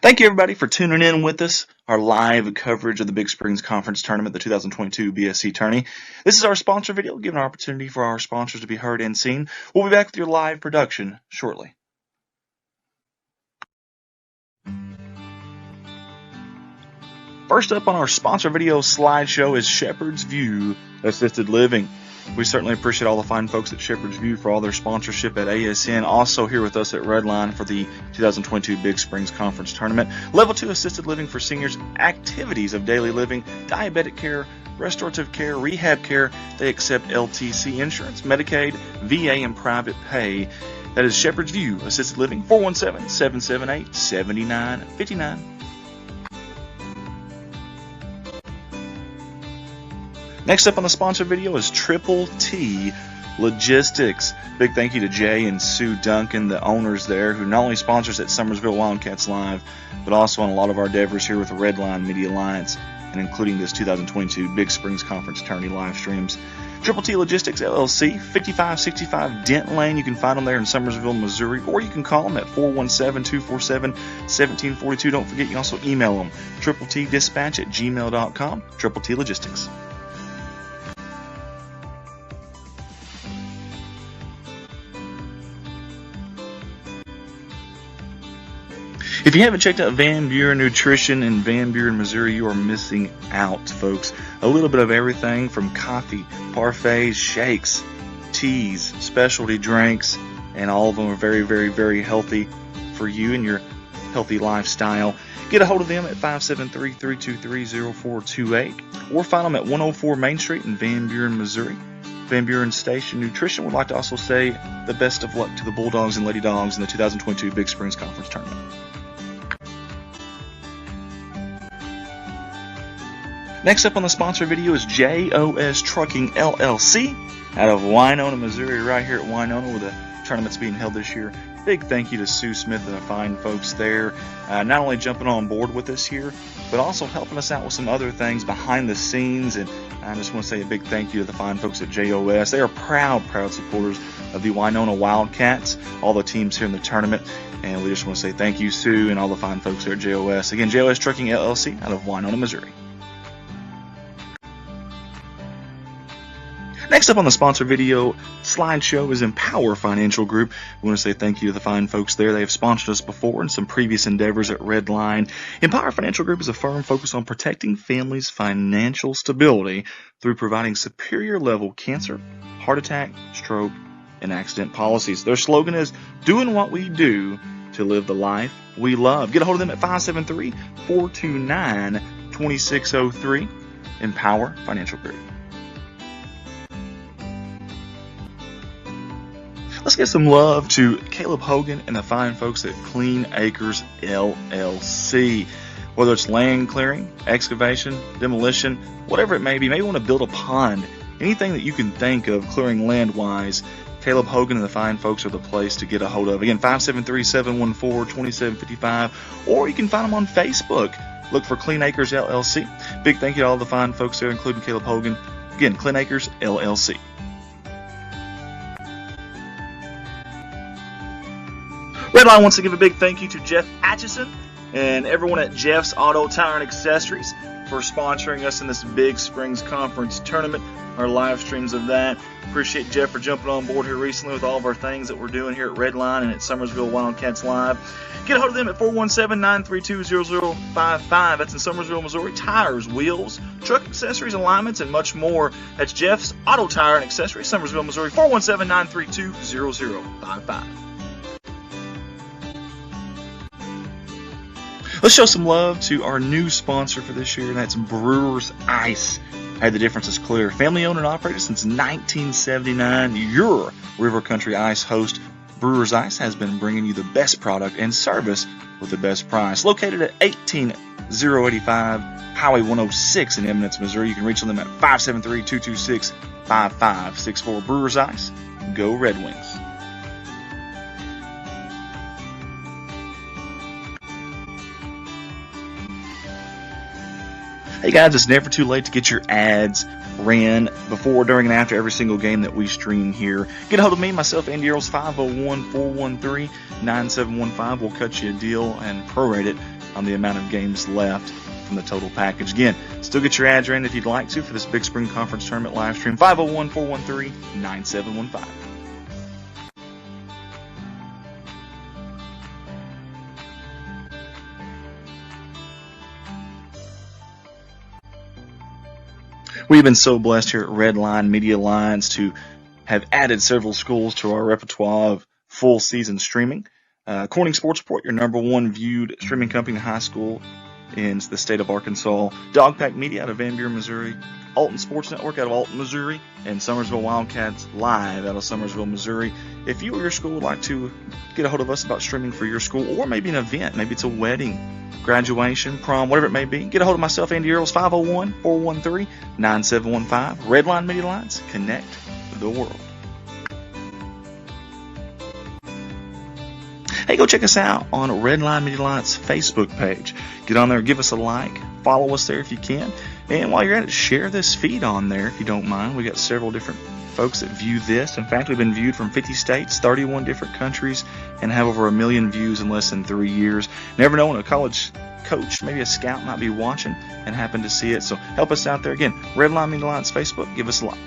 Thank you, everybody, for tuning in with us. Our live coverage of the Big Springs Conference Tournament, the 2022 BSC Tourney. This is our sponsor video, giving an opportunity for our sponsors to be heard and seen. We'll be back with your live production shortly. First up on our sponsor video slideshow is Shepherd's View Assisted Living. We certainly appreciate all the fine folks at Shepherd's View for all their sponsorship at ASN. Also here with us at Redline for the 2022 Big Springs Conference Tournament. Level 2 assisted living for seniors, activities of daily living, diabetic care, restorative care, rehab care. They accept LTC insurance, Medicaid, VA, and private pay. That is Shepherd's View Assisted Living, 417-778-7959. Next up on the sponsor video is Triple T Logistics. Big thank you to Jay and Sue Duncan, the owners there, who not only sponsors at Summersville Wildcats Live, but also on a lot of our endeavors here with the Redline Media Alliance, and including this 2022 Big Springs Conference Tourney live streams. Triple T Logistics, LLC, 5565 Denton Lane. You can find them there in Summersville, Missouri, or you can call them at 417-247-1742. Don't forget, you can also email them, tripletdispatch@gmail.com, Triple T Logistics. If you haven't checked out Van Buren Nutrition in Van Buren, Missouri, you are missing out, folks. A little bit of everything from coffee, parfaits, shakes, teas, specialty drinks, and all of them are very, very, very healthy for you and your healthy lifestyle. Get a hold of them at 573-323-0428 or find them at 104 Main Street in Van Buren, Missouri. Van Buren Station Nutrition would like to also say the best of luck to the Bulldogs and Lady Dogs in the 2022 Big Springs Conference Tournament. Next up on the sponsor video is JOS Trucking LLC out of Winona, Missouri, right here at Winona, where the tournament's being held this year. Big thank you to Sue Smith and the fine folks there, not only jumping on board with us here, but also helping us out with some other things behind the scenes. And I just want to say a big thank you to the fine folks at JOS. They are proud supporters of the Winona Wildcats, all the teams here in the tournament. And we just want to say thank you, Sue, and all the fine folks there at JOS. Again, JOS Trucking LLC out of Winona, Missouri. Next up on the sponsor video slideshow is Empower Financial Group. We want to say thank you to the fine folks there. They have sponsored us before in some previous endeavors at Redline. Empower Financial Group is a firm focused on protecting families' financial stability through providing superior level cancer, heart attack, stroke, and accident policies. Their slogan is doing what we do to live the life we love. Get a hold of them at 573-429-2603. Empower Financial Group. Let's give some love to Caleb Hogan and the fine folks at Clean Acres LLC. Whether it's land clearing, excavation, demolition, whatever it may be, maybe you want to build a pond, anything that you can think of clearing land-wise, Caleb Hogan and the fine folks are the place to get a hold of. Again, 573-714-2755, or you can find them on Facebook. Look for Clean Acres LLC. Big thank you to all the fine folks there, including Caleb Hogan. Again, Clean Acres LLC. Redline wants to give a big thank you to Jeff Atchison and everyone at Jeff's Auto Tire and Accessories for sponsoring us in this Big Springs Conference Tournament, our live streams of that. Appreciate Jeff for jumping on board here recently with all of our things that we're doing here at Redline and at Summersville Wildcats Live. Get a hold of them at 417-932-0055. That's in Summersville, Missouri. Tires, wheels, truck accessories, alignments, and much more. That's Jeff's Auto Tire and Accessories, Summersville, Missouri, 417-932-0055. Let's show some love to our new sponsor for this year, and that's Brewers Ice. Hey, the difference is clear. Family owned and operated since 1979, your River Country Ice host, Brewers Ice, has been bringing you the best product and service with the best price. Located at 18085 Highway 106 in Eminence, Missouri. You can reach them at 573-226-5564. Brewers Ice, go Red Wings. Hey guys, it's never too late to get your ads ran before, during, and after every single game that we stream here. Get a hold of me, myself, Andy Earls, 501-413-9715. We'll cut you a deal and prorate it on the amount of games left from the total package. Again, still get your ads in if you'd like to for this Big Spring Conference Tournament live stream. 501-413-9715. We've been so blessed here at Redline Media Alliance to have added several schools to our repertoire of full season streaming. Corning Sports Report, your #1 viewed streaming company in high school in the state of Arkansas. Dogpack Media out of Van Buren, Missouri. Alton Sports Network out of Alton, Missouri. And Summersville Wildcats Live out of Summersville, Missouri. If you or your school would like to get a hold of us about streaming for your school, or maybe an event, maybe it's a wedding, graduation, prom, whatever it may be, get a hold of myself, Andy Earls, 501-413-9715. Redline Media Alliance, connect the world. Hey, go check us out on Redline Media Alliance Facebook page. Get on there, give us a like, follow us there if you can. And while you're at it, share this feed on there if you don't mind. We got several different folks that view this. In fact, we've been viewed from 50 states, 31 different countries, and have over 1 million views in less than 3 years. Never know when a college coach, maybe a scout, might be watching and happen to see it. So help us out there. Again, Redline Media Alliance Facebook, give us a like.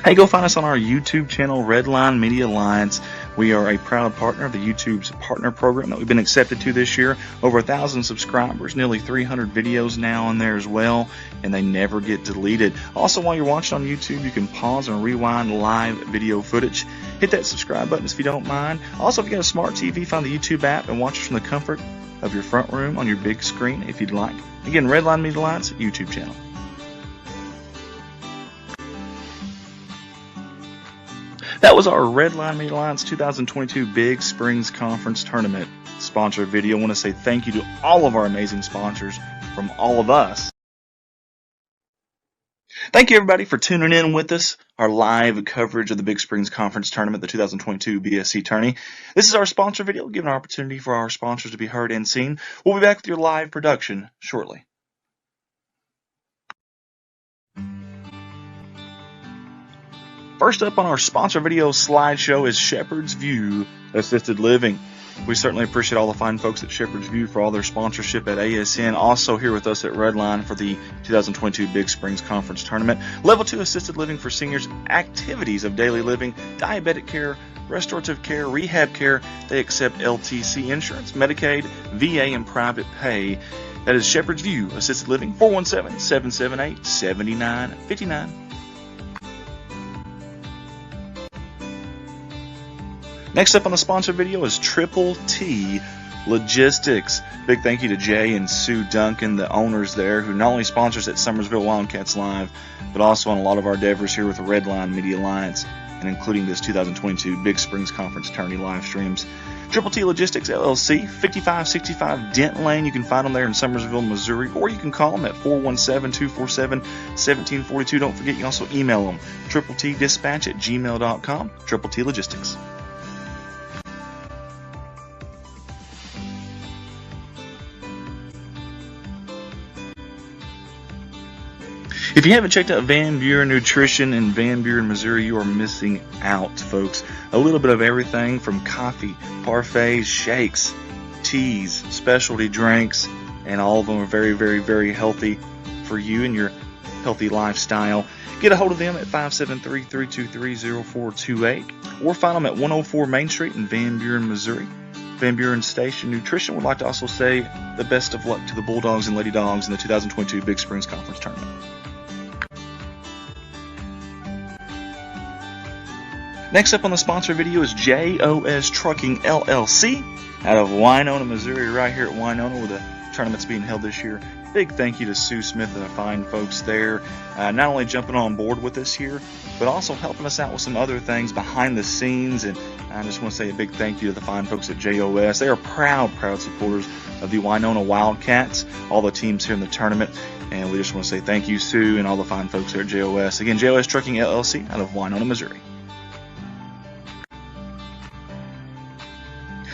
Hey, go find us on our YouTube channel, Redline Media Alliance. We are a proud partner of the YouTube's partner program that we've been accepted to this year. Over 1,000 subscribers, nearly 300 videos now on there as well, and they never get deleted. Also, while you're watching on YouTube, you can pause and rewind live video footage. Hit that subscribe button if you don't mind. Also, if you got a smart TV, find the YouTube app and watch us from the comfort of your front room on your big screen if you'd like. Again, Redline Media Alliance YouTube channel. That was our Redline Media Alliance 2022 Big Springs Conference Tournament sponsor video. I want to say thank you to all of our amazing sponsors from all of us. Thank you, everybody, for tuning in with us, our live coverage of the Big Springs Conference Tournament, the 2022 BSC Tourney. This is our sponsor video, giving an opportunity for our sponsors to be heard and seen. We'll be back with your live production shortly. First up on our sponsor video slideshow is Shepherd's View Assisted Living. We certainly appreciate all the fine folks at Shepherd's View for all their sponsorship at ASN. Also here with us at Redline for the 2022 Big Springs Conference Tournament. Level 2 Assisted Living for seniors, activities of daily living, diabetic care, restorative care, rehab care. They accept LTC insurance, Medicaid, VA, and private pay. That is Shepherd's View Assisted Living, 417-778-7959. Next up on the sponsor video is Triple T Logistics. Big thank you to Jay and Sue Duncan, the owners there, who not only sponsors at Summersville Wildcats Live, but also on a lot of our endeavors here with the Redline Media Alliance, and including this 2022 Big Springs Conference Tourney live streams. Triple T Logistics LLC, 5565 Dent Lane. You can find them there in Summersville, Missouri, or you can call them at 417-247-1742. Don't forget, you can also email them, tripletdispatch@gmail.com, Triple T Logistics. If you haven't checked out Van Buren Nutrition in Van Buren, Missouri, you are missing out, folks. A little bit of everything from coffee, parfaits, shakes, teas, specialty drinks, and all of them are very, very, very healthy for you and your healthy lifestyle. Get a hold of them at 573-323-0428 or find them at 104 Main Street in Van Buren, Missouri. Van Buren Station Nutrition would like to also say the best of luck to the Bulldogs and Lady Dogs in the 2022 Big Springs Conference Tournament. Next up on the sponsor video is JOS Trucking LLC out of Winona, Missouri, right here at Winona where the tournament's being held this year. Big thank you to Sue Smith and the fine folks there, not only jumping on board with us here, but also helping us out with some other things behind the scenes. And I just want to say a big thank you to the fine folks at JOS. They are proud supporters of the Winona Wildcats, all the teams here in the tournament. And we just want to say thank you, Sue, and all the fine folks here at JOS. Again, JOS Trucking LLC out of Winona, Missouri.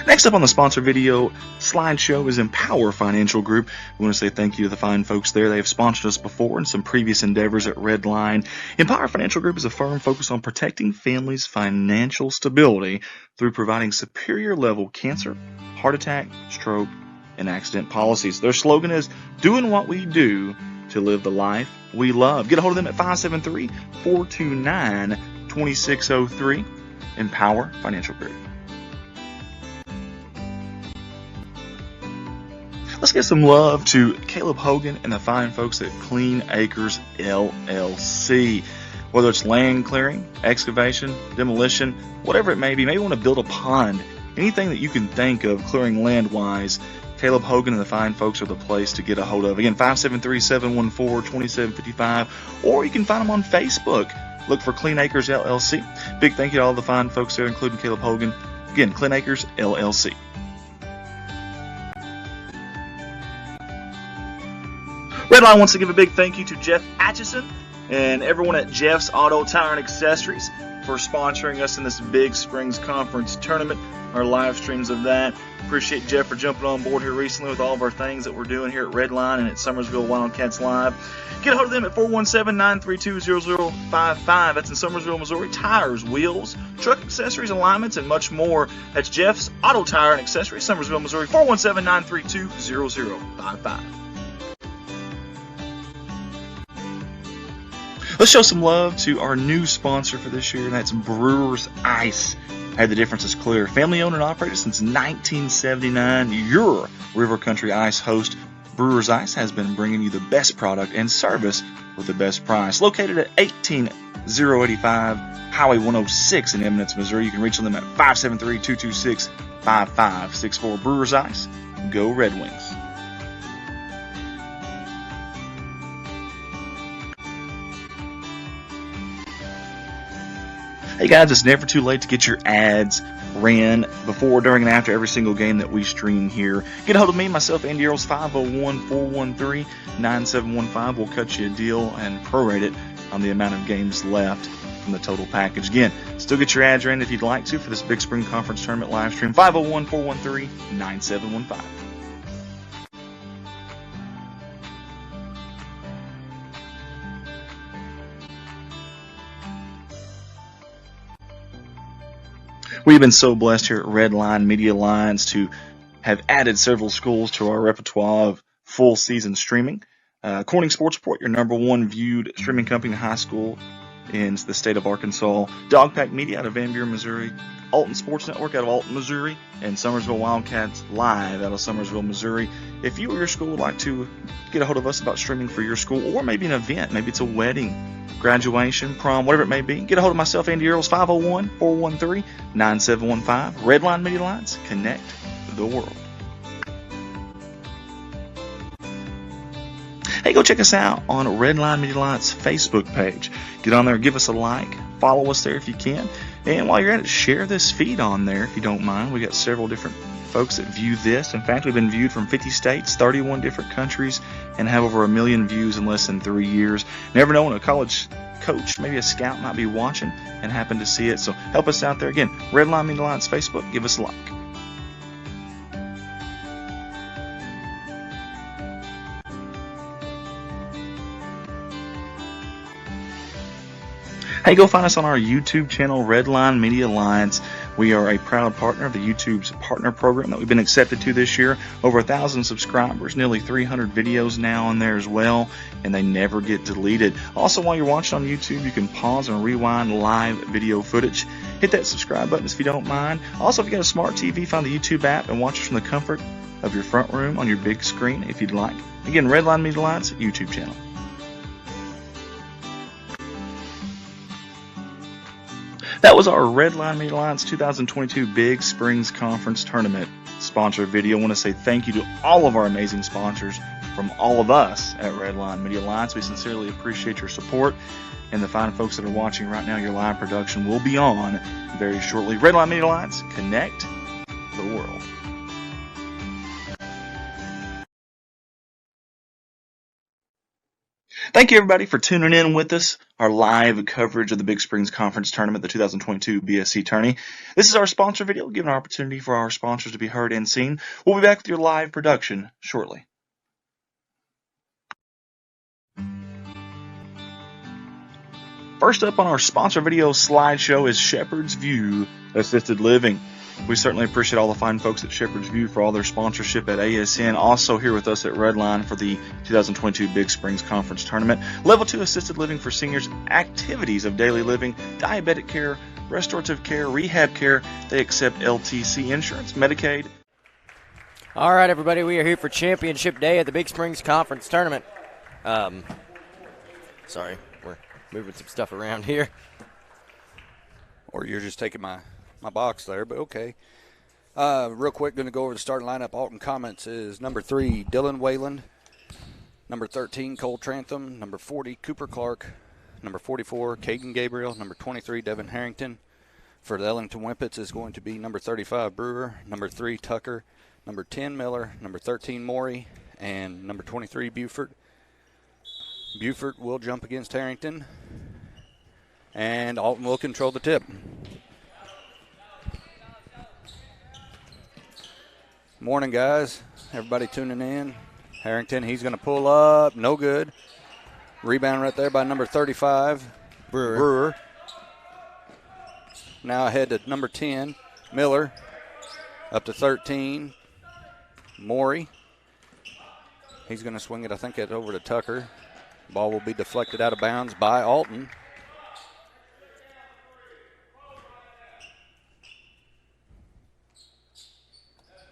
Next up on the sponsor video slideshow is Empower Financial Group. We want to say thank you to the fine folks there. They have sponsored us before in some previous endeavors at Redline. Empower Financial Group is a firm focused on protecting families' financial stability through providing superior level cancer, heart attack, stroke, and accident policies. Their slogan is doing what we do to live the life we love. Get a hold of them at 573-429-2603. Empower Financial Group. Let's get some love to Caleb Hogan and the fine folks at Clean Acres LLC. Whether it's land clearing, excavation, demolition, whatever it may be, maybe you want to build a pond, anything that you can think of clearing land-wise, Caleb Hogan and the fine folks are the place to get a hold of. Again, 573-714-2755, or you can find them on Facebook. Look for Clean Acres LLC. Big thank you to all the fine folks there, including Caleb Hogan. Again, Clean Acres LLC. Redline wants to give a big thank you to Jeff Atchison and everyone at Jeff's Auto Tire and Accessories for sponsoring us in this Big Springs Conference tournament, our live streams of that. Appreciate Jeff for jumping on board here recently with all of our things that we're doing here at Redline and at Summersville Wildcats Live. Get a hold of them at 417-932-0055. That's in Summersville, Missouri. Tires, wheels, truck accessories, alignments, and much more. That's Jeff's Auto Tire and Accessories, Summersville, Missouri. 417-932-0055. Let's show some love to our new sponsor for this year, and that's Brewers Ice. Hey, the difference is clear. Family owned and operated since 1979, your River Country Ice host, Brewers Ice, has been bringing you the best product and service with the best price. Located at 18085 Highway 106 in Eminence, Missouri. You can reach them at 573-226-5564. Brewers Ice, go Red Wings. Hey guys, it's never too late to get your ads ran before, during, and after every single game that we stream here. Get a hold of me, myself, Andy Earls, 501-413-9715. We'll cut you a deal and prorate it on the amount of games left from the total package. Again, still get your ads ran if you'd like to for this Big Spring Conference Tournament live stream, 501-413-9715. We've been so blessed here at Redline Media Alliance to have added several schools to our repertoire of full season streaming. Corning Sports Report, your #1 viewed streaming company in high school in the state of Arkansas. Dogpack Media out of Van Buren, Missouri. Alton Sports Network out of Alton, Missouri. And Summersville Wildcats Live out of Summersville, Missouri. If you or your school would like to get a hold of us about streaming for your school, or maybe an event, maybe it's a wedding, graduation, prom, whatever it may be, get a hold of myself, Andy Earls, 501-413-9715. Redline Media Alliance, connect the world. Hey, go check us out on Redline Media Alliance Facebook page. Get on there, give us a like, follow us there if you can. And while you're at it, share this feed on there if you don't mind. We got several different folks that view this. In fact, we've been viewed from 50 states, 31 different countries, and have over 1 million views in less than 3 years. Never know when a college coach, maybe a scout, might be watching and happen to see it. So help us out there. Again, Redline Media Alliance Facebook, give us a like. Hey, go find us on our YouTube channel, Redline Media Alliance. We are a proud partner of the YouTube's partner program that we've been accepted to this year. Over 1,000 subscribers, nearly 300 videos now on there as well, and they never get deleted. Also, while you're watching on YouTube, you can pause and rewind live video footage. Hit that subscribe button if you don't mind. Also, if you got a smart TV, find the YouTube app and watch us from the comfort of your front room on your big screen if you'd like. Again, Redline Media Alliance YouTube channel. That was our Redline Media Alliance 2022 Big Springs Conference Tournament sponsor video. I want to say thank you to all of our amazing sponsors from all of us at Redline Media Alliance. We sincerely appreciate your support, and the fine folks that are watching right now, your live production will be on very shortly. Redline Media Alliance, connect the world. Thank you, everybody, for tuning in with us. Our live coverage of the Big Springs Conference Tournament, the 2022 BSC Tourney. This is our sponsor video, giving an opportunity for our sponsors to be heard and seen. We'll be back with your live production shortly. First up on our sponsor video slideshow is Shepherd's View Assisted Living. We certainly appreciate all the fine folks at Shepherd's View for all their sponsorship at ASN. Also here with us at Redline for the 2022 Big Springs Conference Tournament. Level 2 assisted living for seniors, activities of daily living, diabetic care, restorative care, rehab care. They accept LTC insurance, Medicaid. All right, everybody, we are here for Championship Day at the Big Springs Conference Tournament. Sorry, we're moving some stuff around here. Or you're just taking my box there, but okay. Real quick, going to go over the starting lineup. Alton Comets is number 3, Dylan Wayland. Number 13, Cole Trantham. Number 40, Cooper Clark. Number 44, Caden Gabriel. Number 23, Devin Harrington. For the Ellington Whippets is going to be number 35, Brewer. Number 3, Tucker. Number 10, Miller. Number 13, Morey. And number 23, Buford. Buford will jump against Harrington. And Alton will control the tip. Morning, guys. Everybody tuning in. Harrington, he's going to pull up. No good. Rebound right there by number 35, Brewer. Now ahead to number 10, Miller. Up to 13, Morey. He's going to swing it, I think, over to Tucker. Ball will be deflected out of bounds by Alton.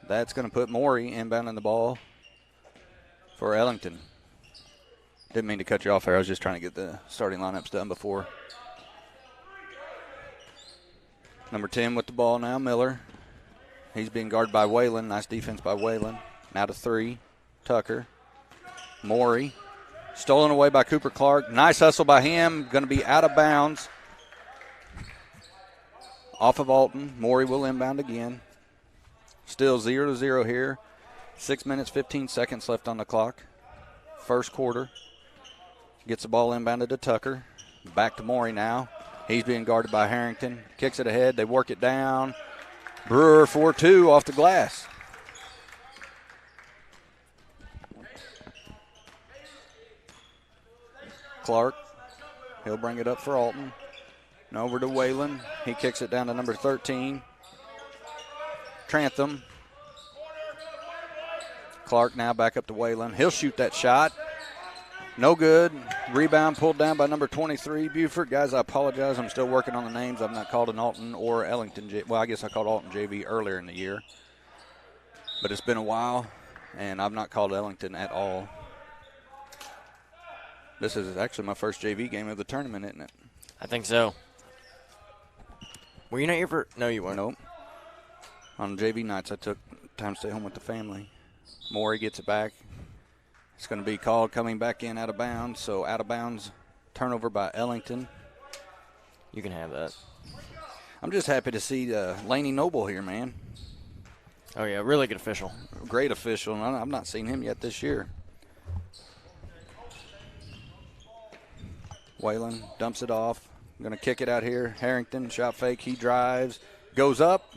That's going to put Morey inbounding the ball for Ellington. Didn't mean to cut you off there. I was just trying to get the starting lineups done before. Number 10 with the ball now, Miller. He's being guarded by Whalen. Nice defense by Whalen. Now to 3, Tucker. Morey. Stolen away by Cooper Clark. Nice hustle by him. Going to be out of bounds. Off of Alton. Morey will inbound again. Still 0-0 here. 6 minutes, 15 seconds left on the clock. First quarter. Gets the ball inbounded to Tucker. Back to Morey now. He's being guarded by Harrington. Kicks it ahead. They work it down. Brewer 4-2 off the glass. Clark. He'll bring it up for Alton. And over to Whalen. He kicks it down to number 13. Trantham. Clark now back up to Whalen. He'll shoot that shot. No good. Rebound pulled down by number 23, Buford. Guys, I apologize. I'm still working on the names. I've not called an Alton or Ellington. Well, I guess I called Alton JV earlier in the year. But it's been a while, and I've not called Ellington at all. This is actually my first JV game of the tournament, isn't it? I think so. Were you not here for? No, you weren't. Nope. On JV nights, I took time to stay home with the family. Morey gets it back. It's going to be called coming back in out of bounds. So out of bounds, turnover by Ellington. You can have that. I'm just happy to see Laney Noble here, man. Oh, yeah, really good official. Great official, and I've not seen him yet this year. Whalen dumps it off. Going to kick it out here. Harrington, shot fake. He drives. Goes up.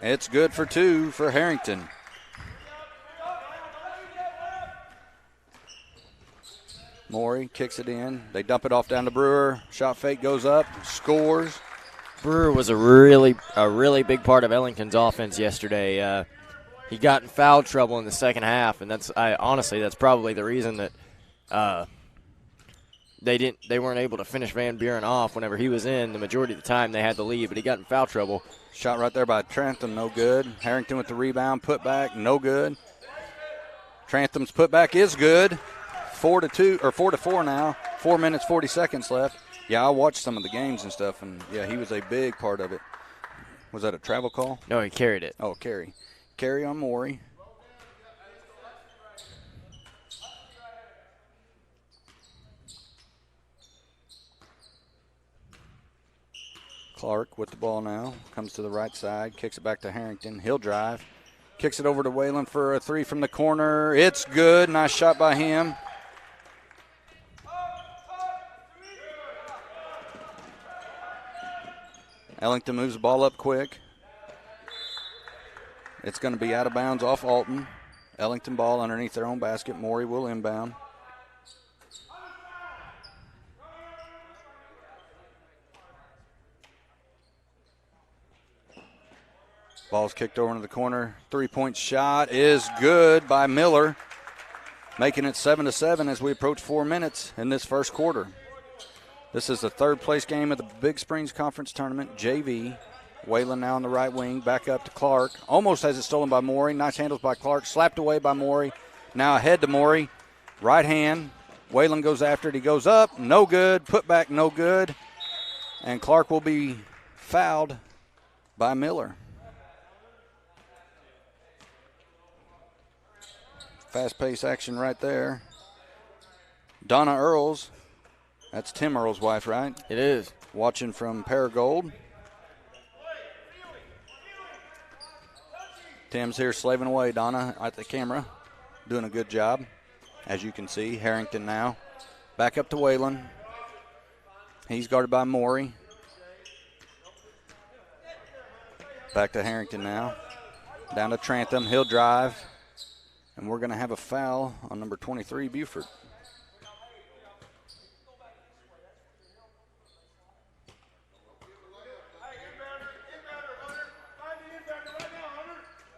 It's good for 2 for Harrington. Morey kicks it in. They dump it off down to Brewer. Shot fake goes up. Scores. Brewer was a really big part of Ellington's offense yesterday. He got in foul trouble in the second half, and honestly that's probably the reason that they weren't able to finish Van Buren off whenever he was in. The majority of the time they had the lead, but he got in foul trouble. Shot right there by Trantham, no good. Harrington with the rebound, put back, no good. Trantham's putback is good. 4-2 or 4-4 now. 4 minutes 40 seconds left. Yeah, I watched some of the games and stuff, and yeah, he was a big part of it. Was that a travel call? No, he carried it. Oh, carry. Carry on Morey. Clark with the ball now. Comes to the right side. Kicks it back to Harrington. He'll drive. Kicks it over to Whalen for a 3 from the corner. It's good. Nice shot by him. Ellington moves the ball up quick. It's going to be out of bounds off Alton. Ellington ball underneath their own basket. Morey will inbound. Ball's kicked over into the corner. 3-point shot is good by Miller, making it 7-7 as we approach 4 minutes in this first quarter. This is the third place game of the Big Springs Conference Tournament, JV. Whalen now on the right wing, back up to Clark. Almost has it stolen by Morey. Nice handles by Clark. Slapped away by Morey. Now ahead to Morey. Right hand. Whalen goes after it. He goes up. No good. Put back, no good. And Clark will be fouled by Miller. Fast-paced action right there. Donna Earls. That's Tim Earls' wife, right? It is. Watching from Paragold. Tim's here slaving away, Donna, at the camera. Doing a good job, as you can see. Harrington now. Back up to Whalen. He's guarded by Morey. Back to Harrington now. Down to Trantham. He'll drive. And we're going to have a foul on number 23, Buford.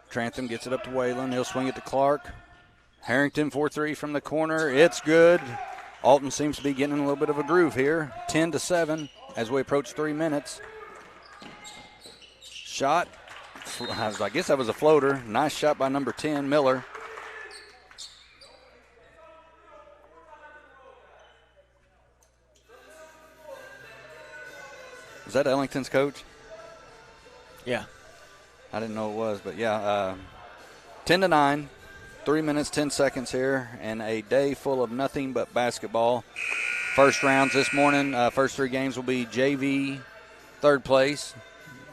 Trantham gets it up to Whalen. He'll swing it to Clark. Harrington 4-3 from the corner. It's good. Alton seems to be getting in a little bit of a groove here. 10-7 as we approach 3 minutes. Shot. I guess that was a floater. Nice shot by number 10, Miller. Is that Ellington's coach? Yeah. I didn't know it was, but yeah. 10-9, 3 minutes, 10 seconds here, and a day full of nothing but basketball. First rounds this morning, first 3 games will be JV third place.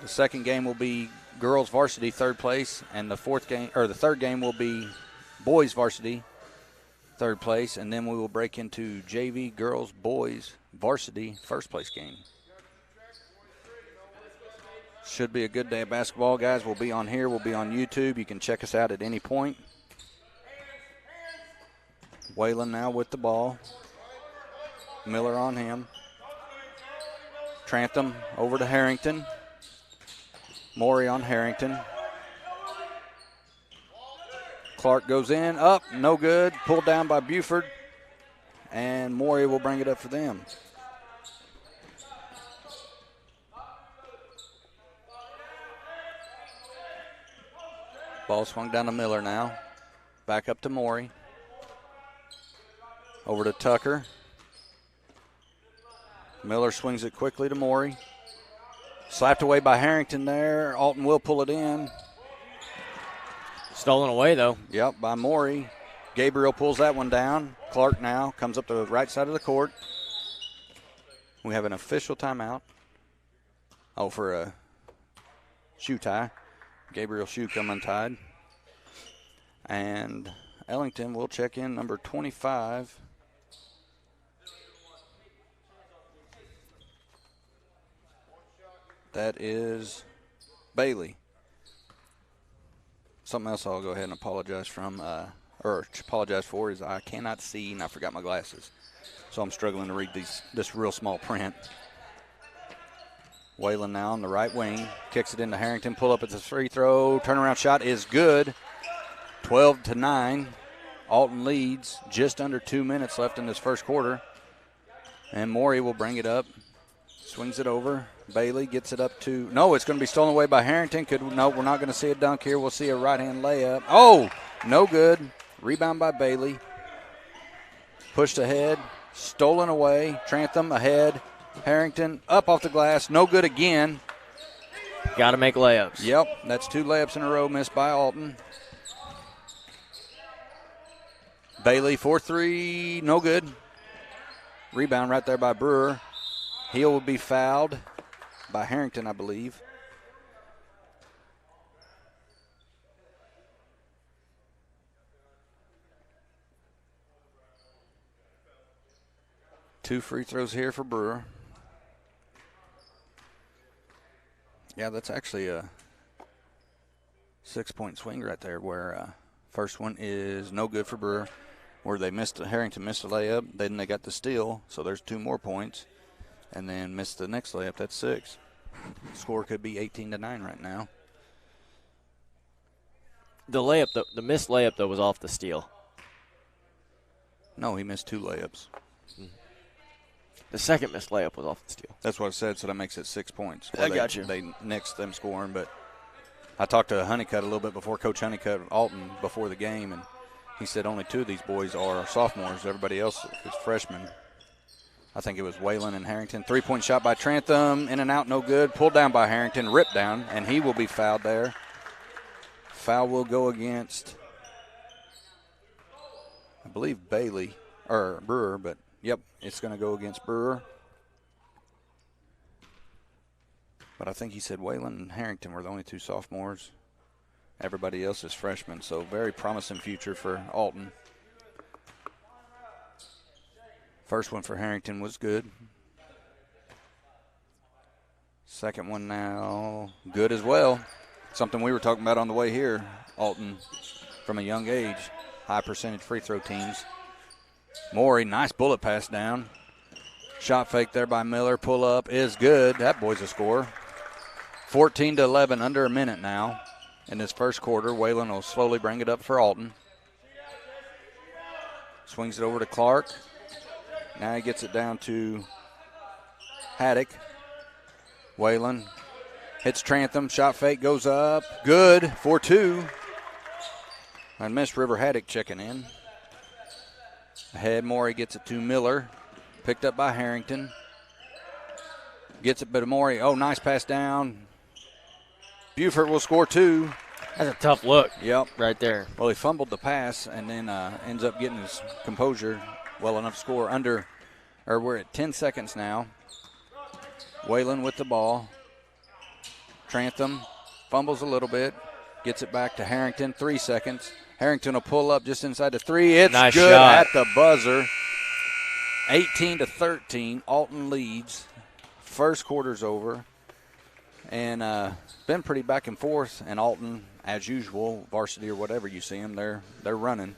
The second game will be girls varsity third place, and the third game will be boys varsity third place, and then we will break into JV girls boys varsity first place game. Should be a good day of basketball, guys. We'll be on here. We'll be on YouTube. You can check us out at any point. Whalen now with the ball. Miller on him. Trantham over to Harrington. Morey on Harrington. Clark goes in. Up. No good. Pulled down by Buford. And Morey will bring it up for them. Ball swung down to Miller now. Back up to Morey. Over to Tucker. Miller swings it quickly to Morey. Slapped away by Harrington there. Alton will pull it in. Stolen away, though. Yep, by Morey. Gabriel pulls that one down. Clark now comes up to the right side of the court. We have an official timeout. Oh, for a shoe tie. Gabriel's shoe come untied. And Ellington will check in number 25. That is Bailey. Something else I'll go ahead and apologize for is I cannot see and I forgot my glasses. So I'm struggling to read this real small print. Whalen now on the right wing. Kicks it into Harrington. Pull up at the free throw. Turnaround shot is good. 12-9. Alton leads. Just under 2 minutes left in this first quarter. And Morey will bring it up. Swings it over. Bailey gets it up to. No, it's going to be stolen away by Harrington. No, we're not going to see a dunk here. We'll see a right-hand layup. Oh, no good. Rebound by Bailey. Pushed ahead. Stolen away. Trantham ahead. Harrington up off the glass. No good again. Got to make layups. Yep, that's 2 layups in a row missed by Alton. Bailey 4-3. No good. Rebound right there by Brewer. He will be fouled by Harrington, I believe. Two free throws here for Brewer. Yeah, that's actually a 6-point swing right there where first one is no good for Brewer, where Harrington missed a layup. Then they got the steal, so there's 2 more points. And then missed the next layup, that's 6. Score could be 18-9 right now. The missed layup, though, was off the steal. No, he missed 2 layups. The second missed layup was off the steal. That's what I said, so that makes it 6 points. I got you. They nixed them scoring, but I talked to Honeycutt a little bit before, Coach Honeycutt Alton, before the game, and he said only 2 of these boys are sophomores. Everybody else is freshmen. I think it was Whalen and Harrington. 3-point shot by Trantham, in and out, no good. Pulled down by Harrington, ripped down, and he will be fouled there. Foul will go against, I believe, Brewer, but yep, it's going to go against Brewer. But I think he said Whalen and Harrington were the only 2 sophomores. Everybody else is freshmen, so very promising future for Alton. First one for Harrington was good. Second one now, good as well. Something we were talking about on the way here, Alton, from a young age, high percentage free throw teams. Morey, nice bullet pass down. Shot fake there by Miller, pull up is good. That boy's a scorer. 14-11, under a minute now in this first quarter. Whalen will slowly bring it up for Alton. Swings it over to Clark. Now he gets it down to Haddock. Whalen hits Trantham. Shot fake goes up. Good for 2. I missed River Haddock checking in. Ahead, Morey gets it to Miller. Picked up by Harrington. Gets it to Morey. Oh, nice pass down. Buford will score 2. That's a tough look. Yep. Right there. Well, he fumbled the pass and then ends up getting his composure well enough to score we're at 10 seconds now. Whalen with the ball. Trantham fumbles a little bit. Gets it back to Harrington. 3 seconds. Harrington will pull up just inside the 3. It's nice good shot at the buzzer. 18-13. Alton leads. First quarter's over. And been pretty back and forth. And Alton, as usual, varsity or whatever you see them, they're running.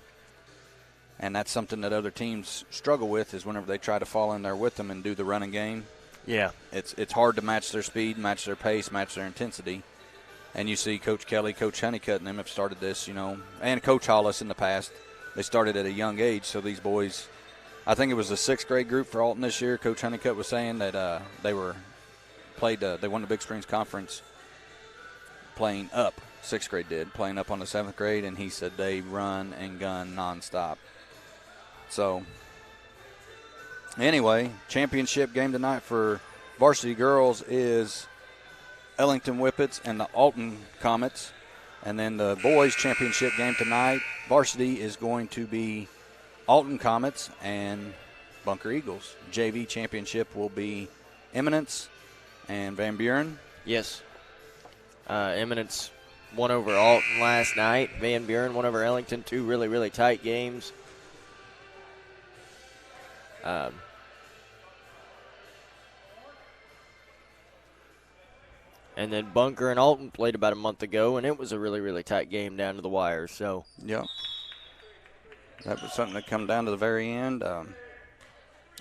And that's something that other teams struggle with, is whenever they try to fall in there with them and do the running game. Yeah. It's hard to match their speed, match their pace, match their intensity. And you see Coach Kelly, Coach Honeycutt, and them have started this, and Coach Hollis in the past. They started at a young age, so these boys, I think it was a 6th grade group for Alton this year. Coach Honeycutt was saying that they won the Big Springs Conference playing up. 6th grade did, playing up on the 7th grade, and he said they run and gun nonstop. So, anyway, championship game tonight for varsity girls is Ellington Whippets and the Alton Comets. And then the boys' championship game tonight, varsity, is going to be Alton Comets and Bunker Eagles. JV championship will be Eminence and Van Buren. Yes. Eminence won over Alton last night. Van Buren won over Ellington. 2 really, really tight games. And then Bunker and Alton played about a month ago, and it was a really, really tight game down to the wire. So, yep, that was something that come down to the very end.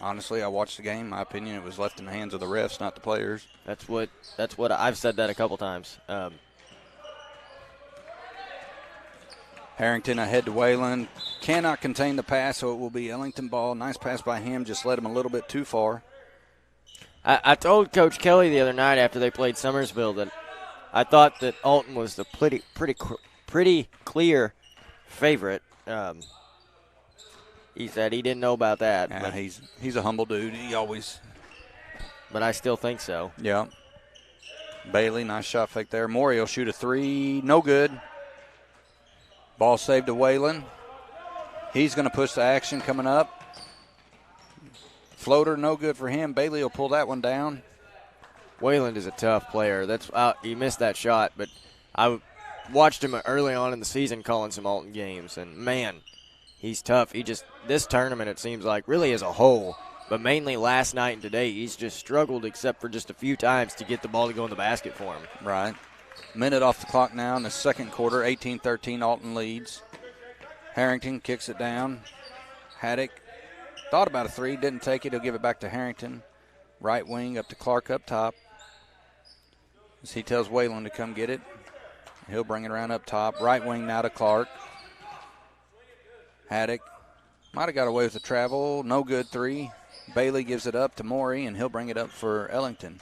Honestly, I watched the game. My opinion, it was left in the hands of the refs, not the players. That's what I've said that a couple times. Harrington ahead to Whalen. Cannot contain the pass, so it will be Ellington ball. Nice pass by him, just led him a little bit too far. I told Coach Kelly the other night after they played Summersville that I thought that Alton was the pretty clear favorite. He said he didn't know about that. Yeah, he's a humble dude. He always. But I still think so. Yeah. Bailey, nice shot fake there. Morey will shoot a 3. No good. Ball saved to Whalen. He's going to push the action coming up. Floater, no good for him. Bailey will pull that one down. Wayland is a tough player. He missed that shot, but I watched him early on in the season calling some Alton games, and man, he's tough. This tournament, it seems like, really as a whole, but mainly last night and today, he's just struggled except for just a few times to get the ball to go in the basket for him. Right. Minute off the clock now in the second quarter. 18-13, Alton leads. Harrington kicks it down. Haddock thought about a three, didn't take it. He'll give it back to Harrington. Right wing up to Clark up top. As he tells Whalen to come get it. He'll bring it around up top. Right wing now to Clark. Haddock might have got away with the travel. No good three. Bailey gives it up to Morey, and he'll bring it up for Ellington.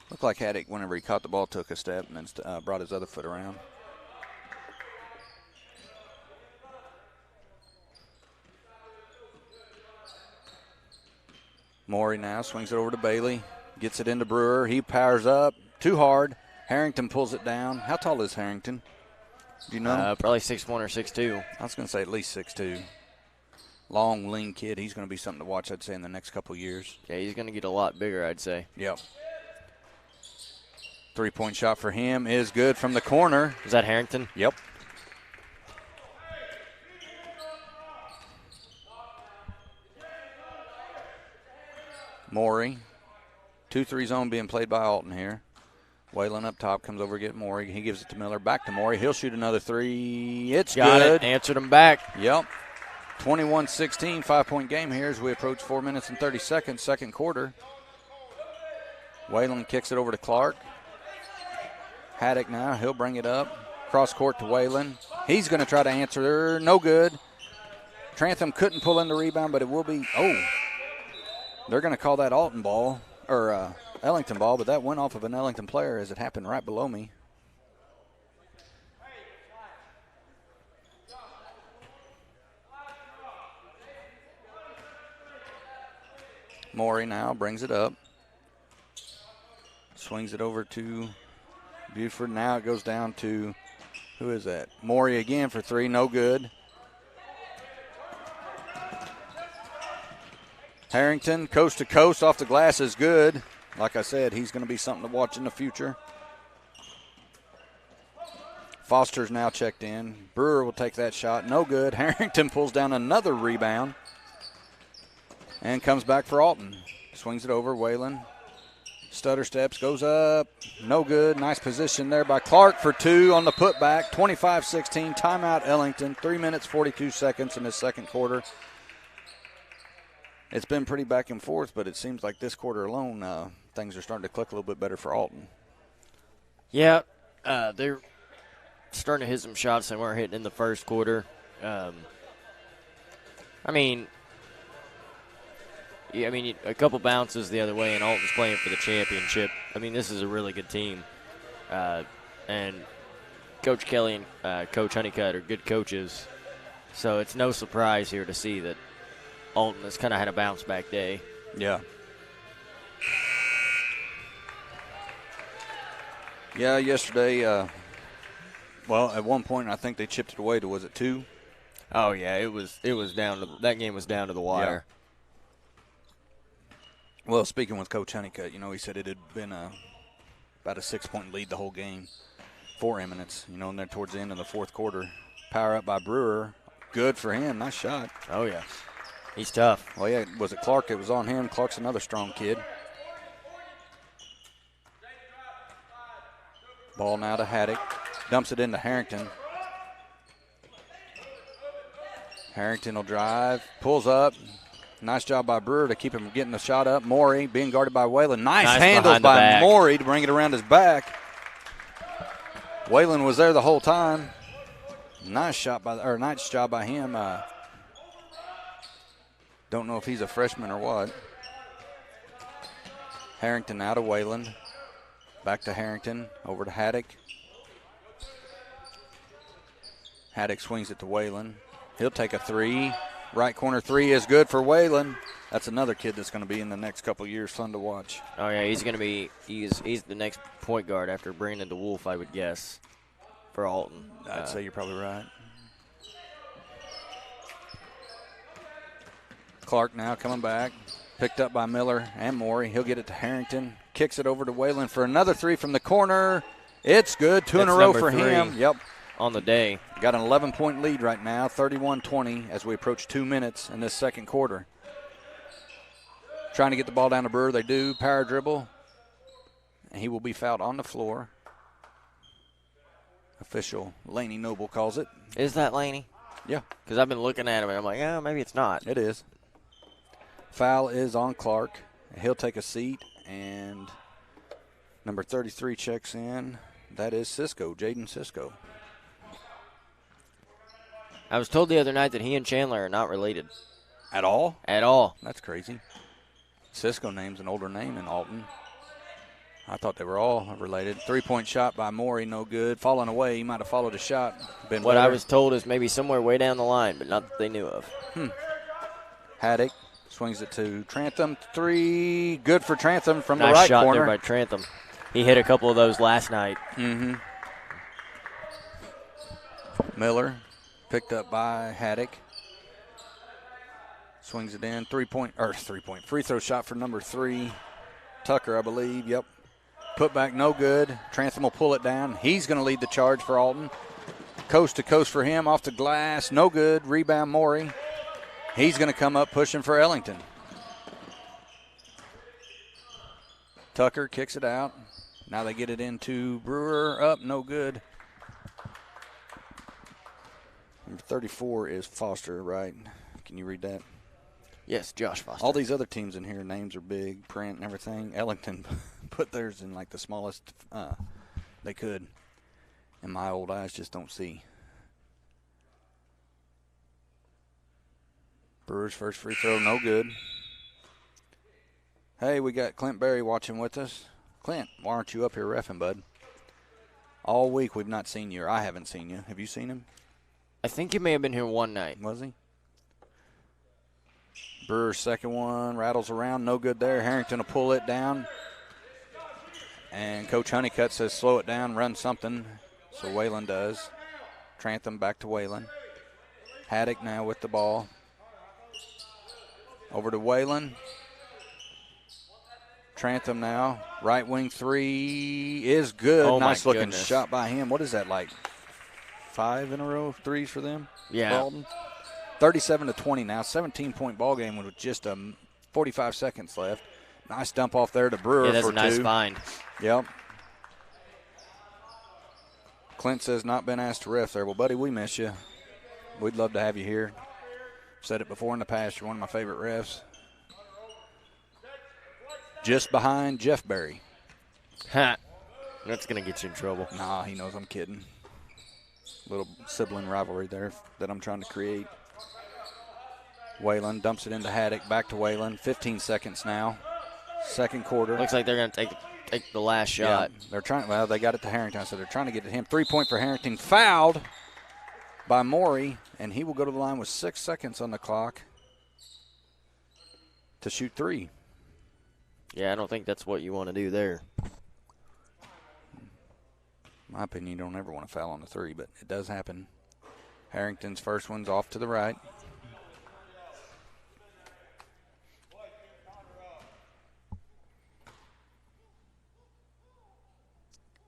Looked like Haddock, whenever he caught the ball, took a step and then brought his other foot around. Morey now swings it over to Bailey. Gets it into Brewer. He powers up. Too hard. Harrington pulls it down. How tall is Harrington? Do you know? Probably 6'1" or 6'2". I was going to say at least 6'2". Long, lean kid. He's going to be something to watch, I'd say, in the next couple years. Yeah, he's going to get a lot bigger, I'd say. Yep. Three-point shot for him is good from the corner. Is that Harrington? Yep. Morey. 2-3 zone being played by Alton here. Whalen up top, comes over to get Morey. He gives it to Miller. Back to Morey. He'll shoot another three. It's Got good. It. Answered him back. Yep. 21-16, 5-point game here as we approach 4 minutes and 30 seconds, second quarter. Whalen kicks it over to Clark. Haddock now. He'll bring it up. Cross court to Whalen. He's going to try to answer. No good. Trantham couldn't pull in the rebound, but it will be. Oh. They're going to call that Alton ball, or Ellington ball, but that went off of an Ellington player as it happened right below me. Morey now brings it up. Swings it over to Buford. Now it goes down to, who is that? Morey again for three, no good. Harrington, coast to coast, off the glass is good. Like I said, he's going to be something to watch in the future. Foster's now checked in. Brewer will take that shot. No good. Harrington pulls down another rebound and comes back for Alton. Swings it over. Whalen. Stutter steps, goes up. No good. Nice position there by Clark for two on the putback. 25-16. Timeout Ellington. 3 minutes, 42 seconds in the second quarter. It's been pretty back and forth, but it seems like this quarter alone, things are starting to click a little bit better for Alton. Yeah, they're starting to hit some shots they weren't hitting in the first quarter. A couple bounces the other way, and Alton's playing for the championship. This is a really good team. And Coach Kelly and Coach Honeycutt are good coaches, so it's no surprise here to see that Alton has kind of had a bounce-back day. Yeah. Yeah, yesterday, at one point I think they chipped it away to, was it 2? Oh, yeah, it was down to, that game was down to the wire. Yeah. Well, speaking with Coach Honeycutt, he said it had been about a 6-point lead the whole game for Eminence, and then towards the end of the fourth quarter. Power up by Brewer. Good for him. Nice shot. Oh, yeah. He's tough. Well, yeah, was it Clark? It was on him. Clark's another strong kid. Ball now to Haddock. Dumps it into Harrington. Harrington will drive. Pulls up. Nice job by Brewer to keep him getting the shot up. Morey being guarded by Whalen. Nice handles by Morey to bring it around his back. Whalen was there the whole time. Nice job by him. Don't know if he's a freshman or what. Harrington out of Wayland. Back to Harrington. Over to Haddock. Haddock swings it to Wayland. He'll take a three. Right corner three is good for Wayland. That's another kid that's going to be in the next couple years fun to watch. Oh, yeah, he's going to be he's the next point guard after Brandon DeWolf, I would guess, for Alton. I'd say you're probably right. Clark now coming back. Picked up by Miller and Morey. He'll get it to Harrington. Kicks it over to Wayland for another three from the corner. It's good. Two in a row for him. Yep. On the day. Got an 11-point lead right now, 31-20, as we approach 2 minutes in this second quarter. Trying to get the ball down to Brewer. They do. Power dribble. And he will be fouled on the floor. Official Laney Noble calls it. Is that Laney? Yeah. Because I've been looking at him, and I'm like, oh, maybe it's not. It is. Foul is on Clark. He'll take a seat, and number 33 checks in. That is Cisco, Jaden Cisco. I was told the other night that he and Chandler are not related. At all? At all. That's crazy. Cisco name's an older name in Alton. I thought they were all related. 3-point shot by Morey, no good. Falling away, he might have followed a shot. What I was told is maybe somewhere way down the line, but not that they knew of. Haddock swings it to Trantham. 3, good for Trantham from the Nice right shot corner. there by Trantham. He hit a couple of those last night. Miller picked up by Haddock. Swings it in. Free throw shot for number 3. Tucker, I believe. Yep. Put back, no good. Trantham will pull it down. He's going to lead the charge for Alton. Coast to coast for him. Off the glass. No good. Rebound, Morey. He's going to come up pushing for Ellington. Tucker kicks it out. Now they get it into Brewer. Up, no good. Number 34 is Foster, right? Can you read that? Yes, Josh Foster. All these other teams in here, names are big, print and everything. Ellington put theirs in like the smallest they could. And my old eyes just don't see. Brewers first free throw, no good. Hey, we got Clint Berry watching with us. Clint, why aren't you up here reffing, bud? All week we've not seen you, or I haven't seen you. Have you seen him? I think he may have been here one night. Was he? Brewer's second one, rattles around, no good there. Harrington will pull it down. And Coach Honeycutt says slow it down, run something. So Whalen does. Trantham back to Whalen. Haddock now with the ball. Over to Whalen. Trantham now. Right wing 3 is good. Oh, nice looking goodness. shot by him. What is that, like 5 in a row threes for them? Yeah. Alton? 37-20 now. 17-point ball game with just 45 seconds left. Nice dump off there to Brewer Yeah, that's for a nice 2. find. Yep. Clint says not been asked to ref there. Well, buddy, we miss you. We'd love to have you here. Said it before in the past. You're one of my favorite refs. Just behind Jeff Berry. Ha. That's going to get you in trouble. Nah, he knows I'm kidding. Little sibling rivalry there that I'm trying to create. Whalen dumps it into Haddock. Back to Whalen. 15 seconds now. Second quarter. Looks like they're going to take the last shot. Yeah, they're trying. Well, they got it to Harrington, so they're trying to get to him. 3-point for Harrington. Fouled by Morey, and he will go to the line with 6 seconds on the clock to shoot 3. Yeah, I don't think that's what you want to do there. In my opinion, you don't ever want to foul on the 3, but it does happen. Harrington's first one's off to the right.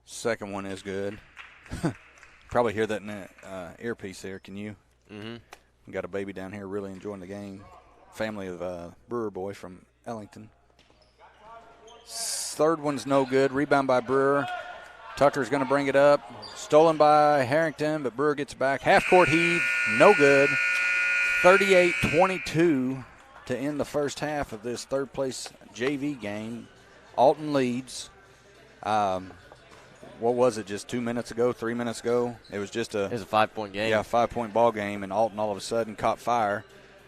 Second one is good. Probably hear that in the earpiece there. Can you? Mm-hmm. We got a baby down here really enjoying the game. Family of Brewer boy from Ellington. Third one's no good. Rebound by Brewer. Tucker's going to bring it up. Stolen by Harrington, but Brewer gets back. Half-court heave, no good. 38-22 to end the first half of this third-place JV game. Alton leads. What was it, just 2 minutes ago, 3 minutes ago? It was just It was a 5-point game. Yeah, 5-point ball game, and Alton all of a sudden caught fire.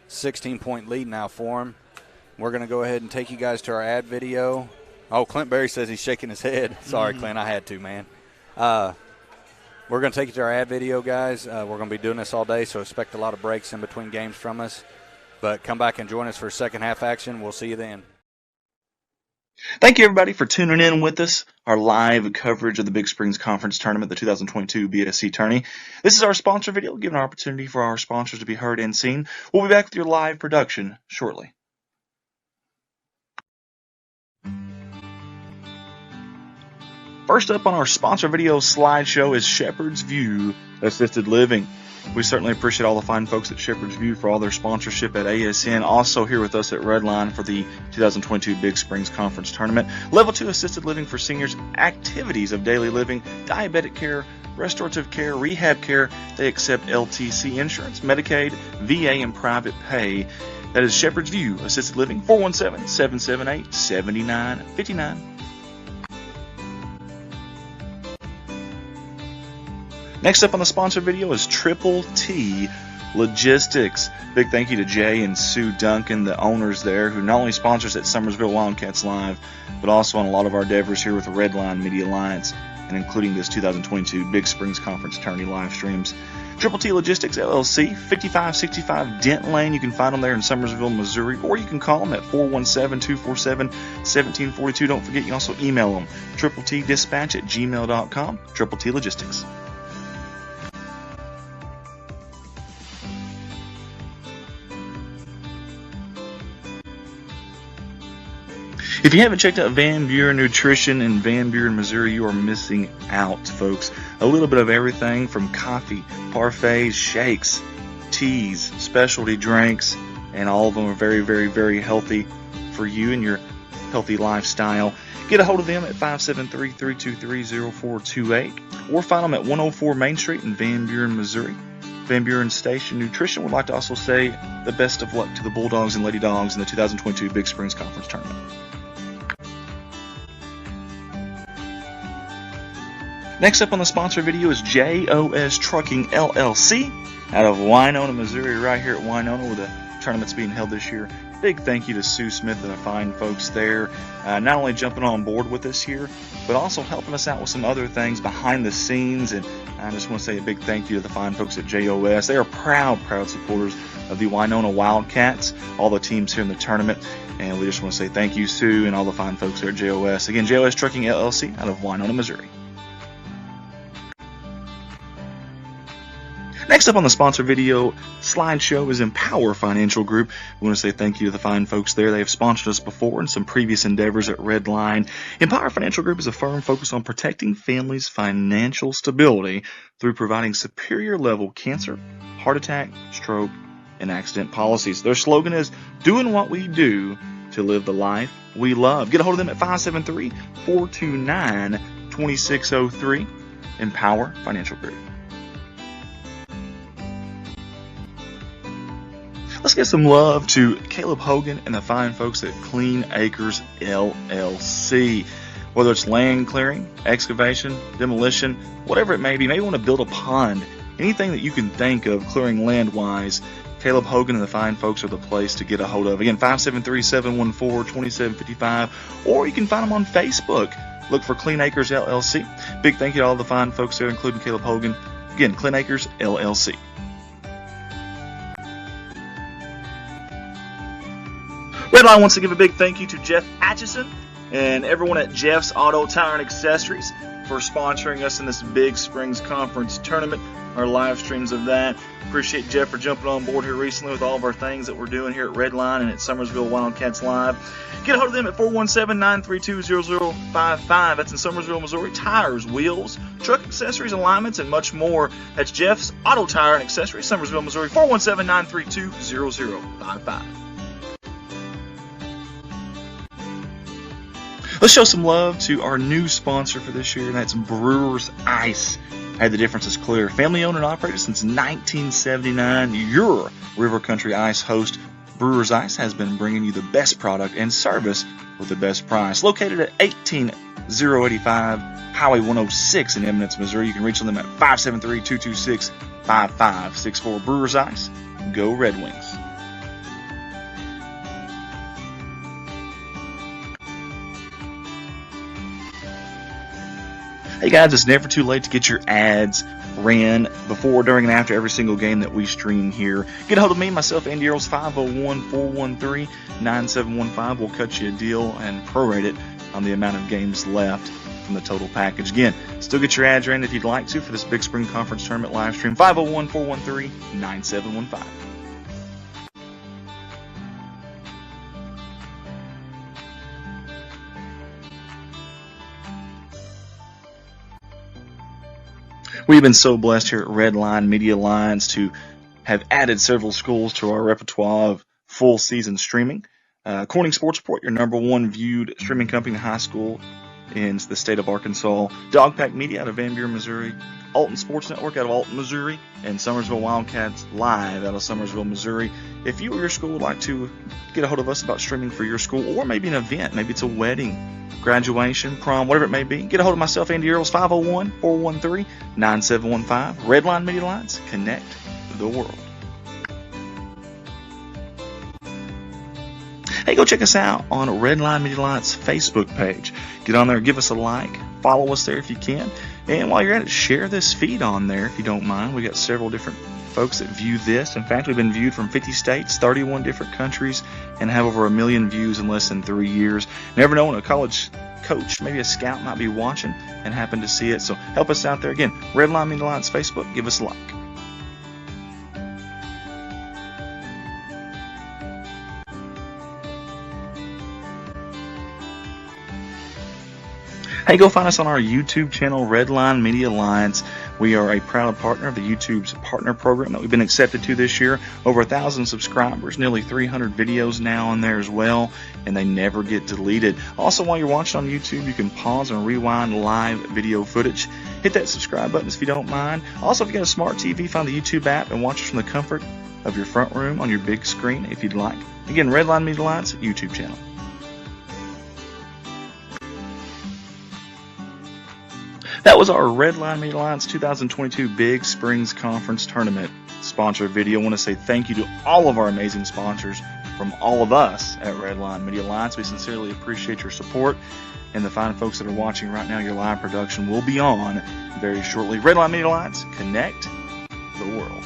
16-point lead now for him. We're going to go ahead and take you guys to our ad video. Oh, Clint Berry says he's shaking his head. Sorry, Clint, I had to, man. We're going to take you to our ad video, guys. We're going to be doing this all day, so expect a lot of breaks in between games from us. But come back and join us for second half action. We'll see you then. Thank you, everybody, for tuning in with us. Our live coverage of the Big Springs Conference Tournament, the 2022 BSC Tourney. This is our sponsor video, giving an opportunity for our sponsors to be heard and seen. We'll be back with your live production shortly. First up on our sponsor video slideshow is Shepherd's View Assisted Living. We certainly appreciate all the fine folks at Shepherd's View for all their sponsorship at ASN. Also here with us at Redline for the 2022 Big Springs Conference Tournament. Level 2 assisted living for seniors, activities of daily living, diabetic care, restorative care, rehab care. They accept LTC insurance, Medicaid, VA, and private pay. That is Shepherd's View Assisted Living, 417-778-7959. Next up on the sponsor video is Triple T Logistics. Big thank you to Jay and Sue Duncan, the owners there, who not only sponsors at Summersville Wildcats Live, but also on a lot of our endeavors here with the Redline Media Alliance, and including this 2022 Big Springs Conference Tourney live streams. Triple T Logistics LLC, 5565 Denton Lane. You can find them there in Summersville, Missouri, or you can call them at 417-247-1742. Don't forget, you can also email them, tripletdispatch@gmail.com, Triple T Logistics. If you haven't checked out Van Buren Nutrition in Van Buren, Missouri, you are missing out, folks. A little bit of everything from coffee, parfaits, shakes, teas, specialty drinks, and all of them are very, very, very healthy for you and your healthy lifestyle. Get a hold of them at 573-323-0428 or find them at 104 Main Street in Van Buren, Missouri. Van Buren Station Nutrition would like to also say the best of luck to the Bulldogs and Lady Dogs in the 2022 Big Springs Conference Tournament. Next up on the sponsor video is JOS Trucking LLC out of Winona, Missouri, right here at Winona where the tournament's being held this year. Big thank you to Sue Smith and the fine folks there, not only jumping on board with us here, but also helping us out with some other things behind the scenes. And I just want to say a big thank you to the fine folks at JOS. They are proud supporters of the Winona Wildcats, all the teams here in the tournament. And we just want to say thank you, Sue, and all the fine folks there at JOS. Again, JOS Trucking LLC out of Winona, Missouri. Next up on the sponsor video slideshow is Empower Financial Group. We want to say thank you to the fine folks there. They have sponsored us before in some previous endeavors at Redline. Empower Financial Group is a firm focused on protecting families' financial stability through providing superior level cancer, heart attack, stroke, and accident policies. Their slogan is doing what we do to live the life we love. Get a hold of them at 573-429-2603. Empower Financial Group. Let's give some love to Caleb Hogan and the fine folks at Clean Acres LLC. Whether it's land clearing, excavation, demolition, whatever it may be, maybe you want to build a pond, anything that you can think of clearing land-wise, Caleb Hogan and the fine folks are the place to get a hold of. Again, 573-714-2755, or you can find them on Facebook. Look for Clean Acres LLC. Big thank you to all the fine folks there, including Caleb Hogan. Again, Clean Acres LLC. Redline wants to give a big thank you to Jeff Atchison and everyone at Jeff's Auto Tire and Accessories for sponsoring us in this Big Springs Conference Tournament, our live streams of that. Appreciate Jeff for jumping on board here recently with all of our things that we're doing here at Redline and at Summersville Wildcats Live. Get a hold of them at 417-932-0055. That's in Summersville, Missouri. Tires, wheels, truck accessories, alignments, and much more. That's Jeff's Auto Tire and Accessories, Summersville, Missouri. 417-932-0055. Let's show some love to our new sponsor for this year, and that's Brewers Ice. Hey, the difference is clear. Family owned and operated since 1979. Your River Country Ice host, Brewers Ice, has been bringing you the best product and service with the best price. Located at 18085 Highway 106 in Eminence, Missouri. You can reach them at 573-226-5564. Brewers Ice. Go Red Wings. Hey guys, it's never too late to get your ads ran before, during, and after every single game that we stream here. Get a hold of me, myself, Andy Earls, 501-413-9715. We'll cut you a deal and prorate it on the amount of games left from the total package. Again, still get your ads ran if you'd like to for this Big Spring Conference Tournament live stream, 501-413-9715. We've been so blessed here at Redline Media Alliance to have added several schools to our repertoire of full season streaming. Corning Sports Report, your #1 viewed streaming company in high school in the state of Arkansas. Dogpack Media out of Van Buren, Missouri. Alton Sports Network out of Alton, Missouri. And Summersville Wildcats Live out of Summersville, Missouri. If you or your school would like to get a hold of us about streaming for your school, or maybe an event, maybe it's a wedding, graduation, prom, whatever it may be, get a hold of myself, Andy Earls, 501-413-9715. Redline Media Alliance, connect the world. Hey, go check us out on Redline Media Alliance Facebook page. Get on there, give us a like, follow us there if you can. And while you're at it, share this feed on there if you don't mind. We got several different folks that view this. In fact, we've been viewed from 50 states, 31 different countries, and have over 1 million views in less than 3 years. Never know when a college coach, maybe a scout, might be watching and happen to see it. So help us out there. Again, Redline Media Alliance Facebook, give us a like. Hey, go find us on our YouTube channel, Redline Media Alliance. We are a proud partner of the YouTube's partner program that we've been accepted to this year. Over 1,000 subscribers, nearly 300 videos now on there as well, and they never get deleted. Also, while you're watching on YouTube, you can pause and rewind live video footage. Hit that subscribe button if you don't mind. Also, if you got a smart TV, find the YouTube app and watch us from the comfort of your front room on your big screen if you'd like. Again, Redline Media Alliance YouTube channel. That was our Redline Media Alliance 2022 Big Springs Conference Tournament sponsor video. I want to say thank you to all of our amazing sponsors from all of us at Redline Media Alliance. We sincerely appreciate your support. And the fine folks that are watching right now, your live production will be on very shortly. Redline Media Alliance, connect the world.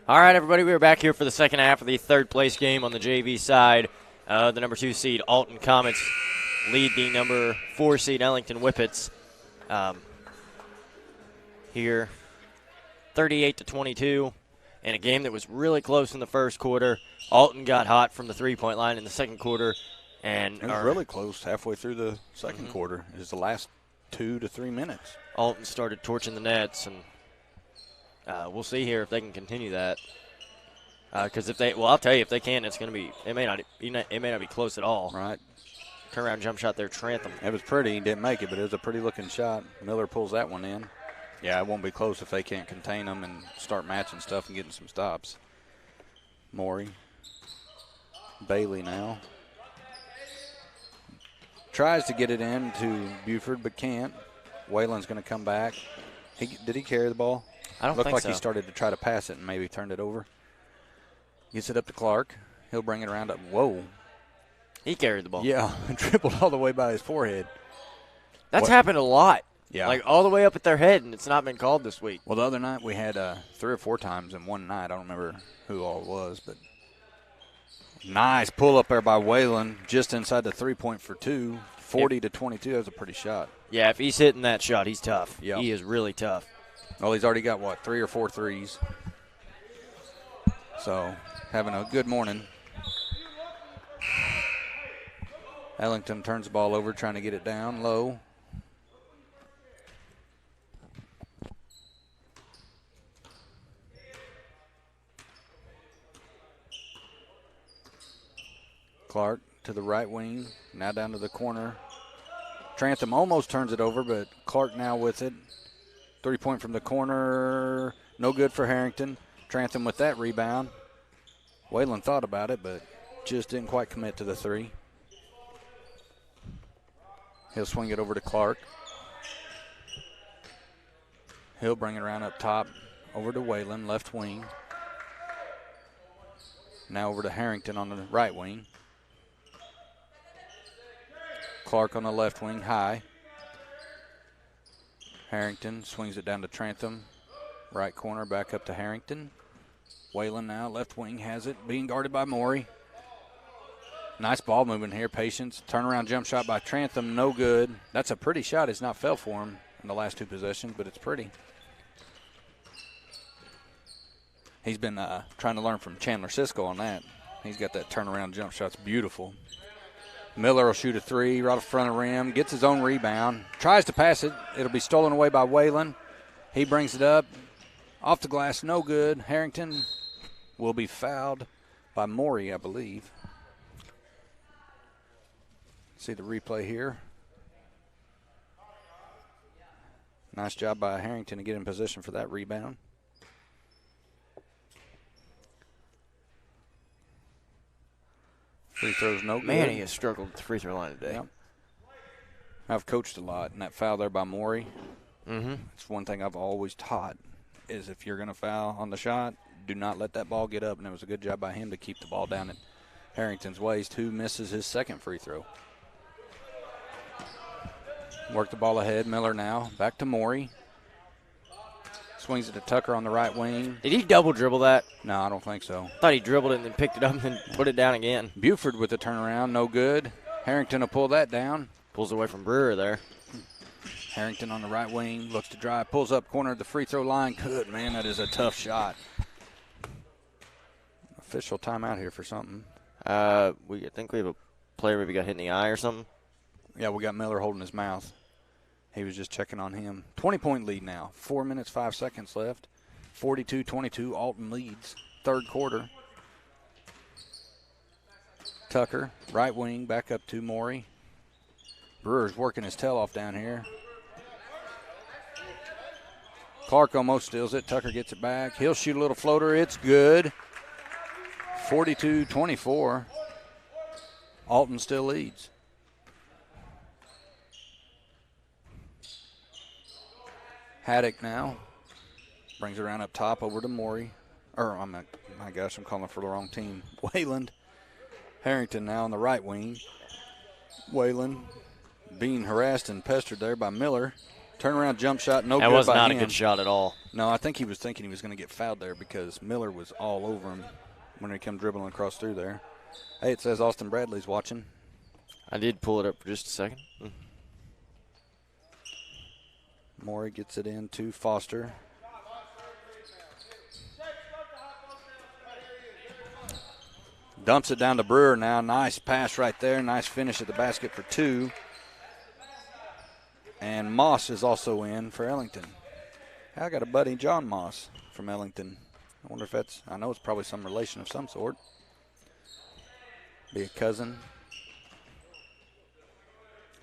All right, everybody, we are back here for the second half of the third place game on the JV side. The number 2 seed Alton Comets lead the number 4 seed Ellington Whippets here 38-22 in a game that was really close in the first quarter. Alton got hot from the three-point line in the second quarter. And it was really close halfway through the second quarter. It was the last 2 to 3 minutes. Alton started torching the nets, and we'll see here if they can continue that. Because if they, well, I'll tell you, if they can, it's going to be. It may not be close at all. Right. Turnaround jump shot there, Trantham. It was pretty. He didn't make it, but it was a pretty looking shot. Miller pulls that one in. Yeah, it won't be close if they can't contain them and start matching stuff and getting some stops. Morey. Bailey now. Tries to get it in to Buford, but can't. Whalen's going to come back. Did he carry the ball? I don't Looked think like so. he started to try to pass it and maybe turned it over. Gets it up to Clark. He'll bring it around up. Whoa. He carried the ball. Yeah, dribbled all the way by his forehead. That's happened a lot. Yeah. Like all the way up at their head, and it's not been called this week. Well, the other night we had 3 or 4 times in one night. I don't remember who all it was, but nice pull up there by Waylon, just inside the 3-point for 2, 40-22. That was a pretty shot. Yeah, if he's hitting that shot, he's tough. Yep. He is really tough. Well, he's already got, 3 or 4 threes. So, having a good morning. Ellington turns the ball over, trying to get it down low. Clark to the right wing, now down to the corner. Trantham almost turns it over, but Clark now with it. 3-point from the corner, no good for Harrington. Trantham with that rebound. Waylon thought about it, but just didn't quite commit to the 3. He'll swing it over to Clark. He'll bring it around up top, over to Waylon, left wing. Now over to Harrington on the right wing. Clark on the left wing, high. Harrington swings it down to Trantham. Right corner, back up to Harrington. Waylon now, left wing, has it, being guarded by Morey. Nice ball movement here, patience. Turnaround jump shot by Trantham, no good. That's a pretty shot. It's not fell for him in the last 2 possessions, but it's pretty. He's been trying to learn from Chandler Sisco on that. He's got that turnaround jump shot. It's beautiful. Miller will shoot a 3 right in front of the rim, gets his own rebound, tries to pass it. It'll be stolen away by Waylon. He brings it up. Off the glass, no good. Harrington will be fouled by Morey, I believe. See the replay here. Nice job by Harrington to get in position for that rebound. Free throws no good. Man, he has struggled at the free throw line today. Yep. I've coached a lot, and that foul there by Morey, Mm-hmm. it's one thing I've always taught, is if you're going to foul on the shot, do not let that ball get up, and it was a good job by him to keep the ball down at Harrington's waist, who misses his second free throw. Work the ball ahead. Miller now. Back to Morey. Swings it to Tucker on the right wing. Did he double dribble that? No, I don't think so. Thought he dribbled it and then picked it up and then put it down again. Buford with the turnaround. No good. Harrington will pull that down. Pulls away from Brewer there. Harrington on the right wing. Looks to drive. Pulls up corner of the free throw line. Good, man. That is a tough shot. Official timeout here for something. I think we have a player maybe got hit in the eye or something. Yeah, we got Miller holding his mouth. He was just checking on him. 20-point lead now. 4 minutes, 5 seconds left. 42-22. Alton leads. Third quarter. Tucker, right wing, back up to Morey. Brewer's working his tail off down here. Clark almost steals it. Tucker gets it back. He'll shoot a little floater. It's good. 42-24. Alton still leads. Haddock now brings it around up top over to Morey. My gosh, I'm calling for the wrong team. Wayland. Harrington now on the right wing. Wayland being harassed and pestered there by Miller. Turnaround jump shot, no good by him. That was not a good shot at all. No, I think he was thinking he was going to get fouled there because Miller was all over him when he came dribbling across through there. Hey, it says Austin Bradley's watching. I did pull it up for just a second. Morey gets it in to Foster. Dumps it down to Brewer now. Nice pass right there. Nice finish at the basket for 2. And Moss is also in for Ellington. I got a buddy, John Moss, from Ellington. I wonder if I know it's probably some relation of some sort. Be a cousin.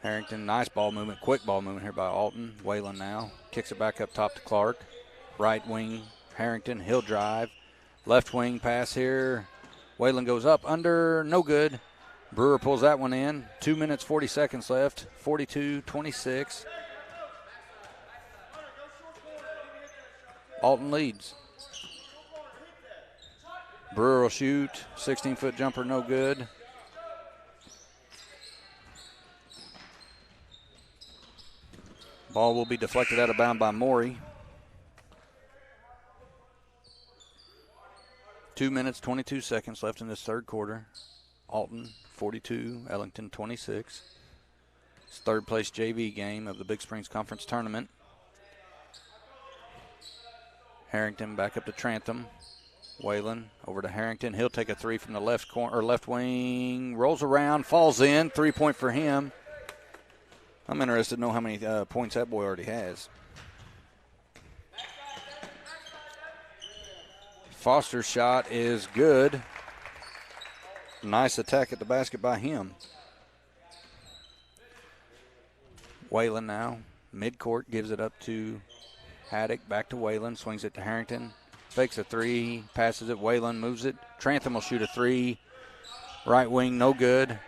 Harrington, nice ball movement, quick ball movement here by Alton. Wayland now kicks it back up top to Clark. Right wing, Harrington, he'll drive. Left wing pass here. Wayland goes up, under, no good. Brewer pulls that one in. 2 minutes, 40 seconds left, 42-26. Alton leads. Brewer will shoot. 16-foot jumper, no good. Ball will be deflected out of bounds by Morey. 2 minutes, 22 seconds left in this third quarter. Alton 42, Ellington 26. It's third place JV game of the Big Springs Conference Tournament. Harrington back up to Trantham. Whalen over to Harrington. He'll take a three from the left corner or left wing. Rolls around, falls in. 3-point for him. I'm interested to know how many points that boy already has. Foster's shot is good. Nice attack at the basket by him. Whalen now, midcourt, gives it up to Haddock, back to Whalen, swings it to Harrington, fakes a three, passes it, Whalen moves it. Trantham will shoot a three. Right wing, no good.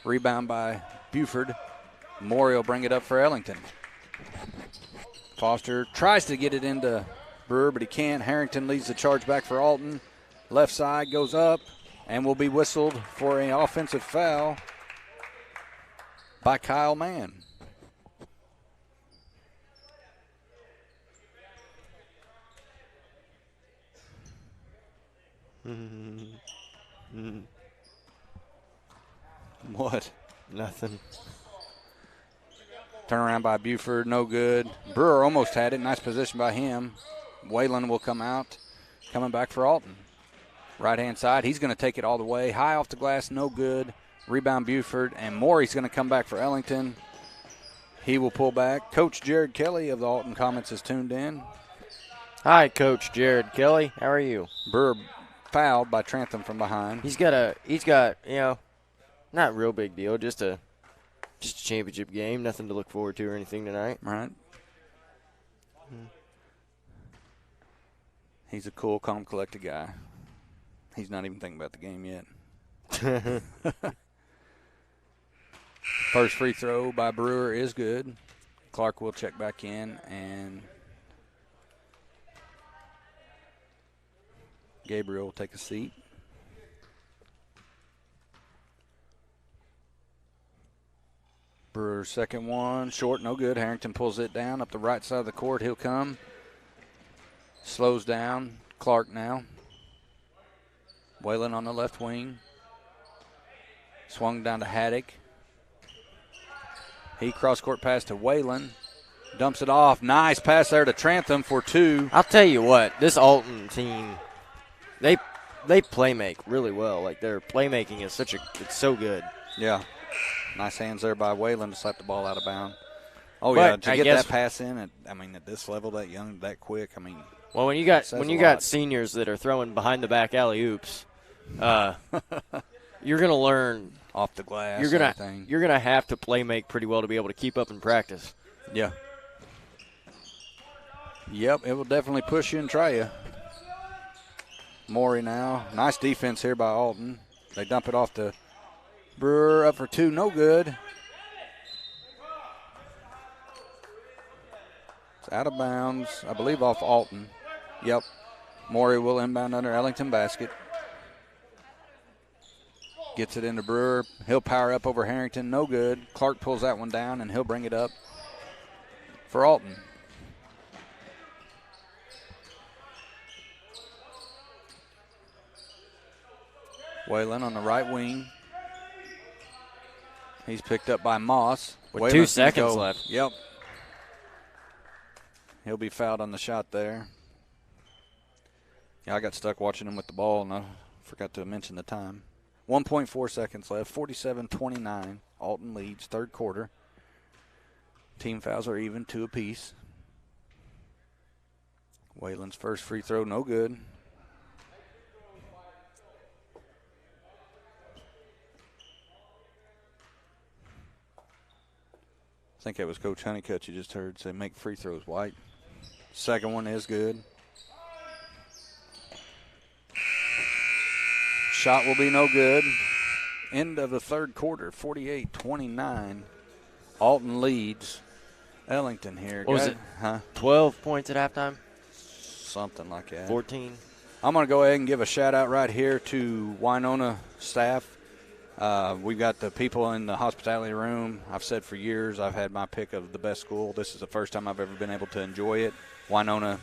Rebound by Buford. Morey will bring it up for Ellington. Foster tries to get it into Brewer, but he can't. Harrington leads the charge back for Alton. Left side goes up and will be whistled for an offensive foul by Kyle Mann. What? Nothing. Turnaround by Buford, no good. Brewer almost had it. Nice position by him. Whalen will come out. Coming back for Alton. Right-hand side, he's going to take it all the way. High off the glass, no good. Rebound Buford, and Morey's going to come back for Ellington. He will pull back. Coach Jared Kelly of the Alton Comets is tuned in. Hi, Coach Jared Kelly. How are you? Brewer fouled by Trantham from behind. He's got, you know, not a real big deal, just a championship game, nothing to look forward to or anything tonight. Right. He's a cool, calm, collected guy. He's not even thinking about the game yet. First free throw by Brewer is good. Clark will check back in, and Gabriel will take a seat. Brewer's second one, short, no good. Harrington pulls it down up the right side of the court. He'll come. Slows down. Clark now. Whalen on the left wing. Swung down to Haddock. He cross-court pass to Whalen. Dumps it off. Nice pass there to Trantham for two. I'll tell you what, this Alton team, they play make really well. Like, their playmaking is it's so good. Yeah. Nice hands there by Whalen to slap the ball out of bounds. Oh, but yeah, to get that pass in, at this level, that young, that quick, Well, when you got seniors that are throwing behind-the-back alley-oops, you're going to learn off the glass. You're gonna have to play make pretty well to be able to keep up in practice. Yeah. Yep, it will definitely push you and try you. Morey now. Nice defense here by Alton. They dump it off to Brewer, up for two, no good. It's out of bounds, I believe off Alton. Yep. Morey will inbound under Ellington basket. Gets it into Brewer. He'll power up over Harrington, no good. Clark pulls that one down, and he'll bring it up for Alton. Whalen on the right wing. He's picked up by Moss. With 2 seconds left. Yep. He'll be fouled on the shot there. Yeah, I got stuck watching him with the ball, and I forgot to mention the time. 1.4 seconds left, 47-29. Alton leads, third quarter. Team fouls are even, 2 apiece. Whalen's first free throw, no good. I think that was Coach Honeycutt you just heard say make free throws, White. Second one is good. Shot will be no good. End of the third quarter, 48-29. Alton leads Ellington here. What was it? 12 points at halftime? something like that. 14. I'm going to go ahead and give a shout-out right here to Winona staff. We've got the people in the hospitality room. I've said for years I've had my pick of the best school. This is the first time I've ever been able to enjoy it. Winona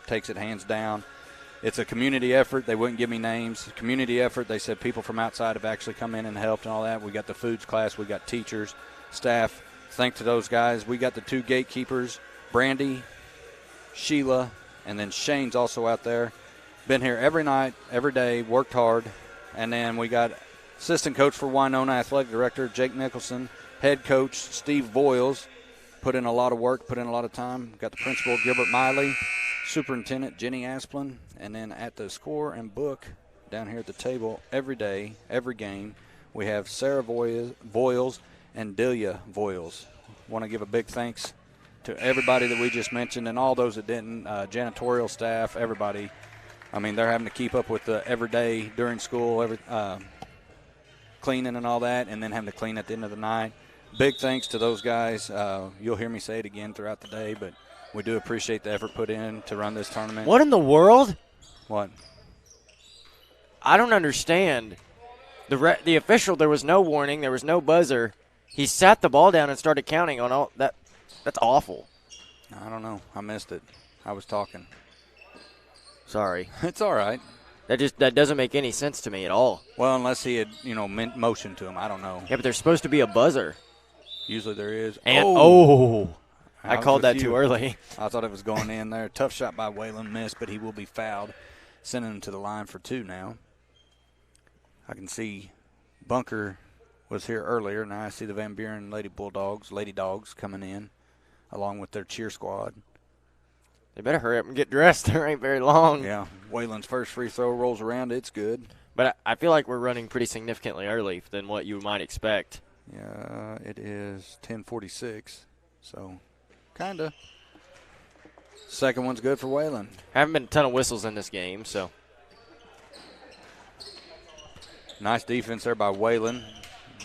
takes it hands down. It's a community effort. They wouldn't give me names. Community effort. They said people from outside have actually come in and helped and all that. We got the foods class. We got teachers, staff. Thanks to those guys. We got the 2 gatekeepers, Brandy, Sheila, and then Shane's also out there. Been here every night, every day, worked hard. And then we got assistant coach for Winona, athletic director Jake Nicholson, head coach Steve Voiles, put in a lot of work, put in a lot of time. Got the principal Gilbert Miley, superintendent Jenny Asplin, and then at the score and book down here at the table every day, every game, we have Sarah Voiles and Delia Voiles. Want to give a big thanks to everybody that we just mentioned and all those that didn't, janitorial staff, everybody. I mean, they're having to keep up with the every day during school, cleaning and all that, and then having to clean at the end of the night. Big thanks to those guys. You'll hear me say it again throughout the day, but we do appreciate the effort put in to run this tournament. What in the world? What? I don't understand. The official, there was no warning. There was no buzzer. He sat the ball down and started counting on all that. That's awful. I don't know. I missed it. I was talking. Sorry. It's all right. That doesn't make any sense to me at all. Well, unless he had, motioned to him. I don't know. Yeah, but there's supposed to be a buzzer. Usually there is. And I called that too early. I thought it was going in there. Tough shot by Waylon, missed, but he will be fouled. Sending him to the line for 2 now. I can see Bunker was here earlier. Now I see the Van Buren Lady Dogs coming in along with their cheer squad. They better hurry up and get dressed. There ain't very long. Yeah, Waylon's first free throw rolls around. It's good. But I feel like we're running pretty significantly early than what you might expect. Yeah, it is 10:46, so kind of. Second one's good for Waylon. Haven't been a ton of whistles in this game, so. Nice defense there by Waylon.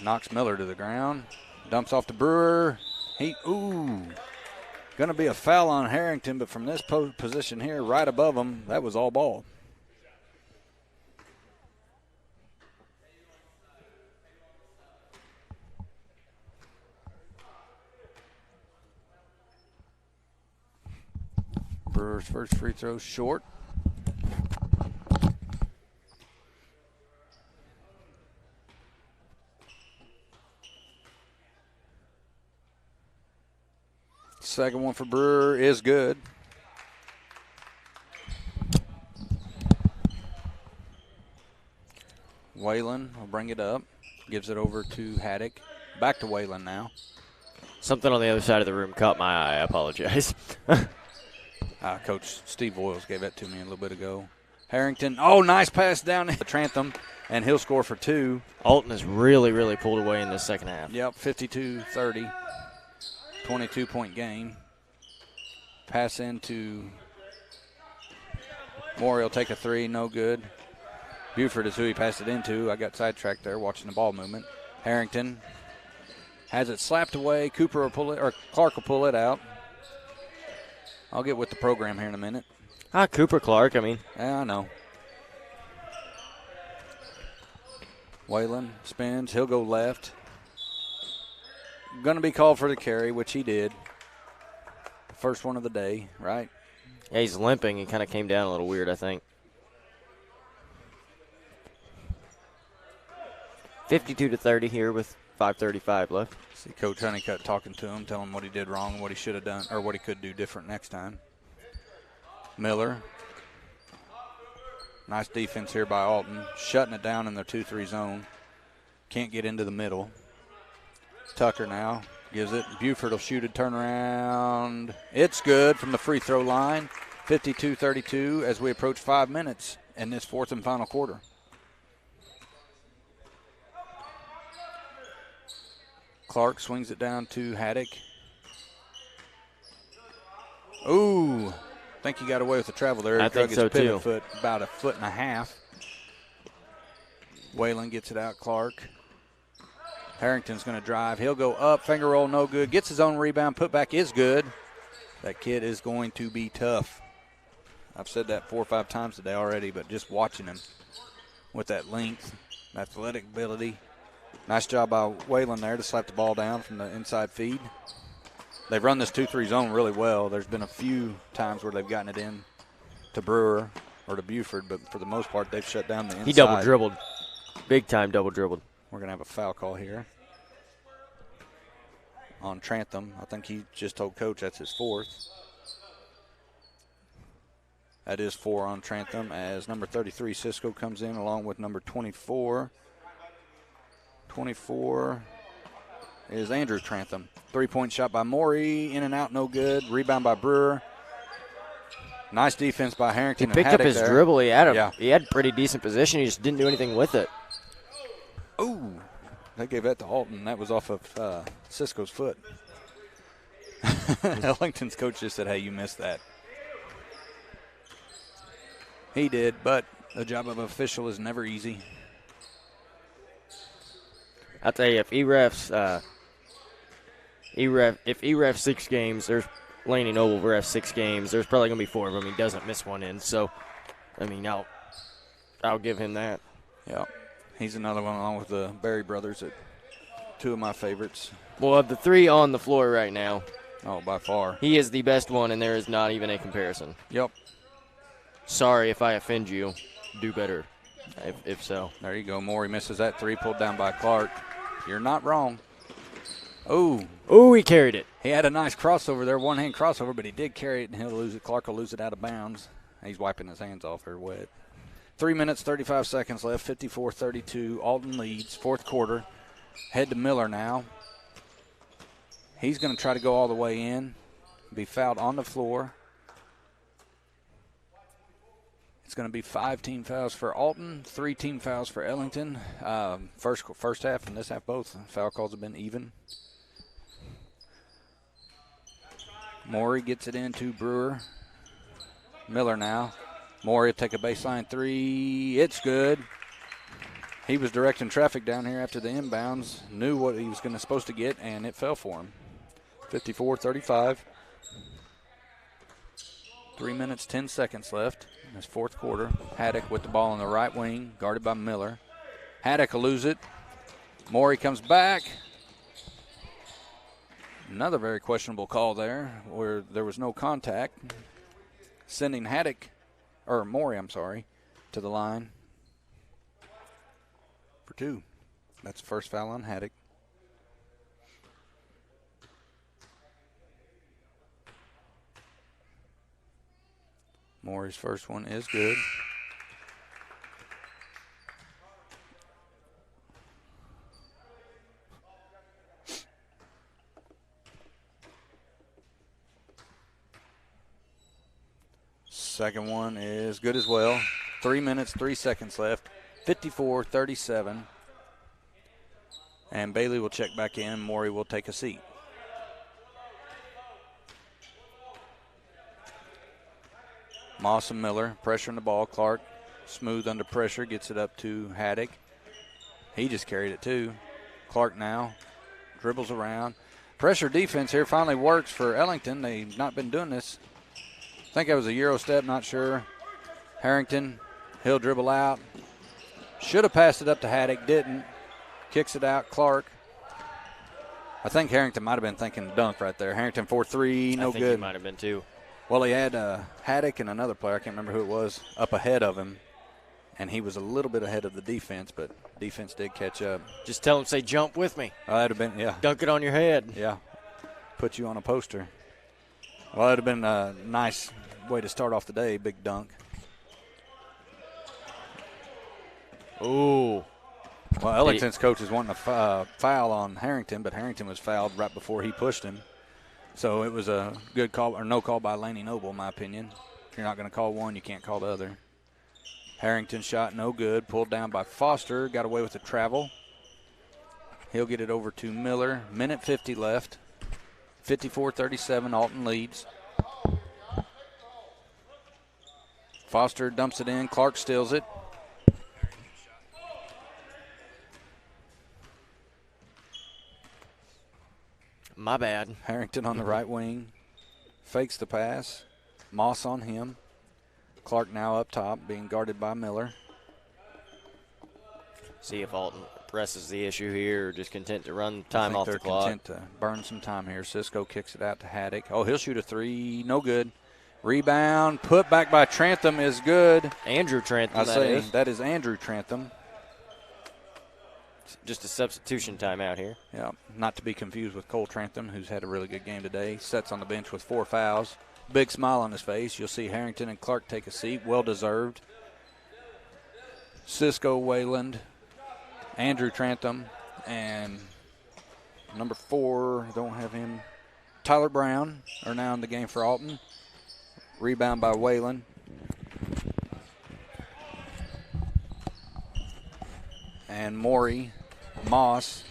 Knocks Miller to the ground. Dumps off to Brewer. Going to be a foul on Harrington, but from this position here, right above him, that was all ball. Brewer's first free throw short. Second one for Brewer is good. Waylon will bring it up. Gives it over to Haddock. Back to Waylon now. Something on the other side of the room caught my eye. I apologize. Coach Steve Voiles gave that to me a little bit ago. Harrington. Oh, nice pass down to Trantham, and he'll score for 2. Alton has really, really pulled away in the second half. Yep, 52-30. 22-point game. Pass into Morey will take a 3, no good. Buford is who he passed it into. I got sidetracked there watching the ball movement. Harrington has it slapped away. Cooper will pull it, or Clark will pull it out. I'll get with the program here in a minute. Cooper Clark, I mean. Yeah, I know. Waylon spins. He'll go left. Going to be called for the carry, which he did. First one of the day, right? Yeah, he's limping. He kind of came down a little weird, I think. 52-30 here with 5:35 left. See Coach Honeycutt talking to him, telling him what he did wrong and what he should have done, or what he could do different next time. Miller. Nice defense here by Alton. Shutting it down in their 2-3 zone. Can't get into the middle. Tucker now gives it. Buford will shoot a turnaround. It's good from the free throw line. 52-32 as we approach 5 minutes in this fourth and final quarter. Clark swings it down to Haddock. Ooh, I think he got away with the travel there. I think so too. Foot about a foot and a half. Waylon gets it out, Clark. Harrington's going to drive. He'll go up, finger roll, no good. Gets his own rebound. Put back is good. That kid is going to be tough. I've said that 4 or 5 times today already, but just watching him with that length, athletic ability. Nice job by Whalen there to slap the ball down from the inside feed. They've run this 2-3 zone really well. There's been a few times where they've gotten it in to Brewer or to Buford, but for the most part, they've shut down the inside. He double dribbled. Big time double dribbled. We're going to have a foul call here on Trantham. I think he just told Coach that's his 4th. That is 4 on Trantham as number 33, Cisco, comes in along with number 24. 24 is Andrew Trantham. 3-point shot by Morey. In and out, no good. Rebound by Brewer. Nice defense by Harrington. He picked up his there. dribble. He had pretty decent position. He just didn't do anything with it. Ooh, they gave that to Alton. That was off of Cisco's foot. Ellington's coach just said, hey, you missed that. He did, but the job of an official is never easy. I'll tell you, if E-ref 6 games, there's Laney Noble ref 6 games. There's probably going to be 4 of them. He doesn't miss one in. So, I mean, I'll give him that. Yeah, he's another one along with the Berry brothers, 2 of my favorites. Well, of the 3 on the floor right now, oh, by far, he is the best one, and there is not even a comparison. Yep. Sorry if I offend you. Do better, if so. There you go. Morey misses that 3, pulled down by Clark. You're not wrong. Oh, he carried it. He had a nice crossover there, one-hand crossover, but he did carry it, and he'll lose it. Clark will lose it out of bounds. He's wiping his hands off. They're wet. 3 minutes, 35 seconds left, 54-32. Alton leads, 4th quarter. Head to Miller now. He's going to try to go all the way in, be fouled on the floor. It's going to be 5 team fouls for Alton, 3 team fouls for Ellington. First half and this half both foul calls have been even. Morey gets it into Brewer. Miller now. Morey will take a baseline 3. It's good. He was directing traffic down here after the inbounds, knew what he was supposed to get, and it fell for him. 54-35. 3 minutes, 10 seconds left in this 4th quarter. Haddock with the ball on the right wing, guarded by Miller. Haddock will lose it. Morey comes back. Another very questionable call there where there was no contact. Sending Morey, to the line for 2. That's the first foul on Haddock. Morey's first one is good. Second one is good as well. 3 minutes, 3 seconds left. 54-37. And Bailey will check back in. Morey will take a seat. Moss and Miller pressuring the ball. Clark smooth under pressure, gets it up to Haddock. He just carried it too. Clark now dribbles around. Pressure defense here finally works for Ellington. They've not been doing this. I think it was a Euro step, not sure. Harrington, he'll dribble out. Should have passed it up to Haddock, didn't. Kicks it out, Clark. I think Harrington might have been thinking dunk right there. Harrington 4-3, no good. I think he might have been too. Well, he had Haddock and another player, I can't remember who it was, up ahead of him. And he was a little bit ahead of the defense, but defense did catch up. Just tell him, say, jump with me. Oh, that'd have been, yeah. Dunk it on your head. Yeah. Put you on a poster. Well, that'd have been a nice way to start off the day, big dunk. Ooh. Well, Ellington's coach is wanting a foul on Harrington, but Harrington was fouled right before he pushed him. So it was a good call, or no call by Laney Noble, in my opinion. If you're not going to call one, you can't call the other. Harrington shot no good, pulled down by Foster, got away with the travel. He'll get it over to Miller. Minute 50 left. 54-37, Alton leads. Foster dumps it in, Clark steals it. My bad. Harrington on the right wing. Fakes the pass. Moss on him. Clark now up top, being guarded by Miller. See if Alton presses the issue here or just content to run time off the clock. They're content to burn some time here. Cisco kicks it out to Haddock. Oh, he'll shoot a three. No good. Rebound. Put back by Trantham is good. Andrew Trantham, that is Andrew Trantham. Just a substitution timeout here. Yeah, not to be confused with Cole Trantham, who's had a really good game today. Sits on the bench with 4 fouls. Big smile on his face. You'll see Harrington and Clark take a seat. Well-deserved. Cisco Wayland, Andrew Trantham, and number 4, don't have him, Tyler Brown are now in the game for Alton. Rebound by Wayland. And Morey, Moss,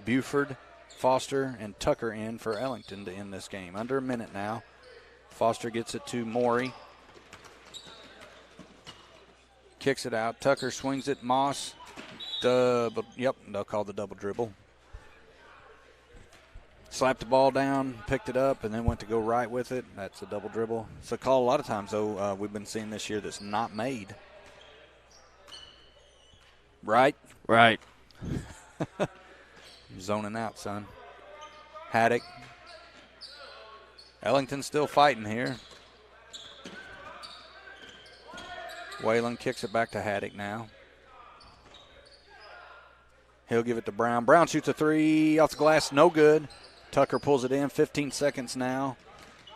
Buford, Foster, and Tucker in for Ellington to end this game. Under a minute now. Foster gets it to Morey. Kicks it out. Tucker swings it. Moss. They'll call the double dribble. Slapped the ball down, picked it up, and then went to go right with it. That's a double dribble. It's a call a lot of times, though, we've been seeing this year that's not made. Right? Right. Zoning out, son. Haddock. Ellington's still fighting here. Wayland kicks it back to Haddock now. He'll give it to Brown. Brown shoots a three off the glass. No good. Tucker pulls it in. 15 seconds now.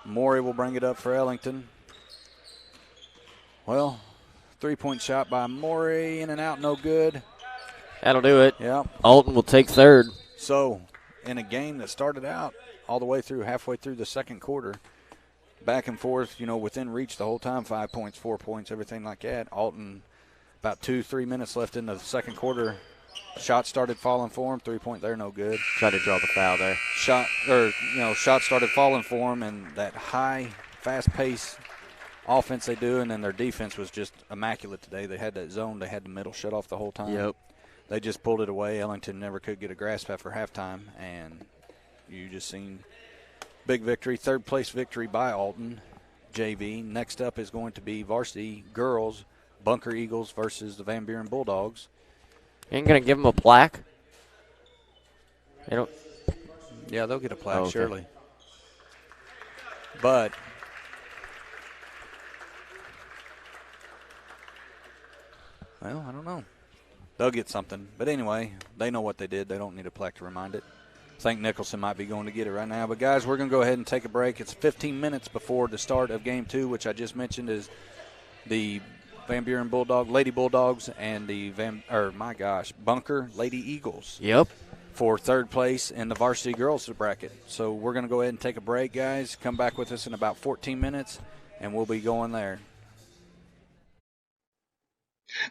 Morey will bring it up for Ellington. Well, three-point shot by Morey. In and out, no good. That'll do it. Yeah. Alton will take third. So, in a game that started out all the way through, halfway through the second quarter, back and forth, within reach the whole time, 5 points, 4 points, everything like that. Alton, about 2-3 minutes left in the second quarter. Shot started falling for him. 3-point there, no good. Tried to draw the foul there. Shot started falling for him, and that high, fast-paced offense they do, and then their defense was just immaculate today. They had that zone. They had the middle shut off the whole time. Yep. They just pulled it away. Ellington never could get a grasp after halftime, and you just seen big victory, third-place victory by Alton, JV. Next up is going to be varsity girls, Bunker Eagles versus the Van Buren Bulldogs. Ain't going to give them a plaque? They don't. Yeah, they'll get a plaque, okay. Surely. But well, I don't know. They'll get something. But anyway, they know what they did. They don't need a plaque to remind it. I think Nicholson might be going to get it right now. But, guys, we're going to go ahead and take a break. It's 15 minutes before the start of Game 2, which I just mentioned is the Van Buren Lady Bulldogs and the Bunker Lady Eagles. Yep. For third place in the varsity girls bracket. So we're going to go ahead and take a break, guys. Come back with us in about 14 minutes, and we'll be going there.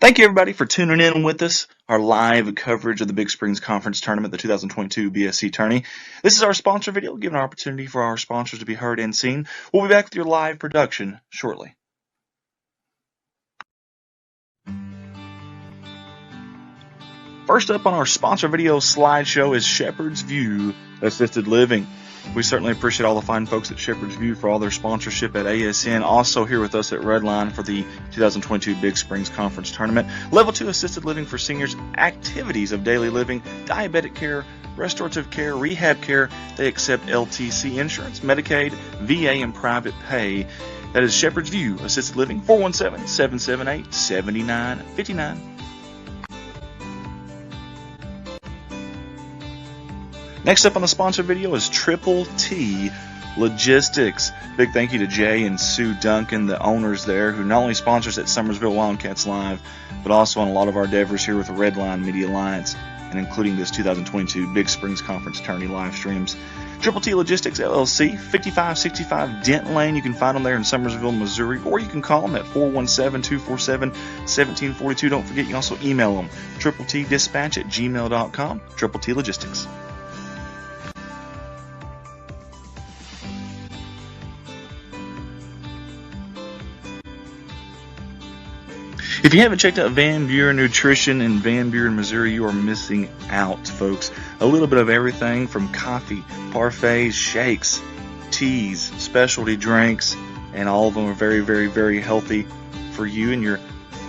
Thank you, everybody, for tuning in with us. Our live coverage of the Big Springs Conference Tournament, the 2022 BSC Tourney. This is our sponsor video, giving an opportunity for our sponsors to be heard and seen. We'll be back with your live production shortly. First up on our sponsor video slideshow is Shepherd's View Assisted Living. We certainly appreciate all the fine folks at Shepherd's View for all their sponsorship at ASN. Also here with us at Redline for the 2022 Big Springs Conference Tournament. Level 2 assisted living for seniors, activities of daily living, diabetic care, restorative care, rehab care. They accept LTC insurance, Medicaid, VA, and private pay. That is Shepherd's View Assisted Living, 417-778-7959. Next up on the sponsor video is Triple T Logistics. Big thank you to Jay and Sue Duncan, the owners there, who not only sponsors at Summersville Wildcats Live, but also on a lot of our endeavors here with the Redline Media Alliance, and including this 2022 Big Springs Conference Tourney live streams. Triple T Logistics LLC, 5565 Dent Lane. You can find them there in Summersville, Missouri, or you can call them at 417-247-1742. Don't forget, you can also email them, tripletdispatch@gmail.com, Triple T Logistics. If you haven't checked out Van Buren Nutrition in Van Buren, Missouri, you are missing out, folks. A little bit of everything from coffee, parfaits, shakes, teas, specialty drinks, and all of them are very, very, very healthy for you and your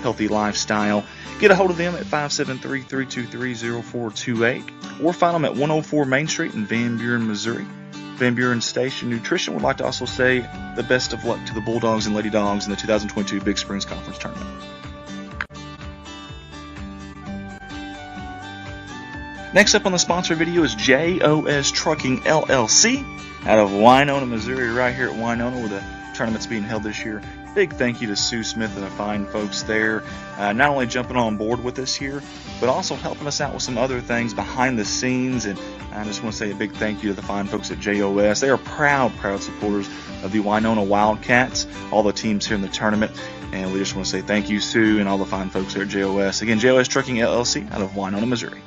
healthy lifestyle. Get a hold of them at 573-323-0428 or find them at 104 Main Street in Van Buren, Missouri. Van Buren Station Nutrition would like to also say the best of luck to the Bulldogs and Lady Dogs in the 2022 Big Springs Conference Tournament. Next up on the sponsor video is JOS Trucking LLC out of Winona, Missouri, right here at Winona where the tournament's being held this year. Big thank you to Sue Smith and the fine folks there, not only jumping on board with us here, but also helping us out with some other things behind the scenes. And I just want to say a big thank you to the fine folks at JOS. They are proud supporters of the Winona Wildcats, all the teams here in the tournament. And we just want to say thank you, Sue, and all the fine folks there at JOS. Again, JOS Trucking LLC out of Winona, Missouri.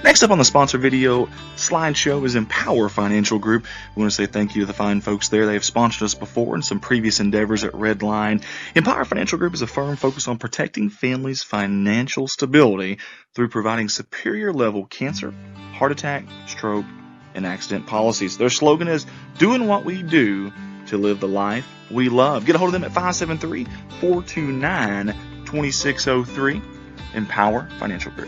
Next up on the sponsor video slideshow is Empower Financial Group. We want to say thank you to the fine folks there. They have sponsored us before in some previous endeavors at Redline. Empower Financial Group is a firm focused on protecting families' financial stability through providing superior level cancer, heart attack, stroke, and accident policies. Their slogan is doing what we do to live the life we love. Get a hold of them at 573-429-2603. Empower Financial Group.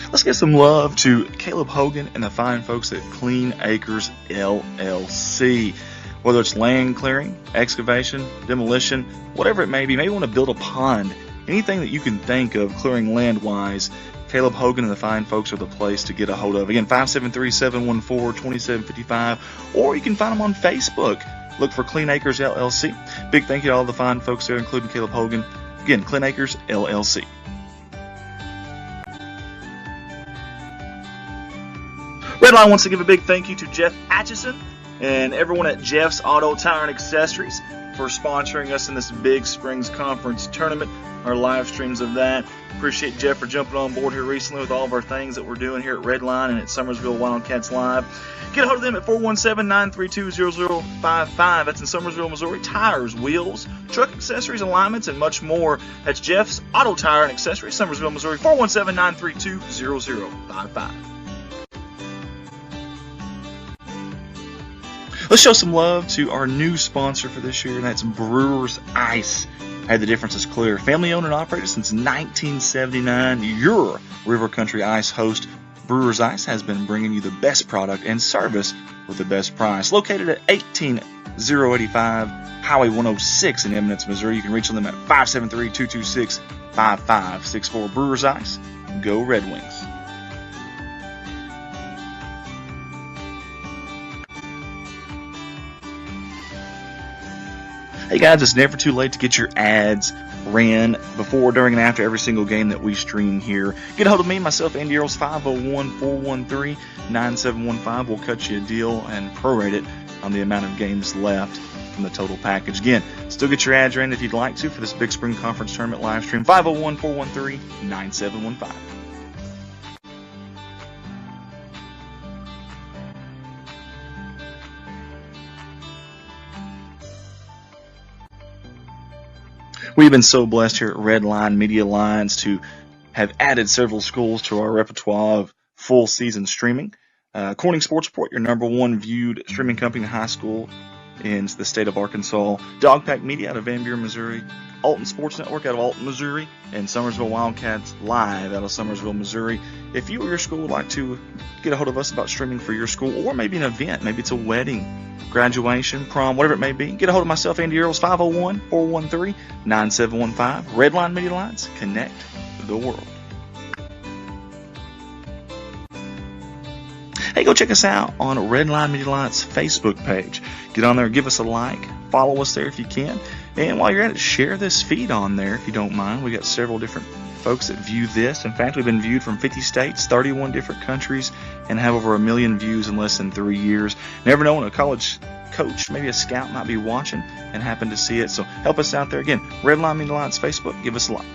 Let's give some love to Caleb Hogan and the fine folks at Clean Acres LLC. Whether it's land clearing, excavation, demolition, whatever it may be, maybe you want to build a pond, anything that you can think of clearing land-wise, Caleb Hogan and the fine folks are the place to get a hold of. Again, 573-714-2755, or you can find them on Facebook. Look for Clean Acres LLC. Big thank you to all the fine folks there, including Caleb Hogan. Again, Clean Acres LLC. Redline wants to give a big thank you to Jeff Atchison and everyone at Jeff's Auto Tire and Accessories for sponsoring us in this Big Springs Conference Tournament, our live streams of that. Appreciate Jeff for jumping on board here recently with all of our things that we're doing here at Redline and at Summersville Wildcats Live. Get a hold of them at 417-932-0055. That's in Summersville, Missouri. Tires, wheels, truck accessories, alignments, and much more. That's Jeff's Auto Tire and Accessories, Summersville, Missouri. 417-932-0055. Let's show some love to our new sponsor for this year, and that's Brewers Ice. Hey, the difference is clear. Family owned and operated since 1979. Your River Country Ice host, Brewers Ice, has been bringing you the best product and service with the best price. Located at 18085 Highway 106 in Eminence, Missouri. You can reach them at 573-226-5564. Brewers Ice. Go Red Wings. Hey guys, it's never too late to get your ads ran before, during, and after every single game that we stream here. Get a hold of me, myself, Andy Earls, 501-413-9715. We'll cut you a deal and prorate it on the amount of games left from the total package. Again, still get your ads ran if you'd like to for this Big Spring Conference Tournament live stream, 501-413-9715. We've been so blessed here at Redline Media Alliance to have added several schools to our repertoire of full season streaming. Corning Sports Report, your #1 viewed streaming company in high school in the state of Arkansas. Dogpack Media out of Van Buren, Missouri. Alton Sports Network out of Alton, Missouri. And Summersville Wildcats Live out of Summersville, Missouri. If you or your school would like to get a hold of us about streaming for your school, or maybe an event, maybe it's a wedding, graduation, prom, whatever it may be, get a hold of myself, Andy Earls, 501-413-9715. Redline Media Alliance, connect the world. Hey, go check us out on Redline Media Alliance Facebook page. Get on there, give us a like, follow us there if you can. And while you're at it, share this feed on there if you don't mind. We got several different folks that view this. In fact, we've been viewed from 50 states, 31 different countries, and have over 1 million views in less than 3 years. Never know when a college coach, maybe a scout, might be watching and happen to see it. So help us out there. Again, Redline Media Alliance Facebook, give us a like.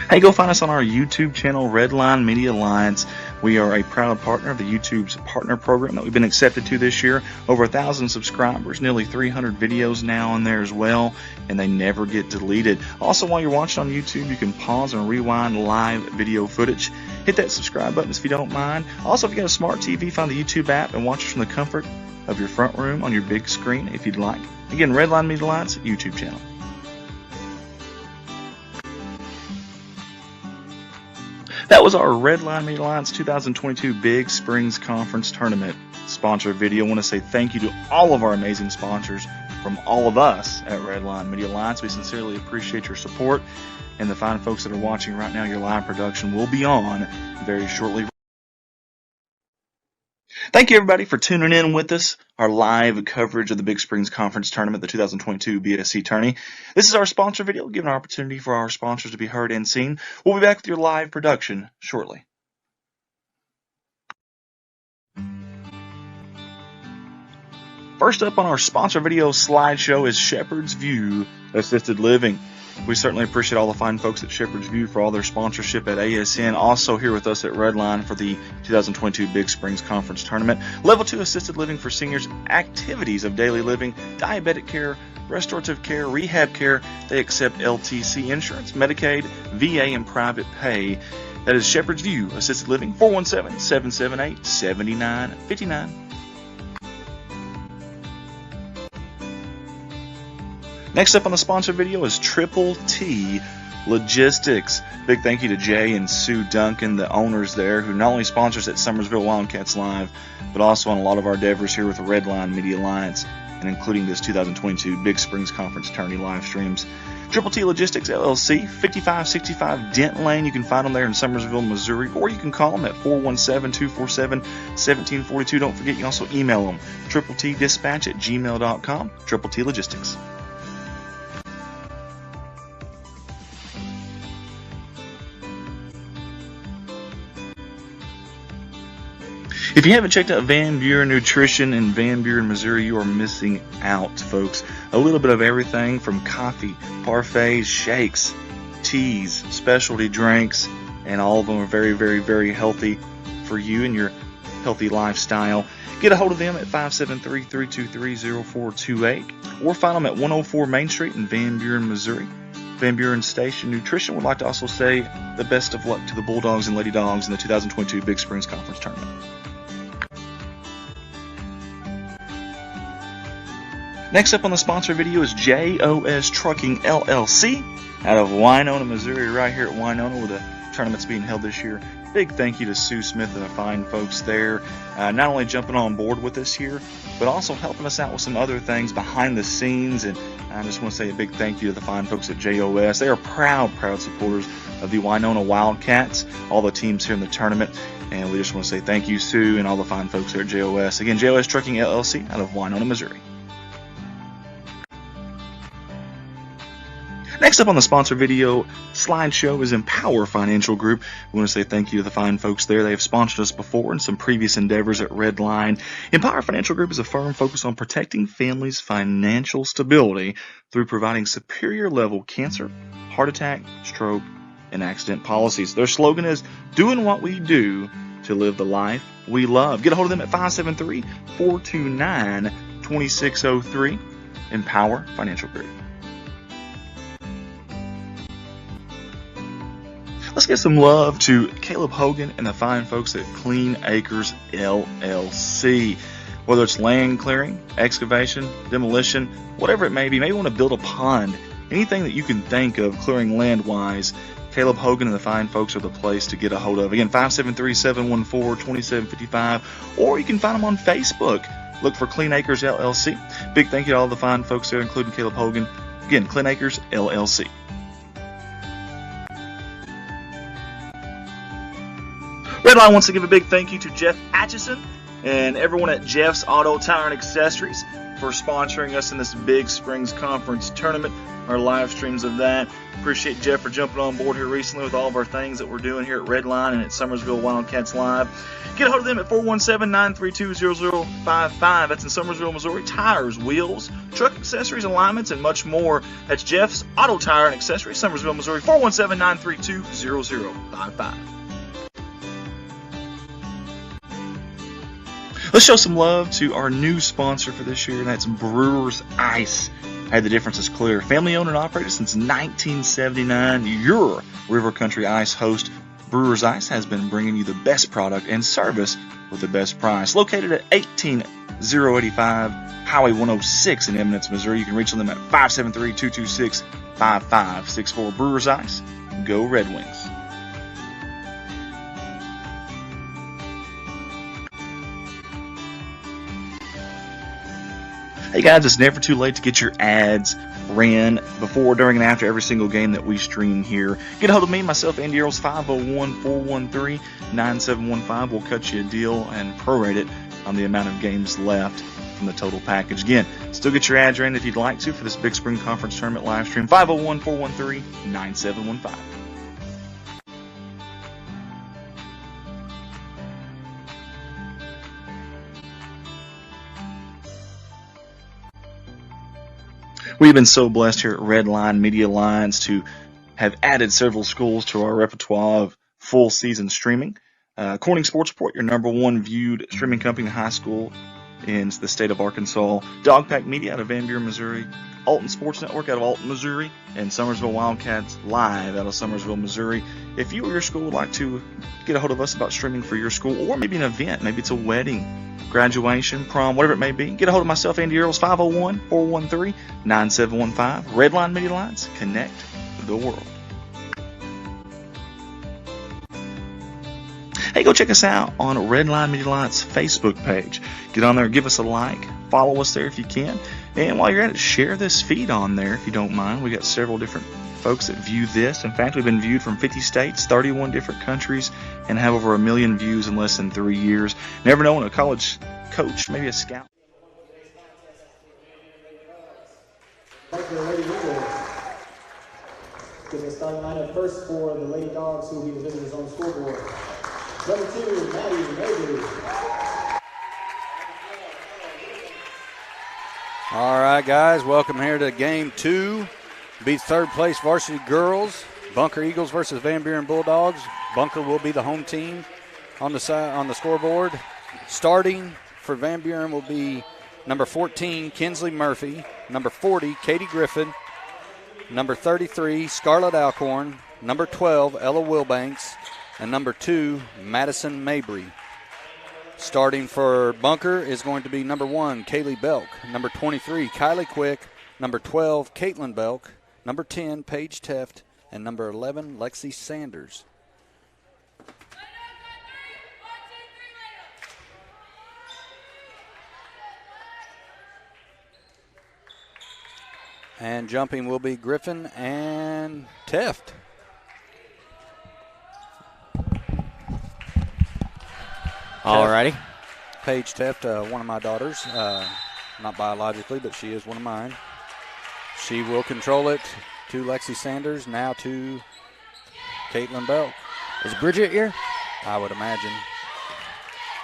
Hey, go find us on our YouTube channel, Redline Media Alliance. We are a proud partner of the YouTube's partner program that we've been accepted to this year. Over 1,000 subscribers, nearly 300 videos now on there as well, and they never get deleted. Also, while you're watching on YouTube, you can pause and rewind live video footage. Hit that subscribe button if you don't mind. Also, if you got a smart TV, find the YouTube app and watch us from the comfort of your front room on your big screen if you'd like. Again, Redline Media Alliance YouTube channel. That was our Redline Media Alliance 2022 Big Springs Conference Tournament sponsor video. I want to say thank you to all of our amazing sponsors from all of us at Redline Media Alliance. We sincerely appreciate your support, and the fine folks that are watching right now, your live production will be on very shortly. Thank you, everybody, for tuning in with us, our live coverage of the Big Springs Conference Tournament, the 2022 BSC Tourney. This is our sponsor video, giving an opportunity for our sponsors to be heard and seen. We'll be back with your live production shortly. First up on our sponsor video slideshow is Shepherd's View Assisted Living. We certainly appreciate all the fine folks at Shepherd's View for all their sponsorship at ASN. Also here with us at Redline for the 2022 Big Springs Conference Tournament. Level 2 assisted living for seniors, activities of daily living, diabetic care, restorative care, rehab care. They accept LTC insurance, Medicaid, VA, and private pay. That is Shepherd's View Assisted Living, 417-778-7959. Next up on the sponsor video is Triple T Logistics. Big thank you to Jay and Sue Duncan, the owners there, who not only sponsors at Summersville Wildcats Live, but also on a lot of our endeavors here with the Redline Media Alliance, and including this 2022 Big Springs Conference Tourney live streams. Triple T Logistics LLC, 5565 Denton Lane. You can find them there in Summersville, Missouri, or you can call them at 417-247-1742. Don't forget, you can also email them, tripletdispatch@gmail.com, Triple T Logistics. If you haven't checked out Van Buren Nutrition in Van Buren, Missouri, you are missing out, folks. A little bit of everything from coffee, parfaits, shakes, teas, specialty drinks, and all of them are very, very, very healthy for you and your healthy lifestyle. Get a hold of them at 573-323-0428 or find them at 104 Main Street in Van Buren, Missouri. Van Buren Station Nutrition would like to also say the best of luck to the Bulldogs and Lady Dogs in the 2022 Big Springs Conference Tournament. Next up on the sponsor video is JOS Trucking LLC out of Winona, Missouri, right here at Winona where the tournament's being held this year. Big thank you to Sue Smith and the fine folks there, not only jumping on board with us here, but also helping us out with some other things behind the scenes. And I just want to say a big thank you to the fine folks at JOS. They are proud supporters of the Winona Wildcats, all the teams here in the tournament. And we just want to say thank you, Sue, and all the fine folks there at JOS. Again, JOS Trucking LLC out of Winona, Missouri. Next up on the sponsor video slideshow is Empower Financial Group. We want to say thank you to the fine folks there. They have sponsored us before in some previous endeavors at Redline. Empower Financial Group is a firm focused on protecting families' financial stability through providing superior level cancer, heart attack, stroke, and accident policies. Their slogan is doing what we do to live the life we love. Get a hold of them at 573-429-2603. Empower Financial Group. Let's get some love to Caleb Hogan and the fine folks at Clean Acres LLC. Whether it's land clearing, excavation, demolition, whatever it may be, maybe you want to build a pond, anything that you can think of clearing land-wise, Caleb Hogan and the fine folks are the place to get a hold of. Again, 573-714-2755, or you can find them on Facebook. Look for Clean Acres LLC. Big thank you to all the fine folks there, including Caleb Hogan. Again, Clean Acres LLC. Redline wants to give a big thank you to Jeff Atchison and everyone at Jeff's Auto Tire and Accessories for sponsoring us in this Big Springs Conference Tournament, our live streams of that. Appreciate Jeff for jumping on board here recently with all of our things that we're doing here at Redline and at Summersville Wildcats Live. Get a hold of them at 417-932-0055. That's in Summersville, Missouri. Tires, wheels, truck accessories, alignments, and much more. That's Jeff's Auto Tire and Accessories, Summersville, Missouri. 417-932-0055. Let's show some love to our new sponsor for this year, and that's Brewers Ice. Hey, the difference is clear. Family owned and operated since 1979, your River Country Ice host, Brewers Ice, has been bringing you the best product and service with the best price. Located at 18085 Highway 106 in Eminence, Missouri. You can reach them at 573-226-5564. Brewers Ice, go Red Wings. Hey guys, it's never too late to get your ads ran before, during, and after every single game that we stream here. Get a hold of me, myself, Andy Earls, 501-413-9715. We'll cut you a deal and prorate it on the amount of games left from the total package. Again, still get your ads ran if you'd like to for this Big Spring Conference Tournament live stream, 501-413-9715. We've been so blessed here at Redline Media Alliance to have added several schools to our repertoire of full season streaming. Corning Sports Report, your #1 viewed streaming company in high school in the state of Arkansas. Dogpack Media out of Van Buren, Missouri. Alton Sports Network out of Alton, Missouri. And Summersville Wildcats Live out of Summersville, Missouri. If you or your school would like to get a hold of us about streaming for your school, or maybe an event, maybe it's a wedding, graduation, prom, whatever it may be, get a hold of myself, Andy Earls, 501-413-9715. Redline Media Alliance, connect the world. Hey, go check us out on Redline Media Alliance Facebook page. Get on there, give us a like, follow us there if you can. And while you're at it, share this feed on there if you don't mind. We got several different folks that view this. In fact, we've been viewed from 50 states, 31 different countries, and have over 1 million views in less than 3 years. Never know when a college coach, maybe a scout. Thank you, Lady Eagles. Getting the starting lineup first for the Lady Dogs, who will be the visitors on the scoreboard. Number 2, Maddie Mayberry. All right, guys, welcome here to game 2. Be third place varsity girls. Bunker Eagles versus Van Buren Bulldogs. Bunker will be the home team on the scoreboard. Starting for Van Buren will be number 14, Kinsley Murphy. Number 40, Katie Griffin. Number 33, Scarlett Alcorn. Number 12, Ella Wilbanks. And number 2, Madison Mabry. Starting for Bunker is going to be number 1, Kaylee Belk. Number 23, Kylie Quick. Number 12, Caitlin Belk. Number 10, Paige Teft. And number 11, Lexi Sanders. And jumping will be Griffin and Teft. Alrighty. Paige Teft, one of my daughters. Not biologically, but she is one of mine. She will control it to Lexi Sanders, now to Caitlin Belk. Is Bridget here? I would imagine.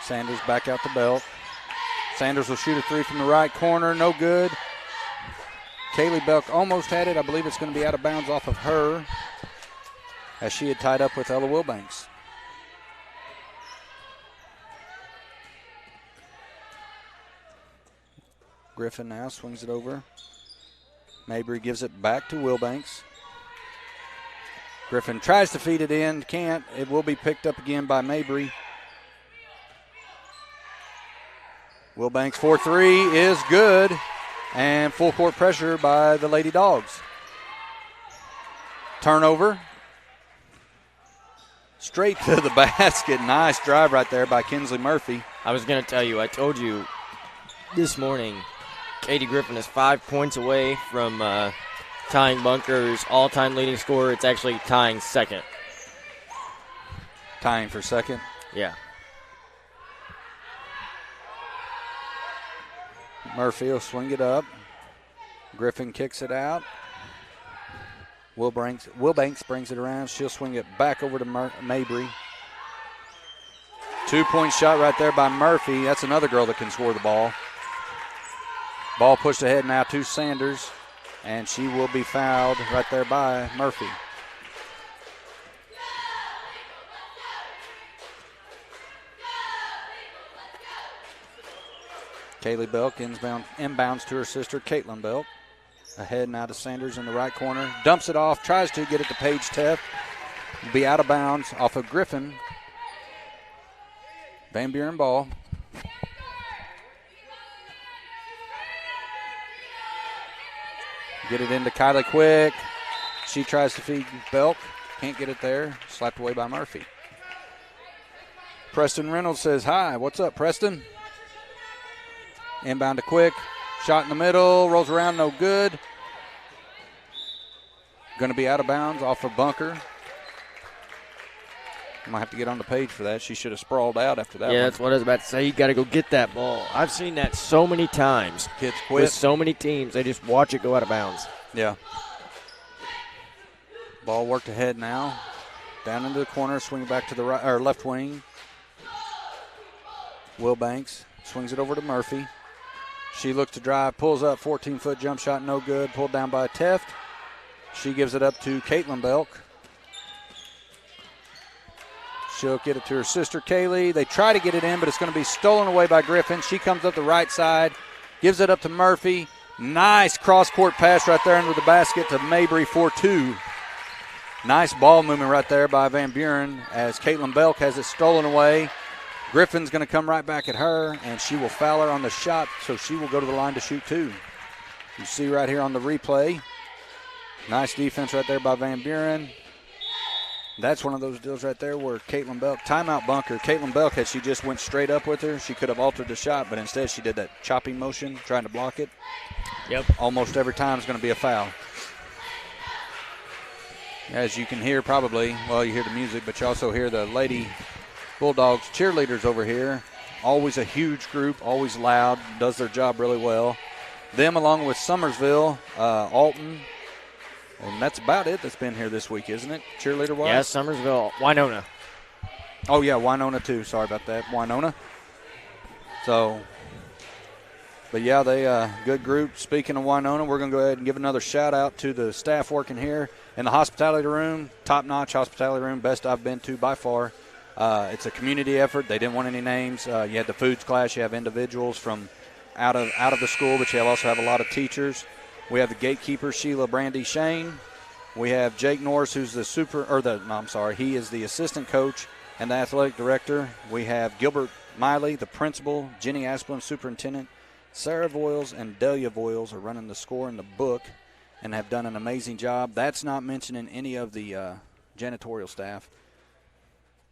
Sanders back out the belt. Sanders will shoot a 3 from the right corner. No good. Kaylee Belk almost had it. I believe it's going to be out of bounds off of her, as she had tied up with Ella Wilbanks. Griffin now swings it over. Mabry gives it back to Wilbanks. Griffin tries to feed it in, can't. It will be picked up again by Mabry. Wilbanks for 3 is good, and full court pressure by the Lady Dogs. Turnover. Straight to the basket. Nice drive right there by Kinsley Murphy. I was going to tell you, I told you this morning, Katie Griffin is 5 points away from tying Bunker's all-time leading scorer. It's actually tying second. Tying for second? Yeah. Murphy will swing it up. Griffin kicks it out. Wilbanks brings it around. She'll swing it back over to Mabry. 2-point shot right there by Murphy. That's another girl that can score the ball. Ball pushed ahead now to Sanders, and she will be fouled right there by Murphy. Kaylee Belk inbounds to her sister, Caitlin Belk. Ahead now to Sanders in the right corner. Dumps it off, tries to get it to Paige Teff. Will be out of bounds off of Griffin. Van Buren ball. Get it into Kylie Quick. She tries to feed Belk. Can't get it there. Slapped away by Murphy. Preston Reynolds says, hi, what's up, Preston? Inbound to Quick. Shot in the middle. Rolls around, no good. Going to be out of bounds off of Bunker. Might have to get on the page for that. She should have sprawled out after that. Yeah, one. that's what I was about to say. You got to go get that ball. I've seen that so many times. Kids quit. With so many teams, they just watch it go out of bounds. Yeah. Ball worked ahead now. Down into the corner, swing back to the right or left wing. Wilbanks swings it over to Murphy. She looks to drive, pulls up, 14-foot jump shot, no good. Pulled down by Teft. She gives it up to Caitlin Belk. She'll get it to her sister, Kaylee. They try to get it in, but it's going to be stolen away by Griffin. She comes up the right side, gives it up to Murphy. Nice cross-court pass right there under the basket to Mabry for 2. Nice ball movement right there by Van Buren as Caitlin Belk has it stolen away. Griffin's going to come right back at her, and she will foul her on the shot, so she will go to the line to shoot 2. You see right here on the replay. Nice defense right there by Van Buren. That's one of those deals right there where Caitlin Belk, timeout Bunker. Caitlin Belk, had she just went straight up with her, she could have altered the shot, but instead she did that chopping motion, trying to block it. Yep. Almost every time is going to be a foul. As you can hear probably, well, you hear the music, but you also hear the Lady Bulldogs cheerleaders over here. Always a huge group, always loud, does their job really well. Them along with Summersville, Alton, and that's about it that's been here this week, isn't it, cheerleader-wise? Yeah, Summersville, Winona. Oh, yeah, Winona too. Sorry about that, Winona. So, but yeah, they good group. Speaking of Winona, we're going to go ahead and give another shout-out to the staff working here in the hospitality room. Top-notch hospitality room, best I've been to by far. It's a community effort. They didn't want any names. You had the foods class. You have individuals from out of the school, but you also have a lot of teachers. We have the gatekeeper, Sheila Brandy Shane. We have Jake Norris, who's he is the assistant coach and the athletic director. We have Gilbert Miley, the principal, Jenny Asplin, superintendent. Sarah Voiles and Delia Voiles are running the score in the book and have done an amazing job. That's not mentioning any of the janitorial staff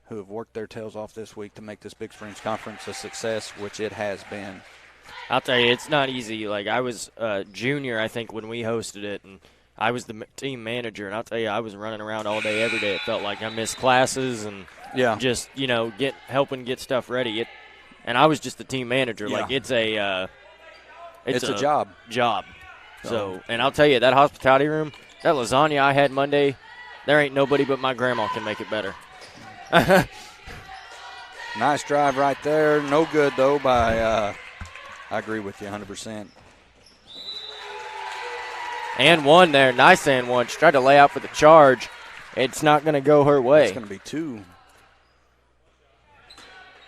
who have worked their tails off this week to make this Big Springs Conference a success, which it has been. I'll tell you, it's not easy. Like, I was junior, I think, when we hosted it, and I was the team manager, and I'll tell you, I was running around all day, every day. It felt like I missed classes and just, helping get stuff ready. And I was just the team manager. Yeah. Like, it's a job. So, and I'll tell you, that hospitality room, that lasagna I had Monday, there ain't nobody but my grandma can make it better. Nice drive right there. No good, though, by I agree with you 100%. And one there. Nice and one. She tried to lay out for the charge. It's not going to go her way. It's going to be 2.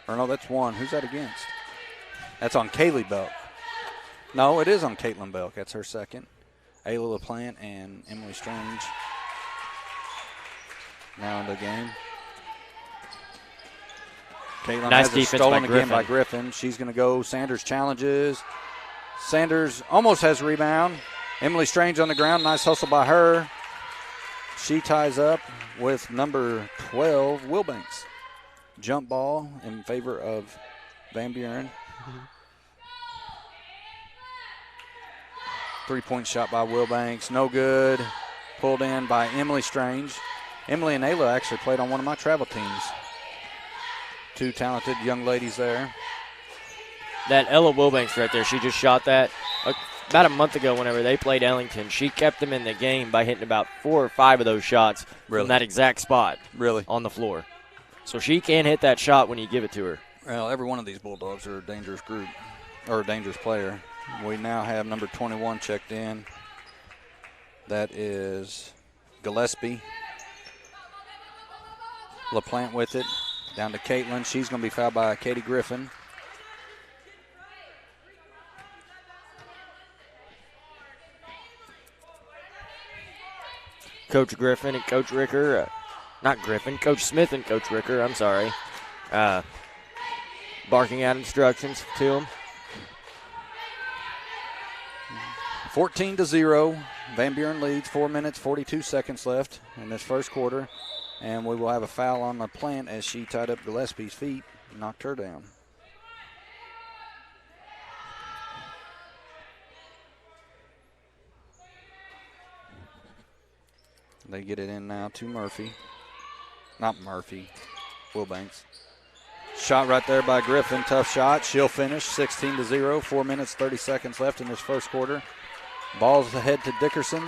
Or no, that's 1. Who's that against? That's on Kaylee Belk. No, it is on Caitlin Belk. That's her second. Ayla LaPlante and Emily Strange now in the game. Caitlin nice has defense it stolen by again by Griffin. She's going to go. Sanders challenges. Sanders almost has a rebound. Emily Strange on the ground. Nice hustle by her. She ties up with number 12, Wilbanks. Jump ball in favor of Van Buren. 3-point shot by Wilbanks. No good. Pulled in by Emily Strange. Emily and Ayla actually played on one of my travel teams. 2 talented young ladies there. That Ella Wilbanks right there, she just shot that about a month ago whenever they played Ellington. She kept them in the game by hitting about 4 or 5 of those shots from that exact spot on the floor. So she can hit that shot when you give it to her. Well, every one of these Bulldogs are a dangerous group or a dangerous player. We now have number 21 checked in. That is Gillespie. LaPlante with it. Down to Caitlin. She's going to be fouled by Katie Griffin. Coach Griffin and Coach Ricker, not Griffin, Coach Smith and Coach Ricker, I'm sorry, barking out instructions to him. 14-0. Van Buren leads, 4 minutes, 42 seconds left in this first quarter. And we will have a foul on LaPlante as she tied up Gillespie's feet and knocked her down. They get it in now to Murphy. Not Murphy, Wilbanks. Shot right there by Griffin. Tough shot. She'll finish 16-0. 4 minutes, 30 seconds left in this first quarter. Ball's ahead to Dickerson.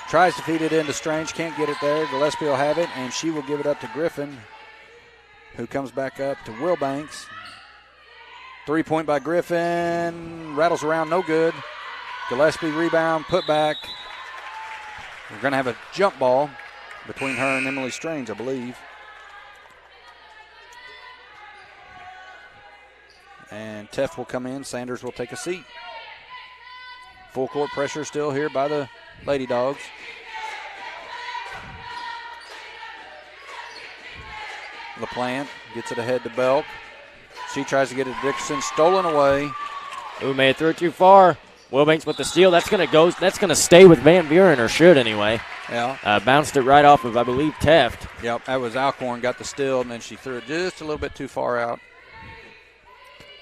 Tries to feed it into Strange. Can't get it there. Gillespie will have it, and she will give it up to Griffin, who comes back up to Wilbanks. 3-point by Griffin. Rattles around, no good. Gillespie rebound, put back. We're going to have a jump ball between her and Emily Strange, I believe. And Teff will come in. Sanders will take a seat. Full court pressure still here by the Lady Dogs. LaPlante gets it ahead to Belk. She tries to get it to Dickerson. Stolen away. Ooh, may have threw it too far. Wilbanks with the steal. That's going to go. That's going to stay with Van Buren, or should anyway. Yeah. Bounced it right off of, I believe, Teft. Yep, that was Alcorn. Got the steal, and then she threw it just a little bit too far out.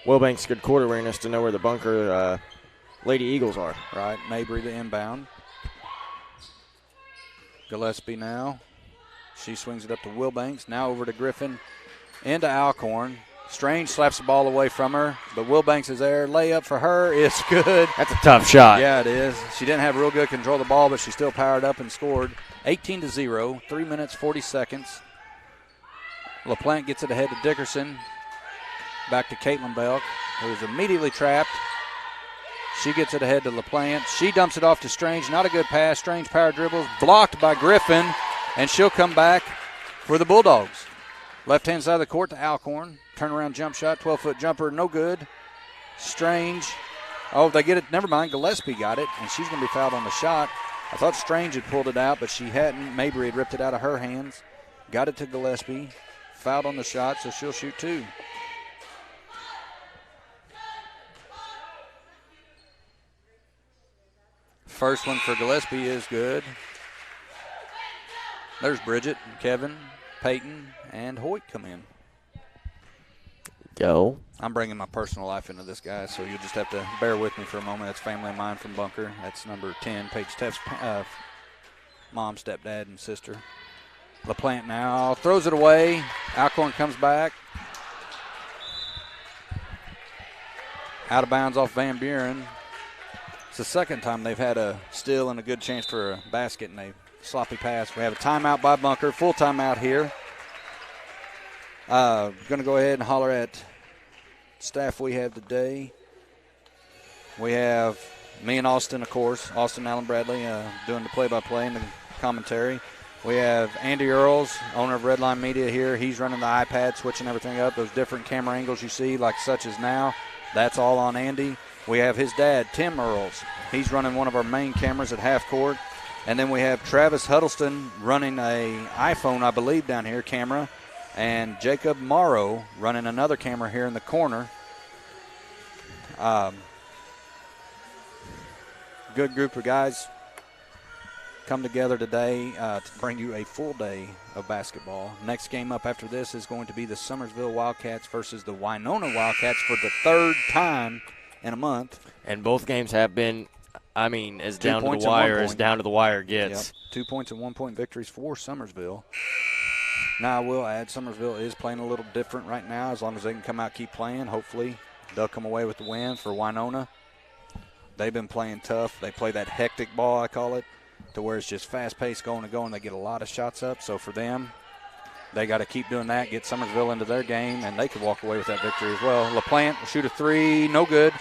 Wilbanks, good court awareness to know where the bunker Lady Eagles are. Right, Mabry the inbound. Gillespie now. She swings it up to Wilbanks. Now over to Griffin. Into Alcorn. Strange slaps the ball away from her, but Wilbanks is there. Layup for her is good. That's a tough shot. Yeah, it is. She didn't have real good control of the ball, but she still powered up and scored. 18-0, 3 minutes, 40 seconds. LaPlante gets it ahead to Dickerson. Back to Caitlin Belk, who is immediately trapped. She gets it ahead to LaPlante. She dumps it off to Strange. Not a good pass. Strange power dribbles. Blocked by Griffin, and she'll come back for the Bulldogs. Left-hand side of the court to Alcorn. Turnaround jump shot, 12-foot jumper, no good. Strange. Oh, they get it. Never mind. Gillespie got it, and she's going to be fouled on the shot. I thought Strange had pulled it out, but she hadn't. Mabry had ripped it out of her hands. Got it to Gillespie. Fouled on the shot, so she'll shoot two. First one for Gillespie is good. There's Bridget, Kevin, Peyton, and Hoyt come in. Go. I'm bringing my personal life into this, guy, so you'll just have to bear with me for a moment. That's family of mine from Bunker. That's number 10, Paige Teff's mom, stepdad, and sister. LaPlante now throws it away. Alcorn comes back. Out of bounds off Van Buren. It's the second time they've had a steal and a good chance for a basket, and they sloppy pass. We have a timeout by Bunker, full timeout here. Going to go ahead and holler at staff we have today. We have me and Austin, of course, Austin Allen Bradley doing the play-by-play and the commentary. We have Andy Earls, owner of Redline Media here. He's running the iPad, switching everything up. Those different camera angles you see, like such as now, that's all on Andy. We have his dad, Tim Earls. He's running one of our main cameras at half court. And then we have Travis Huddleston running a iPhone, I believe, down here, camera. And Jacob Morrow running another camera here in the corner. Good group of guys come together today to bring you a full day of basketball. Next game up after this is going to be the Summersville Wildcats versus the Winona Wildcats for the third time in a month. And both games have been, as down to the wire as down to the wire gets. Yep. 2 points and 1 point victories for Summersville. Now, I will add, Summersville is playing a little different right now. As long as they can come out, keep playing, hopefully they'll come away with the win. For Winona, they've been playing tough. They play that hectic ball, I call it, to where it's just fast-paced going and going. They get a lot of shots up. So for them, they got to keep doing that, get Summersville into their game, and they could walk away with that victory as well. LaPlante will shoot a three, no good.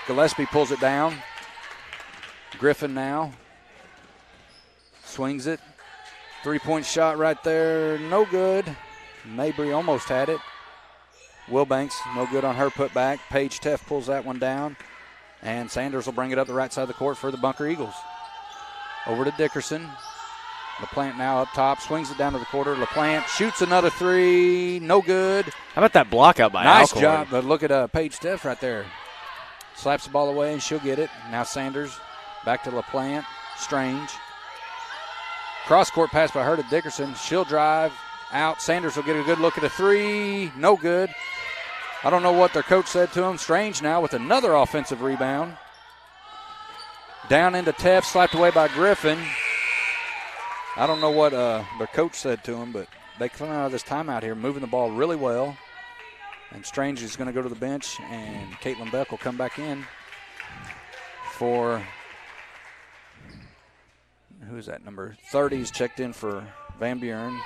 Gillespie pulls it down. Griffin now swings it. 3-point shot right there, no good. Mabry almost had it. Wilbanks, no good on her putback. Paige Teff pulls that one down. And Sanders will bring it up the right side of the court for the Bunker Eagles. Over to Dickerson. LaPlante now up top, swings it down to the quarter. LaPlante shoots another three, no good. How about that block out by Nice Alcorn? job, but look at Paige Steph right there. Slaps the ball away, and she'll get it. Now Sanders back to LaPlante. Strange. Cross-court pass by her to Dickerson. She'll drive out. Sanders will get a good look at a three. No good. I don't know what their coach said to him. Strange now with another offensive rebound. Down into Teff, slapped away by Griffin. I don't know what their coach said to him, but they come out of this timeout here, moving the ball really well. And Strange is going to go to the bench, and Caitlin Beck will come back in for, who is that, number 30 is checked in for Van Buren.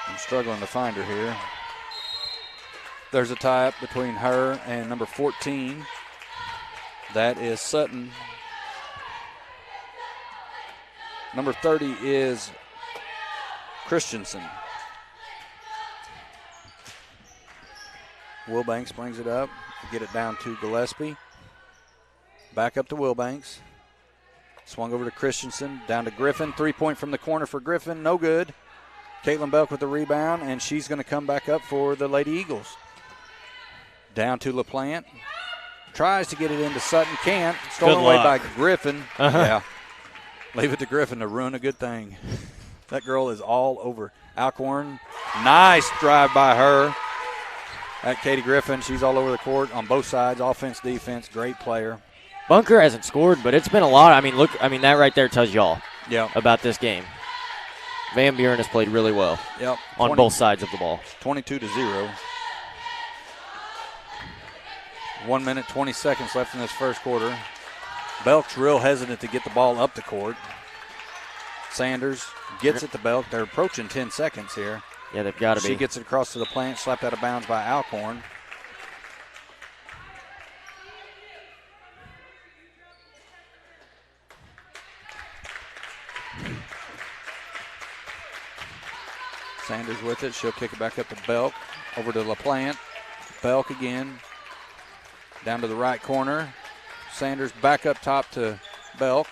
I'm struggling to find her here. There's a tie-up between her and number 14. That is Sutton. Number 30 is Christensen. Wilbanks brings it up. Get it down to Gillespie. Back up to Wilbanks. Swung over to Christensen. Down to Griffin. 3-point from the corner for Griffin. No good. Caitlin Belk with the rebound, and she's going to come back up for the Lady Eagles. Down to LaPlante. Tries to get it into Sutton. Can't. Stolen away by Griffin. Yeah. Leave it to Griffin to ruin a good thing. That girl is all over. Alcorn. Nice drive by her. At Katie Griffin. She's all over the court on both sides. Offense, defense. Great player. Bunker hasn't scored, but it's been a lot. I mean, look. I mean, that right there tells y'all about this game. Van Buren has played really well. Yep. On both sides of the ball. 22-0. 1 minute, 20 seconds left in this first quarter. Belk's real hesitant to get the ball up the court. Sanders gets it to Belk. They're approaching 10 seconds here. Yeah, they've got to be. She gets it across to the plant, slapped out of bounds by Alcorn. Sanders with it. She'll kick it back up to Belk. Over to LaPlante. Belk again. Down to the right corner. Sanders back up top to Belk.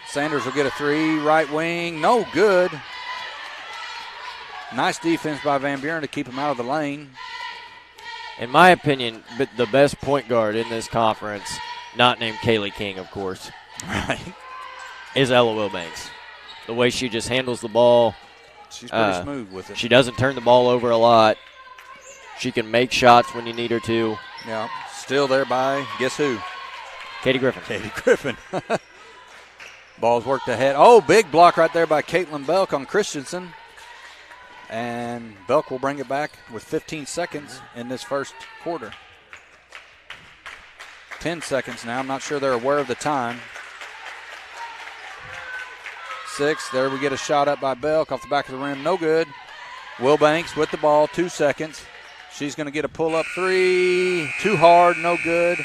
Sanders will get a three. Right wing. No good. Nice defense by Van Buren to keep him out of the lane. In my opinion, the best point guard in this conference, not named Kaylee King, of course, right, is Ella Wilbanks. The way she just handles the ball. She's pretty smooth with it. She doesn't turn the ball over a lot. She can make shots when you need her to. Yeah, still there by, guess who? Katie Griffin. Katie Griffin. Ball's worked ahead. Oh, big block right there by Caitlin Belk on Christensen. And Belk will bring it back with 15 seconds in this first quarter. 10 seconds now. I'm not sure they're aware of the time. 6. There we get a shot up by Belk off the back of the rim. No good. Wilbanks with the ball. 2 seconds. She's going to get a pull-up three. Too hard. No good.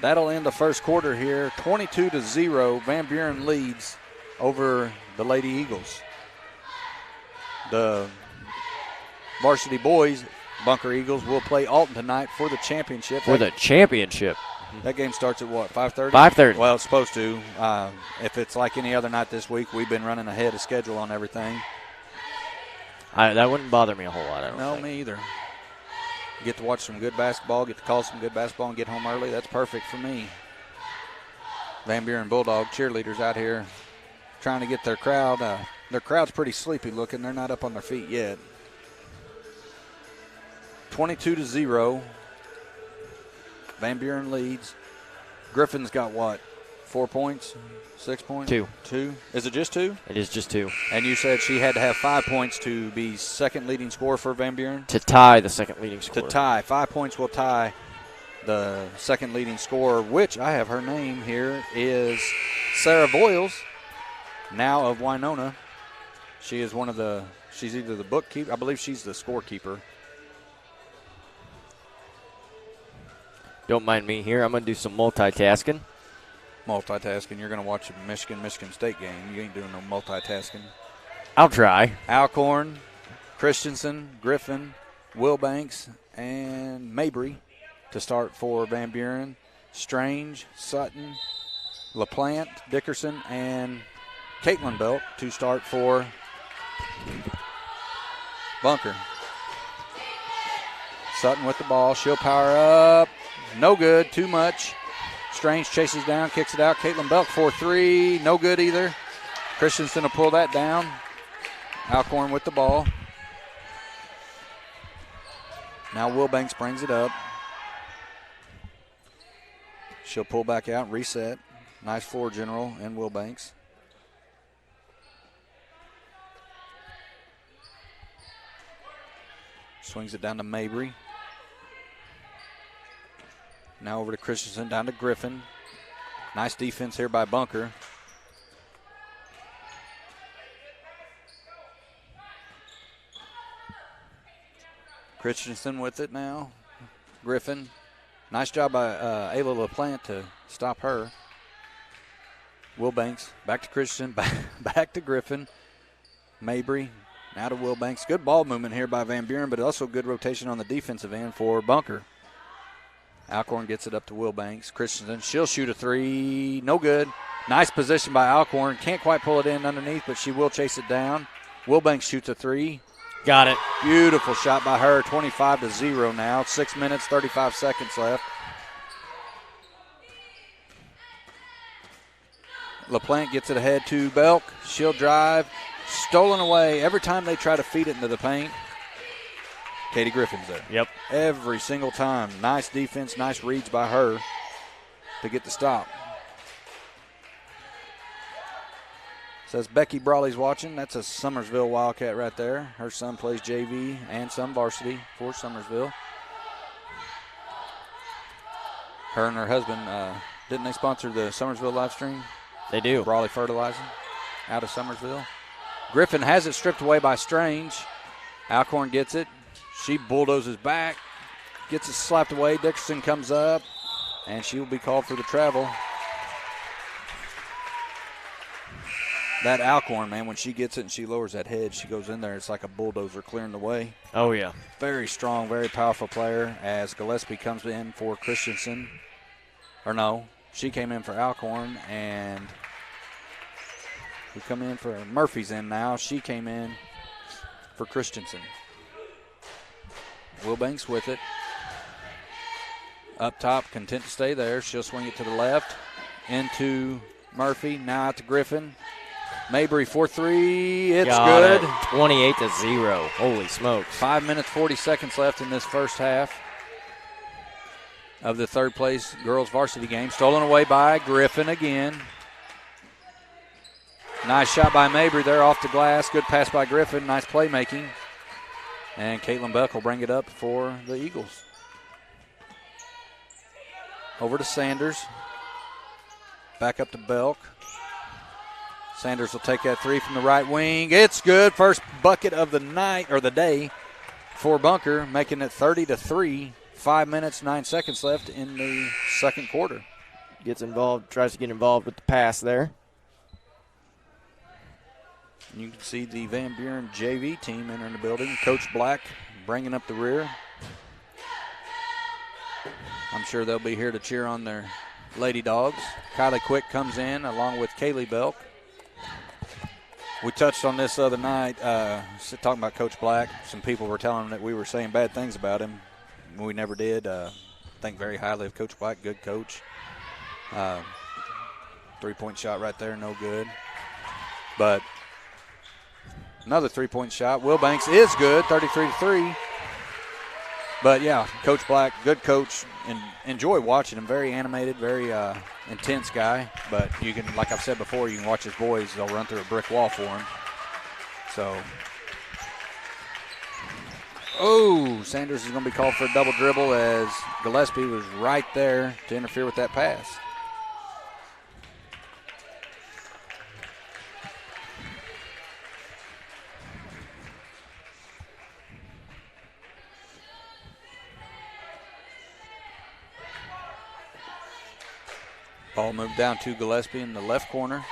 That'll end the first quarter here. 22-0. Van Buren leads over the Lady Eagles. The varsity boys, Bunker Eagles, will play Alton tonight for the championship. For the championship. That game starts at what, 5:30? 5:30. Well, it's supposed to. If it's like any other night this week, we've been running ahead of schedule on everything. That wouldn't bother me a whole lot, I don't think. No, me either. Get to watch some good basketball, get to call some good basketball, and get home early. That's perfect for me. Van Buren Bulldog cheerleaders out here trying to get their crowd. Their crowd's pretty sleepy looking. They're not up on their feet yet. 22-0. Van Buren leads. Griffin's got what? 4 points? 6 points? 2. 2? Is it just 2? It is just 2. And you said she had to have 5 points to be second leading scorer for Van Buren? To tie the second leading scorer. To tie. 5 points will tie the second leading scorer, which I have her name here, is Sarah Voiles, now of Winona. She is she's either the bookkeeper, I believe she's the scorekeeper. Don't mind me here. I'm going to do some multitasking. Multitasking. You're going to watch a Michigan State game. You ain't doing no multitasking. I'll try. Alcorn, Christensen, Griffin, Wilbanks, and Mabry to start for Van Buren. Strange, Sutton, LaPlante, Dickerson, and Caitlin Belk to start for Bunker. Sutton with the ball. She'll power up. No good. Too much. Strange chases down, kicks it out. Caitlin Belk for 3. No good either. Christensen will pull that down. Alcorn with the ball. Now Wilbanks brings it up. She'll pull back out and reset. Nice floor general in Wilbanks. Swings it down to Mabry. Now over to Christensen, down to Griffin. Nice defense here by Bunker. Christensen with it now. Griffin. Nice job by Ayla LaPlante to stop her. Wilbanks, back to Christensen, back to Griffin. Mabry, now to Wilbanks. Good ball movement here by Van Buren, but also good rotation on the defensive end for Bunker. Alcorn gets it up to Wilbanks. Christensen, she'll shoot a 3. No good. Nice position by Alcorn. Can't quite pull it in underneath, but she will chase it down. Wilbanks shoots a 3. Got it. Beautiful shot by her. 25-0 now. 6 minutes, 35 seconds left. LaPlante gets it ahead to Belk. She'll drive. Stolen away. Every time they try to feed it into the paint, Katie Griffin's there. Yep. Every single time. Nice defense, nice reads by her to get the stop. Says Becky Brawley's watching. That's a Summersville Wildcat right there. Her son plays JV and some varsity for Summersville. Her and her husband, didn't they sponsor the Summersville live stream? They do. Brawley Fertilizing out of Summersville. Griffin has it stripped away by Strange. Alcorn gets it. She bulldozes back, gets it slapped away. Dickerson comes up, and she will be called for the travel. That Alcorn, man, when she gets it and she lowers that head, she goes in there. It's like a bulldozer clearing the way. Oh, yeah. Very strong, very powerful player as Gillespie comes in for Christensen. Or no, she came in for Alcorn, and we come in for Murphy's in now. She came in for Christensen. Wilbanks with it. Up top, content to stay there. She'll swing it to the left. Into Murphy, now out to Griffin. Mabry for 3. It's Got good. It. 28-0. Holy smokes. 5 minutes, 40 seconds left in this first half of the third place girls varsity game. Stolen away by Griffin again. Nice shot by Mabry there off the glass. Good pass by Griffin. Nice playmaking. And Caitlin Beck will bring it up for the Eagles. Over to Sanders. Back up to Belk. Sanders will take that 3 from the right wing. It's good. First bucket of the night or the day for Bunker, making it 30-3. 5 minutes, 9 seconds left in the second quarter. Gets involved, tries to get involved with the pass there. You can see the Van Buren JV team entering the building. Coach Black bringing up the rear. I'm sure they'll be here to cheer on their Lady Dogs. Kylie Quick comes in along with Kaylee Belk. We touched on this the other night, talking about Coach Black. Some people were telling him that we were saying bad things about him. We never did. Think very highly of Coach Black. Good coach. 3-point shot right there, no good. But another 3-point shot. Wilbanks is good, 33-3. But, yeah, Coach Black, good coach, and enjoy watching him. Very animated, very intense guy. But you can, like I've said before, you can watch his boys. They'll run through a brick wall for him. So, Sanders is going to be called for a double dribble as Gillespie was right there to interfere with that pass. Ball moved down to Gillespie in the left corner.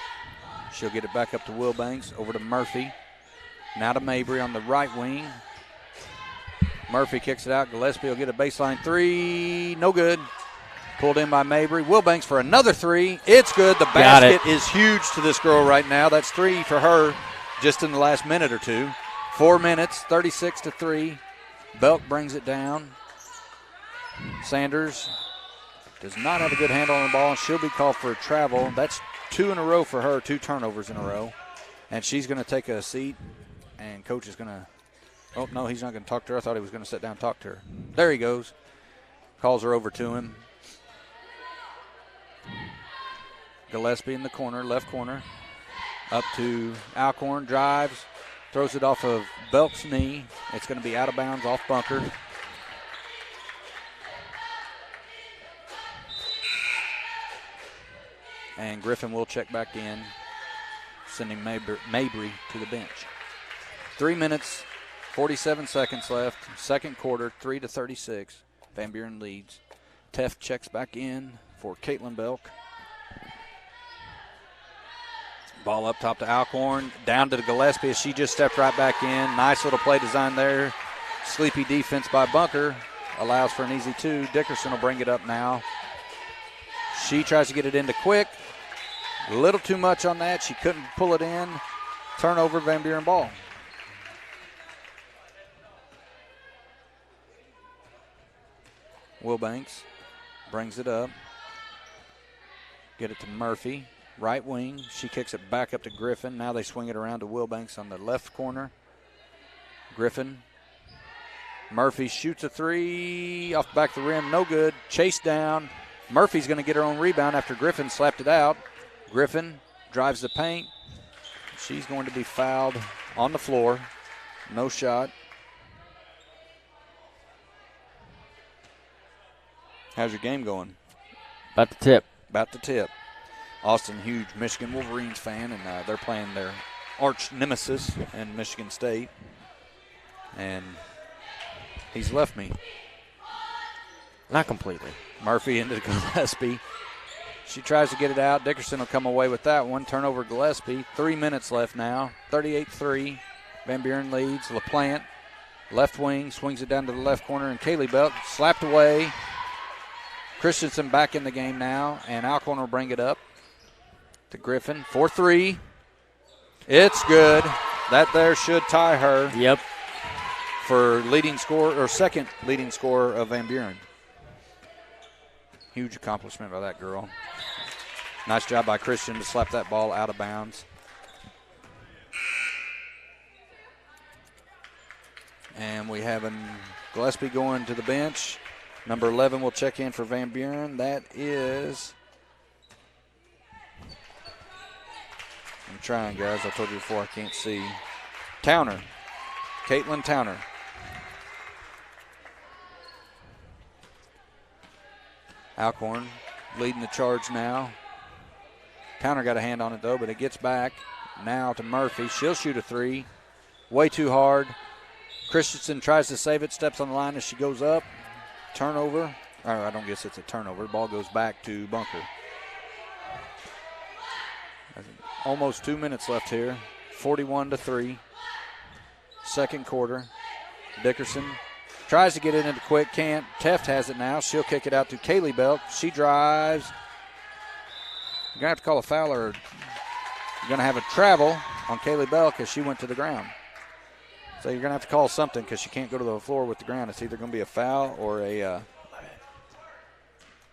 She'll get it back up to Wilbanks, over to Murphy. Now to Mabry on the right wing. Murphy kicks it out. Gillespie will get a baseline three. No good. Pulled in by Mabry. Wilbanks for another three. It's good. The basket is huge to this girl right now. That's 3 for her just in the last minute or two. 4 minutes, 36-3. Belk brings it down. Sanders does not have a good handle on the ball, and she'll be called for a travel. That's 2 in a row for her, 2 turnovers in a row. And she's going to take a seat, and coach is going to – oh, no, he's not going to talk to her. I thought he was going to sit down and talk to her. There he goes. Calls her over to him. Gillespie in the corner, left corner. Up to Alcorn, drives, throws it off of Belk's knee. It's going to be out of bounds off bunker. And Griffin will check back in, sending Mabry to the bench. 3 minutes, 47 seconds left. Second quarter, 3-36. Van Buren leads. Teff checks back in for Caitlin Belk. Ball up top to Alcorn, down to Gillespie as she just stepped right back in. Nice little play design there. Sleepy defense by Bunker allows for an easy 2. Dickerson will bring it up now. She tries to get it into quick. A little too much on that. She couldn't pull it in. Turnover, Van Buren ball. Wilbanks brings it up. Get it to Murphy. Right wing. She kicks it back up to Griffin. Now they swing it around to Wilbanks on the left corner. Griffin. Murphy shoots a 3 off the back of the rim. No good. Chased down. Murphy's going to get her own rebound after Griffin slapped it out. Griffin drives the paint. She's going to be fouled on the floor. No shot. How's your game going? About to tip. About to tip. Austin, huge Michigan Wolverines fan, and they're playing their arch nemesis in Michigan State. And he's left me. Not completely. Murphy into Gillespie. She tries to get it out. Dickerson will come away with that one. Turnover Gillespie. 3 minutes left now. 38-3. Van Buren leads. LaPlante, left wing, swings it down to the left corner, and Kaylee Belk slapped away. Christensen back in the game now, and Alcorn will bring it up to Griffin. 4-3. It's good. That there should tie her. Yep. For leading scorer, or second leading scorer of Van Buren. Huge accomplishment by that girl. Nice job by Christian to slap that ball out of bounds. And we have Gillespie going to the bench. Number 11 will check in for Van Buren. That is, I'm trying, guys. I told you before I can't see. Towner. Caitlin Towner. Alcorn leading the charge now. Towner got a hand on it, though, but it gets back now to Murphy. She'll shoot a 3. Way too hard. Christensen tries to save it, steps on the line as she goes up. Turnover. Or I don't guess it's a turnover. Ball goes back to Bunker. Almost 2 minutes left here. 41-3. Second quarter. Dickerson tries to get it into quick. Can't. Teft has it now. She'll kick it out to Kaylee Belk. She drives. You're going to have to call a foul, or you're going to have a travel on Kaylee Belk as she went to the ground. So you're going to have to call something because she can't go to the floor with the ground. It's either going to be a foul or a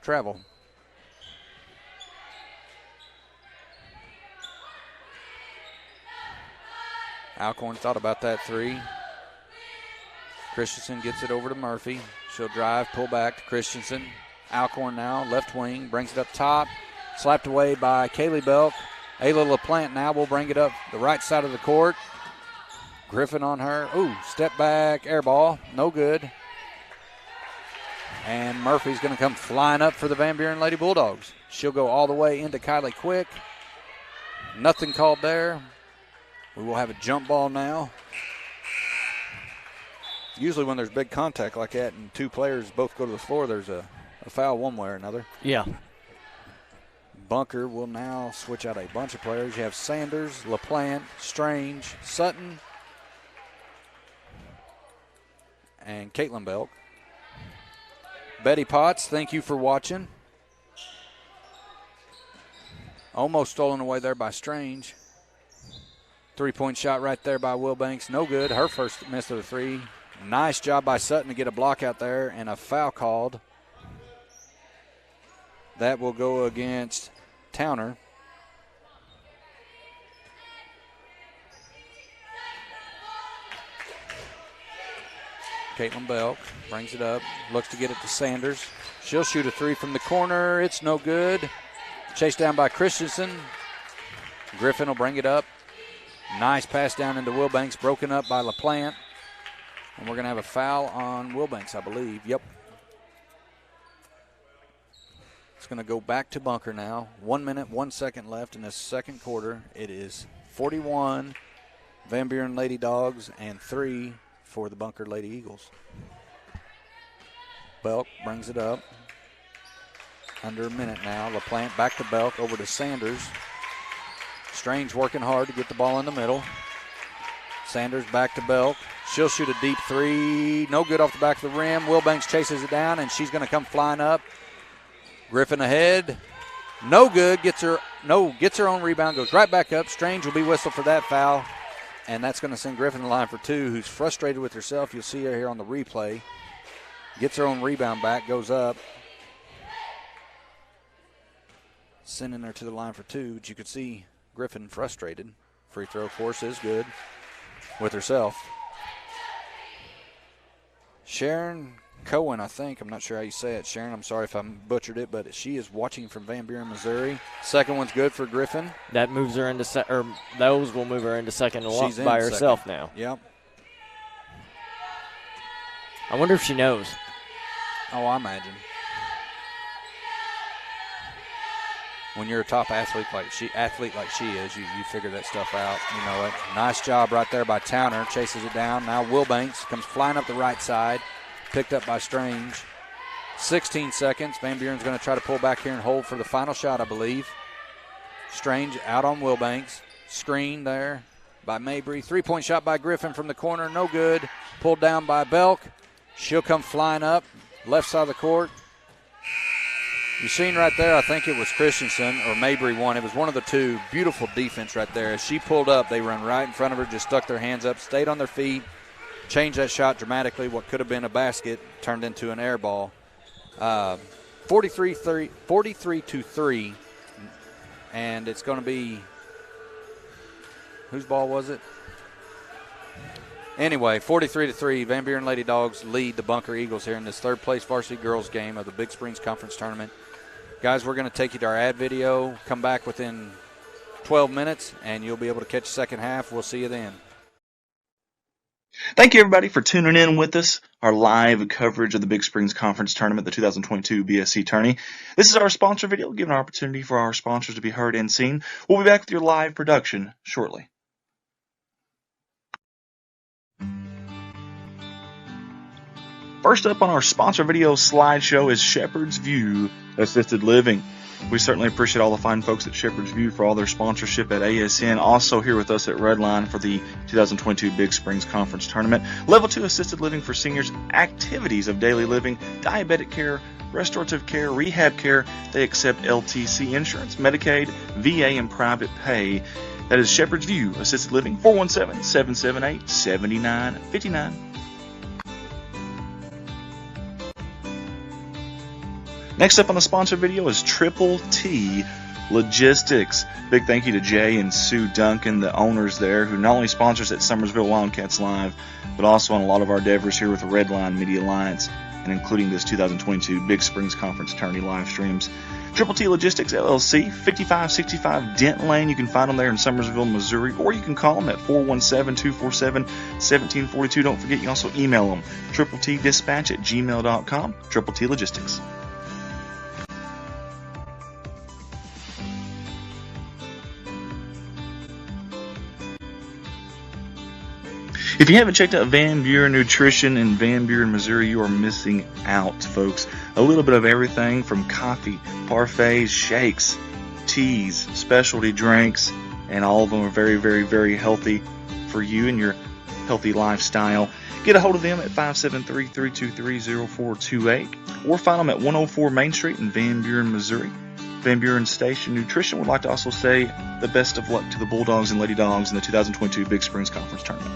travel. Alcorn thought about that 3. Christensen gets it over to Murphy. She'll drive, pull back to Christensen. Alcorn now, left wing, brings it up top. Slapped away by Kaylee Belk. Ayla LaPlante now will bring it up the right side of the court. Griffin on her. Ooh, step back, air ball. No good. And Murphy's going to come flying up for the Van Buren Lady Bulldogs. She'll go all the way into Kylie Quick. Nothing called there. We will have a jump ball now. Usually when there's big contact like that and two players both go to the floor, there's a foul one way or another. Yeah. Bunker will now switch out a bunch of players. You have Sanders, LaPlante, Strange, Sutton, and Caitlin Belk. Betty Potts, thank you for watching. Almost stolen away there by Strange. 3-point shot right there by Wilbanks. No good. Her first miss of the three. Nice job by Sutton to get a block out there and a foul called. That will go against Towner. Caitlin Belk brings it up, looks to get it to Sanders. She'll shoot a three from the corner. It's no good. Chased down by Christensen. Griffin will bring it up. Nice pass down into Wilbanks, broken up by LaPlante. And we're going to have a foul on Wilbanks, I believe. Yep. It's going to go back to Bunker now. 1 minute, 1 second left in this second quarter. It is 41 Van Buren Lady Dogs and 3 for the Bunker Lady Eagles. Belk brings it up. Under a minute now. LaPlante back to Belk, over to Sanders. Strange working hard to get the ball in the middle. Sanders back to Belk. She'll shoot a deep three. No good off the back of the rim. Wilbanks chases it down, and she's going to come flying up. Griffin ahead. No good. Gets her own rebound. Goes right back up. Strange will be whistled for that foul. And that's going to send Griffin to the line for two, who's frustrated with herself. You'll see her here on the replay. Gets her own rebound back. Goes up. Sending her to the line for two. But you could see Griffin frustrated. Free throw, of course, is good with herself. Sharon Cohen, I think. I'm not sure how you say it. Sharon, I'm sorry if I butchered it, but she is watching from Van Buren, Missouri. Second one's good for Griffin. That moves her into those will move her into second by herself now. Yep. I wonder if she knows. Oh, I imagine. When you're a top athlete like she is, you figure that stuff out. You know it. Nice job right there by Towner. Chases it down. Now Wilbanks comes flying up the right side. Picked up by Strange. 16 seconds. Van Buren's going to try to pull back here and hold for the final shot, I believe. Strange out on Wilbanks. Screen there by Mabry. 3-point shot by Griffin from the corner. No good. Pulled down by Belk. She'll come flying up. Left side of the court. You've seen right there, I think it was Christensen or Mabry won. It was one of the two. Beautiful defense right there. As she pulled up, they run right in front of her, just stuck their hands up, stayed on their feet, changed that shot dramatically. What could have been a basket turned into an air ball. 43-3, and it's going to be – whose ball was it? Anyway, 43-3, Van Buren Lady Dogs lead the Bunker Eagles here in this third-place varsity girls game of the Big Springs Conference Tournament. Guys, we're going to take you to our ad video, come back within 12 minutes, and you'll be able to catch the second half. We'll see you then. Thank you, everybody, for tuning in with us. Our live coverage of the Big Springs Conference Tournament, the 2022 BSC Tourney. This is our sponsor video, giving an opportunity for our sponsors to be heard and seen. We'll be back with your live production shortly. First up on our sponsor video slideshow is Shepherd's View Assisted Living. We certainly appreciate all the fine folks at Shepherd's View for all their sponsorship at ASN. Also here with us at Redline for the 2022 Big Springs Conference Tournament. Level 2 assisted living for seniors, activities of daily living, diabetic care, restorative care, rehab care. They accept LTC insurance, Medicaid, VA, and private pay. That is Shepherd's View Assisted Living, 417-778-7959. Next up on the sponsor video is Triple T Logistics. Big thank you to Jay and Sue Duncan, the owners there, who not only sponsors at Summersville Wildcats Live, but also on a lot of our endeavors here with the Redline Media Alliance, and including this 2022 Big Springs Conference Tourney live streams. Triple T Logistics, LLC, 5565 Dent Lane. You can find them there in Summersville, Missouri, or you can call them at 417-247-1742. Don't forget, you can also email them, tripletdispatch@gmail.com, Triple T Logistics. If you haven't checked out Van Buren Nutrition in Van Buren, Missouri, you are missing out, folks. A little bit of everything from coffee, parfaits, shakes, teas, specialty drinks, and all of them are very, very, very healthy for you and your healthy lifestyle. Get a hold of them at 573-323-0428 or find them at 104 Main Street in Van Buren, Missouri. Van Buren Station Nutrition would like to also say the best of luck to the Bulldogs and Lady Dogs in the 2022 Big Springs Conference Tournament.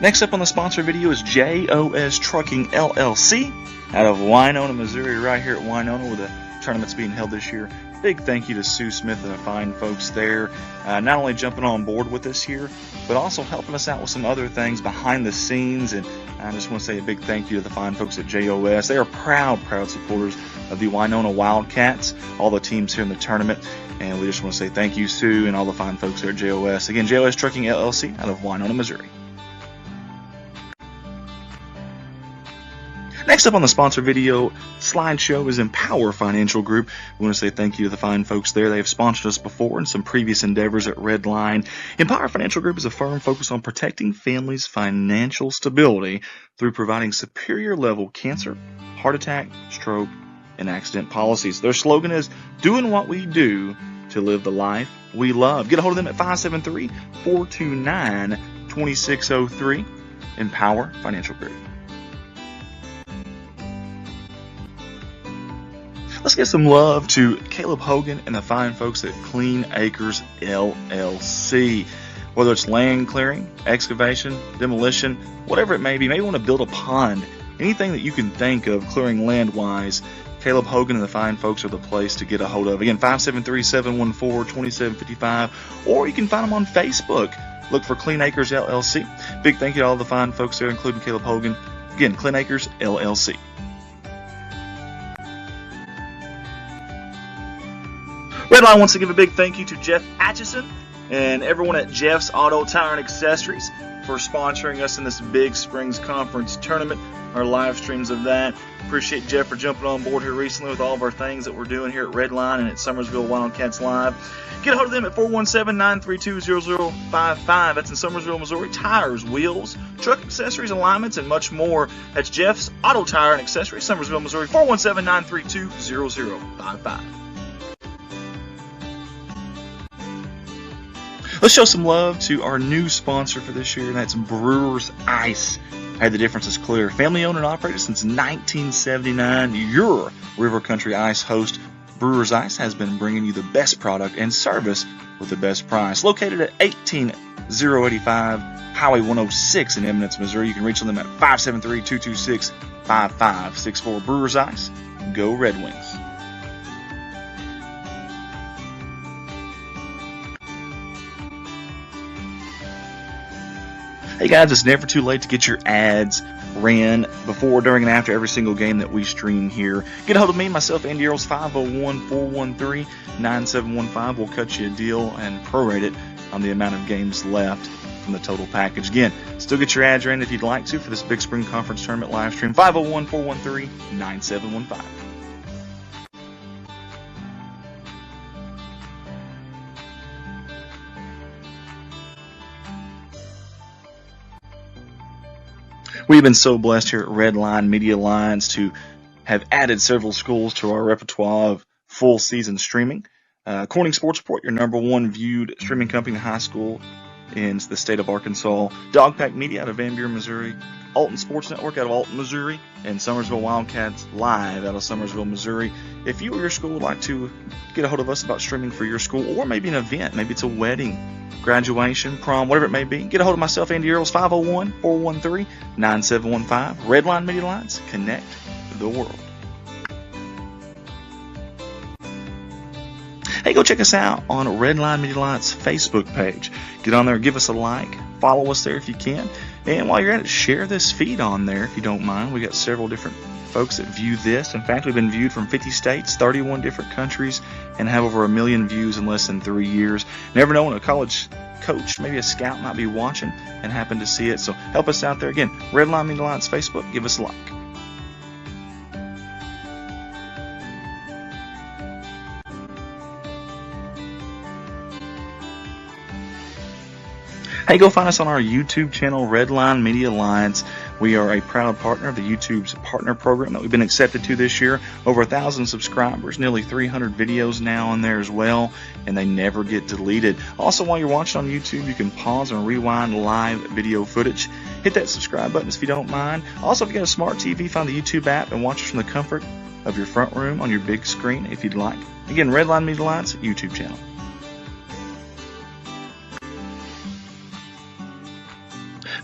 Next up on the sponsor video is JOS Trucking LLC out of Winona, Missouri, right here at Winona, where the tournament's being held this year. Big thank you to Sue Smith and the fine folks there, not only jumping on board with us here, but also helping us out with some other things behind the scenes. And I just want to say a big thank you to the fine folks at JOS. They are proud supporters of the Winona Wildcats, all the teams here in the tournament. And we just want to say thank you, Sue, and all the fine folks there at JOS. Again, JOS Trucking LLC out of Winona, Missouri. Next up on the sponsor video slideshow is Empower Financial Group. We want to say thank you to the fine folks there. They have sponsored us before in some previous endeavors at Redline. Empower Financial Group is a firm focused on protecting families' financial stability through providing superior level cancer, heart attack, stroke, and accident policies. Their slogan is doing what we do to live the life we love. Get a hold of them at 573-429-2603. Empower Financial Group. Let's give some love to Caleb Hogan and the fine folks at Clean Acres LLC. Whether it's land clearing, excavation, demolition, whatever it may be, maybe you want to build a pond, anything that you can think of clearing land-wise, Caleb Hogan and the fine folks are the place to get a hold of. Again, 573-714-2755, or you can find them on Facebook. Look for Clean Acres LLC. Big thank you to all the fine folks there, including Caleb Hogan. Again, Clean Acres LLC. Redline wants to give a big thank you to Jeff Atchison and everyone at Jeff's Auto Tire and Accessories for sponsoring us in this Big Springs Conference Tournament, our live streams of that. Appreciate Jeff for jumping on board here recently with all of our things that we're doing here at Redline and at Summersville Wildcats Live. Get a hold of them at 417-932-0055. That's in Summersville, Missouri. Tires, wheels, truck accessories, alignments, and much more. That's Jeff's Auto Tire and Accessories, Summersville, Missouri. 417-932-0055. Let's show some love to our new sponsor for this year, and that's Brewers Ice. Hey, the difference is clear. Family owned and operated since 1979. Your River Country Ice host, Brewers Ice, has been bringing you the best product and service with the best price. Located at 18085 Highway 106 in Eminence, Missouri. You can reach them at 573-226-5564. Brewers Ice. Go Red Wings. Hey guys, it's never too late to get your ads ran before, during, and after every single game that we stream here. Get a hold of me, myself, Andy Earls, 501-413-9715. We'll cut you a deal and prorate it on the amount of games left from the total package. Again, still get your ads ran if you'd like to for this Big Spring Conference Tournament live stream, 501-413-9715. We've been so blessed here at Redline Media Alliance to have added several schools to our repertoire of full season streaming. Corning Sports Report, your #1 viewed streaming company in high school in the state of Arkansas. Dogpack Media out of Van Buren, Missouri. Alton Sports Network out of Alton, Missouri. And Summersville Wildcats Live out of Summersville, Missouri. If you or your school would like to get a hold of us about streaming for your school, or maybe an event, maybe it's a wedding, graduation, prom, whatever it may be, get a hold of myself, Andy Earls, 501-413-9715. Redline Media Alliance, connect the world. Hey, go check us out on Redline Media Alliance Facebook page. Get on there, give us a like, follow us there if you can. And while you're at it, share this feed on there if you don't mind. We got several different folks that view this. In fact, we've been viewed from 50 states, 31 different countries, and have over 1 million views in less than 3 years. Never know when a college coach, maybe a scout, might be watching and happen to see it. So help us out there. Again, Redline Media Alliance Facebook, give us a like. Hey, go find us on our YouTube channel, Redline Media Alliance. We are a proud partner of the YouTube's partner program that we've been accepted to this year. Over 1,000 subscribers, nearly 300 videos now on there as well, and they never get deleted. Also, while you're watching on YouTube, you can pause and rewind live video footage. Hit that subscribe button if you don't mind. Also, if you got a smart TV, find the YouTube app and watch us from the comfort of your front room on your big screen if you'd like. Again, Redline Media Alliance YouTube channel.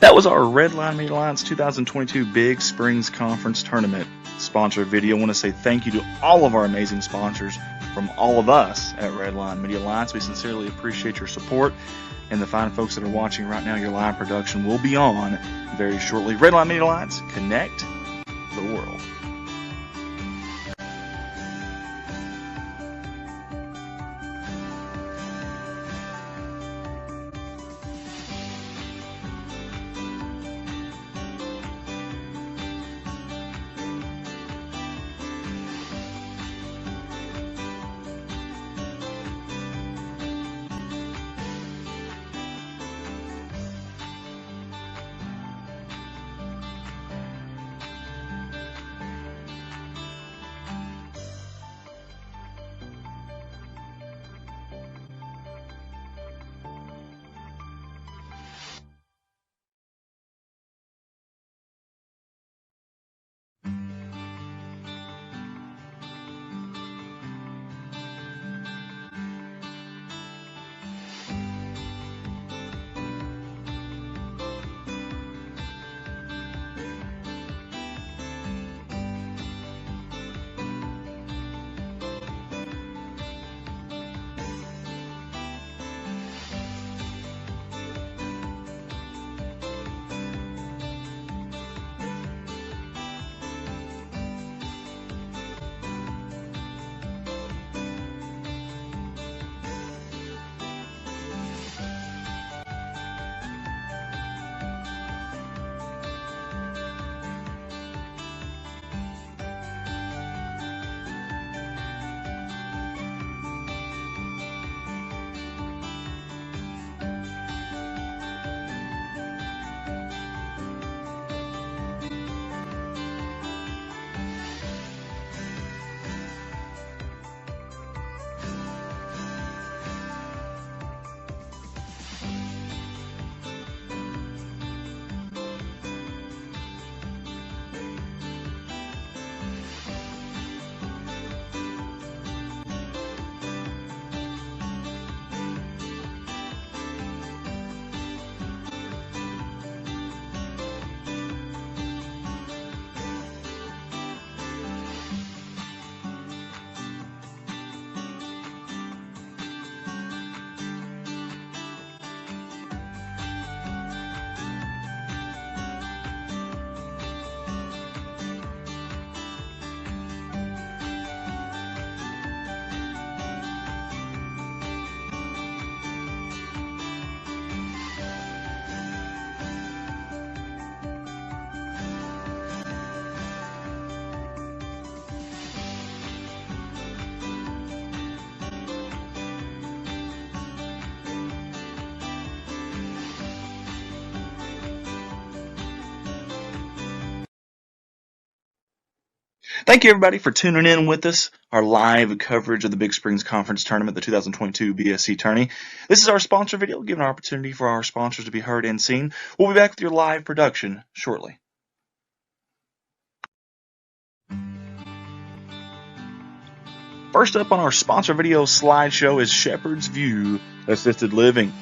That was our Redline Media Alliance 2022 Big Springs Conference Tournament sponsor video. I want to say thank you to all of our amazing sponsors from all of us at Redline Media Alliance. We sincerely appreciate your support. And the fine folks that are watching right now, your live production will be on very shortly. Redline Media Alliance, connect the world. Thank you, everybody, for tuning in with us, our live coverage of the Big Springs Conference Tournament, the 2022 BSC Tourney. This is our sponsor video, giving an opportunity for our sponsors to be heard and seen. We'll be back with your live production shortly. First up on our sponsor video slideshow is Shepherd's View Assisted Living.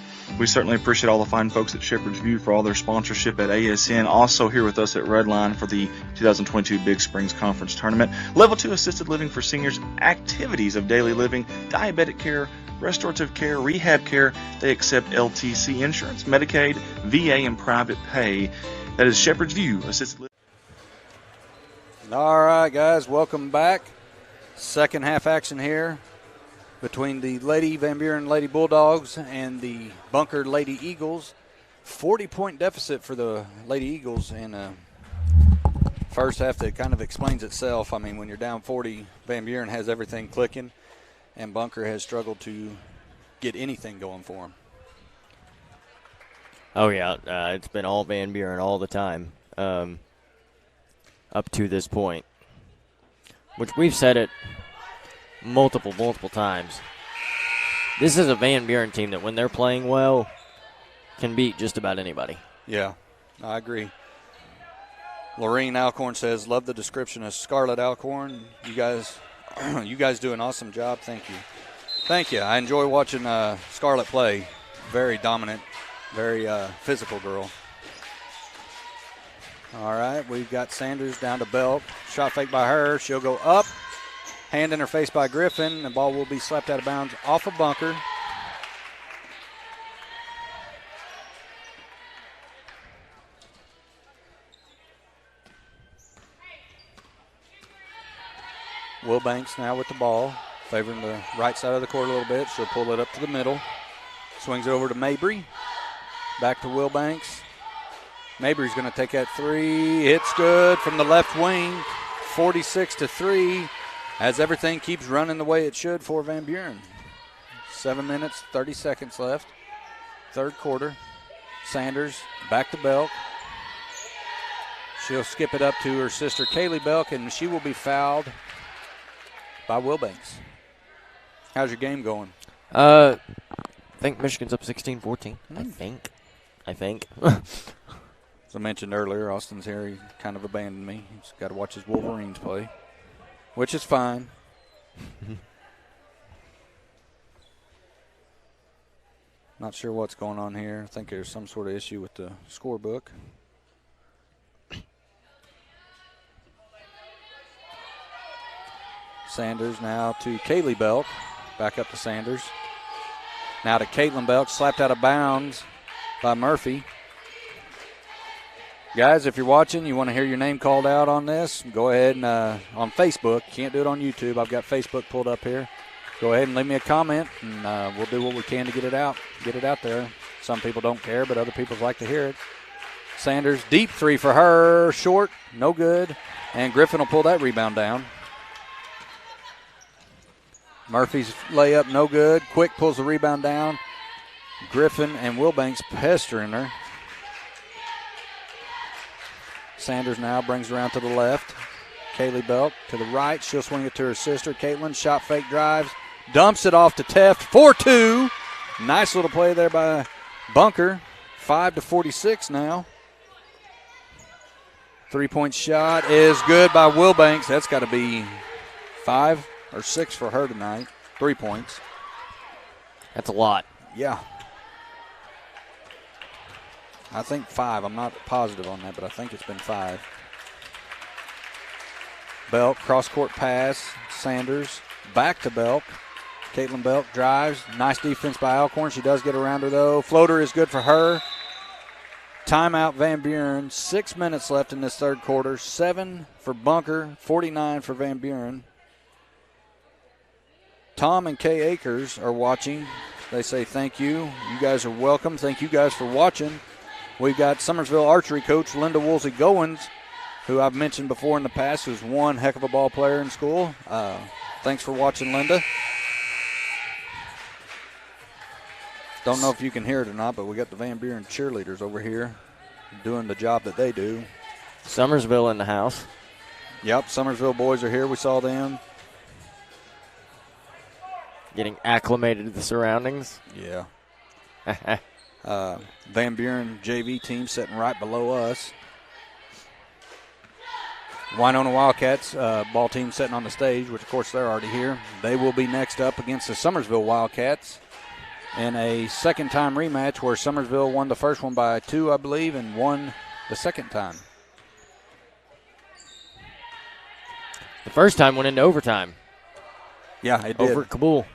We certainly appreciate all the fine folks at Shepherd's View for all their sponsorship at ASN. Also here with us at Redline for the 2022 Big Springs Conference Tournament. Level 2 assisted living for seniors, activities of daily living, diabetic care, restorative care, rehab care. They accept LTC insurance, Medicaid, VA, and private pay. That is Shepherd's View Assisted Living. All right, guys, welcome back. Second half action here between the Lady Van Buren Lady Bulldogs and the Bunker Lady Eagles. 40-point deficit for the Lady Eagles in first half that kind of explains itself. I mean, when you're down 40, Van Buren has everything clicking, and Bunker has struggled to get anything going for them. Oh, yeah, it's been all Van Buren all the time. up to this point, which we've said it multiple times. This is a Van Buren team that when they're playing well can beat just about anybody. Yeah, I agree. Lorene Alcorn says, love the description of Scarlet Alcorn. You guys do an awesome job. Thank you. Thank you. I enjoy watching Scarlet play. Very dominant, very physical girl. All right, we've got Sanders down to Belk. Shot fake by her. She'll go up. Hand in her face by Griffin. The ball will be slapped out of bounds off a bunker. Wilbanks now with the ball, favoring the right side of the court a little bit. She'll pull it up to the middle. Swings it over to Mabry. Back to Wilbanks. Mabry's going to take that three. It's good from the left wing. 46-3 as everything keeps running the way it should for Van Buren. 7 minutes, 30 seconds left. Third quarter. Sanders back to Belk. She'll skip it up to her sister Kaylee Belk, and she will be fouled by Wilbanks. How's your game going? I think Michigan's up 16-14. I think. As I mentioned earlier, Austin's here. He kind of abandoned me. He's got to watch his Wolverines play, which is fine. Not sure what's going on here. I think there's some sort of issue with the scorebook. Sanders now to Kaylee Belk. Back up to Sanders. Now to Caitlin Belk, slapped out of bounds by Murphy. Guys, if you're watching, you want to hear your name called out on this, go ahead and on Facebook. You can't do it on YouTube. I've got Facebook pulled up here. Go ahead and leave me a comment, and we'll do what we can to get it out there. Some people don't care, but other people like to hear it. Sanders, deep three for her, short, no good, and Griffin will pull that rebound down. Murphy's layup, no good. Quick pulls the rebound down. Griffin and Wilbanks pestering her. Sanders now brings around to the left. Kaylee Belk to the right. She'll swing it to her sister. Caitlin, shot fake drives. Dumps it off to Teft. 4-2. Nice little play there by Bunker. 5-46 now. 3-point shot is good by Wilbanks. That's got to be 5 or 6 for her tonight. 3 points. That's a lot. Yeah. I think 5. I'm not positive on that, but I think it's been 5. Belk, cross-court pass. Sanders back to Belk. Caitlin Belk drives. Nice defense by Alcorn. She does get around her, though. Floater is good for her. Timeout Van Buren. 6 minutes left in this third quarter. 7 for Bunker, 49 for Van Buren. Tom and Kay Akers are watching. They say thank you. You guys are welcome. Thank you guys for watching. We've got Summersville archery coach Linda Woolsey-Goins, who I've mentioned before in the past, who's one heck of a ball player in school. Thanks for watching, Linda. Don't know if you can hear it or not, but we got the Van Buren cheerleaders over here doing the job that they do. Summersville in the house. Yep, Summersville boys are here. We saw them. Getting acclimated to the surroundings. Yeah. Van Buren JV team sitting right below us. Winona Wildcats ball team sitting on the stage, which of course they're already here. They will be next up against the Summersville Wildcats in a second-time rematch where Summersville won the first one by 2, I believe, and won the second time. The first time went into overtime. Yeah, it did. Over at Kabul.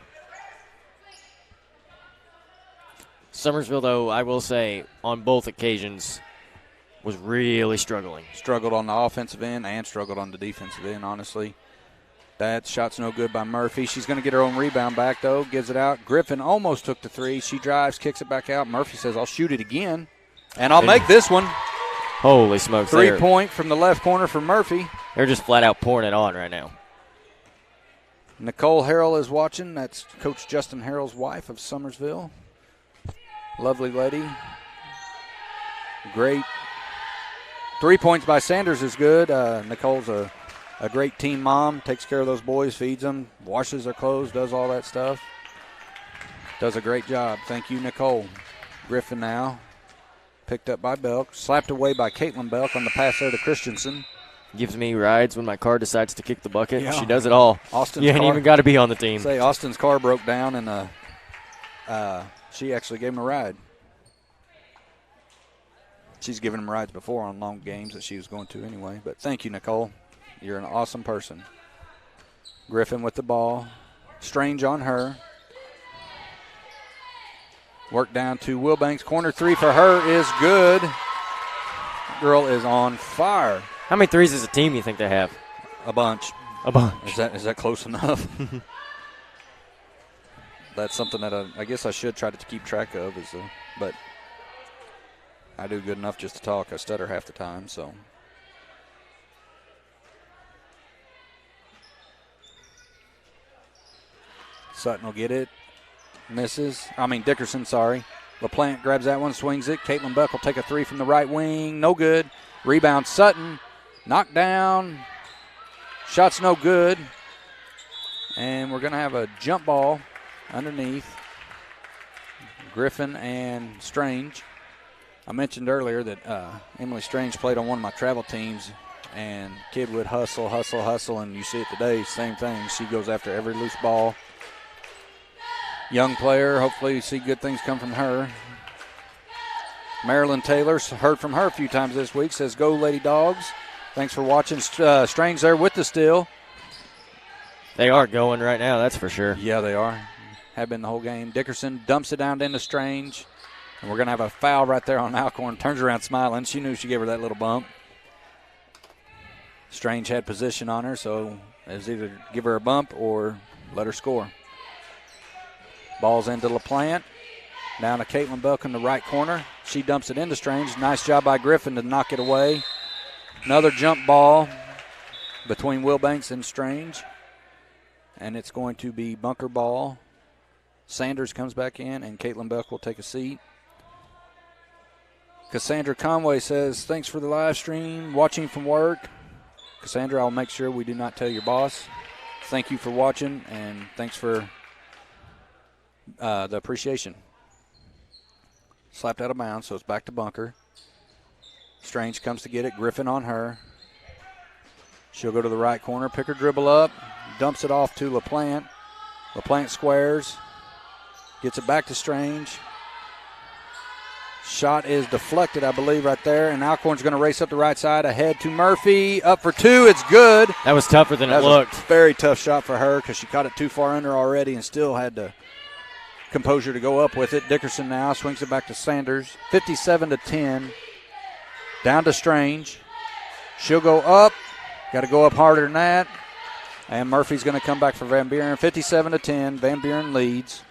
Summersville, though, I will say, on both occasions, was really struggling. Struggled on the offensive end and struggled on the defensive end, honestly. That shot's no good by Murphy. She's going to get her own rebound back, though. Gives it out. Griffin almost took the three. She drives, kicks it back out. Murphy says, I'll shoot it again. And I'll make this one. Holy smokes. 3-point from the left corner for Murphy. They're just flat out pouring it on right now. Nicole Harrell is watching. That's Coach Justin Harrell's wife of Summersville. Lovely lady. Great 3 points by Sanders is good. Nicole's a great team mom, takes care of those boys, feeds them, washes their clothes, does all that stuff. Does a great job. Thank you, Nicole. Griffin now picked up by Belk, slapped away by Caitlin Belk on the pass there to Christensen. Gives me rides when my car decides to kick the bucket. Yeah. She does it all. Austin's you ain't car, even got to be on the team. Say Austin's car broke down, and she actually gave him a ride. She's given him rides before on long games that she was going to anyway. But thank you, Nicole. You're an awesome person. Griffin with the ball. Strange on her. Work down to Wilbanks. Corner three for her is good. Girl is on fire. How many threes as a team you think they have? A bunch. A bunch. Is that close enough? That's something that I guess I should try to keep track of. But I do good enough just to talk. I stutter half the time, so. Sutton will get it. Misses. Dickerson, sorry. LaPlante grabs that one, swings it. Caitlin Buck will take a three from the right wing. No good. Rebound, Sutton. Knocked down. Shot's no good. And we're going to have a jump ball underneath. Griffin and Strange. I mentioned earlier that Emily Strange played on one of my travel teams, and kid would hustle, and you see it today, same thing. She goes after every loose ball. Young player, hopefully you see good things come from her. Marilyn Taylor, heard from her a few times this week, says, "Go, Lady Dogs." Thanks for watching. Strange there with the steal. They are going right now, that's for sure. Yeah, they are. Have been the whole game. Dickerson dumps it down into Strange. And we're going to have a foul right there on Alcorn. Turns around smiling. She knew she gave her that little bump. Strange had position on her, so it was either give her a bump or let her score. Ball's into LaPlante. Down to Caitlin Belk in the right corner. She dumps it into Strange. Nice job by Griffin to knock it away. Another jump ball between Wilbanks and Strange. And it's going to be bunker ball. Sanders comes back in, and Caitlin Belk will take a seat. Cassandra Conway says, "Thanks for the live stream, watching from work." Cassandra, I'll make sure we do not tell your boss. Thank you for watching, and thanks for the appreciation. Slapped out of bounds, so it's back to bunker. Strange comes to get it. Griffin on her. She'll go to the right corner, pick her dribble up, dumps it off to LaPlante. LaPlante squares, gets it back to Strange. Shot is deflected, I believe, right there, and Alcorn's going to race up the right side ahead to Murphy. Up for two, it's good. That was tougher than it looked. A very tough shot for her because she caught it too far under already and still had the composure to go up with it. Dickerson now swings it back to Sanders. 57-10. Down to Strange. She'll go up. Got to go up harder than that. And Murphy's going to come back for Van Buren. 57-10. Van Buren leads.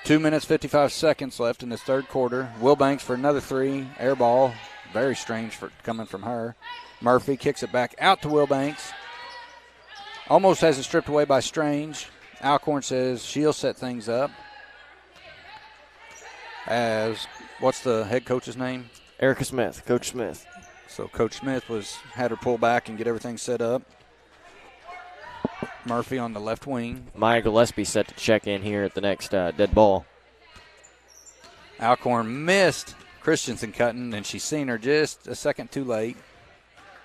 2 minutes, 55 seconds left in this third quarter. Wilbanks for another three. Air ball. Very strange for coming from her. Murphy kicks it back out to Wilbanks. Almost has it stripped away by Strange. Alcorn says she'll set things up. As, what's the head coach's name? Erica Smith, Coach Smith. So Coach Smith had her pull back and get everything set up. Murphy on the left wing. Maya Gillespie set to check in here at the next dead ball. Alcorn missed Christensen cutting, and she's seen her just a second too late.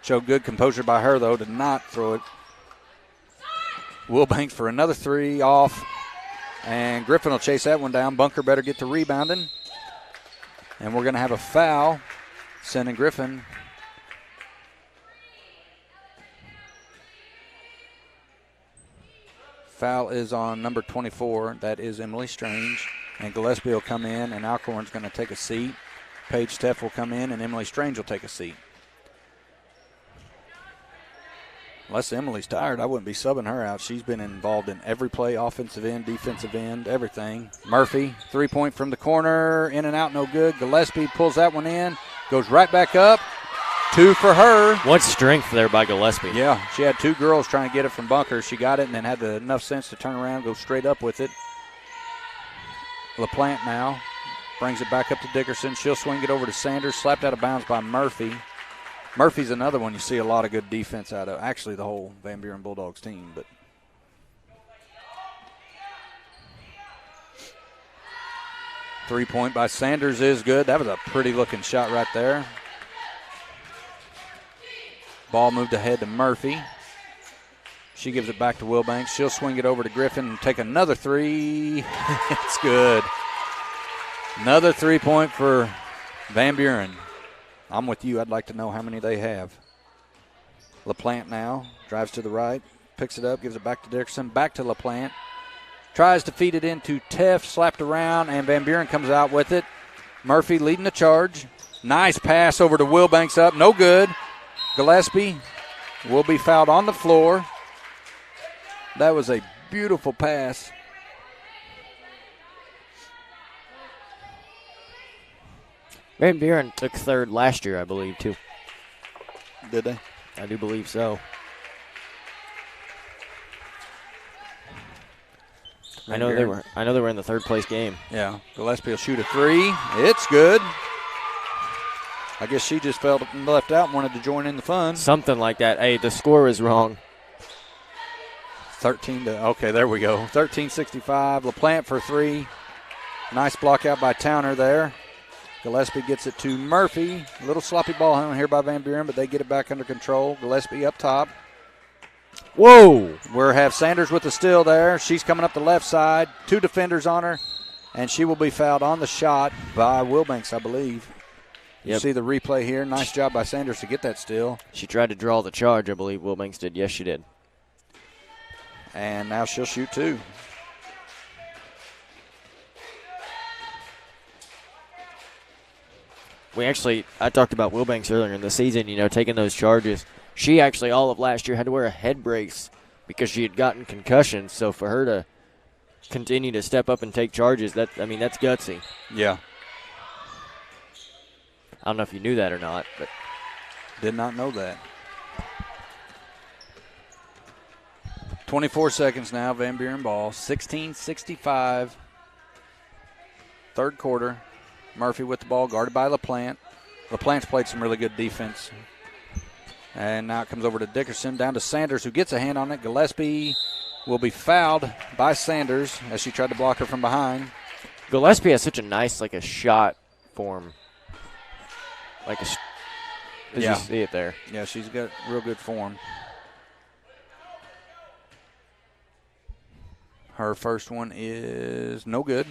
Showed good composure by her, though, to not throw it. Wilbanks for another three off, and Griffin will chase that one down. Bunker better get to rebounding. And we're going to have a foul, sending Griffin. Foul is on number 24. That is Emily Strange. And Gillespie will come in, and Alcorn's going to take a seat. Paige Teff will come in, and Emily Strange will take a seat. Unless Emily's tired, I wouldn't be subbing her out. She's been involved in every play, offensive end, defensive end, everything. Murphy, three-point from the corner, in and out, no good. Gillespie pulls that one in, goes right back up. Two for her. What strength there by Gillespie. Yeah, she had two girls trying to get it from bunker. She got it and then had enough sense to turn around, go straight up with it. LaPlante now brings it back up to Dickerson. She'll swing it over to Sanders, slapped out of bounds by Murphy. Murphy's another one you see a lot of good defense out of. Actually, the whole Van Buren Bulldogs team. But three-point by Sanders is good. That was a pretty-looking shot right there. Ball moved ahead to Murphy. She gives it back to Wilbanks. She'll swing it over to Griffin and take another three. It's good. Another three-point for Van Buren. I'm with you. I'd like to know how many they have. LaPlante now drives to the right, picks it up, gives it back to Dickerson, back to LaPlante. Tries to feed it into Teff, slapped around, and Van Buren comes out with it. Murphy leading the charge. Nice pass over to Wilbanks up. No good. Gillespie will be fouled on the floor. That was a beautiful pass. Van Buren took third last year, I believe, too. Did they? I do believe so. I know they were in the third place game. Yeah. Gillespie will shoot a three. It's good. I guess she just felt left out and wanted to join in the fun. Something like that. Hey, the score is wrong. okay, there we go. 13-65. LaPlante for three. Nice block out by Towner there. Gillespie gets it to Murphy. A little sloppy ball here by Van Buren, but they get it back under control. Gillespie up top. Whoa! We have Sanders with the steal there. She's coming up the left side. Two defenders on her, and she will be fouled on the shot by Wilbanks, I believe. You see the replay here. Nice job by Sanders to get that steal. She tried to draw the charge, I believe Wilbanks did. Yes, she did. And now she'll shoot two. I talked about Wilbanks earlier in the season, taking those charges. She actually, all of last year, had to wear a head brace because she had gotten concussions. So for her to continue to step up and take charges, that's gutsy. Yeah. I don't know if you knew that or not, but did not know that. 24 seconds now, Van Buren ball. 16-65. Third quarter. Murphy with the ball, guarded by LaPlante. LaPlante's played some really good defense. And now it comes over to Dickerson, down to Sanders, who gets a hand on it. Gillespie will be fouled by Sanders as she tried to block her from behind. Gillespie has such a nice, a shot form. You see it there. Yeah, she's got real good form. Her first one is no good.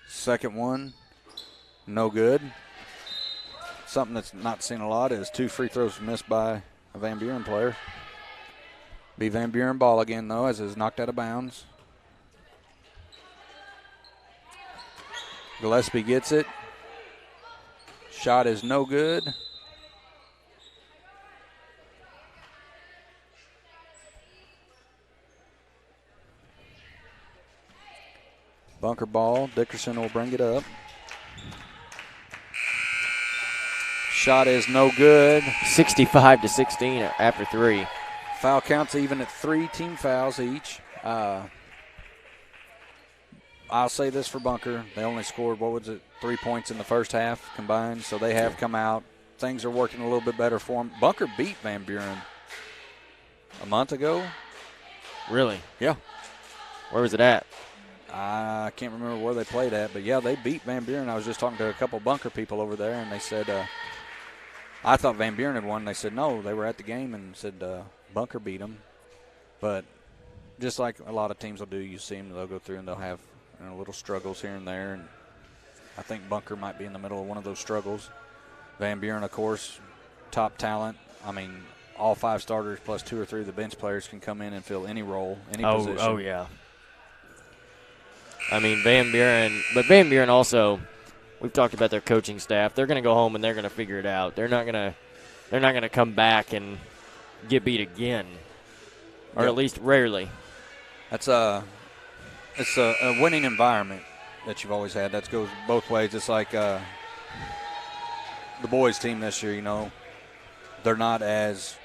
Second one, no good. Something that's not seen a lot is two free throws missed by a Van Buren player. Be Van Buren ball again, though, as is knocked out of bounds. Gillespie gets it. Shot is no good. Bunker ball. Dickerson will bring it up. Shot is no good. 65-16 after three. Foul counts even at 3 team fouls each. I'll say this for Bunker. They only scored, 3 points in the first half combined, so they have come out. Things are working a little bit better for them. Bunker beat Van Buren a month ago. Really? Yeah. Where was it at? I can't remember where they played at, but, yeah, they beat Van Buren. I was just talking to a couple Bunker people over there, and they said, I thought Van Buren had won. They said, no, they were at the game and said Bunker beat them. But just like a lot of teams will do, you see them, they'll go through and they'll have little struggles here and there. And I think Bunker might be in the middle of one of those struggles. Van Buren, of course, top talent. I mean, all 5 starters plus 2 or 3 of the bench players can come in and fill any role, any position. Oh, yeah. I mean, Van Buren also, we've talked about their coaching staff. They're going to go home and they're going to figure it out. They're not going to come back and get beat again, or at least rarely. It's a winning environment that you've always had. That goes both ways. It's like the boys team this year, they're not as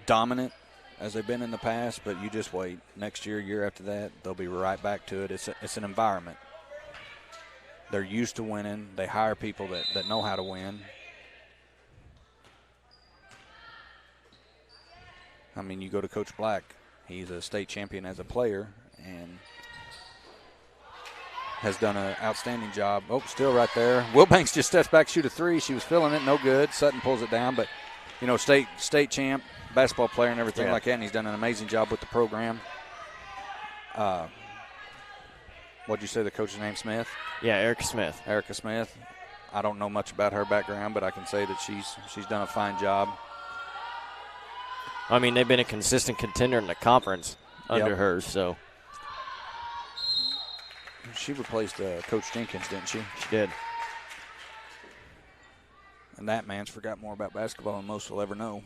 dominant as they've been in the past, but you just wait. Next year, year after that, they'll be right back to it. It's an environment. They're used to winning. They hire people that know how to win. I mean, you go to Coach Black. He's a state champion as a player and has done an outstanding job. Oh, still right there. Wilbanks just steps back, shoot a three. She was feeling it, no good. Sutton pulls it down, but, you know, state champ, basketball player and everything like that, and he's done an amazing job with the program. What'd you say the coach's name, Smith? Yeah, Erica Smith. Erica Smith. I don't know much about her background, but I can say that she's done a fine job. I mean, they've been a consistent contender in the conference under her, so. She replaced Coach Jenkins, didn't she? She did. And that man's forgot more about basketball than most will ever know.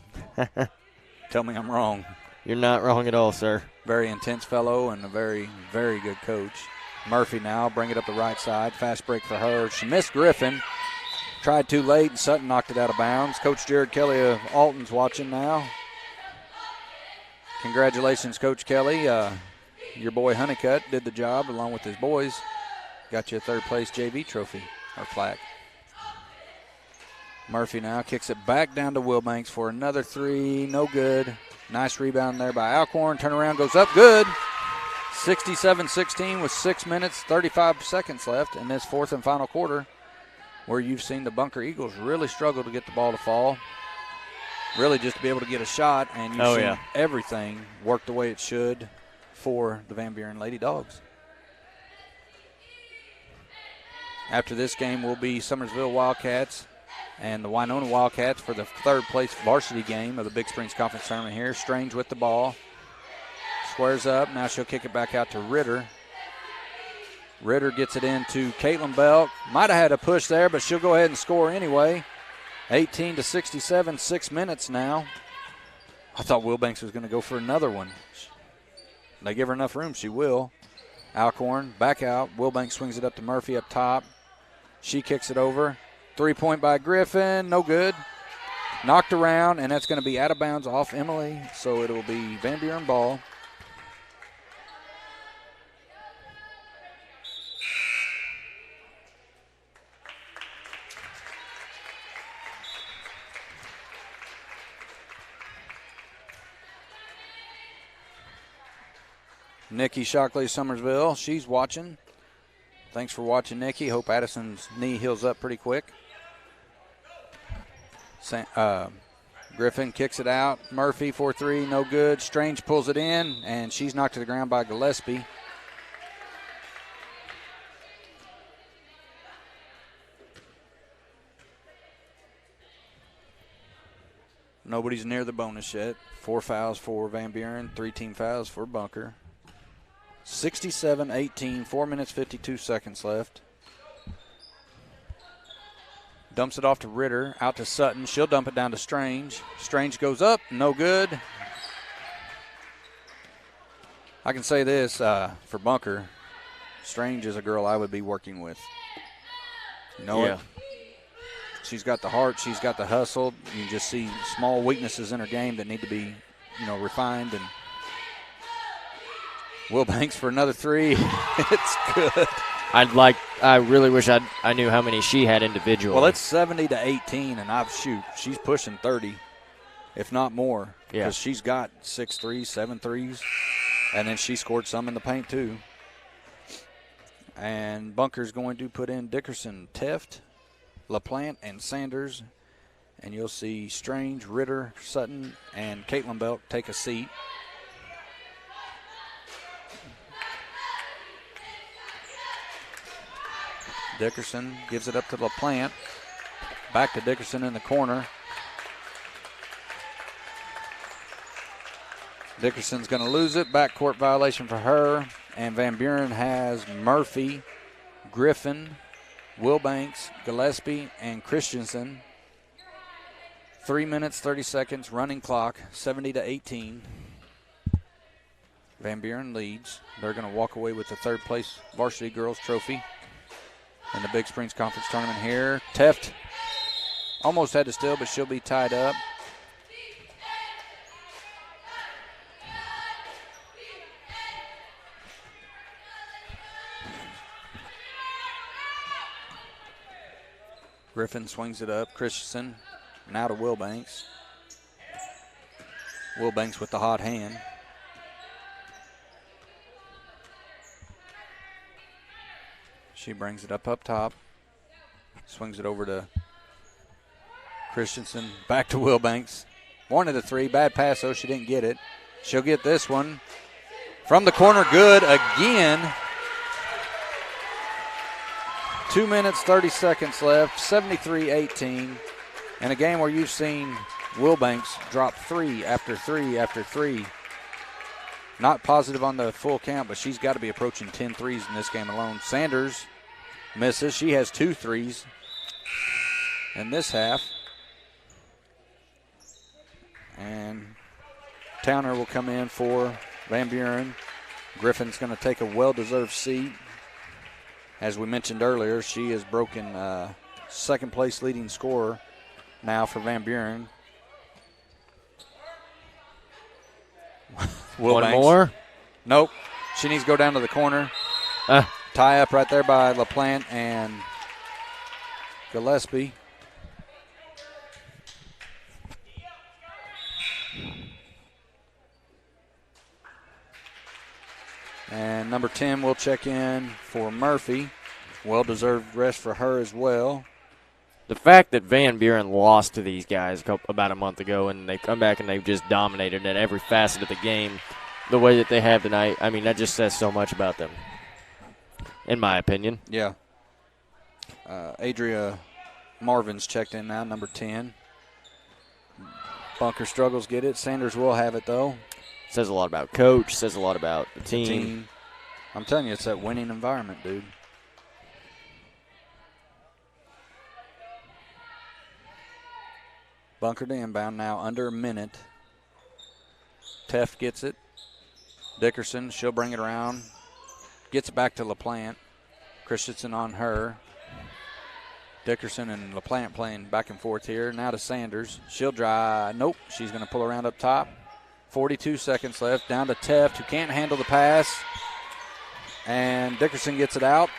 Tell me I'm wrong. You're not wrong at all, sir. Very intense fellow and a very, very good coach. Murphy now, bring it up the right side. Fast break for her. She missed Griffin. Tried too late, and Sutton knocked it out of bounds. Coach Jared Kelly of Alton's watching now. Congratulations, Coach Kelly. Your boy Honeycutt did the job along with his boys. Got you a third-place JV trophy or plaque. Murphy now kicks it back down to Wilbanks for another three. No good. Nice rebound there by Alcorn. Turnaround goes up. Good. 67-16 with 6 minutes, 35 seconds left in this fourth and final quarter, where you've seen the Bunker Eagles really struggle to get the ball to fall. Really just to be able to get a shot, and you've seen everything work the way it should for the Van Buren Lady Dogs. After this game will be Summersville Wildcats and the Winona Wildcats for the third place varsity game of the Big Springs Conference Tournament here. Strange with the ball. Squares up. Now she'll kick it back out to Ritter. Ritter gets it into Caitlin Belk. Might have had a push there, but she'll go ahead and score anyway. 18-67, 6 minutes now. I thought Wilbanks was going to go for another one. They give her enough room, she will. Alcorn back out. Wilbanks swings it up to Murphy up top. She kicks it over. 3-point by Griffin, no good. Knocked around, and that's going to be out of bounds off Emily, so it will be Van Buren ball. Nikki Shockley, Summersville, she's watching. Thanks for watching, Nikki. Hope Addison's knee heals up pretty quick. Griffin kicks it out. Murphy 4-3, no good. Strange pulls it in, and she's knocked to the ground by Gillespie. Nobody's near the bonus yet. 4 fouls for Van Buren, 3 team fouls for Bunker. 67-18, 4 minutes, 52 seconds left. Dumps it off to Ritter, out to Sutton. She'll dump it down to Strange. Strange goes up, no good. I can say this for Bunker, Strange is a girl I would be working with. You know it? She's got the heart, she's got the hustle. You just see small weaknesses in her game that need to be, refined. And Wilbanks for another three. It's good. I really wish I knew how many she had individually. Well, it's 70-18, and she's pushing 30, if not more. Yeah. Because she's got 6 threes, 7 threes, and then she scored some in the paint too. And Bunker's going to put in Dickerson, Teft, LaPlante, and Sanders. And you'll see Strange, Ritter, Sutton, and Caitlin Belk take a seat. Dickerson gives it up to LaPlante. Back to Dickerson in the corner. Dickerson's going to lose it. Backcourt violation for her. And Van Buren has Murphy, Griffin, Wilbanks, Gillespie, and Christensen. 3 minutes, 30 seconds, running clock, 70-18. Van Buren leads. They're going to walk away with the third place varsity girls trophy in the Big Springs Conference Tournament here. Teft almost had to steal, but she'll be tied up. Griffin swings it up. Christensen now to Wilbanks. Wilbanks with the hot hand. She brings it up top. Swings it over to Christensen. Back to Wilbanks. Wanted a three. Bad pass, though. She didn't get it. She'll get this one. From the corner, good again. 2 minutes, 30 seconds left. 73-18. In a game where you've seen Wilbanks drop three after three after three. Not positive on the full count, but she's got to be approaching 10 threes in this game alone. Sanders misses. She has 2 threes in this half. And Towner will come in for Van Buren. Griffin's going to take a well-deserved seat. As we mentioned earlier, she has broken second-place leading scorer now for Van Buren. One more? Nope. She needs to go down to the corner. Tie up right there by LaPlante and Gillespie. And number 10 will check in for Murphy. Well-deserved rest for her as well. The fact that Van Buren lost to these guys about a month ago and they come back and they've just dominated at every facet of the game the way that they have tonight, I mean, that just says so much about them, in my opinion. Yeah. Adria Marvin's checked in now, number 10. Bunker struggles get it. Sanders will have it, though. Says a lot about coach, says a lot about the team. I'm telling you, it's that winning environment, dude. Bunker to inbound now, under a minute. Teff gets it. Dickerson, she'll bring it around. Gets it back to LaPlante. Christensen on her. Dickerson and LaPlante playing back and forth here. Now to Sanders. She'll drive. Nope, she's going to pull around up top. 42 seconds left. Down to Teft, who can't handle the pass. And Dickerson gets it out.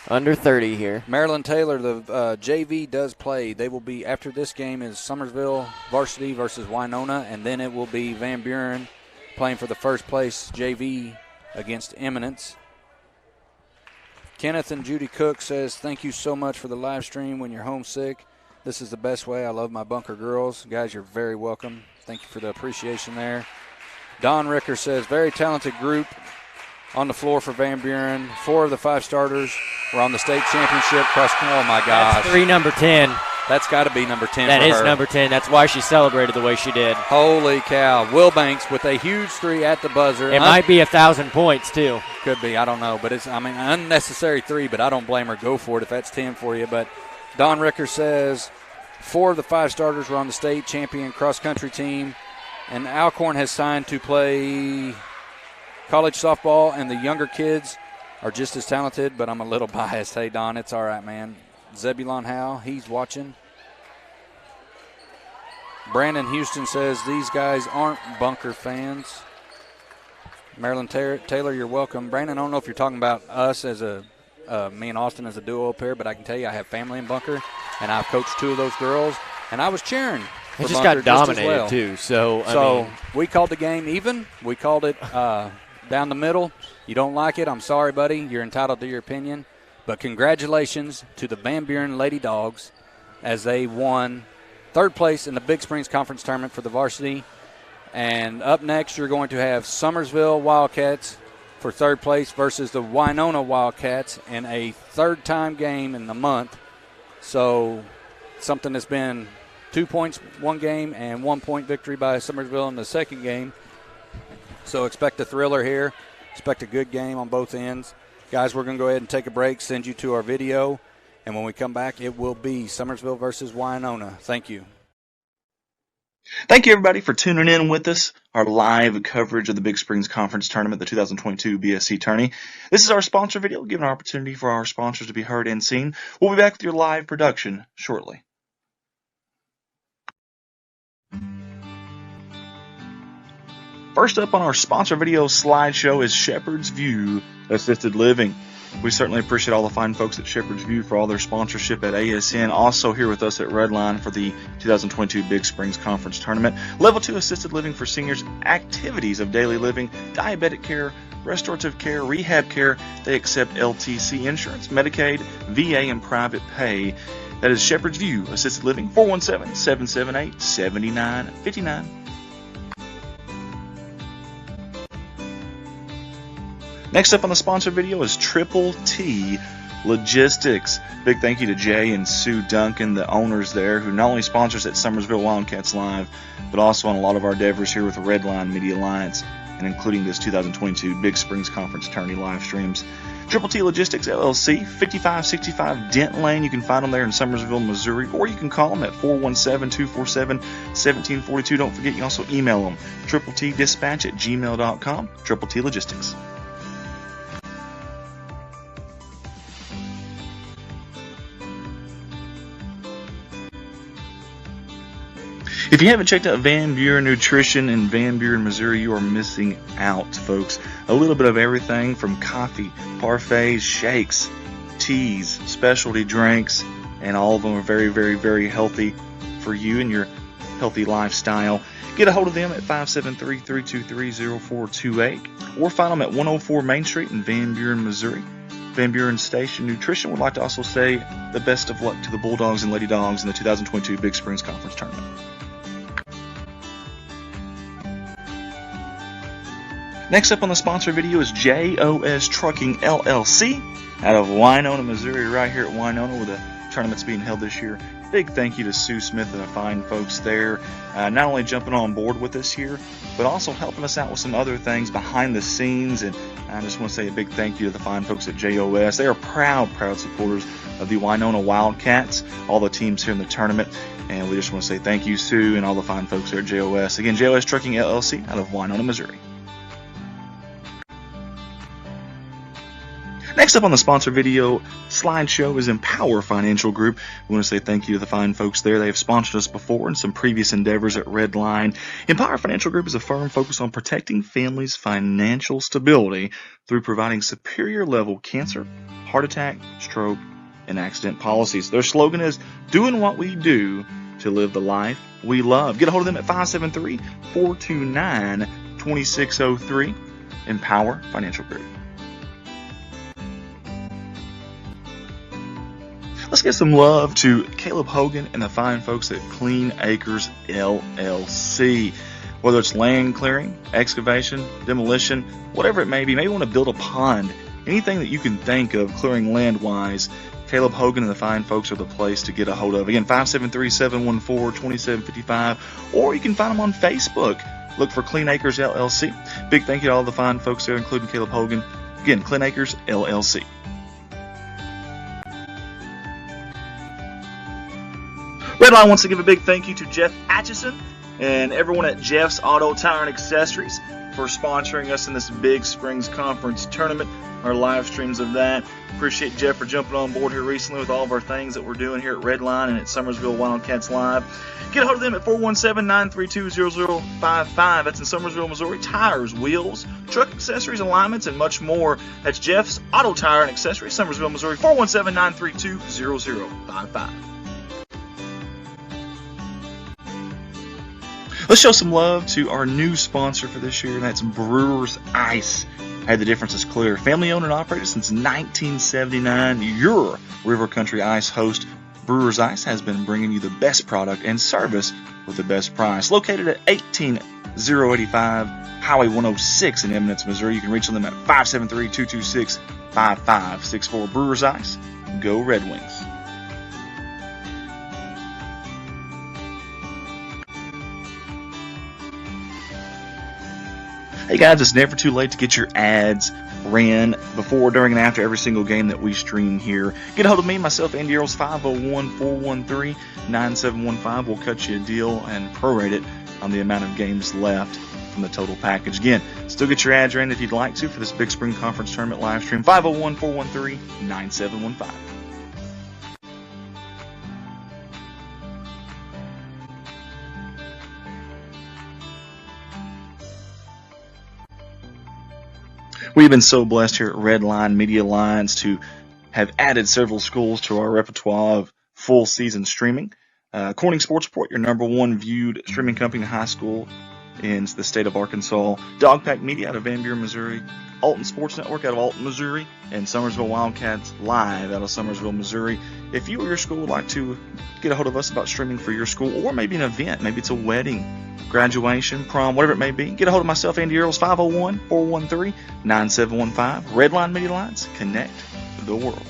Under 30 here. Marilyn Taylor, the JV does play. They will be, after this game is Summersville Varsity versus Winona, and then it will be Van Buren playing for the first place JV against Eminence. Kenneth and Judy Cook says, thank you so much for the live stream when you're homesick. This is the best way. I love my Bunker girls. Guys, you're very welcome. Thank you for the appreciation there. Don Ricker says, very talented group on the floor for Van Buren. 4 of the 5 starters were on the state championship. Oh, my gosh. That's 3 number 10. That's got to be number 10 That for is her. number 10. That's why she celebrated the way she did. Holy cow. Wilbanks with a huge 3 at the buzzer. It might be 1,000 points, too. Could be. I don't know. But it's, an unnecessary 3, but I don't blame her. Go for it if that's 10 for you. But Don Ricker says 4 of the 5 starters were on the state champion cross-country team. And Alcorn has signed to play college softball, and the younger kids are just as talented, but I'm a little biased. Hey, Don, it's all right, man. Zebulon Howe, he's watching. Brandon Houston says these guys aren't Bunker fans. Marilyn Taylor, you're welcome. Brandon, I don't know if you're talking about us as me and Austin as a duo up here, but I can tell you I have family in Bunker, and I've coached 2 of those girls, and I was cheering. They just got dominated, too. So we called the game even. We called it down the middle. You don't like it, I'm sorry, buddy. You're entitled to your opinion. But congratulations to the Van Buren Lady Dogs as they won 3rd place in the Big Springs Conference Tournament for the varsity. And up next, you're going to have Summersville Wildcats for 3rd place versus the Winona Wildcats in a 3rd-time game in the month. So something that's been 2 points one game and 1 point victory by Summersville in the second game. So expect a thriller here. Expect a good game on both ends. Guys, we're going to go ahead and take a break, send you to our video, and when we come back, it will be Summersville versus Winona. Thank you. Thank you, everybody, for tuning in with us, our live coverage of the Big Springs Conference Tournament, the 2022 BSC Tourney. This is our sponsor video, giving an opportunity for our sponsors to be heard and seen. We'll be back with your live production shortly. First up on our sponsor video slideshow is Shepherd's View Assisted Living. We certainly appreciate all the fine folks at Shepherd's View for all their sponsorship at ASN. Also here with us at Redline for the 2022 Big Springs Conference Tournament. Level 2 assisted living for seniors, activities of daily living, diabetic care, restorative care, rehab care. They accept LTC insurance, Medicaid, VA, and private pay. That is Shepherd's View Assisted Living, 417-778-7959. Next up on the sponsor video is Triple T Logistics. Big thank you to Jay and Sue Duncan, the owners there, who not only sponsors at Summersville Wildcats Live, but also on a lot of our endeavors here with the Redline Media Alliance, and including this 2022 Big Springs Conference Tourney live streams. Triple T Logistics LLC, 5565 Dent Lane. You can find them there in Summersville, Missouri, or you can call them at 417-247-1742. Don't forget, you can also email them, tripletdispatch@gmail.com, Triple T Logistics. If you haven't checked out Van Buren Nutrition in Van Buren, Missouri, you are missing out, folks. A little bit of everything from coffee, parfaits, shakes, teas, specialty drinks, and all of them are very, very, very healthy for you and your healthy lifestyle. Get a hold of them at 573-323-0428 or find them at 104 Main Street in Van Buren, Missouri. Van Buren Station Nutrition would like to also say the best of luck to the Bulldogs and Lady Dogs in the 2022 Big Springs Conference Tournament. Next up on the sponsor video is JOS Trucking LLC out of Winona, Missouri, right here at Winona where the tournament's being held this year. Big thank you to Sue Smith and the fine folks there, not only jumping on board with us here, but also helping us out with some other things behind the scenes. And I just want to say a big thank you to the fine folks at JOS. They are proud supporters of the Winona Wildcats, all the teams here in the tournament. And we just want to say thank you, Sue, and all the fine folks there at JOS. Again, JOS Trucking LLC out of Winona, Missouri. Next up on the sponsor video slideshow is Empower Financial Group. We want to say thank you to the fine folks there. They have sponsored us before in some previous endeavors at Redline. Empower Financial Group is a firm focused on protecting families' financial stability through providing superior level cancer, heart attack, stroke, and accident policies. Their slogan is doing what we do to live the life we love. Get a hold of them at 573-429-2603. Empower Financial Group. Let's give some love to Caleb Hogan and the fine folks at Clean Acres LLC. Whether it's land clearing, excavation, demolition, whatever it may be, maybe you want to build a pond, anything that you can think of clearing land-wise, Caleb Hogan and the fine folks are the place to get a hold of. Again, 573-714-2755, or you can find them on Facebook. Look for Clean Acres LLC. Big thank you to all the fine folks there, including Caleb Hogan. Again, Clean Acres LLC. Redline wants to give a big thank you to Jeff Atchison and everyone at Jeff's Auto Tire and Accessories for sponsoring us in this Big Springs Conference Tournament, our live streams of that. Appreciate Jeff for jumping on board here recently with all of our things that we're doing here at Redline and at Summersville Wildcats Live. Get a hold of them at 417-932-0055. That's in Summersville, Missouri. Tires, wheels, truck accessories, alignments, and much more. That's Jeff's Auto Tire and Accessories, Summersville, Missouri. 417-932-0055. Let's show some love to our new sponsor for this year, and that's Brewers Ice. Hey, the difference is clear. Family owned and operated since 1979. Your River Country Ice host, Brewers Ice, has been bringing you the best product and service with the best price. Located at 18085 Highway 106 in Eminence, Missouri. You can reach them at 573-226-5564. Brewers Ice. Go Red Wings. Hey guys, it's never too late to get your ads ran before, during, and after every single game that we stream here. Get a hold of me, myself, Andy Earls, 501-413-9715. We'll cut you a deal and prorate it on the amount of games left from the total package. Again, still get your ads ran if you'd like to for this Big Spring Conference Tournament live stream, 501-413-9715. We've been so blessed here at Redline Media Alliance to have added several schools to our repertoire of full season streaming. Corning Sports Report, your #1 viewed streaming company in high school in the state of Arkansas. Dogpack Media out of Van Buren, Missouri. Alton Sports Network out of Alton, Missouri. And Summersville Wildcats Live out of Summersville, Missouri. If you or your school would like to get a hold of us about streaming for your school, or maybe an event, maybe it's a wedding, graduation, prom, whatever it may be, get a hold of myself, Andy Earls, 501-413-9715. Redline Media Alliance, connect the world.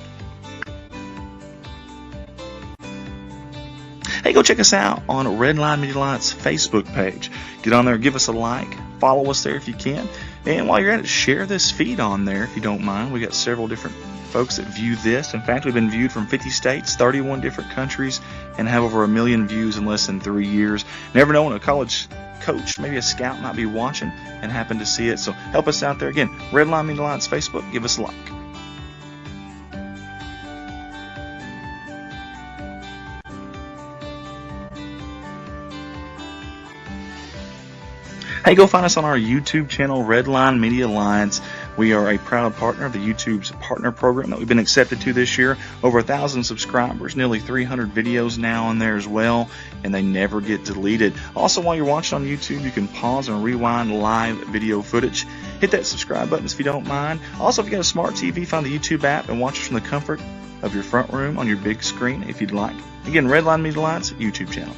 Hey, go check us out on Redline Media Alliance Facebook page. Get on there, give us a like, follow us there if you can. And while you're at it, share this feed on there if you don't mind. We got several different folks that view this. In fact, we've been viewed from 50 states, 31 different countries, and have over 1 million views in less than 3 years. Never know when a college coach, maybe a scout, might be watching and happen to see it. So help us out there. Again, Redline Media Alliance Facebook, give us a like. Hey, go find us on our YouTube channel, Redline Media Alliance. We are a proud partner of the YouTube's partner program that we've been accepted to this year. Over 1,000 subscribers, nearly 300 videos now on there as well, and they never get deleted. Also, while you're watching on YouTube, you can pause and rewind live video footage. Hit that subscribe button if you don't mind. Also, if you got a smart TV, find the YouTube app and watch us from the comfort of your front room on your big screen if you'd like. Again, Redline Media Alliance YouTube channel.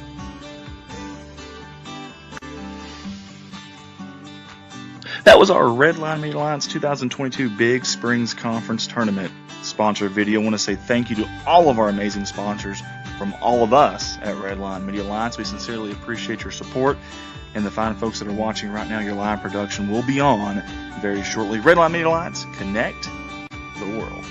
That was our Redline Media Alliance 2022 Big Springs Conference Tournament sponsor video. I want to say thank you to all of our amazing sponsors from all of us at Redline Media Alliance. We sincerely appreciate your support, and the fine folks that are watching right now, your live production will be on very shortly. Redline Media Alliance, connect the world.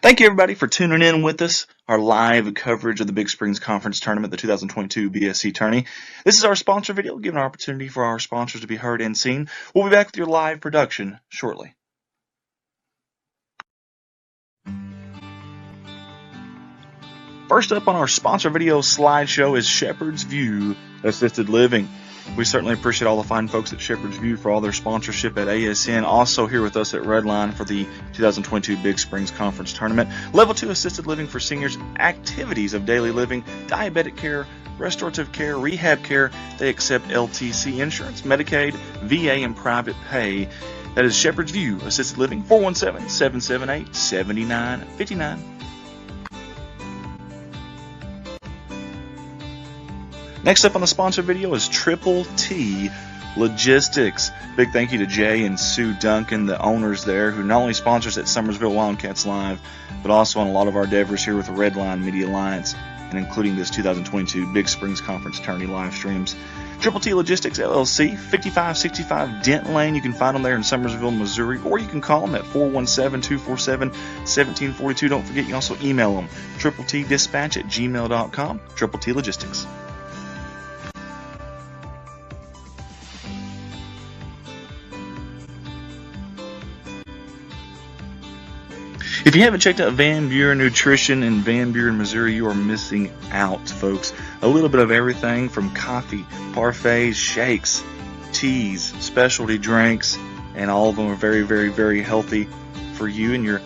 Thank you, everybody, for tuning in with us. Our live coverage of the Big Springs Conference Tournament, the 2022 BSC Tourney. This is our sponsor video, giving an opportunity for our sponsors to be heard and seen. We'll be back with your live production shortly. First up on our sponsor video slideshow is Shepherd's View Assisted Living. We certainly appreciate all the fine folks at Shepherd's View for all their sponsorship at ASN. Also here with us at Redline for the 2022 Big Springs Conference Tournament. Level 2 assisted living for seniors, activities of daily living, diabetic care, restorative care, rehab care. They accept LTC insurance, Medicaid, VA, and private pay. That is Shepherd's View Assisted Living, 417-778-7959. Next up on the sponsor video is Triple T Logistics. Big thank you to Jay and Sue Duncan, the owners there, who not only sponsors at Summersville Wildcats Live, but also on a lot of our endeavors here with the Redline Media Alliance, and including this 2022 Big Springs Conference Tourney live streams. Triple T Logistics LLC, 5565 Dent Lane. You can find them there in Summersville, Missouri, or you can call them at 417-247-1742. Don't forget, you can also email them, tripletdispatch@gmail.com, Triple T Logistics. If you haven't checked out Van Buren Nutrition in Van Buren, Missouri, you are missing out, folks. A little bit of everything from coffee, parfaits, shakes, teas, specialty drinks, and all of them are very, very, very healthy for you and your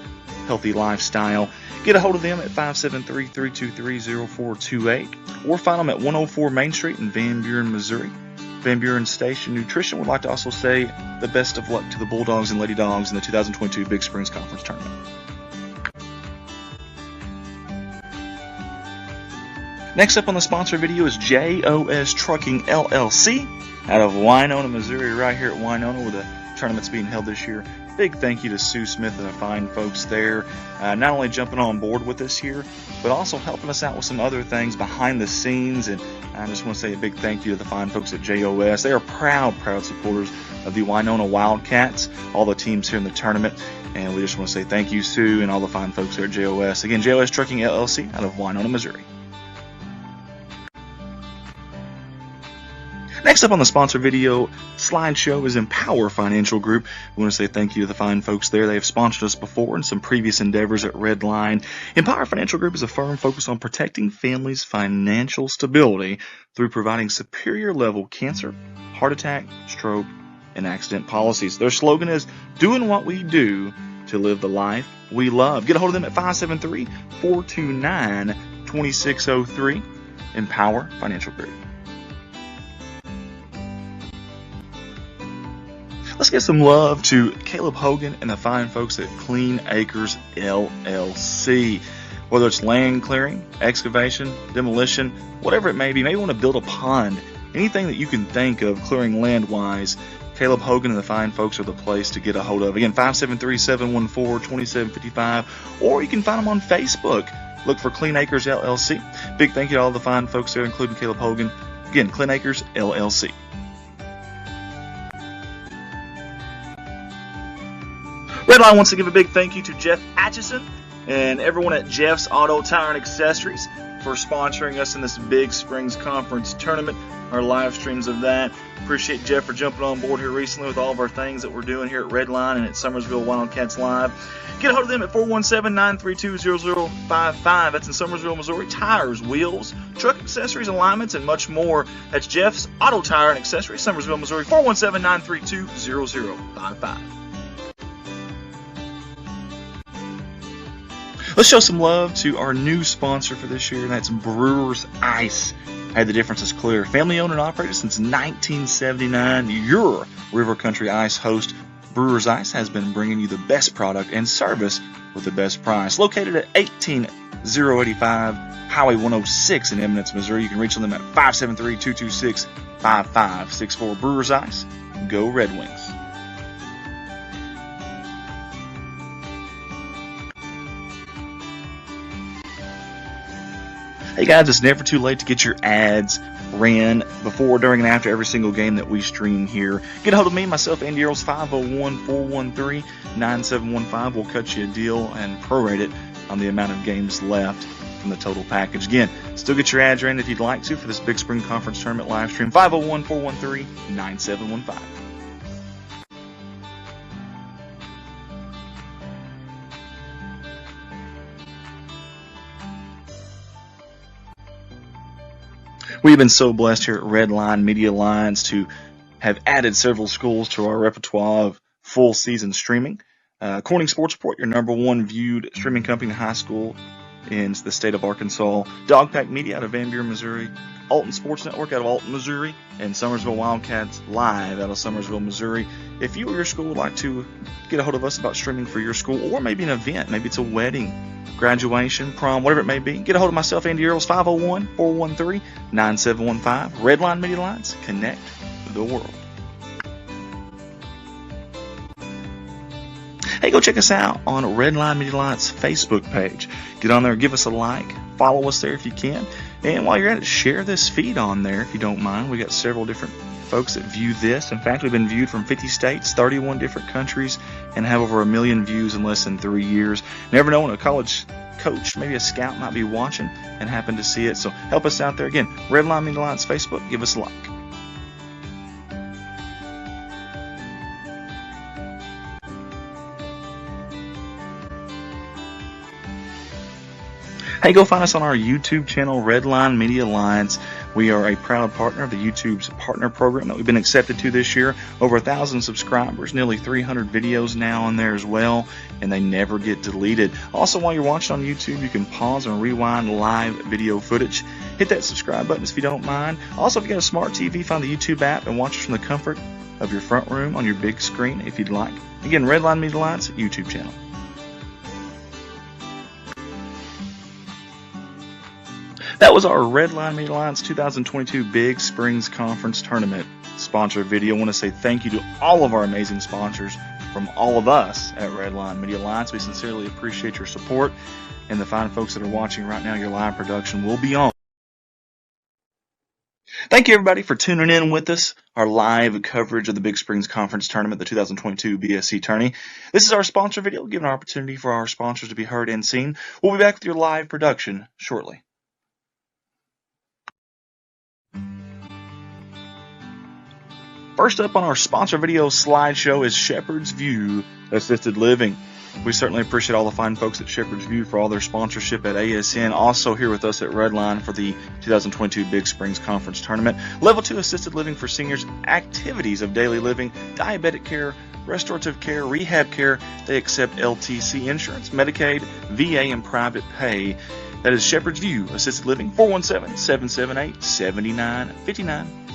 healthy lifestyle. Get a hold of them at 573-323-0428 or find them at 104 Main Street in Van Buren, Missouri. Van Buren Station Nutrition would like to also say the best of luck to the Bulldogs and Lady Dogs in the 2022 Big Springs Conference Tournament. Next up on the sponsor video is JOS Trucking LLC out of Winona, Missouri, right here at Winona where the tournament's being held this year. Big thank you to Sue Smith and the fine folks there, not only jumping on board with us here, but also helping us out with some other things behind the scenes. And I just want to say a big thank you to the fine folks at JOS. They are proud supporters of the Winona Wildcats, all the teams here in the tournament. And we just want to say thank you, Sue, and all the fine folks there at JOS. Again, JOS Trucking LLC out of Winona, Missouri. Next up on the sponsor video slideshow is Empower Financial Group. We want to say thank you to the fine folks there. They have sponsored us before in some previous endeavors at Redline. Empower Financial Group is a firm focused on protecting families' financial stability through providing superior level cancer, heart attack, stroke, and accident policies. Their slogan is doing what we do to live the life we love. Get a hold of them at 573-429-2603. Empower Financial Group. Let's give some love to Caleb Hogan and the fine folks at Clean Acres LLC. Whether it's land clearing, excavation, demolition, whatever it may be, maybe you want to build a pond, anything that you can think of clearing land-wise, Caleb Hogan and the fine folks are the place to get a hold of. Again, 573-714-2755, or you can find them on Facebook. Look for Clean Acres LLC. Big thank you to all the fine folks there, including Caleb Hogan. Again, Clean Acres LLC. Redline wants to give a big thank you to Jeff Atchison and everyone at Jeff's Auto Tire and Accessories for sponsoring us in this Big Springs Conference Tournament, our live streams of that. Appreciate Jeff for jumping on board here recently with all of our things that we're doing here at Redline and at Summersville Wildcats Live. Get a hold of them at 417-932-0055. That's in Summersville, Missouri. Tires, wheels, truck accessories, alignments, and much more. That's Jeff's Auto Tire and Accessories, Summersville, Missouri. 417-932-0055. Let's show some love to our new sponsor for this year, and that's Brewers Ice. Hey, the difference is clear. Family owned and operated since 1979. Your River Country Ice host, Brewers Ice, has been bringing you the best product and service with the best price. Located at 18085 Highway 106 in Eminence, Missouri. You can reach them at 573-226-5564. Brewers Ice, go Red Wings. Hey guys, it's never too late to get your ads ran before, during, and after every single game that we stream here. Get a hold of me, myself, Andy Earls, 501-413-9715. We'll cut you a deal and prorate it on the amount of games left from the total package. Again, still get your ads in if you'd like to for this Big Spring Conference Tournament live stream. 501-413-9715. We've been so blessed here at Redline Media Alliance to have added several schools to our repertoire of full season streaming. Corning Sports Report, your #1 viewed streaming company in high school in the state of Arkansas. Dogpack Media out of Van Buren, Missouri. Alton Sports Network out of Alton, Missouri. And Summersville Wildcats Live out of Summersville, Missouri. If you or your school would like to get a hold of us about streaming for your school, or maybe an event, maybe it's a wedding, graduation, prom, whatever it may be, get a hold of myself, Andy Earls, 501-413-9715. Redline Media Alliance, connect the world. Hey, go check us out on Redline Media Alliance Facebook page. Get on there, give us a like, follow us there if you can. And while you're at it, share this feed on there if you don't mind. We got several different folks that view this. In fact, we've been viewed from 50 states, 31 different countries, and have over 1 million views in less than 3 years. Never know when a college coach, maybe a scout, might be watching and happen to see it. So help us out there. Again, Redline Media Alliance Facebook, give us a like. Hey, go find us on our YouTube channel, Redline Media Alliance. We are a proud partner of the YouTube's partner program that we've been accepted to this year. Over 1,000 subscribers, nearly 300 videos now on there as well, and they never get deleted. Also, while you're watching on YouTube, you can pause and rewind live video footage. Hit that subscribe button if you don't mind. Also, if you got a smart TV, find the YouTube app and watch us from the comfort of your front room on your big screen if you'd like. Again, Redline Media Alliance YouTube channel. That was our Redline Media Alliance 2022 Big Springs Conference Tournament sponsor video. I want to say thank you to all of our amazing sponsors from all of us at Redline Media Alliance. We sincerely appreciate your support, and the fine folks that are watching right now, your live production will be on. Thank you, everybody, for tuning in with us, our live coverage of the Big Springs Conference Tournament, the 2022 BSC Tourney. This is our sponsor video, giving an opportunity for our sponsors to be heard and seen. We'll be back with your live production shortly. First up on our sponsor video slideshow is Shepherd's View Assisted Living. We certainly appreciate all the fine folks at Shepherd's View for all their sponsorship at ASN. Also here with us at Redline for the 2022 Big Springs Conference Tournament. Level 2 Assisted Living for seniors, activities of daily living, diabetic care, restorative care, rehab care. They accept LTC insurance, Medicaid, VA, and private pay. That is Shepherd's View Assisted Living, 417-778-7959.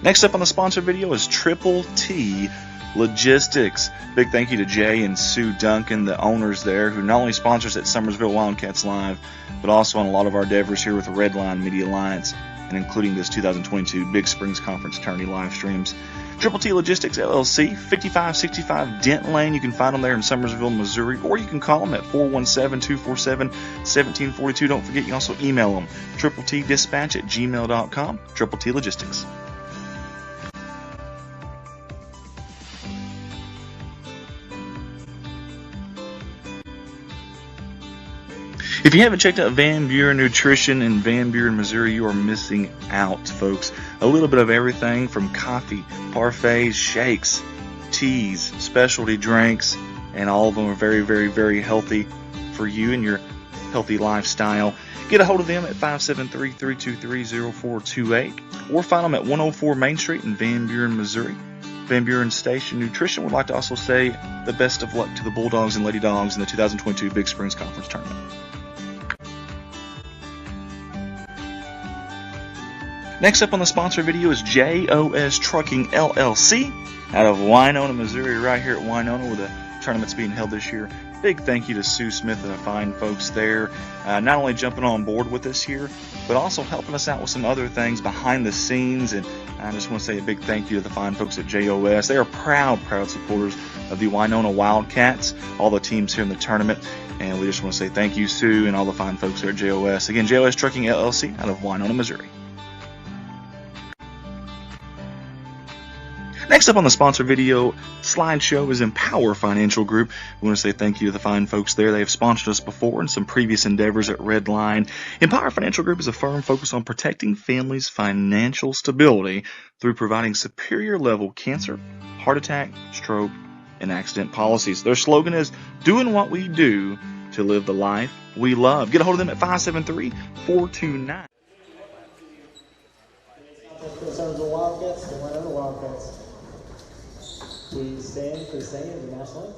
Next up on the sponsor video is Triple T Logistics. Big thank you to Jay and Sue Duncan, the owners there, who not only sponsors at Summersville Wildcats Live, but also on a lot of our endeavors here with the Redline Media Alliance, and including this 2022 Big Springs Conference Tourney live streams. Triple T Logistics, LLC, 5565 Denton Lane. You can find them there in Summersville, Missouri, or you can call them at 417-247-1742. Don't forget, you can also email them, tripletdispatch@gmail.com, Triple T Logistics. If you haven't checked out Van Buren Nutrition in Van Buren, Missouri, you are missing out, folks. A little bit of everything from coffee, parfaits, shakes, teas, specialty drinks, and all of them are very, very, very healthy for you and your healthy lifestyle. Get a hold of them at 573-323-0428 or find them at 104 Main Street in Van Buren, Missouri. Van Buren Station Nutrition would like to also say the best of luck to the Bulldogs and Lady Dogs in the 2022 Big Springs Conference Tournament. Next up on the sponsor video is JOS Trucking LLC out of Winona, Missouri, right here at Winona where the tournament's being held this year. Big thank you to Sue Smith and the fine folks there, not only jumping on board with us here, but also helping us out with some other things behind the scenes. And I just want to say a big thank you to the fine folks at JOS. They are proud supporters of the Winona Wildcats, all the teams here in the tournament. And we just want to say thank you, Sue, and all the fine folks there at JOS. Again, JOS Trucking LLC out of Winona, Missouri. Next up on the sponsor video slideshow is Empower Financial Group. We want to say thank you to the fine folks there. They have sponsored us before in some previous endeavors at Red Line. Empower Financial Group is a firm focused on protecting families' financial stability through providing superior level cancer, heart attack, stroke, and accident policies. Their slogan is doing what we do to live the life we love. Get a hold of them at 573-429. Concerns of Wildcats and Winona Wildcats. Please stand for the singing of the national anthem.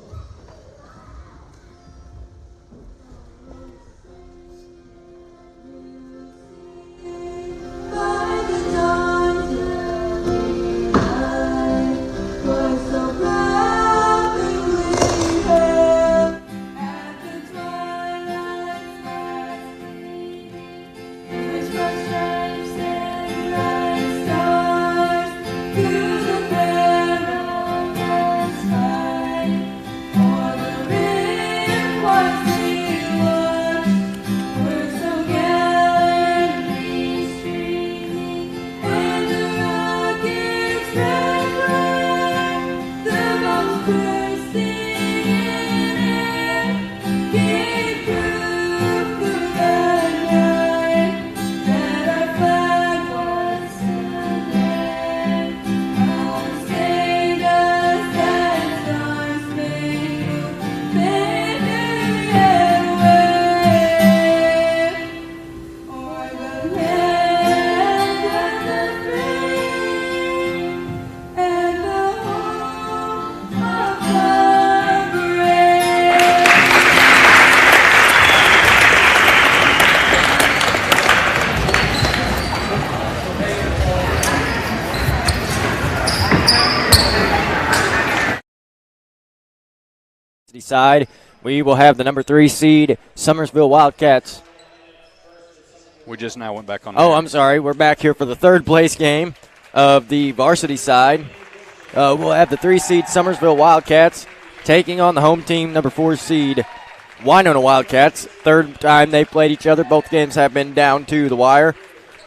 Side, we will have the number 3 seed Summersville Wildcats. We just now went back on. Oh, I'm sorry. We're back here for the third place game of the varsity side. We'll have the 3 seed Summersville Wildcats taking on the home team, number 4 seed Winona Wildcats. Third time they played each other. Both games have been down to the wire.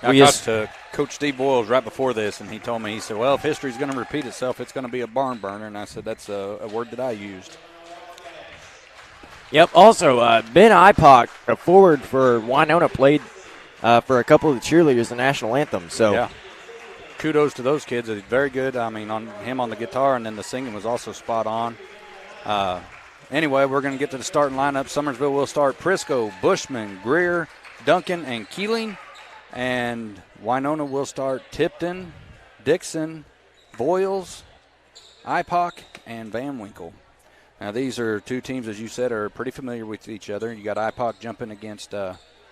I talked to Coach Steve Boyles right before this, and he told me, he said, well, if history's going to repeat itself, it's going to be a barn burner. And I said, that's a word that I used. Yep. Also, Ben Ipock, a forward for Winona, played for a couple of the cheerleaders the national anthem. So, yeah, kudos to those kids. It's very good. I mean, on him on the guitar, and then the singing was also spot on. Anyway, we're going to get to the starting lineup. Summersville will start Prisco, Bushman, Greer, Duncan, and Keeling. And Winona will start Tipton, Dixon, Voiles, Ipock, and Van Winkle. Now, these are two teams, as you said, are pretty familiar with each other. You got Ipock jumping against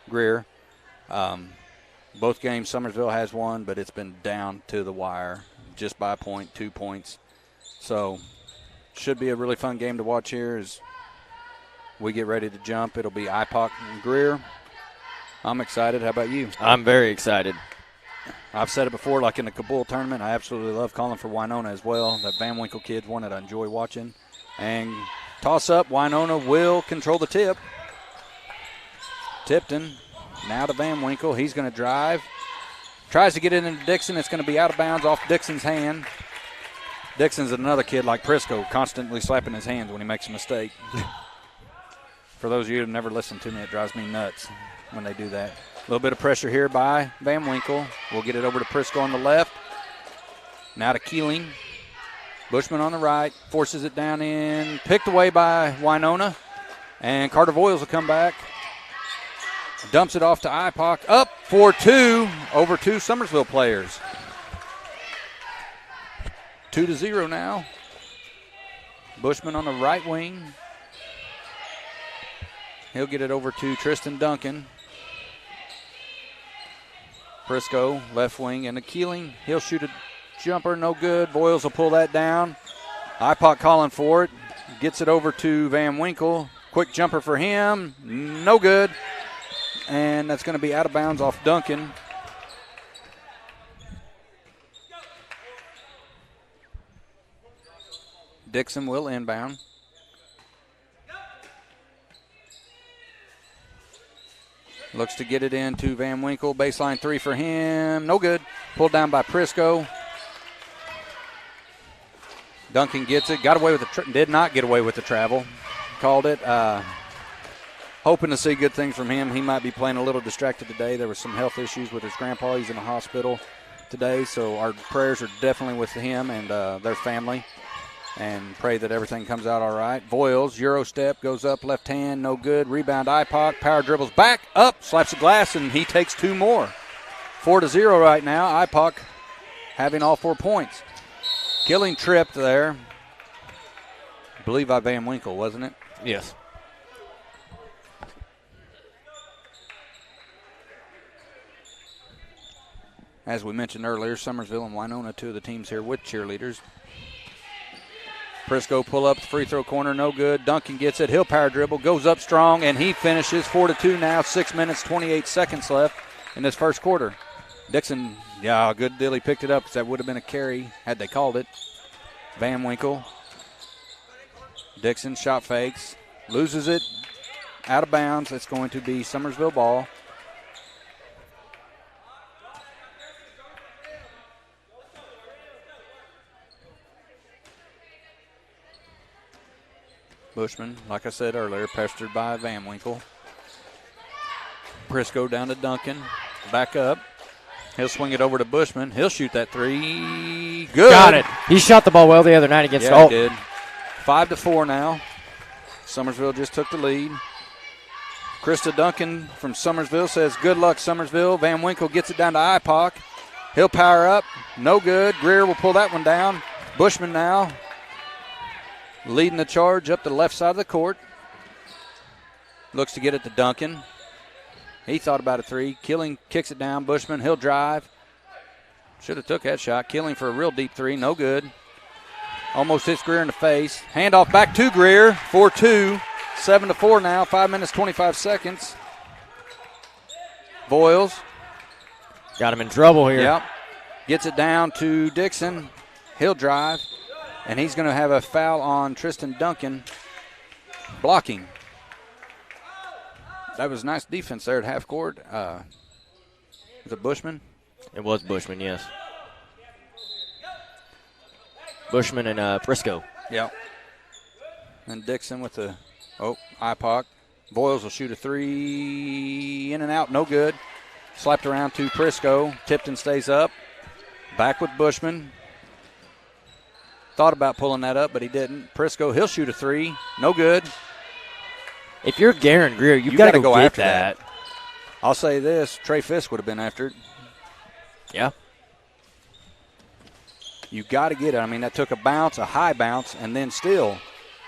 Greer. Both games Summersville has won, but it's been down to the wire just by a point, 2 points. So, should be a really fun game to watch here as we get ready to jump. It'll be Ipock and Greer. I'm excited. How about you? I'm very excited. I've said it before, like in the Kabul tournament, I absolutely love calling for Winona as well. That Van Winkle kid's one that I enjoy watching. And toss up, Winona will control the tip. Tipton now to Van Winkle. He's going to drive. Tries to get it into Dixon. It's going to be out of bounds off Dixon's hand. Dixon's another kid like Prisco, constantly slapping his hands when he makes a mistake. For those of you who have never listened to me, it drives me nuts when they do that. A little bit of pressure here by Van Winkle. We'll get it over to Prisco on the left. Now to Keeling. Bushman on the right, forces it down in, picked away by Winona. And Carter Voiles will come back. Dumps it off to Ipock. Up for 2 over 2 Summersville players. 2-0 now. Bushman on the right wing. He'll get it over to Tristan Duncan. Prisco, left wing, and a Keeling. He'll shoot a jumper, no good. Voiles will pull that down. Ipock calling for it. Gets it over to Van Winkle. Quick jumper for him. No good. And that's going to be out of bounds off Duncan. Dixon will inbound. Looks to get it into Van Winkle. Baseline 3 for him. No good. Pulled down by Prisco. Duncan gets it. Got away with did not get away with the travel. Called it. Hoping to see good things from him. He might be playing a little distracted today. There was some health issues with his grandpa. He's in the hospital today, so our prayers are definitely with him and their family, and pray that everything comes out all right. Voiles, Euro step, goes up, left hand, no good. Rebound, IPOC, power dribbles back, up, slaps the glass, and he takes 2 more. 4-0 right now. IPOC having all 4 points. Killing tripped there. I believe by Van Winkle, wasn't it? Yes. As we mentioned earlier, Summersville and Winona, 2 of the teams here with cheerleaders. Prisco pull up the free throw corner, no good. Duncan gets it. He'll power dribble, goes up strong, and he finishes 4-2 now. 6 minutes, 28 seconds left in this first quarter. Dixon, yeah, good deal. He picked it up because that would have been a carry had they called it. Van Winkle. Dixon shot fakes, loses it, out of bounds. It's going to be Summersville ball. Bushman, like I said earlier, pestered by Van Winkle. Prisco down to Duncan. Back up. He'll swing it over to Bushman. He'll shoot that 3. Good. Got it. He shot the ball well the other night against He Alton. did. 5-4 now. Summersville just took the lead. Krista Duncan from Summersville says, good luck, Summersville. Van Winkle gets it down to IPOC. He'll power up. No good. Greer will pull that one down. Bushman now leading the charge up the left side of the court. Looks to get it to Duncan. He thought about a 3. Killing kicks it down. Bushman, he'll drive. Should have took that shot. Killing for a real deep 3. No good. Almost hits Greer in the face. Handoff back to Greer. 4-2. 7-4 now. 5 minutes, 25 seconds. Voiles. Got him in trouble here. Yep. Gets it down to Dixon. He'll drive. And he's going to have a foul on Tristan Duncan. Blocking. That was nice defense there at half court. Was it Bushman? It was Bushman, yes. Bushman and Prisco. Yep. And Dixon with the, IPOC. Voiles will shoot a 3. In and out, no good. Slapped around to Prisco. Tipton stays up. Back with Bushman. Thought about pulling that up, but he didn't. Prisco, he'll shoot a 3. No good. If you're Garen Greer, you've got to go get after that. I'll say this, Trey Fisk would have been after it. Yeah. You got to get it. I mean, that took a bounce, a high bounce, and then still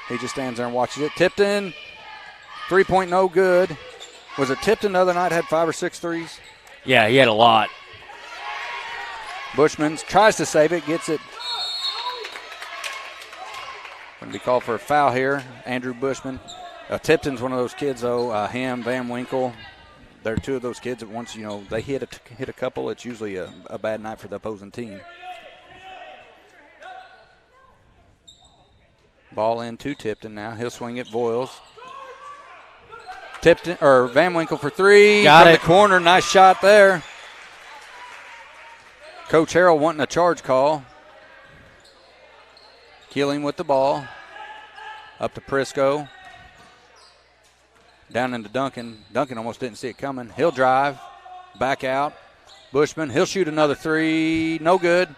he just stands there and watches it. Tipton, 3-point no good. Was it Tipton the other night had 5 or 6 threes? Yeah, he had a lot. Bushman tries to save it, gets it. Going to be called for a foul here. Andrew Bushman. Tipton's one of those kids, though. Him, Van Winkle. They're 2 of those kids that once, they hit a couple, it's usually a bad night for the opposing team. Ball in to Tipton now. He'll swing it. Voiles. Van Winkle for 3. Got it. The corner. Nice shot there. Coach Harrell wanting a charge call. Keeling with the ball. Up to Prisco. Down into Duncan. Duncan almost didn't see it coming. He'll drive. Back out. Bushman. He'll shoot another 3. No good.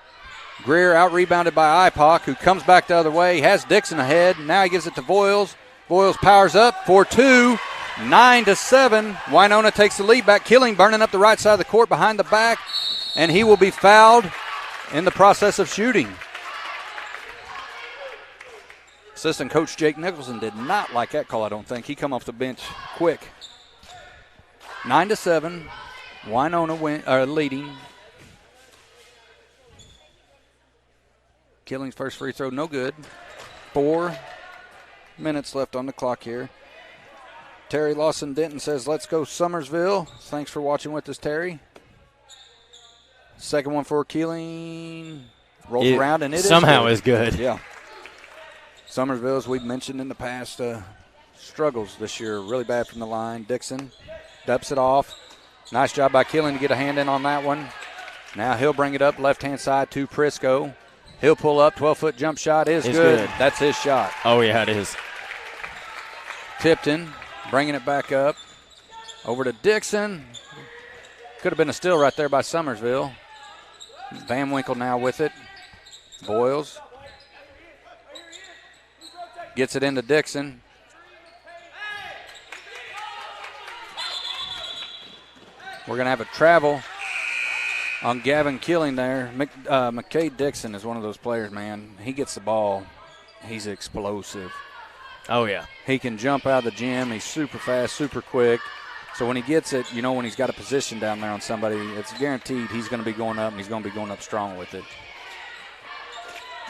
Greer out rebounded by IPOC, who comes back the other way. Has Dixon ahead. Now he gives it to Voiles. Voiles powers up. 4-2. 9-7. Winona takes the lead back. Killing burning up the right side of the court behind the back. And he will be fouled in the process of shooting. Assistant coach Jake Nicholson did not like that call, I don't think. He come off the bench quick. 9-7. Winona leading. Killing's first free throw, no good. 4 minutes left on the clock here. Terry Lawson Denton says, let's go Summersville. Thanks for watching with us, Terry. Second one for Keeling. Rolls around, and it somehow is good. Yeah. Summersville, as we've mentioned in the past, struggles this year. Really bad from the line. Dixon dumps it off. Nice job by Keeling to get a hand in on that one. Now he'll bring it up left-hand side to Prisco. He'll pull up. 12-foot jump shot is good. That's his shot. Oh, yeah, it is. Tipton bringing it back up. Over to Dixon. Could have been a steal right there by Summersville. Van Winkle now with it. Boyles gets it into Dixon. We're going to have a travel on Gavin Killing there. McKay Dixon is one of those players, man. He gets the ball. He's explosive. Oh, yeah. He can jump out of the gym. He's super fast, super quick. So when he gets it, you know, when he's got a position down there on somebody, it's guaranteed he's going to be going up, and he's going to be going up strong with it.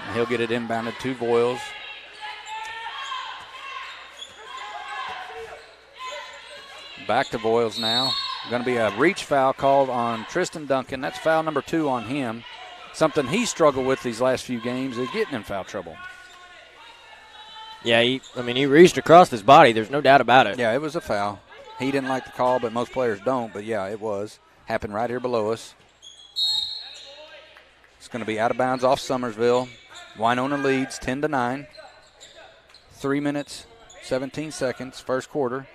And he'll get it inbounded to Voiles. Back to Voiles now. Going to be a reach foul called on Tristan Duncan. That's foul number 2 on him. Something he struggled with these last few games is getting in foul trouble. Yeah, he reached across his body. There's no doubt about it. Yeah, it was a foul. He didn't like the call, but most players don't. But, yeah, it was. Happened right here below us. It's going to be out of bounds off Summersville. Winona leads 10-9. 3 minutes, 17 seconds, first quarter.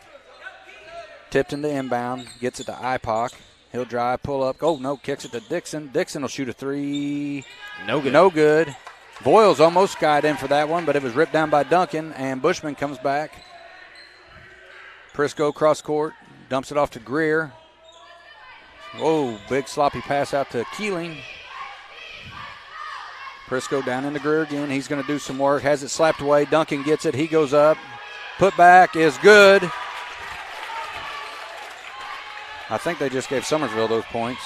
Tipton to inbound, gets it to Ipoc. He'll drive, pull up. Oh, no, kicks it to Dixon. Dixon will shoot a 3. No good. No good. Voiles almost skied in for that one, but it was ripped down by Duncan, and Bushman comes back. Prisco cross court, dumps it off to Greer. Whoa, big sloppy pass out to Keeling. Prisco down into Greer again. He's going to do some work, has it slapped away. Duncan gets it, he goes up. Put back is good. I think they just gave Summersville those points.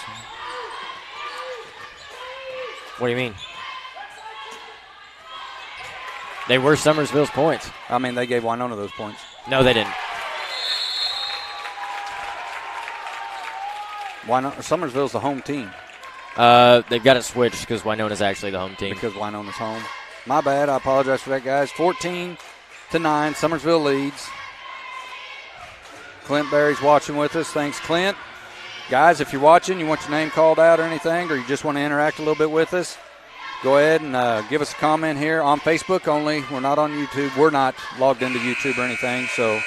What do you mean? They were Summersville's points. I mean, they gave Winona those points. No, they didn't. Summersville's the home team. They've got it switched because Winona's actually the home team. Because Winona's home. My bad. I apologize for that, guys. 14-9. Summersville leads. Clint Berry's watching with us. Thanks, Clint. Guys, if you're watching, you want your name called out or anything, or you just want to interact a little bit with us, go ahead and give us a comment here on Facebook only. We're not on YouTube. We're not logged into YouTube or anything, so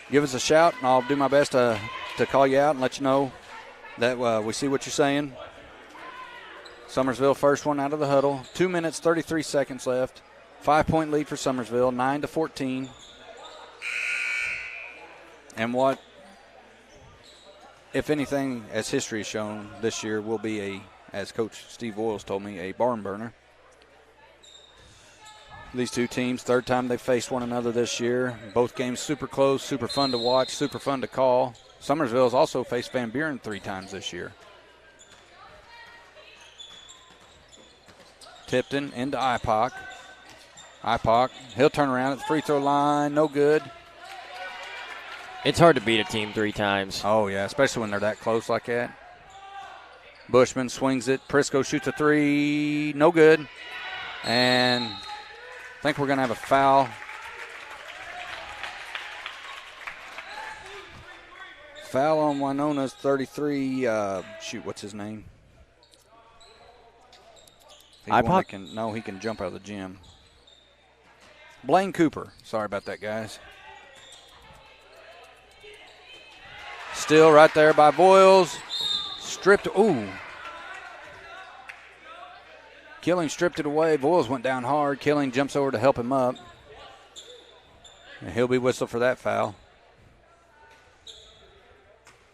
give us a shout, and I'll do my best to call you out and let you know that we see what you're saying. Summersville first one out of the huddle. 2 minutes, 33 seconds left. 5-point lead for Summersville, 9-14. And what, if anything, as history has shown this year, will be as Coach Steve Voiles told me, a barn burner. These two teams, third time they've faced one another this year. Both games super close, super fun to watch, super fun to call. Summersville has also faced Van Buren 3 times this year. Tipton into Ipoc. Ipoc, he'll turn around at the free throw line, no good. It's hard to beat a team 3 times. Oh, yeah, especially when they're that close like that. Bushman swings it. Prisco shoots a 3. No good. And I think we're going to have a foul. Foul on Winona's 33. What's his name? Ipoc? He can jump out of the gym. Blaine Cooper. Sorry about that, guys. Still right there by Voiles. Stripped. Ooh. Killing stripped it away. Voiles went down hard. Killing jumps over to help him up. And he'll be whistled for that foul.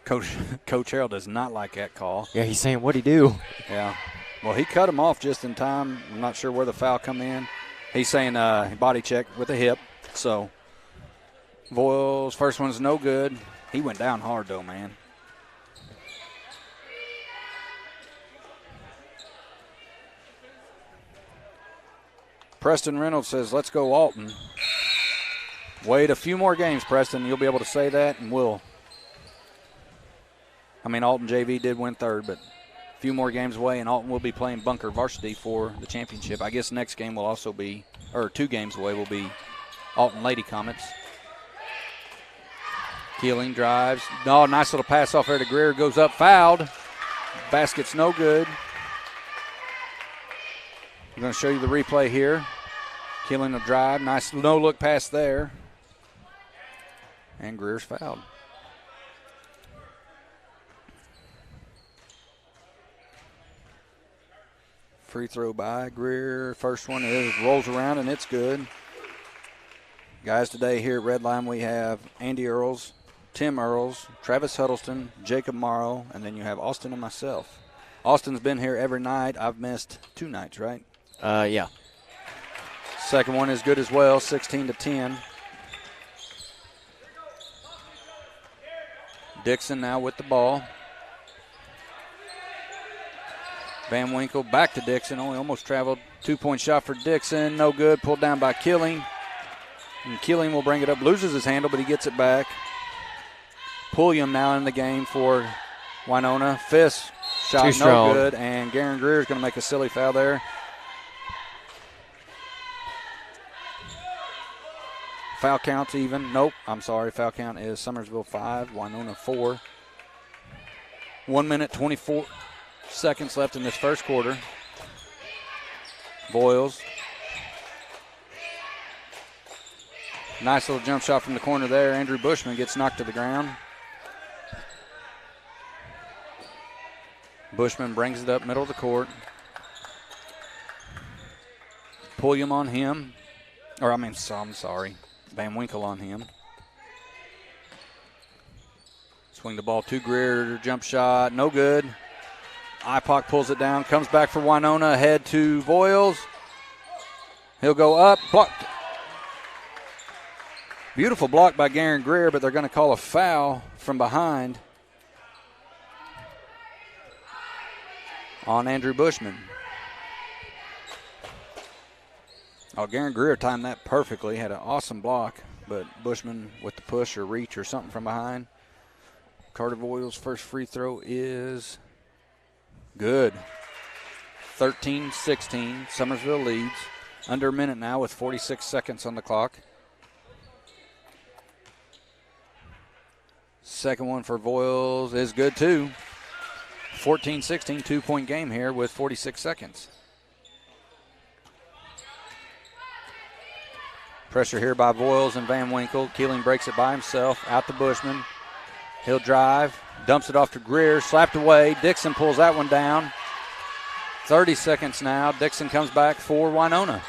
Coach Harrell does not like that call. Yeah, he's saying, what'd he do? Yeah. Well, he cut him off just in time. I'm not sure where the foul come in. He's saying body check with a hip. So, Voiles' first one's no good. He went down hard, though, man. Preston Reynolds says, let's go Alton. Wait a few more games, Preston. You'll be able to say that, and we'll. Alton JV did win third, but a few more games away, and Alton will be playing Bunker Varsity for the championship. I guess next game will also be, or 2 games away will be Alton Lady Comets. Keeling drives. No, nice little pass off there to Greer. Goes up, fouled. Basket's no good. I'm going to show you the replay here. Keeling a drive. Nice no-look pass there. And Greer's fouled. Free throw by Greer. First one rolls around, and it's good. Guys, today here at Redline we have Andy Earls, Tim Earls, Travis Huddleston, Jacob Morrow, and then you have Austin and myself. Austin's been here every night. I've missed 2 nights, right? Yeah. Second one is good as well, 16-10. Dixon now with the ball. Van Winkle back to Dixon, only almost traveled. 2-point shot for Dixon, no good, pulled down by Killing. And Killing will bring it up, loses his handle, but he gets it back. Pulliam now in the game for Winona. Fisk shot no good, and Garen Greer is going to make a silly foul there. Foul count's even. Nope, I'm sorry. Foul count is Summersville 5, Winona 4. 1 minute, 24 seconds left in this first quarter. Boyles. Nice little jump shot from the corner there. Andrew Bushman gets knocked to the ground. Bushman brings it up middle of the court. Pulliam on him. I'm sorry. Van Winkle on him. Swing the ball to Greer. Jump shot. No good. Ipoc pulls it down. Comes back for Winona. Ahead to Voiles. He'll go up. Blocked. Beautiful block by Garen Greer, but they're going to call a foul from behind on Andrew Bushman. Oh, Garen Greer timed that perfectly. Had an awesome block, but Bushman with the push or reach or something from behind. Carter Voiles' first free throw is good. 13-16. Summersville leads. Under a minute now with 46 seconds on the clock. Second one for Voiles is good too. 14-16, 2-point game here with 46 seconds. Pressure here by Voiles and Van Winkle. Keeling breaks it by himself. Out to Bushman. He'll drive. Dumps it off to Greer. Slapped away. Dixon pulls that one down. 30 seconds now. Dixon comes back for Winona.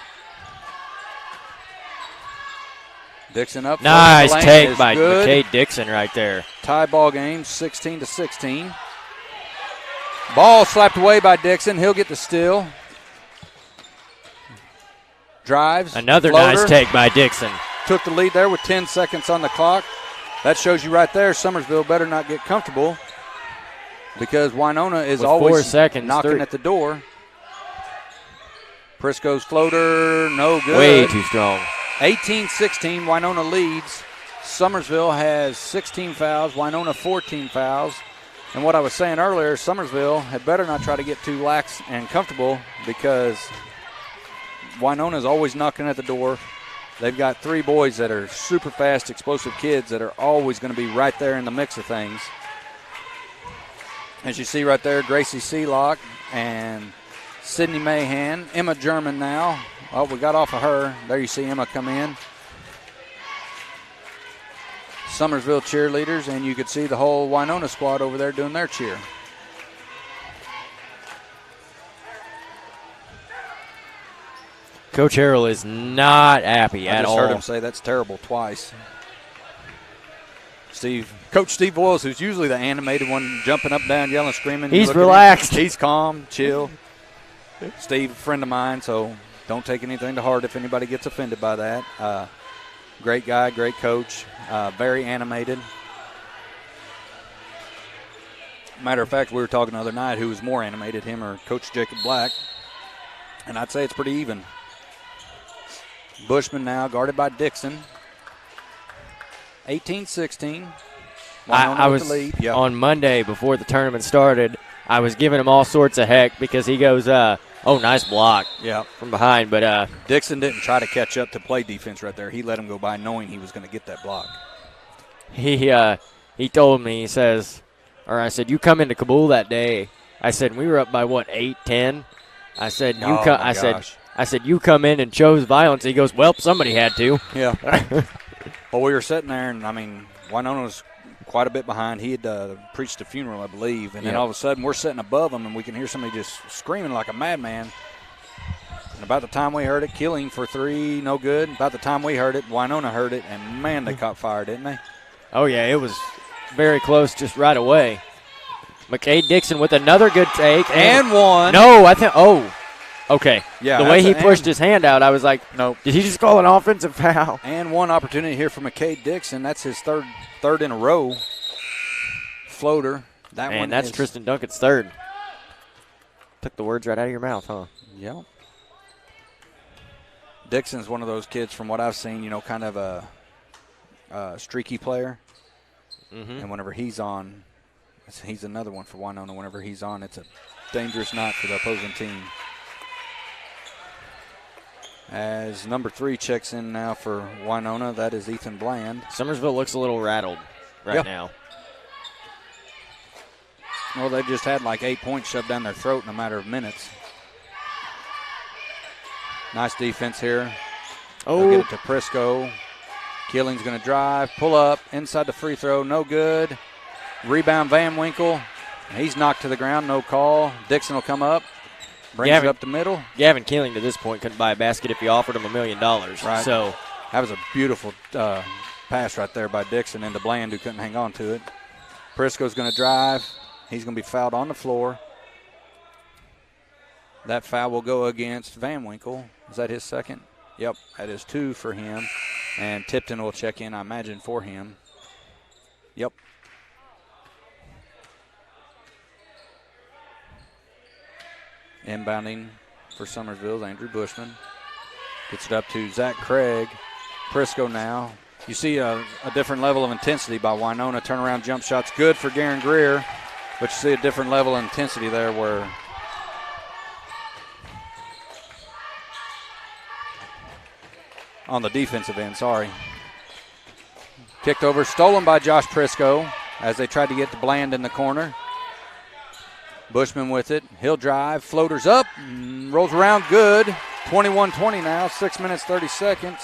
Dixon up. Nice take by McKay Dixon right there. Tie ball game, 16-16. Ball slapped away by Dixon. He'll get the steal. Drives. Another floater. Nice take by Dixon. Took the lead there with 10 seconds on the clock. That shows you right there, Summersville better not get comfortable because Winona is with always 4 seconds, knocking at the door. Prisco's floater, no good. Way too strong. 18-16, Winona leads. Summersville has 16 fouls, Winona 14 fouls. And what I was saying earlier, Summersville had better not try to get too lax and comfortable because Winona's always knocking at the door. They've got 3 boys that are super fast, explosive kids that are always going to be right there in the mix of things. As you see right there, Gracie Sealock and Sydney Mahan. Emma German now. Oh, we got off of her. There you see Emma come in. Summersville cheerleaders, and you could see the whole Winona squad over there doing their cheer. Coach Harrell is not happy at all. I just heard him say that's terrible twice. Coach Steve Voiles, who's usually the animated one, jumping up, down, yelling, screaming. He's relaxed. He's calm, chill. Steve, a friend of mine, so don't take anything to heart if anybody gets offended by that. Great guy, great coach, very animated. Matter of fact, we were talking the other night who was more animated, him or Coach Jacob Black, and I'd say it's pretty even. Bushman now guarded by Dixon. 18-16. I was on Monday before the tournament started. I was giving him all sorts of heck because he goes, nice block from behind. But Dixon didn't try to catch up to play defense right there. He let him go by knowing he was going to get that block. He told me, I said, you come into Kabul that day. I said, we were up by, 8-10? I said, Oh, my gosh. I said, you come in and chose violence. He goes, well, somebody had to. Yeah. Well, we were sitting there, and, I mean, Winona was quite a bit behind. He had preached a funeral, I believe, and then all of a sudden we're sitting above him, and we can hear somebody just screaming like a madman. And about the time we heard it, Keeling for 3, no good. About the time we heard it, Winona heard it, and, man, they caught fire, didn't they? Oh, yeah, it was very close just right away. McKay Dixon with another good take. And one. No, I think – oh, okay. Yeah, the way he pushed his hand out, I was like, nope. Did he just call an offensive foul? And one opportunity here for McKay Dixon. That's his third in a row. Floater. And that's Tristan Duncan's third. Took the words right out of your mouth, huh? Yep. Dixon's one of those kids from what I've seen, you know, kind of a streaky player. Mm-hmm. And whenever he's on, he's another one for Winona. Whenever he's on, it's a dangerous night for the opposing team. As number 3 checks in now for Winona, that is Ethan Bland. Summersville looks a little rattled right now. Well, they just had like 8 points shoved down their throat in a matter of minutes. Nice defense here. They'll get it to Prisco. Keeling's going to drive, pull up, inside the free throw, no good. Rebound Van Winkle. He's knocked to the ground, no call. Dixon will come up, brings it up the middle. Gavin Keeling to this point couldn't buy a basket if you offered him $1 million. Right. So that was a beautiful pass right there by Dixon into Bland, who couldn't hang on to it. Prisco's going to drive. He's going to be fouled on the floor. That foul will go against Van Winkle. Is that his second? Yep, that is 2 for him. And Tipton will check in, I imagine, for him. Yep. Inbounding for Summersville, Andrew Bushman. Gets it up to Zach Craig. Prisco now. You see a different level of intensity by Winona. Turnaround jump shots good for Garen Greer. But you see a different level of intensity there where on the defensive end, sorry. Kicked over, stolen by Josh Prisco as they tried to get to Bland in the corner. Bushman with it. He'll drive, floaters up, rolls around good. 21-20 now, 6 minutes, 30 seconds.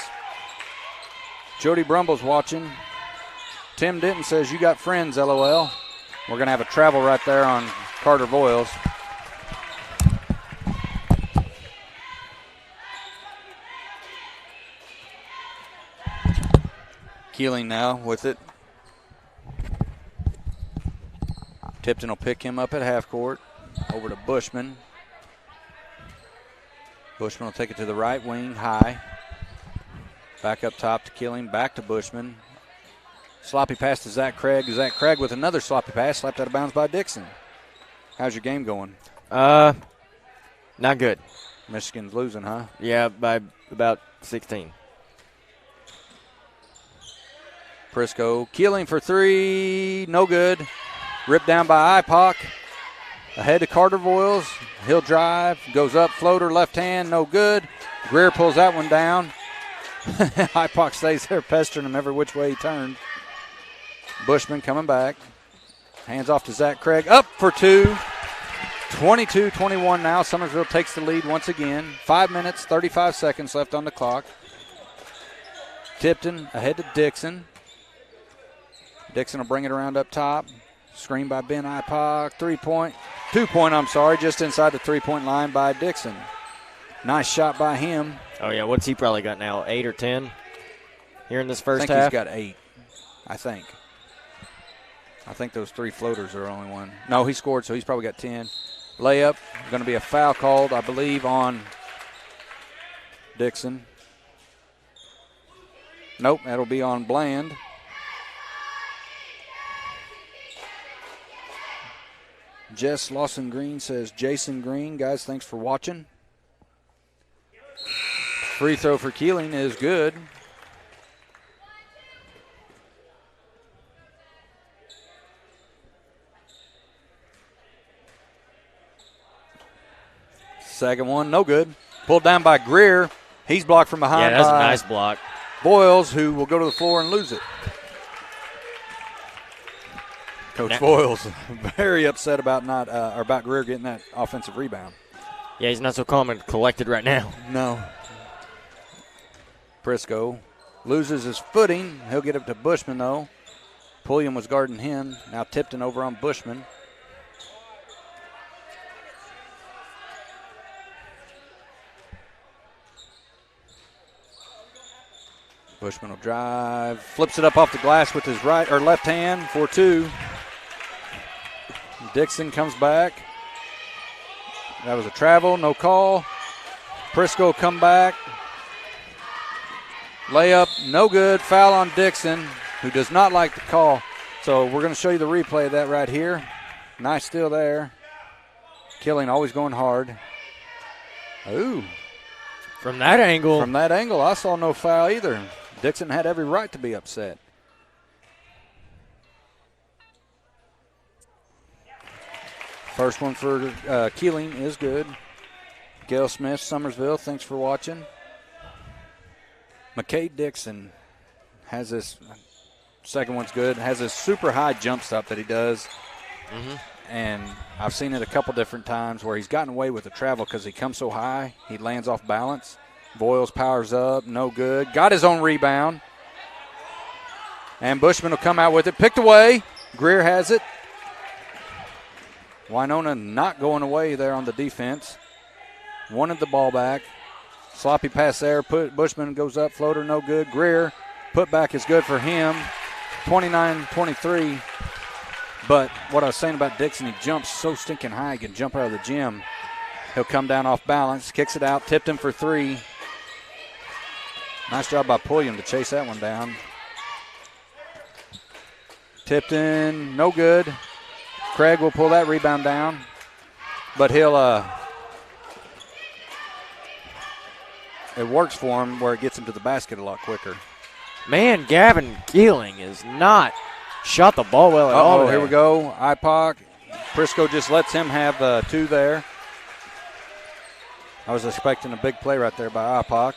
Jody Brumble's watching. Tim Denton says, you got friends, LOL. We're going to have a travel right there on Carter Voiles. Keeling now with it. Tipton will pick him up at half court. Over to Bushman. Bushman will take it to the right wing, high. Back up top to Keeling, back to Bushman. Sloppy pass to Zach Craig. Zach Craig with another sloppy pass, slapped out of bounds by Dixon. How's your game going? Not good. Michigan's losing, huh? Yeah, by about 16. Prisco, Keeling for 3, no good. Ripped down by IPOC. Ahead to Carter Voiles. He'll drive, goes up, floater, left hand, no good. Greer pulls that one down. IPOC stays there pestering him every which way he turned. Bushman coming back. Hands off to Zach Craig. Up for 2. 22-21 now. Summersville takes the lead once again. 5 minutes, 35 seconds left on the clock. Tipton ahead to Dixon. Dixon will bring it around up top. Screen by Ben IPOC. 2-point, just inside the 3-point line by Dixon. Nice shot by him. Oh, yeah, what's he probably got now, 8 or 10 here in this first half? I think he's got 8, I think. I think those 3 floaters are the only one. No, he scored, so he's probably got 10. Layup, going to be a foul called, I believe, on Dixon. Nope, that'll be on Bland. Jess Lawson Green says, Jason Green, guys, thanks for watching. Free throw for Keeling is good. Second one, no good. Pulled down by Greer. He's blocked from behind. Yeah, that's a nice block. Voiles, who will go to the floor and lose it. Coach Voiles very upset about about Greer getting that offensive rebound. Yeah, he's not so calm and collected right now. No. Prisco loses his footing. He'll get up to Bushman, though. Pulliam was guarding him. Now Tipton over on Bushman. Bushman will drive, flips it up off the glass with his right or left hand for 2. Dixon comes back. That was a travel, no call. Prisco come back. Layup, no good. Foul on Dixon, who does not like the call. So we're going to show you the replay of that right here. Nice steal there. Killing, always going hard. Ooh. From that angle. From that angle, I saw no foul either. Dixon had every right to be upset. First one for Keeling is good. Gail Smith, Summersville, thanks for watching. McKay Dixon has this, second one's good, has this super high jump stop that he does. Mm-hmm. And I've seen it a couple different times where he's gotten away with the travel because he comes so high, he lands off balance. Voiles powers up, no good. Got his own rebound. And Bushman will come out with it. Picked away. Greer has it. Winona not going away there on the defense. Wanted the ball back. Sloppy pass there. Bushman goes up. Floater no good. Greer, put back is good for him. 29-23. But what I was saying about Dixon, he jumps so stinking high he can jump out of the gym. He'll come down off balance. Kicks it out. Tipped him for 3. Nice job by Pulliam to chase that one down. Tipton, no good. Craig will pull that rebound down. But he'll, it works for him where it gets him to the basket a lot quicker. Man, Gavin Keeling is not shot the ball well at all. Oh, here we go. IPOC. Prisco just lets him have 2 there. I was expecting a big play right there by IPOC.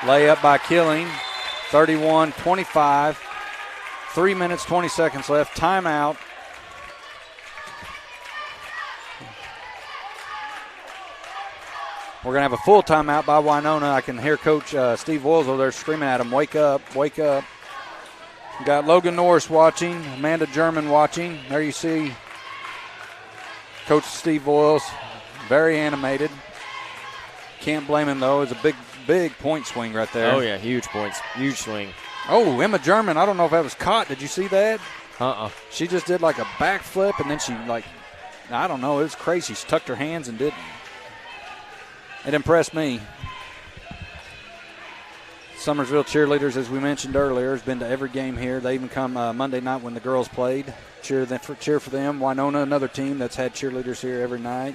Layup by Keeling, 31-25. 3 minutes, 20 seconds left. Timeout. We're going to have a full timeout by Winona. I can hear Coach Steve Voiles over there screaming at him, wake up, wake up. We got Logan Norris watching, Amanda German watching. There you see Coach Steve Voiles, very animated. Can't blame him, though. It's a big point swing right there. Oh, yeah, huge points, huge swing. Oh, Emma German, I don't know if that was caught. Did you see that? She just did like a backflip, and then she, I don't know, it was crazy. She tucked her hands and did. It impressed me. Summersville cheerleaders, as we mentioned earlier, has been to every game here. They even come Monday night when the girls played. Cheer for them. Winona, another team that's had cheerleaders here every night.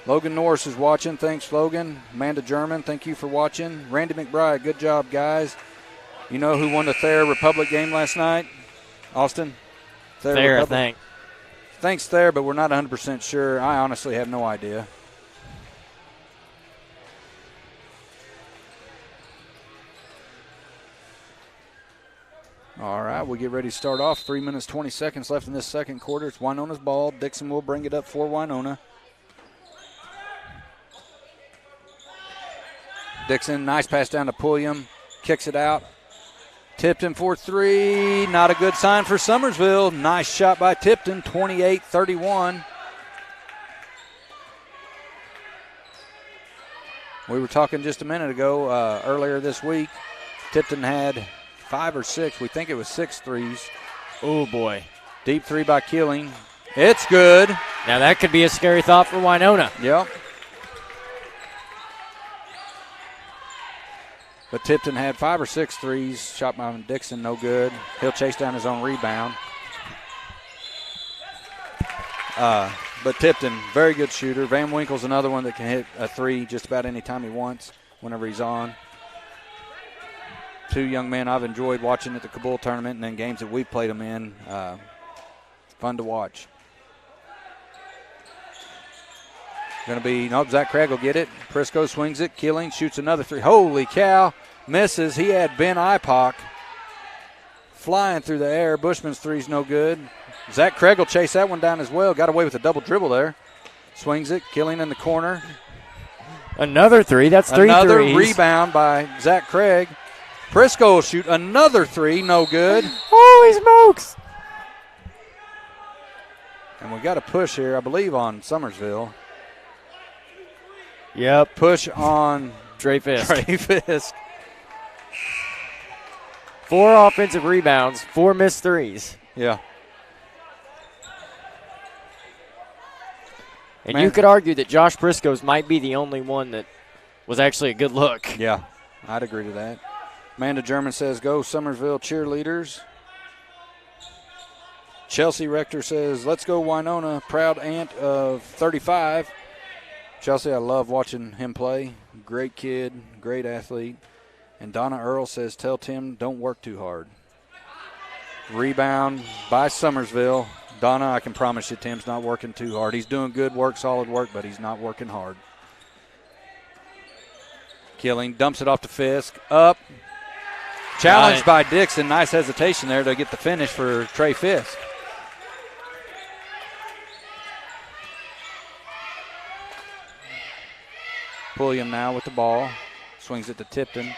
Logan Norris is watching. Thanks, Logan. Amanda German, thank you for watching. Randy McBride, good job, guys. You know who won the Thayer Republic game last night? Austin? Thayer, I think. Thanks, Thayer, but we're not 100% sure. I honestly have no idea. All right, we get ready to start off. 3 minutes, 20 seconds left in this second quarter. It's Winona's ball. Dixon will bring it up for Winona. Dixon, nice pass down to Pulliam. Kicks it out. Tipton for 3. Not a good sign for Summersville. Nice shot by Tipton, 28-31. We were talking just a minute ago, earlier this week. Tipton had 5 or 6. We think it was 6 threes. Oh, boy. Deep 3 by Keeling. It's good. Now that could be a scary thought for Winona. Yep. But Tipton had 5 or 6 threes. Shot by Dixon, no good. He'll chase down his own rebound. But Tipton, very good shooter. Van Winkle's another one that can hit a 3 just about any time he wants, whenever he's on. 2 young men I've enjoyed watching at the Kabul tournament and then games that we've played them in. Fun to watch. Going to be, nope, Zach Craig will get it. Prisco swings it. Keeling shoots another 3. Holy cow. Misses. He had Ben Ipoc flying through the air. Bushman's 3's no good. Zach Craig will chase that one down as well. Got away with a double dribble there. Swings it. Keeling in the corner. Another three. That's three Another threes. rebound by Zach Craig. Prisco will shoot another three. No good. Holy smokes. And we got a push here, I believe, on Summersville. Yep. Push on Trey Fisk. Trey Fisk. 4 offensive rebounds, 4 missed threes. Yeah. And Man. you could argue that Josh Prisco's might be the only one that was actually a good look. Yeah, I'd agree to that. Amanda German says, go Summersville cheerleaders. Chelsea Rector says, let's go Winona, proud aunt of 35. Chelsea, I love watching him play. Great kid, great athlete. And Donna Earl says, tell Tim, don't work too hard. Rebound by Summersville. Donna, I can promise you Tim's not working too hard. He's doing good work, solid work, but he's not working hard. Killing, dumps it off to Fisk. Up. Challenged by Dixon. Nice hesitation there to get the finish for Trey Fisk. Pulliam now with the ball. Swings it to Tipton.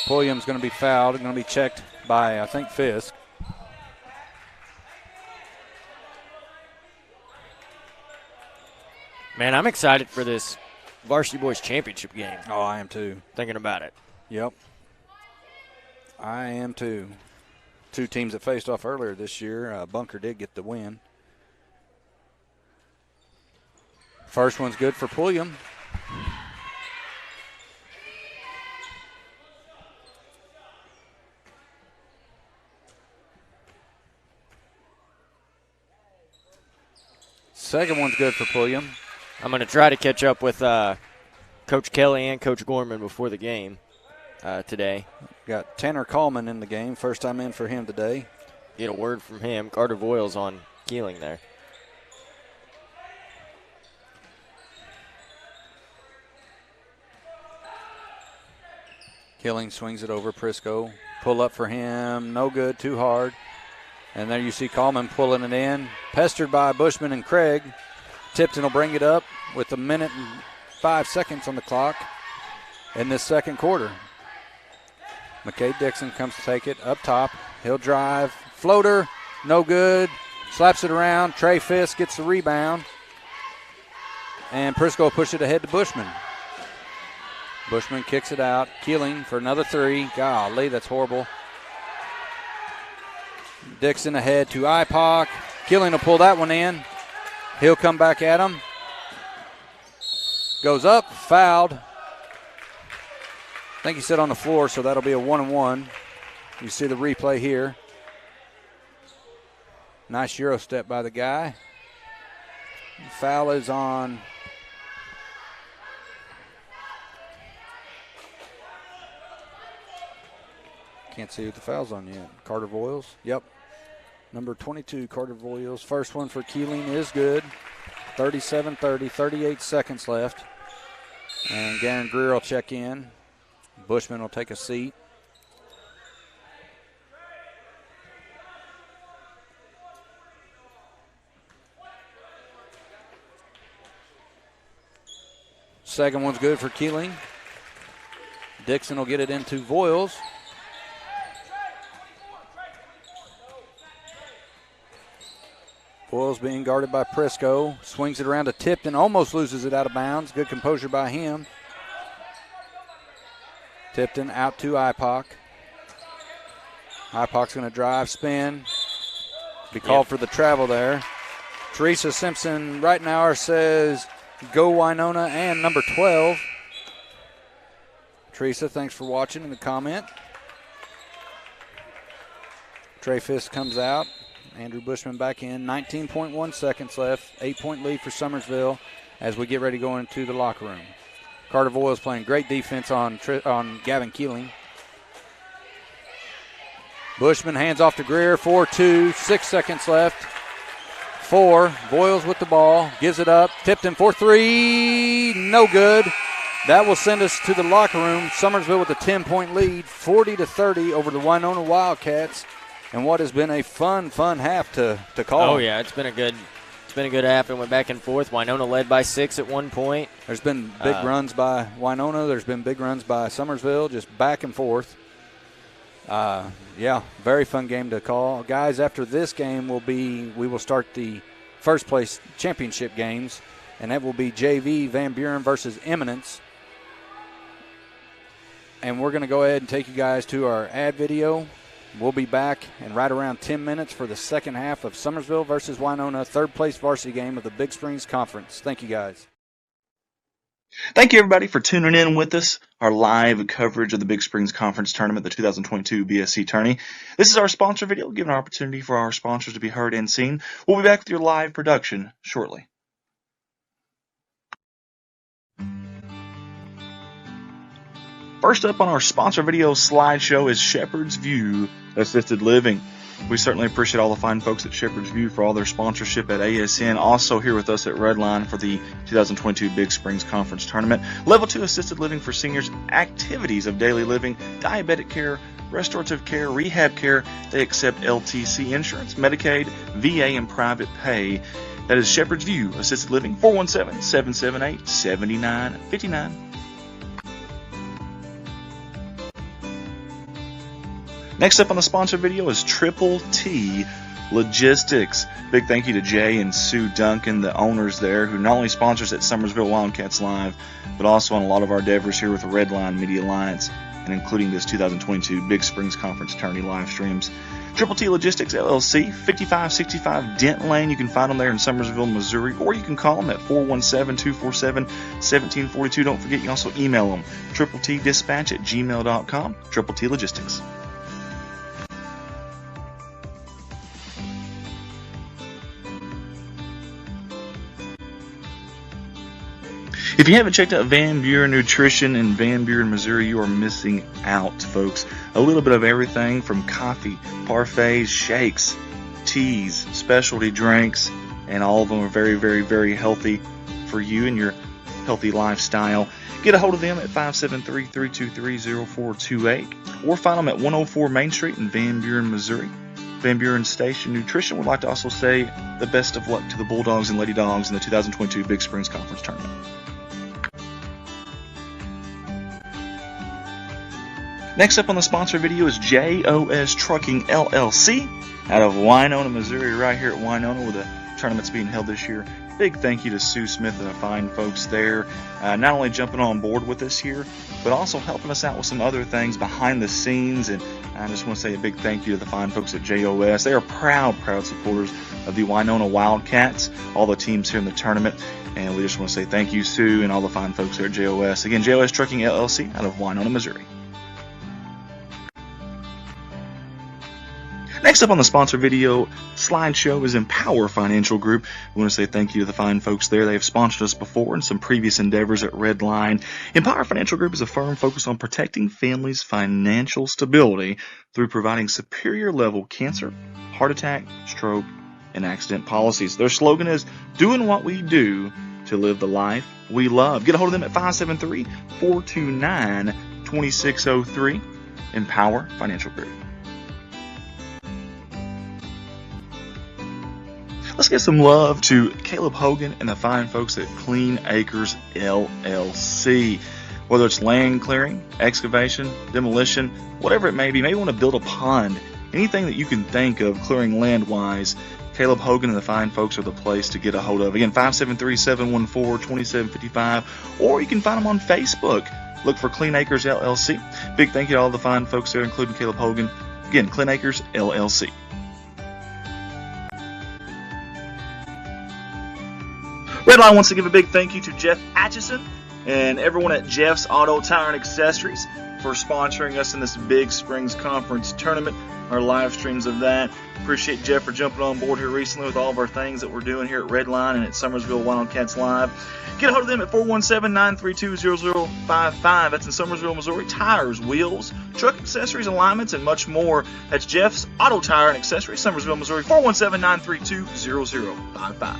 Pulliam's going to be fouled. Going to be checked by, I think, Fisk. Man, I'm excited for this Varsity Boys Championship game. Oh, I am too. Thinking about it. Yep. I am too. 2 teams that faced off earlier this year. Bunker did get the win. First one's good for Pulliam. Second one's good for Pulliam. I'm going to try to catch up with Coach Kelly and Coach Gorman before the game today. Got Tanner Coleman in the game. First time in for him today. Get a word from him. Carter Voiles on Keeling there. Killing swings it over Prisco. Pull up for him. No good. Too hard. And there you see Coleman pulling it in. Pestered by Bushman and Craig. Tipton will bring it up with 1 minute and 5 seconds on the clock in this second quarter. McKay Dixon comes to take it up top. He'll drive. Floater. No good. Slaps it around. Trey Fisk gets the rebound. And Prisco will push it ahead to Bushman. Bushman kicks it out. Keeling for another 3. Golly, that's horrible. Dixon ahead to Ipoc. Keeling will pull that one in. He'll come back at him. Goes up, fouled. I think he said on the floor, so that'll be a 1-and-1. You see the replay here. Nice Euro step by the guy. Foul is on. Can't see who the foul's on yet. Carter Voiles. Yep. Number 22, Carter Voiles. First one for Keeling is good. 37-30, 38 seconds left. And Garen Greer will check in. Bushman will take a seat. Second one's good for Keeling. Dixon will get it into Voiles. Voiles being guarded by Prisco. Swings it around to Tipton. Almost loses it out of bounds. Good composure by him. Tipton out to Ipoc. Ipoc's going to drive, spin. Be called for the travel there. Teresa Simpson right now says go Winona and number 12. Teresa, thanks for watching in the comment. Trey Fisk comes out. Andrew Bushman back in. 19.1 seconds left. 8-point lead for Summersville as we get ready to go into the locker room. Carter Voiles playing great defense on Gavin Keeling. Bushman hands off to Greer. 4-2. 6 seconds left. 4. Voiles with the ball. Gives it up. Tipton for 3. No good. That will send us to the locker room. Summersville with a 10-point lead. 40-30 over the Winona Wildcats. And what has been a fun half to call. Oh, yeah, it's been a good It's been a good half. It went back and forth. Winona led by 6 at one point. There's been big runs by Winona. There's been big runs by Summersville, just back and forth. Yeah, very fun game to call. Guys, after this game we will start the first place championship games, and that will be JV Van Buren versus Eminence. And we're going to go ahead and take you guys to our ad video. We'll be back in right around 10 minutes for the second half of Summersville versus Winona, third place varsity game of the Big Springs Conference. Thank you, guys. Thank you, everybody, for tuning in with us, our live coverage of the Big Springs Conference Tournament, the 2022 BSC Tourney. This is our sponsor video, giving an opportunity for our sponsors to be heard and seen. We'll be back with your live production shortly. First up on our sponsor video slideshow is Shepherd's View Assisted Living. We certainly appreciate all the fine folks at Shepherd's View for all their sponsorship at ASN. Also here with us at Redline for the 2022 Big Springs Conference Tournament. Level 2 Assisted Living for seniors, activities of daily living, diabetic care, restorative care, rehab care. They accept LTC insurance, Medicaid, VA, and private pay. That is Shepherd's View Assisted Living, 417-778-7959. Next up on the sponsor video is Triple T Logistics. Big thank you to Jay and Sue Duncan, the owners there, who not only sponsors at Summersville Wildcats Live, but also on a lot of our endeavors here with the Redline Media Alliance, and including this 2022 Big Springs Conference Tourney live streams. Triple T Logistics, LLC, 5565 Dent Lane. You can find them there in Summersville, Missouri, or you can call them at 417-247-1742. Don't forget, you can also email them, tripletdispatch@gmail.com, Triple T Logistics. If you haven't checked out Van Buren Nutrition in Van Buren, Missouri, you are missing out, folks. A little bit of everything from coffee, parfaits, shakes, teas, specialty drinks, and all of them are very, very, very healthy for you and your healthy lifestyle. Get a hold of them at 573-323-0428 or find them at 104 Main Street in Van Buren, Missouri. Van Buren Station Nutrition would like to also say the best of luck to the Bulldogs and Lady Dogs in the 2022 Big Springs Conference Tournament. Next up on the sponsor video is JOS Trucking LLC out of Winona, Missouri, right here at Winona where the tournament's being held this year. Big thank you to Sue Smith and the fine folks there, not only jumping on board with us here, but also helping us out with some other things behind the scenes. And I just want to say a big thank you to the fine folks at JOS. They are proud supporters of the Winona Wildcats, all the teams here in the tournament. And we just want to say thank you, Sue, and all the fine folks here at JOS. Again, JOS Trucking LLC out of Winona, Missouri. Next up on the sponsor video slideshow is Empower Financial Group. We want to say thank you to the fine folks there. They have sponsored us before in some previous endeavors at Redline. Empower Financial Group is a firm focused on protecting families' financial stability through providing superior level cancer, heart attack, stroke, and accident policies. Their slogan is doing what we do to live the life we love. Get a hold of them at 573-429-2603. Empower Financial Group. Let's get some love to Caleb Hogan and the fine folks at Clean Acres LLC. Whether it's land clearing, excavation, demolition, whatever it may be, maybe you want to build a pond, anything that you can think of clearing land-wise, Caleb Hogan and the fine folks are the place to get a hold of. Again, 573-714-2755, or you can find them on Facebook. Look for Clean Acres LLC. Big thank you to all the fine folks there, including Caleb Hogan. Again, Clean Acres LLC. Redline wants to give a big thank you to Jeff Atchison and everyone at Jeff's Auto Tire and Accessories for sponsoring us in this Big Springs Conference Tournament, our live streams of that. Appreciate Jeff for jumping on board here recently with all of our things that we're doing here at Redline and at Summersville Wildcats Live. Get a hold of them at 417-932-0055. That's in Summersville, Missouri. Tires, wheels, truck accessories, alignments, and much more. That's Jeff's Auto Tire and Accessories, Summersville, Missouri, 417-932-0055.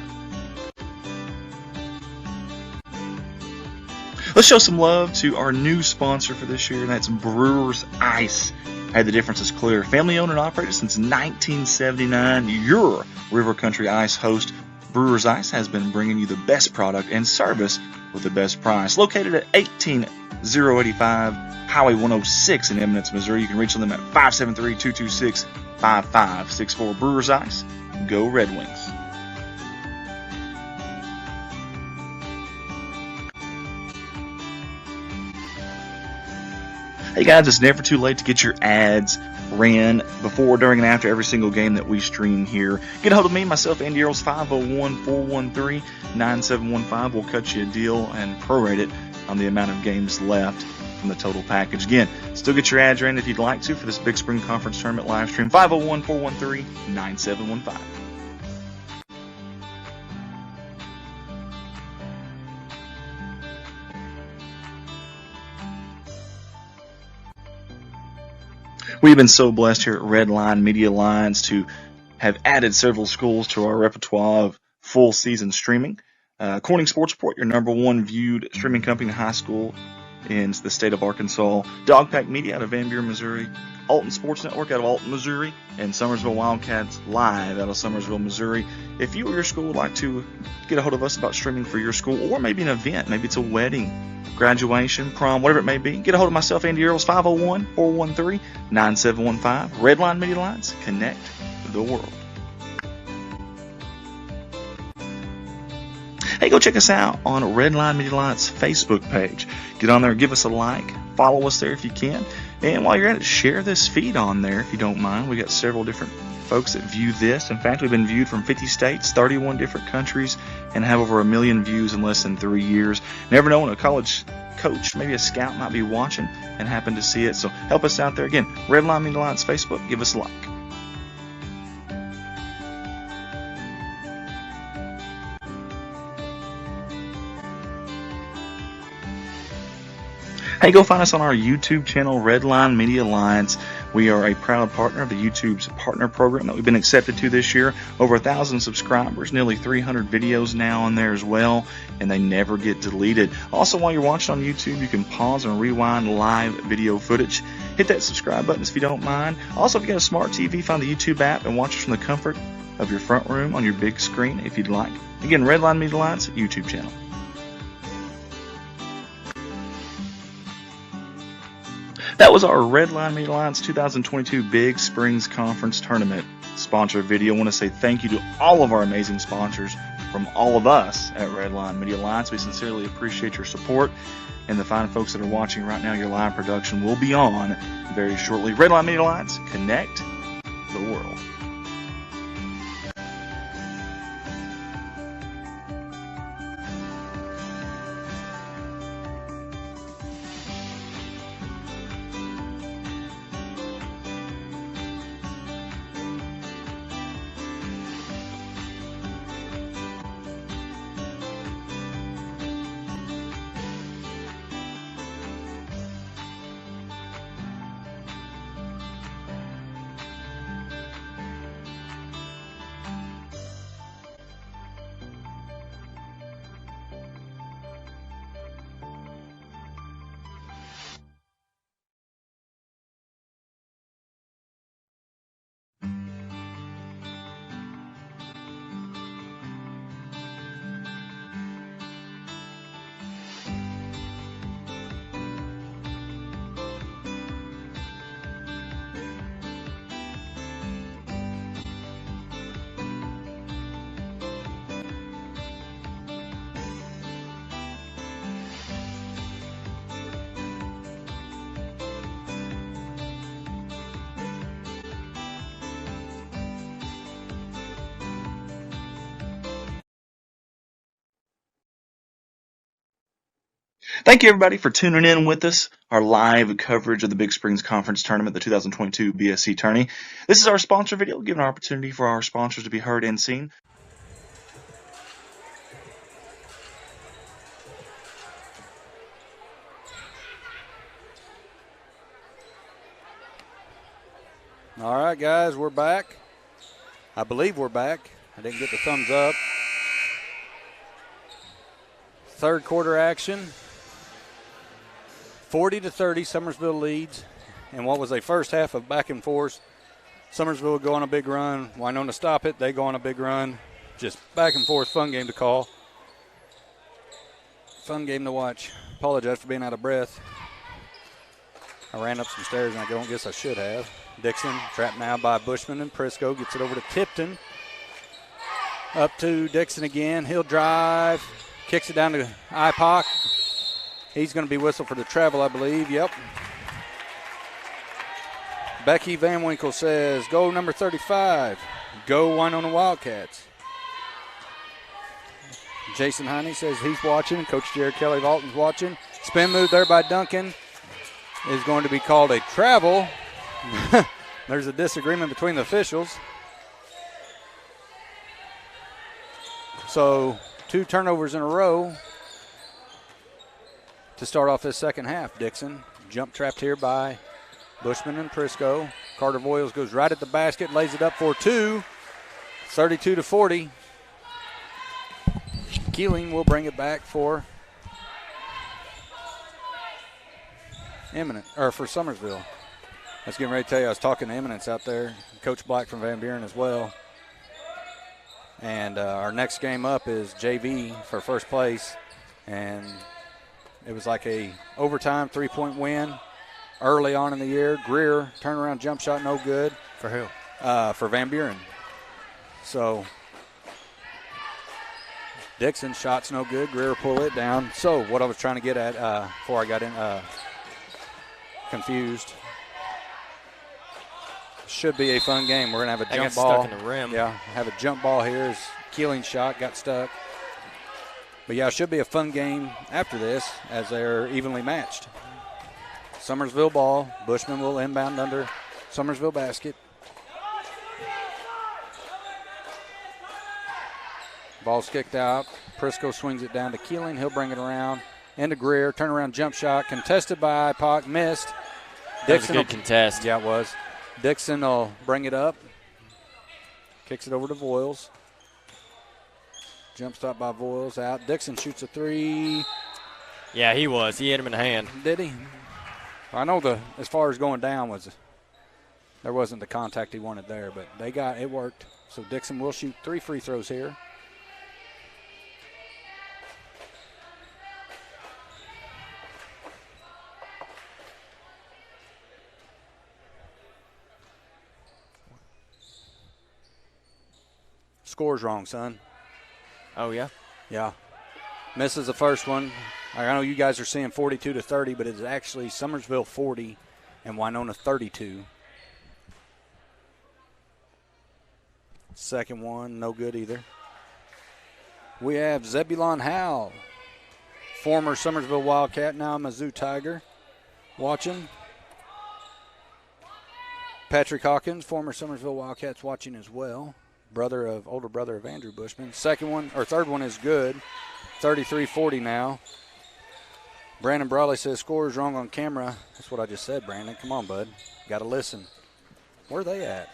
Let's show some love to our new sponsor for this year, and that's Brewers Ice. Hey, the difference is clear. Family owned and operated since 1979. Your River Country Ice host, Brewers Ice has been bringing you the best product and service with the best price. Located at 18085 Highway 106 in Eminence, Missouri. You can reach them at 573-226-5564. Brewers Ice, go Red Wings. Hey guys, it's never too late to get your ads ran before, during, and after every single game that we stream here. Get a hold of me, myself, Andy Earls, 501-413-9715. We'll cut you a deal and prorate it on the amount of games left from the total package. Again, still get your ads ran if you'd like to for this Big Spring Conference Tournament live stream, 501-413-9715. We've been so blessed here at Redline Media Alliance to have added several schools to our repertoire of full season streaming. Corning Sports Report, your #1 viewed streaming company in high school in the state of Arkansas. Dogpack Media out of Van Buren, Missouri. Alton Sports Network out of Alton, Missouri. And Summersville Wildcats Live out of Summersville, Missouri. If you or your school would like to get a hold of us about streaming for your school, or maybe an event, maybe it's a wedding, graduation, prom, whatever it may be, get a hold of myself, Andy Earls, 501-413-9715. Redline Media Alliance, connect the world. Hey, go check us out on Redline Media Alliance Facebook page. Get on there, give us a like, follow us there if you can. And while you're at it, share this feed on there if you don't mind. We got several different folks that view this. In fact, we've been viewed from 50 states, 31 different countries, and have over 1 million views in less than 3 years. Never know when a college coach, maybe a scout, might be watching and happen to see it. So help us out there. Again, Redline Media Alliance Facebook, give us a like. Hey, go find us on our YouTube channel, Redline Media Alliance. We are a proud partner of the YouTube's partner program that we've been accepted to this year. Over 1,000 subscribers, nearly 300 videos now on there as well, and they never get deleted. Also, while you're watching on YouTube, you can pause and rewind live video footage. Hit that subscribe button if you don't mind. Also, if you got a smart TV, find the YouTube app and watch us from the comfort of your front room on your big screen if you'd like. Again, Redline Media Alliance YouTube channel. That was our Redline Media Alliance 2022 Big Springs Conference Tournament sponsor video. I want to say thank you to all of our amazing sponsors from all of us at Redline Media Alliance. We sincerely appreciate your support, and the fine folks that are watching right now, your live production will be on very shortly. Redline Media Alliance, connect the world. Thank you, everybody, for tuning in with us, our live coverage of the Big Springs Conference Tournament, the 2022 BSC Tourney. This is our sponsor video, giving an opportunity for our sponsors to be heard and seen. All right, guys, we're back. I believe we're back. I didn't get the thumbs up. Third quarter action. 40-30, Summersville leads. And what was a first half of back and forth. Summersville would go on a big run. Winona stop it. They go on a big run. Just back and forth, fun game to call. Fun game to watch. Apologize for being out of breath. I ran up some stairs and I don't guess I should have. Dixon trapped now by Bushman and Prisco. Gets it over to Tipton. Up to Dixon again. He'll drive. Kicks it down to Ipoc. He's going to be whistled for the travel, I believe. Yep. Becky Van Winkle says, go number 35. Go Winona Wildcats. Jason Heine says he's watching. Coach Jared Kelly Valton's watching. Spin move there by Duncan is going to be called a travel. There's a disagreement between the officials. So 2 turnovers in a row to start off this second half. Dixon jump trapped here by Bushman and Prisco. Carter Voiles goes right at the basket, lays it up for 2. 32-40. Keeling will bring it back for for Summersville. I was getting ready to tell you, I was talking to Eminence out there, Coach Black from Van Buren as well. And our next game up is JV for first place. And it was like a overtime 3-point win early on in the year. Greer, turnaround jump shot, no good. For who? For Van Buren. So Dixon, shot's no good. Greer pull it down. So what I was trying to get at before I got in confused. Should be a fun game. We're going to have a jump ball. Stuck in the rim. Yeah, have a jump ball here. Is Keeling's shot got stuck. But, yeah, it should be a fun game after this as they're evenly matched. Summersville ball. Bushman will inbound under Summersville basket. Ball's kicked out. Prisco swings it down to Keeling. He'll bring it around. Into Greer. Turnaround jump shot. Contested by Ipoc. Missed. That was a good contest. Yeah, it was. Dixon will bring it up. Kicks it over to Voiles. Jump stop by Voiles out. Dixon shoots a 3. Yeah, he was. He hit him in the hand. Did he? I know as far as going down there wasn't the contact he wanted there, but it worked. So Dixon will shoot 3 free throws here. Score's wrong, son. Oh, yeah? Yeah. Misses the first one. I know you guys are seeing 42-30, but it's actually Summersville 40 and Winona 32. Second one, no good either. We have Zebulon Howell, former Summersville Wildcat, now Mizzou Tiger, watching. Patrick Hawkins, former Summersville Wildcats, watching as well. Older brother of Andrew Bushman. Third one is good. 33-40 now. Brandon Brawley says score is wrong on camera. That's what I just said, Brandon. Come on, bud. Got to listen. Where are they at?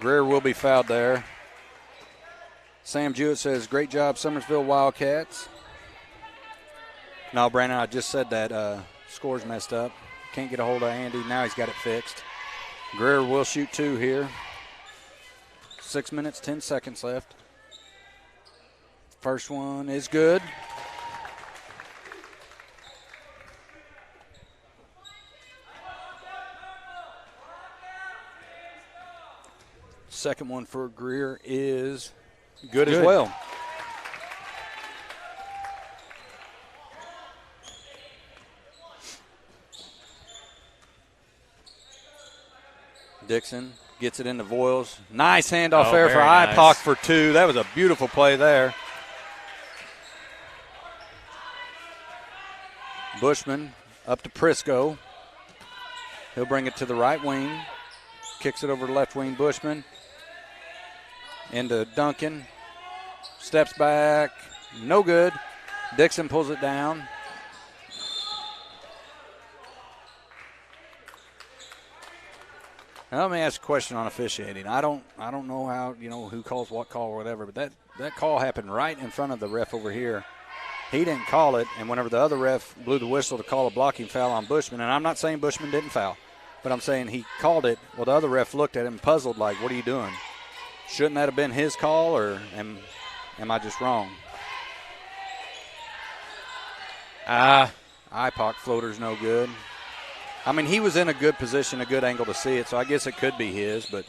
Greer will be fouled there. Sam Jewett says, great job, Summersville Wildcats. No, Brandon, I just said that. Score's messed up. Can't get a hold of Andy. Now he's got it fixed. Greer will shoot 2 here. 6 minutes, 10 seconds left. First one is good. Second one for Greer is good as well. Dixon gets it into Voiles. Nice handoff there for Ipoc for 2. That was a beautiful play there. Bushman up to Prisco. He'll bring it to the right wing. Kicks it over to left wing. Bushman into Duncan. Steps back. No good. Dixon pulls it down. Now, let me ask a question on officiating. I don't know how, who calls what call or whatever, but that call happened right in front of the ref over here. He didn't call it, and whenever the other ref blew the whistle to call a blocking foul on Bushman, and I'm not saying Bushman didn't foul, but I'm saying he called it. Well, the other ref looked at him puzzled like, what are you doing? Shouldn't that have been his call, or am I just wrong? IPOC floater's no good. I mean, he was in a good position, a good angle to see it, so I guess it could be his, but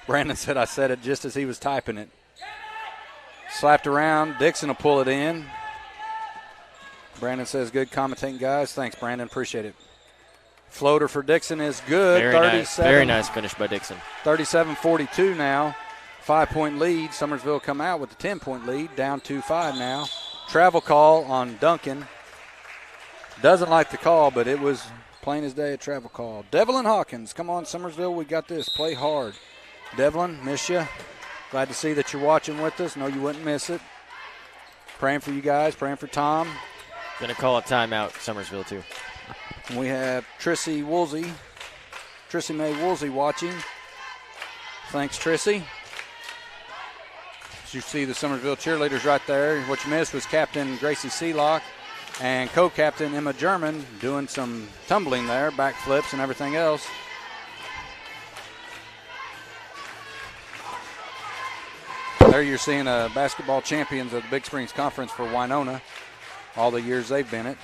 Brandon said I said it just as he was typing it. Slapped around. Dixon will pull it in. Brandon says, good commentating, guys. Thanks, Brandon. Appreciate it. Floater for Dixon is good. Very nice finish by Dixon. 37-42 now. 5-point lead. Summersville come out with a 10-point lead. Down 2-5 now. Travel call on Duncan. Doesn't like the call, but it was plain as day a travel call. Devlin Hawkins, come on, Summersville, we got this. Play hard. Devlin, miss you. Glad to see that you're watching with us. Know you wouldn't miss it. Praying for you guys, praying for Tom. Going to call a timeout, Summersville, too. And we have Trissy Mae Woolsey watching. Thanks, Trissy. As you see the Summersville cheerleaders right there. What you missed was Captain Gracie Seelock and co-captain Emma German doing some tumbling there, backflips and everything else. There you're seeing basketball champions of the Big Springs Conference for Winona, all the years they've been it.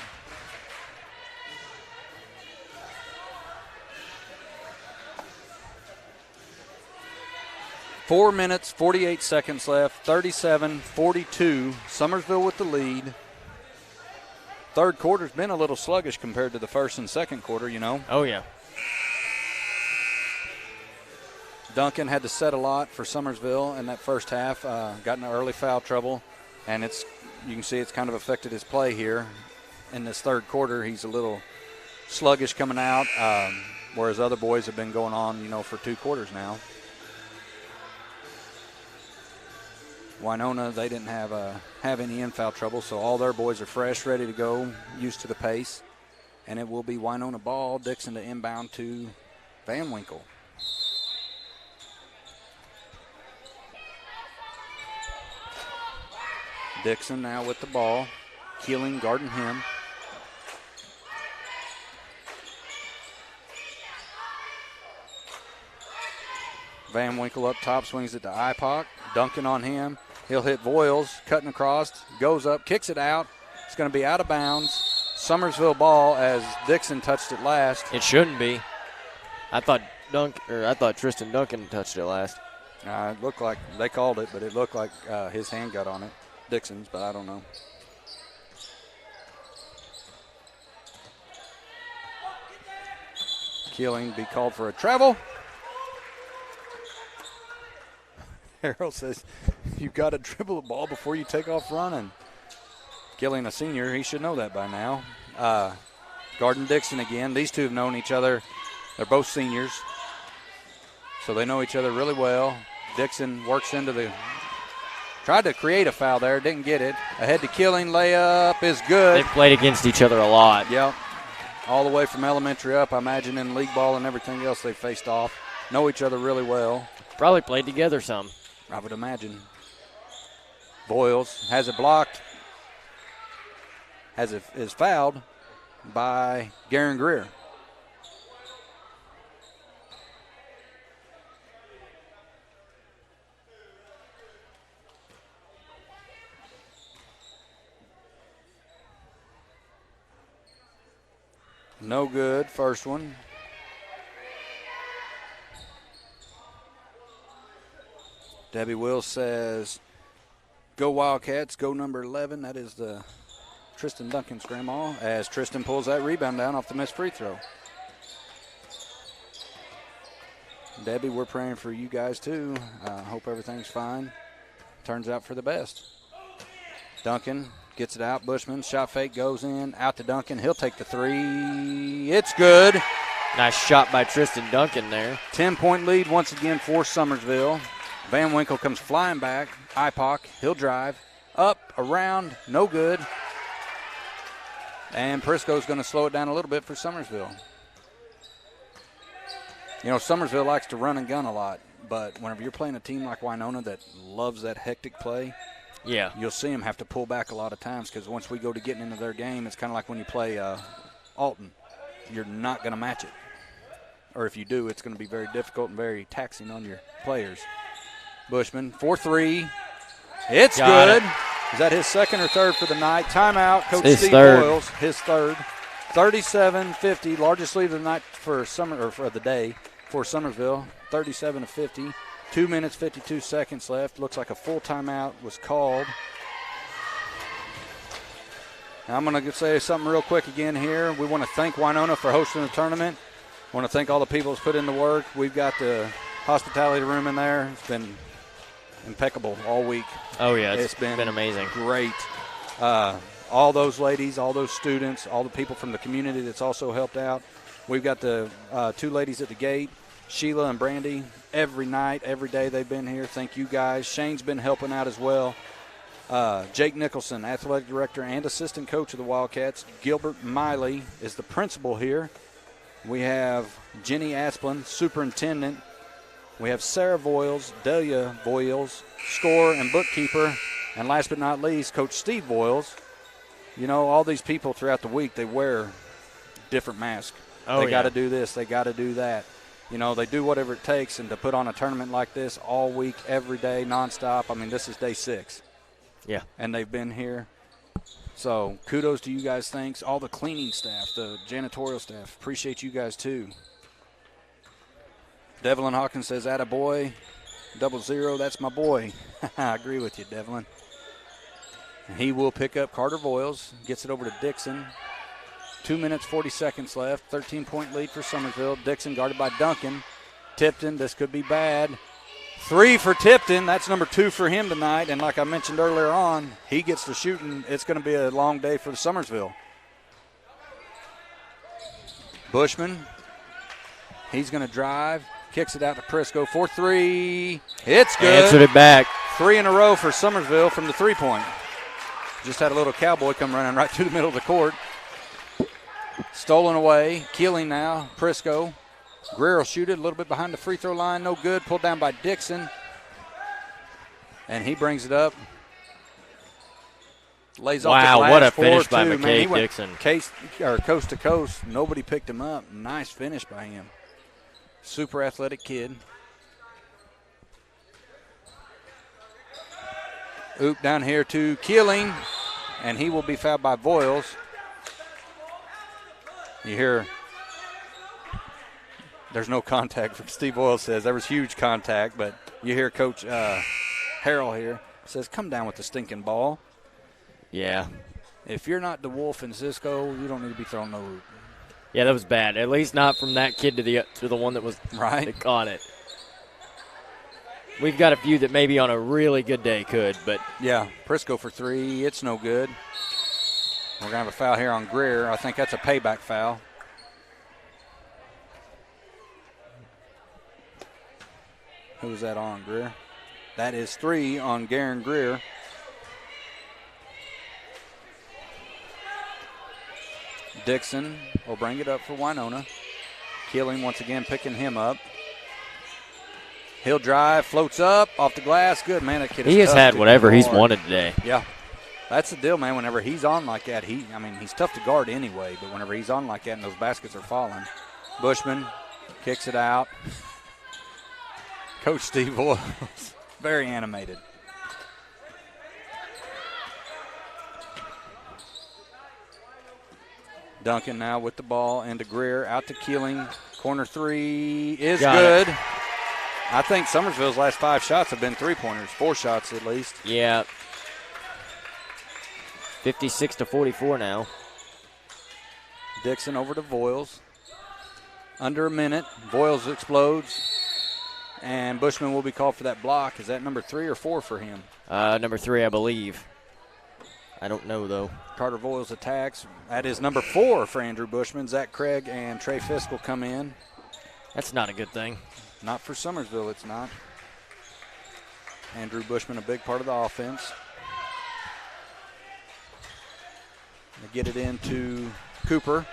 Four minutes, 48 seconds left, 37-42. Summersville with the lead. Third quarter's been a little sluggish compared to the first and second quarter, you know. Oh, yeah. Duncan had to set a lot for Summersville in that first half. Got in early foul trouble, and you can see it's kind of affected his play here. In this third quarter, he's a little sluggish coming out, whereas other boys have been going on, you know, for 2 quarters now. Winona, they didn't have any in-foul trouble, so all their boys are fresh, ready to go, used to the pace. And it will be Winona ball, Dixon to inbound to Van Winkle. Dixon now with the ball. Keeling guarding him. Van Winkle up top, swings it to IPOC. Duncan on him. He'll hit Voiles, cutting across, goes up, kicks it out. It's going to be out of bounds. Summersville ball as Dixon touched it last. It shouldn't be. I thought Tristan Duncan touched it last. It looked like they called it, but it looked like his hand got on it. Dixon's, but I don't know. Keeling be called for a travel. Harold says, you've got to dribble the ball before you take off running. Keeling, a senior, he should know that by now. Garden Dixon again. These two have known each other. They're both seniors, so they know each other really well. Dixon works into the – tried to create a foul there, didn't get it. Ahead to Keeling, layup is good. They've played against each other a lot. Yep. All the way from elementary up, I imagine in league ball and everything else they faced off. Know each other really well. Probably played together some. I would imagine. Voiles has it blocked. Is fouled by Garen Greer. No good, first one. Debbie Wills says, go Wildcats, go number 11. That is the Tristan Duncan's grandma, as Tristan pulls that rebound down off the missed free throw. Debbie, we're praying for you guys too. Hope everything's fine. Turns out for the best. Duncan gets it out. Bushman, shot fake goes in. Out to Duncan. He'll take the three. It's good. Nice shot by Tristan Duncan there. 10-point lead once again for Summersville. Van Winkle comes flying back. IPOC, he'll drive. Up, around, no good. And Prisco's going to slow it down a little bit for Summersville. You know, Summersville likes to run and gun a lot, but whenever you're playing a team like Winona that loves that hectic play, yeah, you'll see them have to pull back a lot of times, because once we go to getting into their game, it's kind of like when you play Alton. You're not going to match it. or if you do, it's going to be very difficult and very taxing on your players. Bushman, 4-3. It's good. Is that his second or third for the night? Timeout. Coach Steve Boyles, his third. 37-50, largest lead of the night for the day for Summersville. 37-50. 2 minutes, 52 seconds left. Looks like a full timeout was called. Now I'm going to say something real quick again here. We want to thank Winona for hosting the tournament. I want to thank all the people that's put in the work. We've got the hospitality room in there. It's been impeccable all week. Oh, yeah. It's been amazing. Great. All those ladies, all those students, all the people from the community that's also helped out. We've got the two ladies at the gate, Sheila and Brandy. Every night, every day they've been here. Thank you guys. Shane's been helping out as well. Jake Nicholson, athletic director and assistant coach of the Wildcats. Gilbert Miley is the principal here. We have Jenny Asplin, superintendent. We have Sarah Voiles, Delia Voiles, scorer and bookkeeper. And last but not least, Coach Steve Voiles. You know, all these people throughout the week, they wear different masks. They got to do this, they got to do that. You know, they do whatever it takes, and to put on a tournament like this all week, every day, nonstop. I mean, this is day 6. Yeah. And they've been here. So kudos to you guys. Thanks. All the cleaning staff, the janitorial staff. Appreciate you guys, too. Devlin Hawkins says, attaboy, 00, that's my boy. I agree with you, Devlin. And he will pick up Carter Voiles, gets it over to Dixon. 2 minutes, 40 seconds left. 13-point lead for Summersville. Dixon guarded by Duncan. Tipton, this could be bad. 3 for Tipton. That's number 2 for him tonight. And like I mentioned earlier on, he gets to shooting. It's going to be a long day for the Summersville. Bushman, he's going to drive. Kicks it out to Prisco. 4-3. It's good. Answered it back. 3 in a row for Summersville from the three-point. Just had a little cowboy come running right through the middle of the court. Stolen away. Keeling now. Prisco. Greer will shoot it a little bit behind the free throw line. No good. Pulled down by Dixon. And he brings it up. Lays off the glass. Wow, what a finish by 4-2. McKay Dixon. Coast to coast. Nobody picked him up. Nice finish by him. Super athletic kid. Oop down here to Keeling. And he will be fouled by Voiles. You hear there's no contact. Steve Voiles says there was huge contact, but you hear Coach Harrell here says, come down with the stinking ball. Yeah. If you're not DeWolf and Cisco, you don't need to be throwing no hoop. Yeah, that was bad. At least not from that kid to the one that was right. That caught it. We've got a few that maybe on a really good day could, but. Yeah, Prisco for 3. It's no good. We're going to have a foul here on Greer. I think that's a payback foul. Who's that on, Greer? That is 3 on Garen Greer. Dixon will bring it up for Winona. Keeling once again picking him up. He'll drive, floats up, off the glass. Good, man. That kid he has had whatever he's wanted today. Yeah. That's the deal, man. Whenever he's on like that, he's tough to guard anyway, but whenever he's on like that and those baskets are falling. Bushman kicks it out. Coach Steve Voiles, very animated. Duncan now with the ball into Greer, out to Keeling. Corner 3 is good. I think Summersville's last 5 shots have been three-pointers, 4 shots at least. Yeah. 56-44 now. Dixon over to Voiles. Under a minute. Voiles explodes. And Bushman will be called for that block. Is that number 3 or 4 for him? Number 3, I believe. I don't know, though. Carter Voiles attacks. That is number 4 for Andrew Bushman. Zach Craig and Trey Fisk will come in. That's not a good thing. Not for Summersville, it's not. Andrew Bushman, a big part of the offense. They get it into Cooper.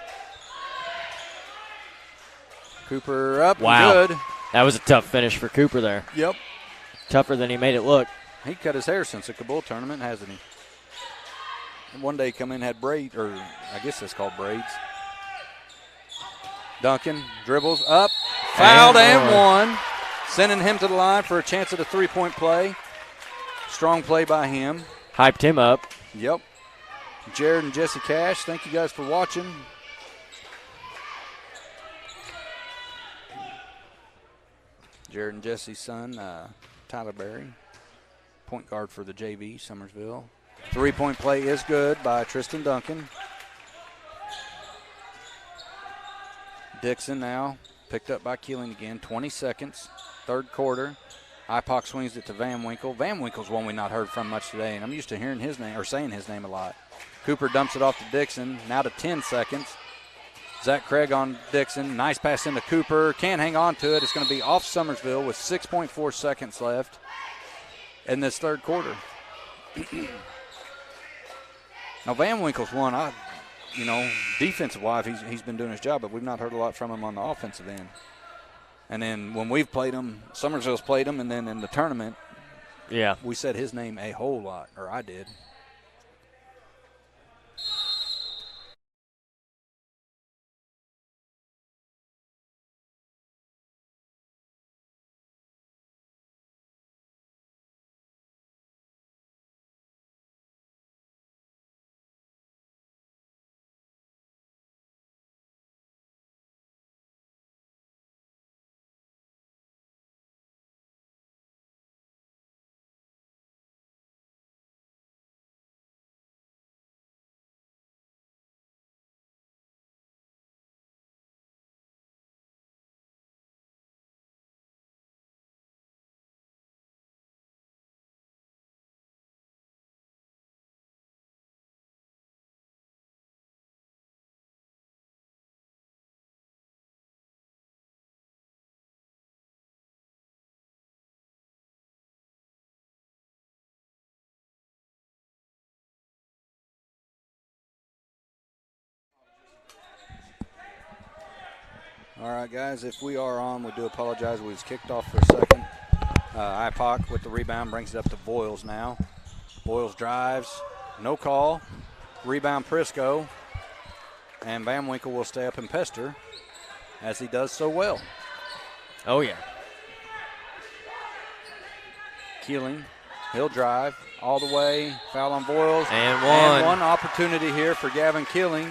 Cooper up. Wow. Good. That was a tough finish for Cooper there. Yep. Tougher than he made it look. He cut his hair since the Kabul tournament, hasn't he? And one day he come in and had braids, or I guess it's called braids. Duncan dribbles up, Fouled and one. Sending him to the line for a chance at a three-point play. Strong play by him. Hyped him up. Yep. Jared and Jesse Cash, thank you guys for watching. Jared and Jesse's son, Tyler Berry, point guard for the JV, Summersville. Three-point play is good by Tristan Duncan. Dixon now picked up by Keeling again. 20 seconds, third quarter. IPOC swings it to Van Winkle. Van Winkle's one we not heard from much today, and I'm used to hearing his name or saying his name a lot. Cooper dumps it off to Dixon. Now to 10 seconds. Zach Craig on Dixon. Nice pass into Cooper. Can't hang on to it. It's going to be off Summersville with 6.4 seconds left in this third quarter. Now Van Winkle's one. Defensive-wise, he's been doing his job, but we've not heard a lot from him on the offensive end. And then when we've played him, Summersville's played him, and then in the tournament, we said his name a whole lot, or I did. All right, guys, if we are on, we do apologize. We was kicked off for a second. IPOC with the rebound brings it up to Boyles now. Boyles drives, no call. Rebound Prisco. And Van Winkle will stay up and pester, as he does so well. Oh, yeah. Keeling, he'll drive all the way. Foul on Boyles. And one opportunity here for Gavin Keeling.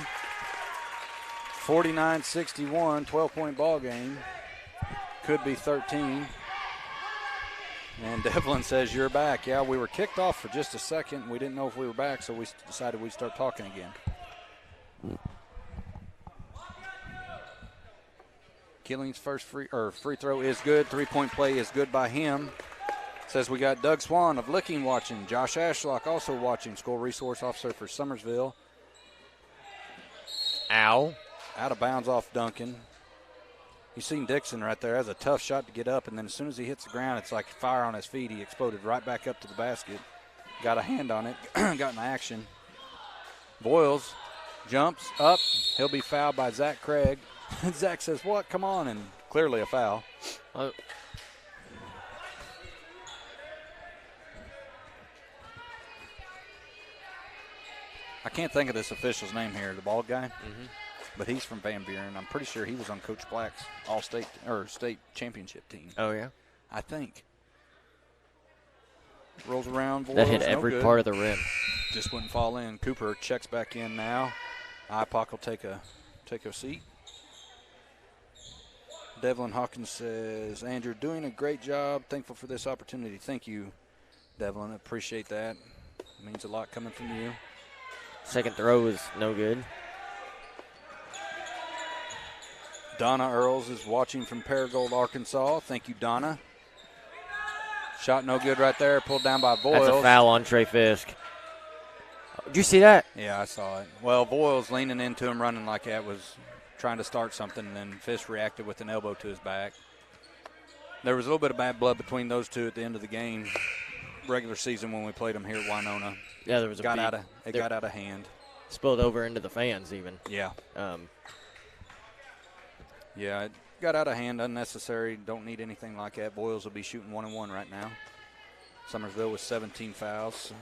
49-61, 12-point ball game. Could be 13. And Devlin says, you're back. Yeah, we were kicked off for just a second. We didn't know if we were back, so we decided we'd start talking again. Keeling's first free throw is good. Three-point play is good by him. Says we got Doug Swan of Licking watching. Josh Ashlock also watching. School resource officer for Summersville. Ow. Out of bounds off Duncan. You seen Dixon right there. That's a tough shot to get up, and then as soon as he hits the ground, it's like fire on his feet. He exploded right back up to the basket. Got a hand on it. Got in action. Boyles jumps up. He'll be fouled by Zach Craig. Zach says, what? Come on, and clearly a foul. I can't think of this official's name here, the bald guy. Mm-hmm. But he's from Van Buren. I'm pretty sure he was on Coach Black's all-state or state championship team. Oh, yeah? I think. Rolls around. That hit every part of the rim. Just wouldn't fall in. Cooper checks back in now. IPOC will take a seat. Devlin Hawkins says, Andrew, doing a great job. Thankful for this opportunity. Thank you, Devlin. Appreciate that. It means a lot coming from you. Second throw is no good. Donna Earls is watching from Paragould, Arkansas. Thank you, Donna. Shot no good right there. Pulled down by Boyles. That's a foul on Trey Fisk. Did you see that? Yeah, I saw it. Well, Boyles leaning into him, running like that, was trying to start something, and then Fisk reacted with an elbow to his back. There was a little bit of bad blood between those two at the end of the game, regular season, when we played them here at Winona. Yeah, there was It got out of hand. Spilled over into the fans even. Yeah. Yeah, it got out of hand, unnecessary. Don't need anything like that. Boyles will be shooting 1-1 right now. Summersville with 17 fouls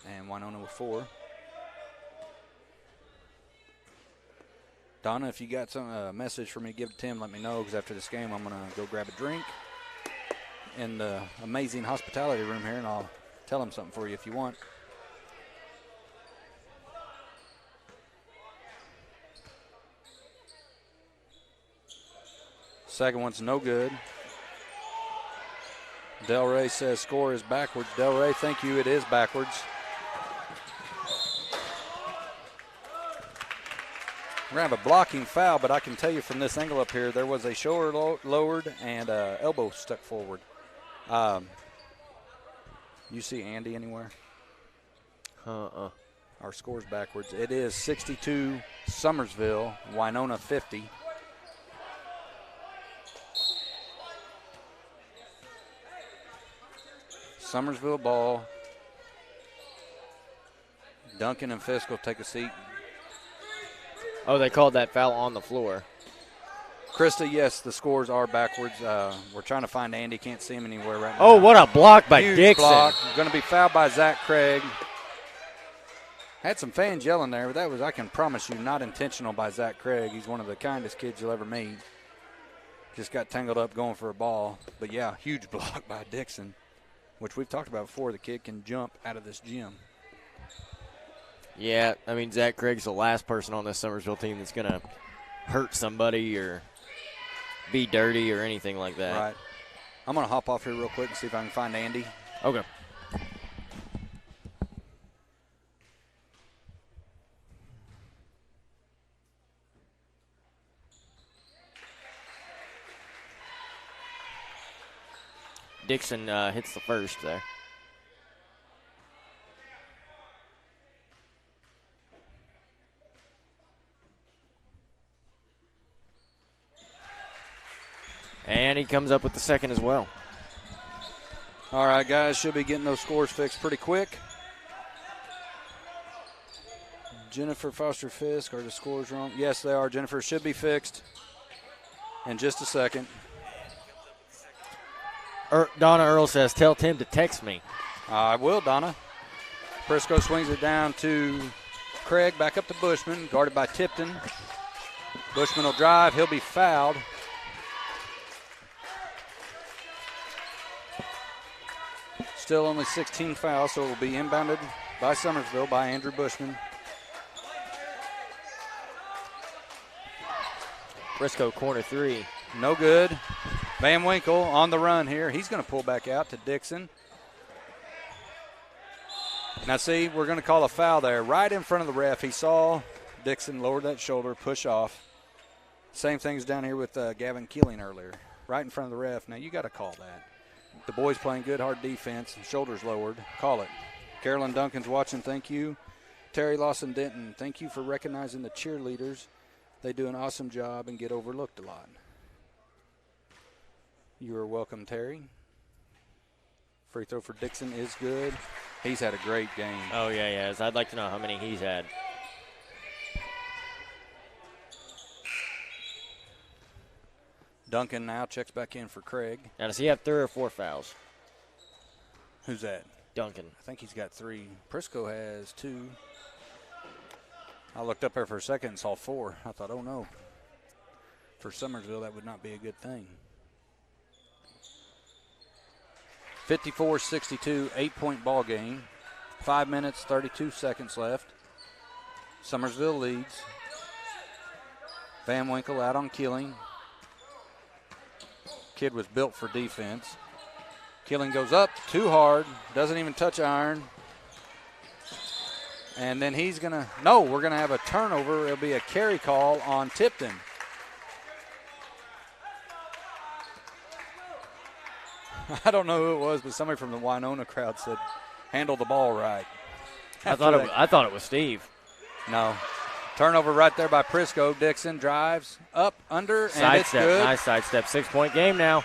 and Winona with 4. Donna, if you got some message for me, give it to Tim. Let me know, because after this game, I'm going to go grab a drink in the amazing hospitality room here, and I'll tell him something for you if you want. Second one's no good. Del Rey says score is backwards. Del Rey, thank you. It is backwards. We're going to have a blocking foul, but I can tell you from this angle up here, there was a shoulder lowered and elbow stuck forward. You see Andy anywhere? Our score's backwards. It is 62 Summersville, Winona 50. Summersville ball. Duncan and Fisk will take a seat. Oh, they called that foul on the floor. Krista, yes, the scores are backwards. We're trying to find Andy. Can't see him anywhere right now. Oh, what a block by Huge Dixon. Block. Going to be fouled by Zach Craig. Had some fans yelling there, but that was, I can promise you, not intentional by Zach Craig. He's one of the kindest kids you'll ever meet. Just got tangled up going for a ball. But, yeah, huge block by Dixon, which we've talked about before. The kid can jump out of this gym. Yeah, I mean, Zach Craig's the last person on this Summersville team that's going to hurt somebody or be dirty or anything like that. Right. I'm going to hop off here real quick and see if I can find Andy. Okay. Dixon hits the first there. And he comes up with the second as well. All right, guys, should be getting those scores fixed pretty quick. Jennifer Foster Fisk, are the scores wrong? Yes, they are. Jennifer, should be fixed in just a second. Donna Earl says, tell Tim to text me. I will, Donna. Briscoe swings it down to Craig, back up to Bushman, guarded by Tipton. Bushman will drive. He'll be fouled. Still only 16 fouls, so it will be inbounded by Summersville by Andrew Bushman. Briscoe corner three. No good. Van Winkle on the run here. He's going to pull back out to Dixon. Now, see, we're going to call a foul there right in front of the ref. He saw Dixon lower that shoulder, push off. Same things down here with Gavin Keeling earlier. Right in front of the ref. Now, you got to call that. The boys playing good, hard defense, shoulders lowered. Call it. Carolyn Duncan's watching. Thank you. Terry Lawson-Denton, thank you for recognizing the cheerleaders. They do an awesome job and get overlooked a lot. You are welcome, Terry. Free throw for Dixon is good. He's had a great game. Oh, yeah. I'd like to know how many he's had. Duncan now checks back in for Craig. Now, does he have 3 or 4 fouls? Who's that? Duncan. I think he's got 3. Prisco has 2. I looked up there for a second and saw 4. I thought, oh, no. For Summersville, that would not be a good thing. 54-62, 8-point ball game. 5 minutes, 32 seconds left. Summersville leads. Van Winkle out on Keeling. Kid was built for defense. Keeling goes up too hard, doesn't even touch iron. And then he's going to, no, we're going to have a turnover. It'll be a carry call on Tipton. I don't know who it was, but somebody from the Winona crowd said, handle the ball right. I thought it was Steve. No. Turnover right there by Prisco. Dixon drives up, under, and it's good. Nice sidestep. 6-point game now.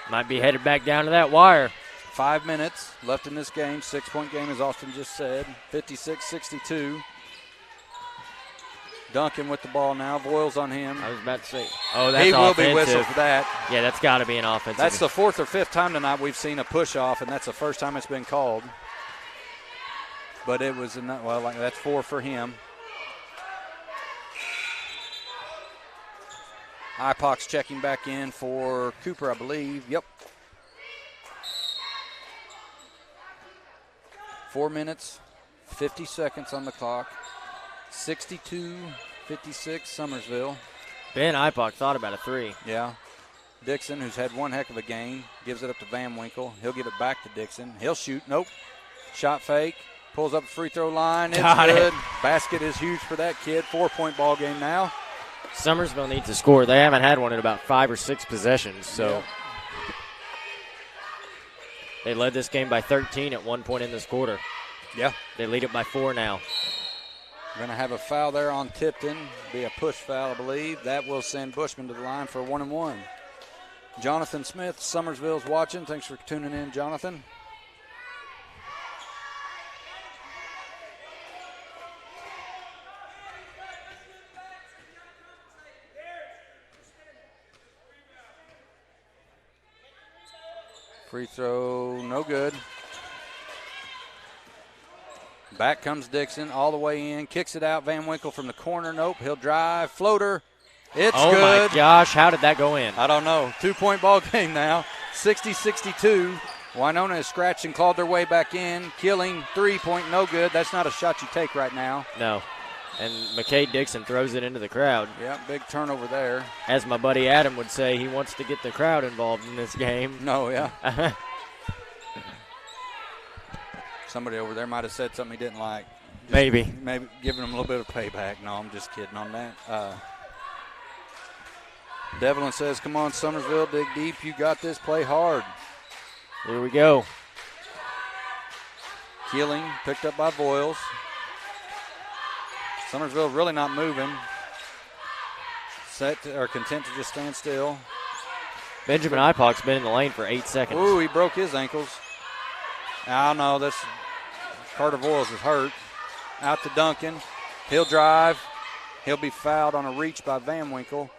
Might be headed back down to that wire. 5 minutes left in this game. 6-point game, as Austin just said. 56-62. Duncan with the ball now. Voiles on him. I was about to say. Oh, that's he will offensive. be whistled for that. Yeah, that's got to be an offensive. That's the 4th or 5th time tonight we've seen a push-off, and that's the first time it's been called. But it was, well, like that's 4 for him. Ipoc's checking back in for Cooper, I believe. Yep. 4 minutes, 50 seconds on the clock. 62-56 Summersville. Ben Ipoc thought about a 3. Yeah. Dixon, who's had one heck of a game, gives it up to Van Winkle. He'll give it back to Dixon. He'll shoot. Nope. Shot fake. Pulls up the free throw line. It's good. Basket is huge for that kid. 4-point ball game now. Summersville needs to score. They haven't had one in about 5 or 6 possessions, so they led this game by 13 at one point in this quarter. Yeah. They lead it by 4 now. Going to have a foul there on Tipton. Be a push foul, I believe. That will send Bushman to the line for a 1-and-1. Jonathan Smith, Summersville's watching. Thanks for tuning in, Jonathan. Free throw, no good. Back comes Dixon all the way in, kicks it out. Van Winkle from the corner. Nope, he'll drive. Floater. It's good. Oh, my gosh, how did that go in? I don't know. 2-point ball game now. 60-62. Winona has scratched and clawed their way back in. Killing, 3-point, no good. That's not a shot you take right now. No. And McKay Dixon throws it into the crowd. Yeah, big turnover there. As my buddy Adam would say, he wants to get the crowd involved in this game. No, yeah. Somebody over there might have said something he didn't like. Maybe giving him a little bit of payback. No, I'm just kidding on that. Devlin says, come on, Summersville, dig deep. You got this. Play hard. Here we go. Keeling picked up by Voiles. Summersville really not moving. Content to just stand still. Benjamin Ipoc's been in the lane for 8 seconds. Ooh, he broke his ankles. I don't know. That's Carter Voiles is hurt. Out to Duncan. He'll drive. He'll be fouled on a reach by Van Winkle.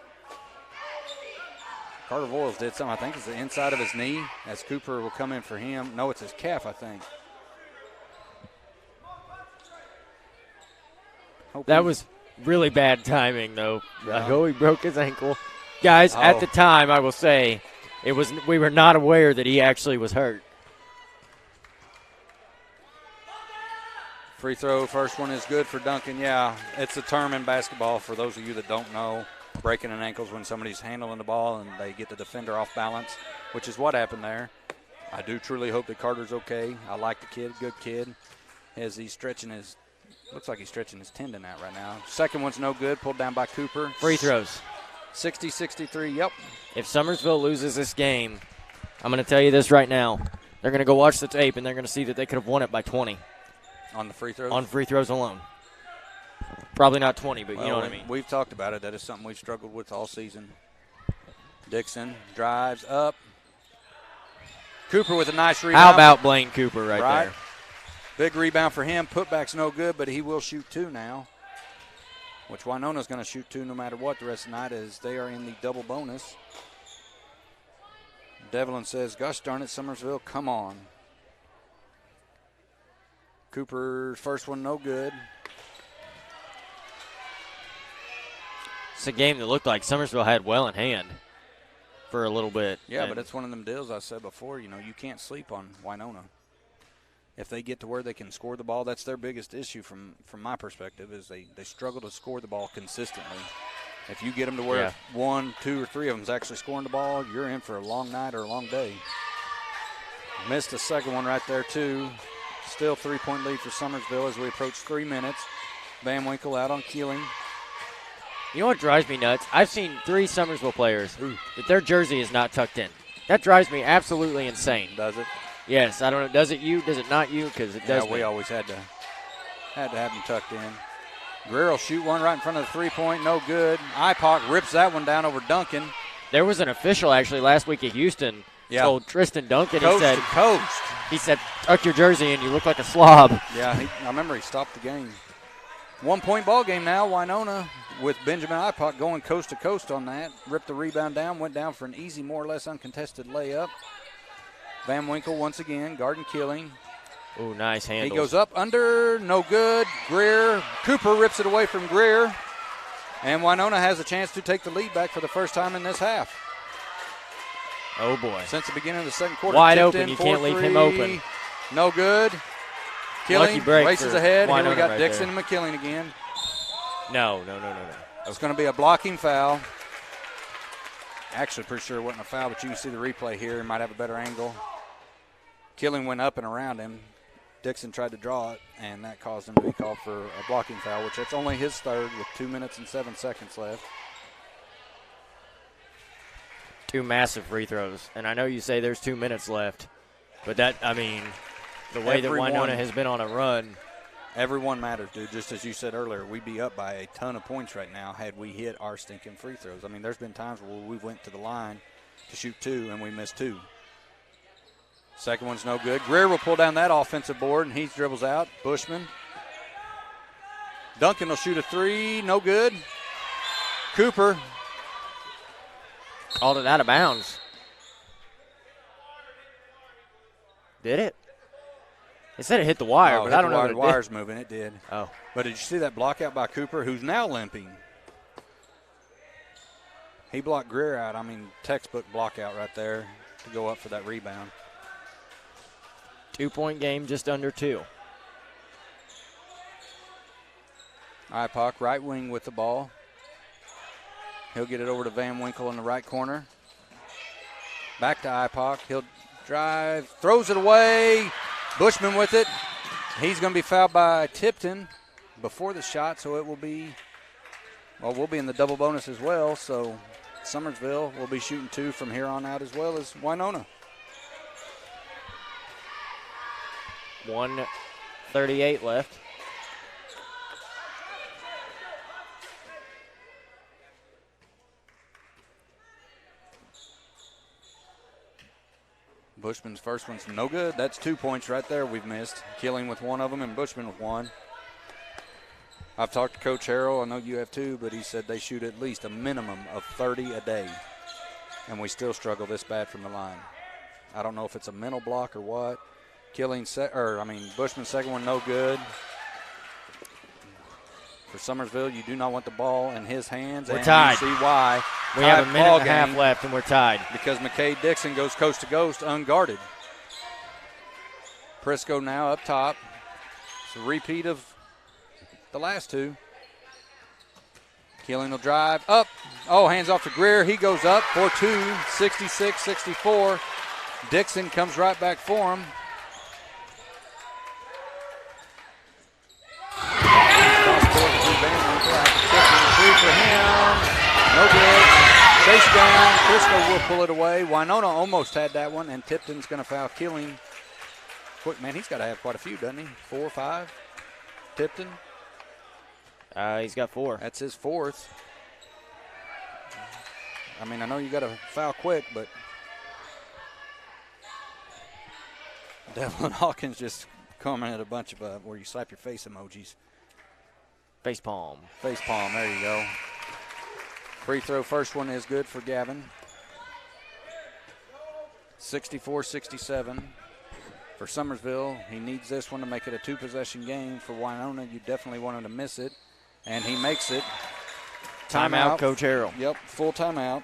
Carter Voiles did something. I think it's the inside of his knee as Cooper will come in for him. No, it's his calf, I think. That was really bad timing, though. Yeah. He broke his ankle. Guys, at the time, I will say, we were not aware that he actually was hurt. Free throw, first one is good for Duncan. Yeah, it's a term in basketball for those of you that don't know. Breaking an ankle is when somebody's handling the ball and they get the defender off balance, which is what happened there. I do truly hope that Carter's okay. I like the kid, good kid. As he's stretching looks like he's stretching his tendon out right now. Second one's no good, pulled down by Cooper. Free throws. 60-63, yep. If Summersville loses this game, I'm going to tell you this right now. They're going to go watch the tape, and they're going to see that they could have won it by 20. On the free throws? On free throws alone. Probably not 20, but you know what I mean. We've talked about it. That is something we've struggled with all season. Dixon drives up. Cooper with a nice rebound. How about Blaine Cooper right there? Big rebound for him. Putback's no good, but he will shoot 2 now, which Winona's going to shoot 2 no matter what the rest of the night as they are in the double bonus. Devlin says, gosh darn it, Summersville, come on. Cooper's first one no good. It's a game that looked like Summersville had well in hand for a little bit. Yeah, but it's one of them deals I said before, you can't sleep on Winona. If they get to where they can score the ball, that's their biggest issue from my perspective is they struggle to score the ball consistently. If you get them to where 1, 2, or 3 of them's actually scoring the ball, you're in for a long night or a long day. Missed the second one right there, too. Still 3-point lead for Summersville as we approach 3 minutes. Van Winkle out on Keeling. You know what drives me nuts? I've seen 3 Summersville players that their jersey is not tucked in. That drives me absolutely insane. Does it? Yes, I don't know. Does it you? Does it not you? Because it does. Yeah, we always had to have them tucked in. Greer will shoot one right in front of the 3-point. No good. Ipoc rips that one down over Duncan. There was an official actually last week at Houston told Tristan Duncan, he said, tuck your jersey in, you look like a slob. Yeah, I remember he stopped the game. 1-point ball game now. Winona with Benjamin Ipoc going coast to coast on that. Ripped the rebound down, went down for an easy, more or less uncontested layup. Van Winkle once again, guarding Keeling. Ooh, nice handle. He goes up under, no good. Greer, Cooper rips it away from Greer. And Winona has a chance to take the lead back for the first time in this half. Oh, boy. Since the beginning of the second quarter. Wide open. You can't leave him open. No good. Killing races ahead. Here we got right Dixon there. and McKilling again. No. It's going to be a blocking foul. Actually, pretty sure it wasn't a foul, but you can see the replay here. He might have a better angle. Killing went up and around him. Dixon tried to draw it, and that caused him to be called for a blocking foul, which that's only his third with 2 minutes and 7 seconds left. 2 massive free throws. And I know you say there's 2 minutes left, but that, I mean, the way that Winona has been on a run. Every one matters, dude. Just as you said earlier, we'd be up by a ton of points right now had we hit our stinking free throws. I mean, there's been times where we went to the line to shoot 2 and we missed 2. Second one's no good. Greer will pull down that offensive board, and he dribbles out. Bushman. Duncan will shoot a 3. No good. Cooper. Called it out of bounds. Did it? It said it hit the wire, but I don't know if the wire's moving. It did. Oh. But did you see that block out by Cooper, who's now limping? He blocked Greer out. I mean, textbook block out right there to go up for that rebound. 2-point game, just under 2. Ipoc, right wing with the ball. He'll get it over to Van Winkle in the right corner. Back to Ipoc. He'll drive, throws it away. Bushman with it. He's going to be fouled by Tipton before the shot, so it will be, well, we'll be in the double bonus as well. So Summersville will be shooting 2 from here on out as well as Winona. 1:38 left. Bushman's first one's no good. That's 2 points right there we've missed. Killing with one of them and Bushman with one. I've talked to Coach Harrell. I know you have too, but he said they shoot at least a minimum of 30 a day. And we still struggle this bad from the line. I don't know if it's a mental block or what. Bushman's second one no good. For Summersville, you do not want the ball in his hands. We're tied. You see why. We have a minute and a half left, and we're tied. Because McKay Dixon goes coast to coast unguarded. Prisco now up top. It's a repeat of the last 2. Killing will drive up. Oh, hands off to Greer. He goes up for 2, 66-64. Dixon comes right back for him. For him. No good. Chase down. Prisco will pull it away. Winona almost had that one, and Tipton's going to foul Killing. Quick, man, he's got to have quite a few, doesn't he? 4 or 5? Tipton? He's got 4. That's his 4th. I mean, I know you got to foul quick, but Devlin Hawkins just commented a bunch of where you slap your face emojis. Face palm. Face palm, there you go. Free throw, first one is good for Gavin. 64-67 for Summersville. He needs this one to make it a 2-possession game. For Winona, you definitely want him to miss it. And he makes it. Timeout, Coach Harrell. Yep, full timeout.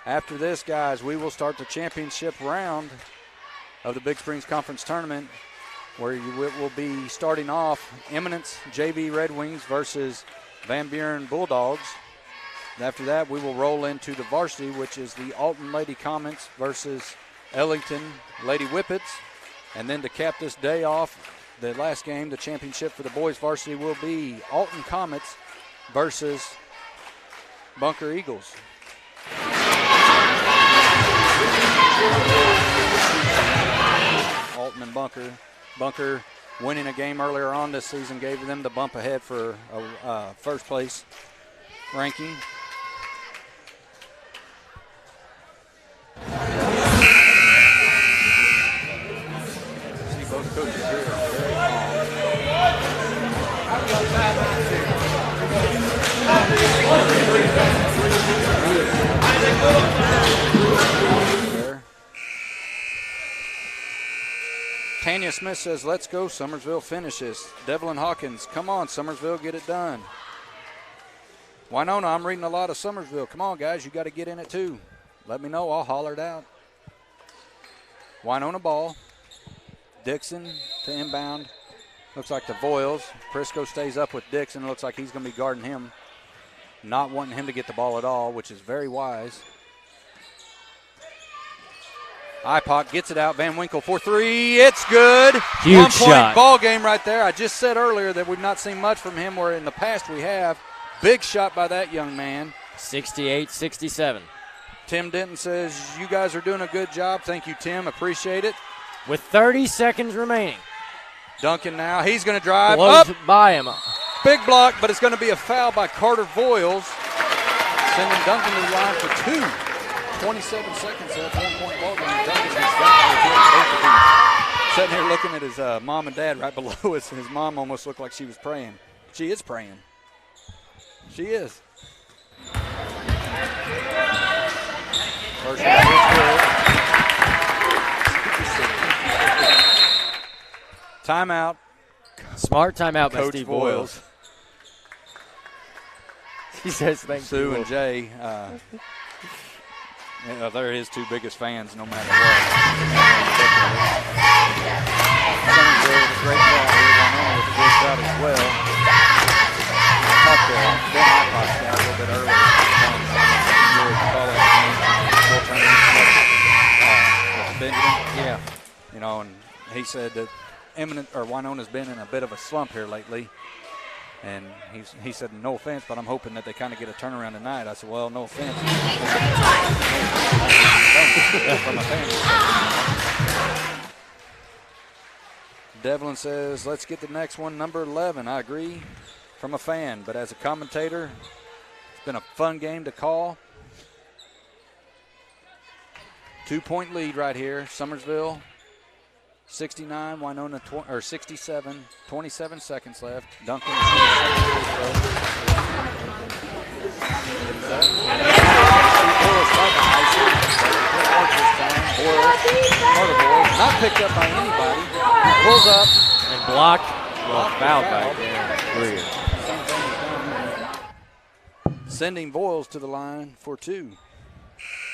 After this, guys, we will start the championship round of the Big Springs Conference Tournament, where it will be starting off Eminence JV Red Wings versus Van Buren Bulldogs. After that, we will roll into the varsity, which is the Alton Lady Comets versus Ellington Lady Whippets. And then to cap this day off, the last game, the championship for the boys varsity, will be Alton Comets versus Bunker Eagles. Alton and Bunker. Bunker winning a game earlier on this season gave them the bump ahead for a first place ranking. See both coaches here are very calm. Tanya Smith says, let's go, Summersville finishes. Devlin Hawkins, come on, Summersville, get it done. Winona, I'm reading a lot of Summersville. Come on, guys, you got to get in it too. Let me know, I'll holler it out. Winona ball. Dixon to inbound. Looks like the Voiles. Prisco stays up with Dixon. Looks like he's going to be guarding him. Not wanting him to get the ball at all, which is very wise. Ipot gets it out. Van Winkle for three. It's good. Huge 1 point shot. ball game right there. I just said earlier that we've not seen much from him, where in the past we have. Big shot by that young man. 68-67. Tim Denton says, you guys are doing a good job. Thank you, Tim. Appreciate it. With 30 seconds remaining. Duncan now. He's going to drive Blows up. by him. Big block, but it's going to be a foul by Carter Voiles. Sending Duncan to the line for two. 27 seconds left, 1 point ball game. Duncan has got both of them. Sitting here looking at his mom and dad right below us, and his mom almost looked like she was praying. She is praying. She is. First shot is good. Timeout. Smart timeout by Coach Steve Voiles. He says thank Sue you. and Jay, they're his two biggest fans no matter what. Summersville with a great crowd here. Winona with a good crowd as well. Talked to Ben Ipot's guy a little bit earlier. Benjamin. Yeah. You know, and he said that Winona's been in a bit of a slump here lately. And he said, no offense, but I'm hoping that they kind of get a turnaround tonight. I said, well, no offense. From a fan. Devlin says, let's get the next one, number 11. I agree, from a fan. But as a commentator, it's been a fun game to call. 2-point lead right here. Summersville 69, Winona 67, 27 seconds left. Duncan not picked up by anybody. Pulls up And blocked. Well, fouled by Greer. Sending Voiles to the line for two.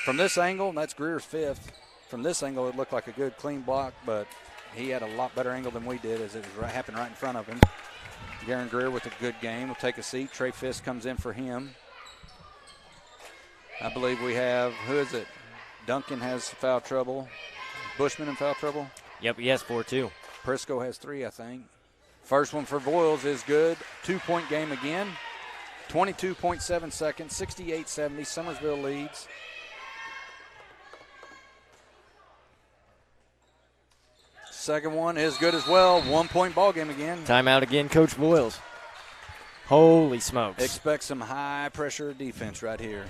From this angle, that's Greer's fifth. From this angle, it looked like a good clean block, but he had a lot better angle than we did as it was happened right in front of him. Garen Greer with a good game. We'll take a seat. Trey Fisk comes in for him. I believe we have, who is it? Duncan has foul trouble. Bushman in foul trouble. Yep, he has 4-2. Prisco has 3, I think. First one for Voiles is good. 2-point game again. 22.7 seconds, 68-70. Summersville leads. Second one is good as well. 1-point ball game again. Timeout again, Coach Voiles. Holy smokes. Expect some high pressure defense right here.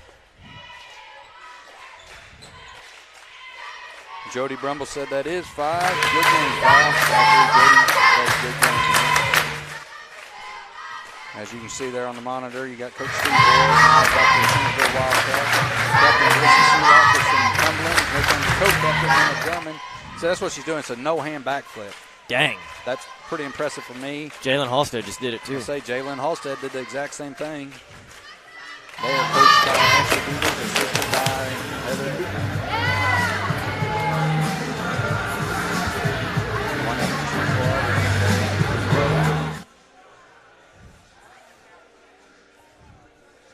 Jody Brumble said that is 5. Good game, 5. As you can see there on the monitor, you got Coach Steve Boyle, now back to the Summersville Wildcats. Captain BSC with some tumbling. Here comes Coach Becker and the Drummond. So that's what she's doing. It's a no-hand backflip. Dang. That's pretty impressive for me. Jalen Halstead just did it, too. I say Jalen Halstead did the exact same thing. They are coached by Ashley Beavers, assisted by Heather Cooper.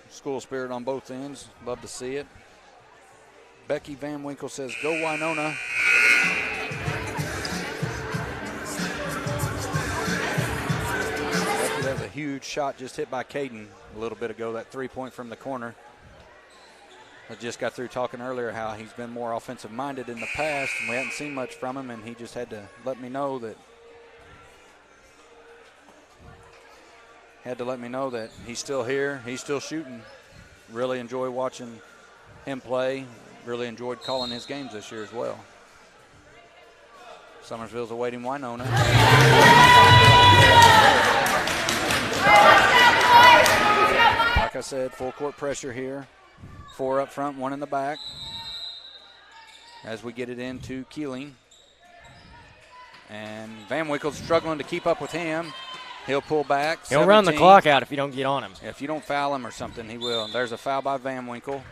School spirit on both ends. Love to see it. Becky Van Winkle says, go Winona. Becky, that was a huge shot just hit by Caden a little bit ago, that 3-point from the corner. I just got through talking earlier how he's been more offensive-minded in the past, and we haven't seen much from him, and he just had to let me know that he's still here, he's still shooting. Really enjoy watching him play. Really enjoyed calling his games this year as well. Summersville's awaiting Winona. Like I said, full court pressure here. 4 up front, 1 in the back. As we get it into Keeling. And Van Winkle's struggling to keep up with him. He'll pull back. He'll run the clock out if you don't get on him. If you don't foul him or something, he will. There's a foul by Van Winkle.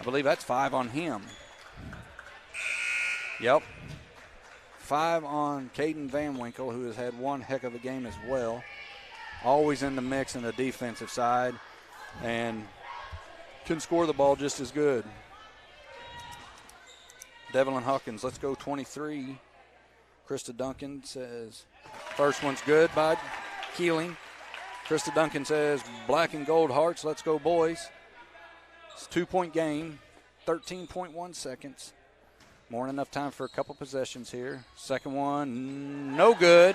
I believe that's 5 on him. Yep. 5 on Caden Van Winkle, who has had one heck of a game as well. Always in the mix in the defensive side and can score the ball just as good. Devlin Hawkins, let's go 23. Krista Duncan says, first one's good by Keeling. Krista Duncan says, black and gold hearts, let's go boys. It's a 2-point game, 13.1 seconds. More than enough time for a couple possessions here. Second one, no good.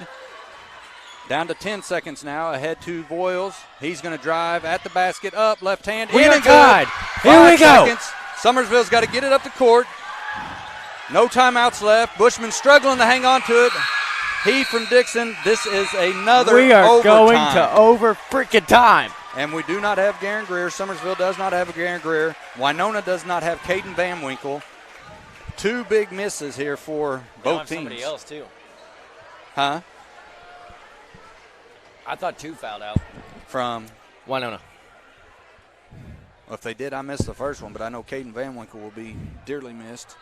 Down to 10 seconds now, ahead to Voiles. He's going to drive at the basket, up, left hand, We in are and tied. good. Here we 5 go. seconds. Summersville's got to get it up the court. No timeouts left. Bushman struggling to hang on to it. He from Dixon. This is another We are overtime. going to over freaking time. And we do not have Garen Greer. Summersville does not have a Garen Greer. Winona does not have Caden Van Winkle. 2 big misses here for both teams. Somebody else, too. Huh? I thought 2 fouled out. From Winona. Well, if they did, I missed the first one, but I know Caden Van Winkle will be dearly missed.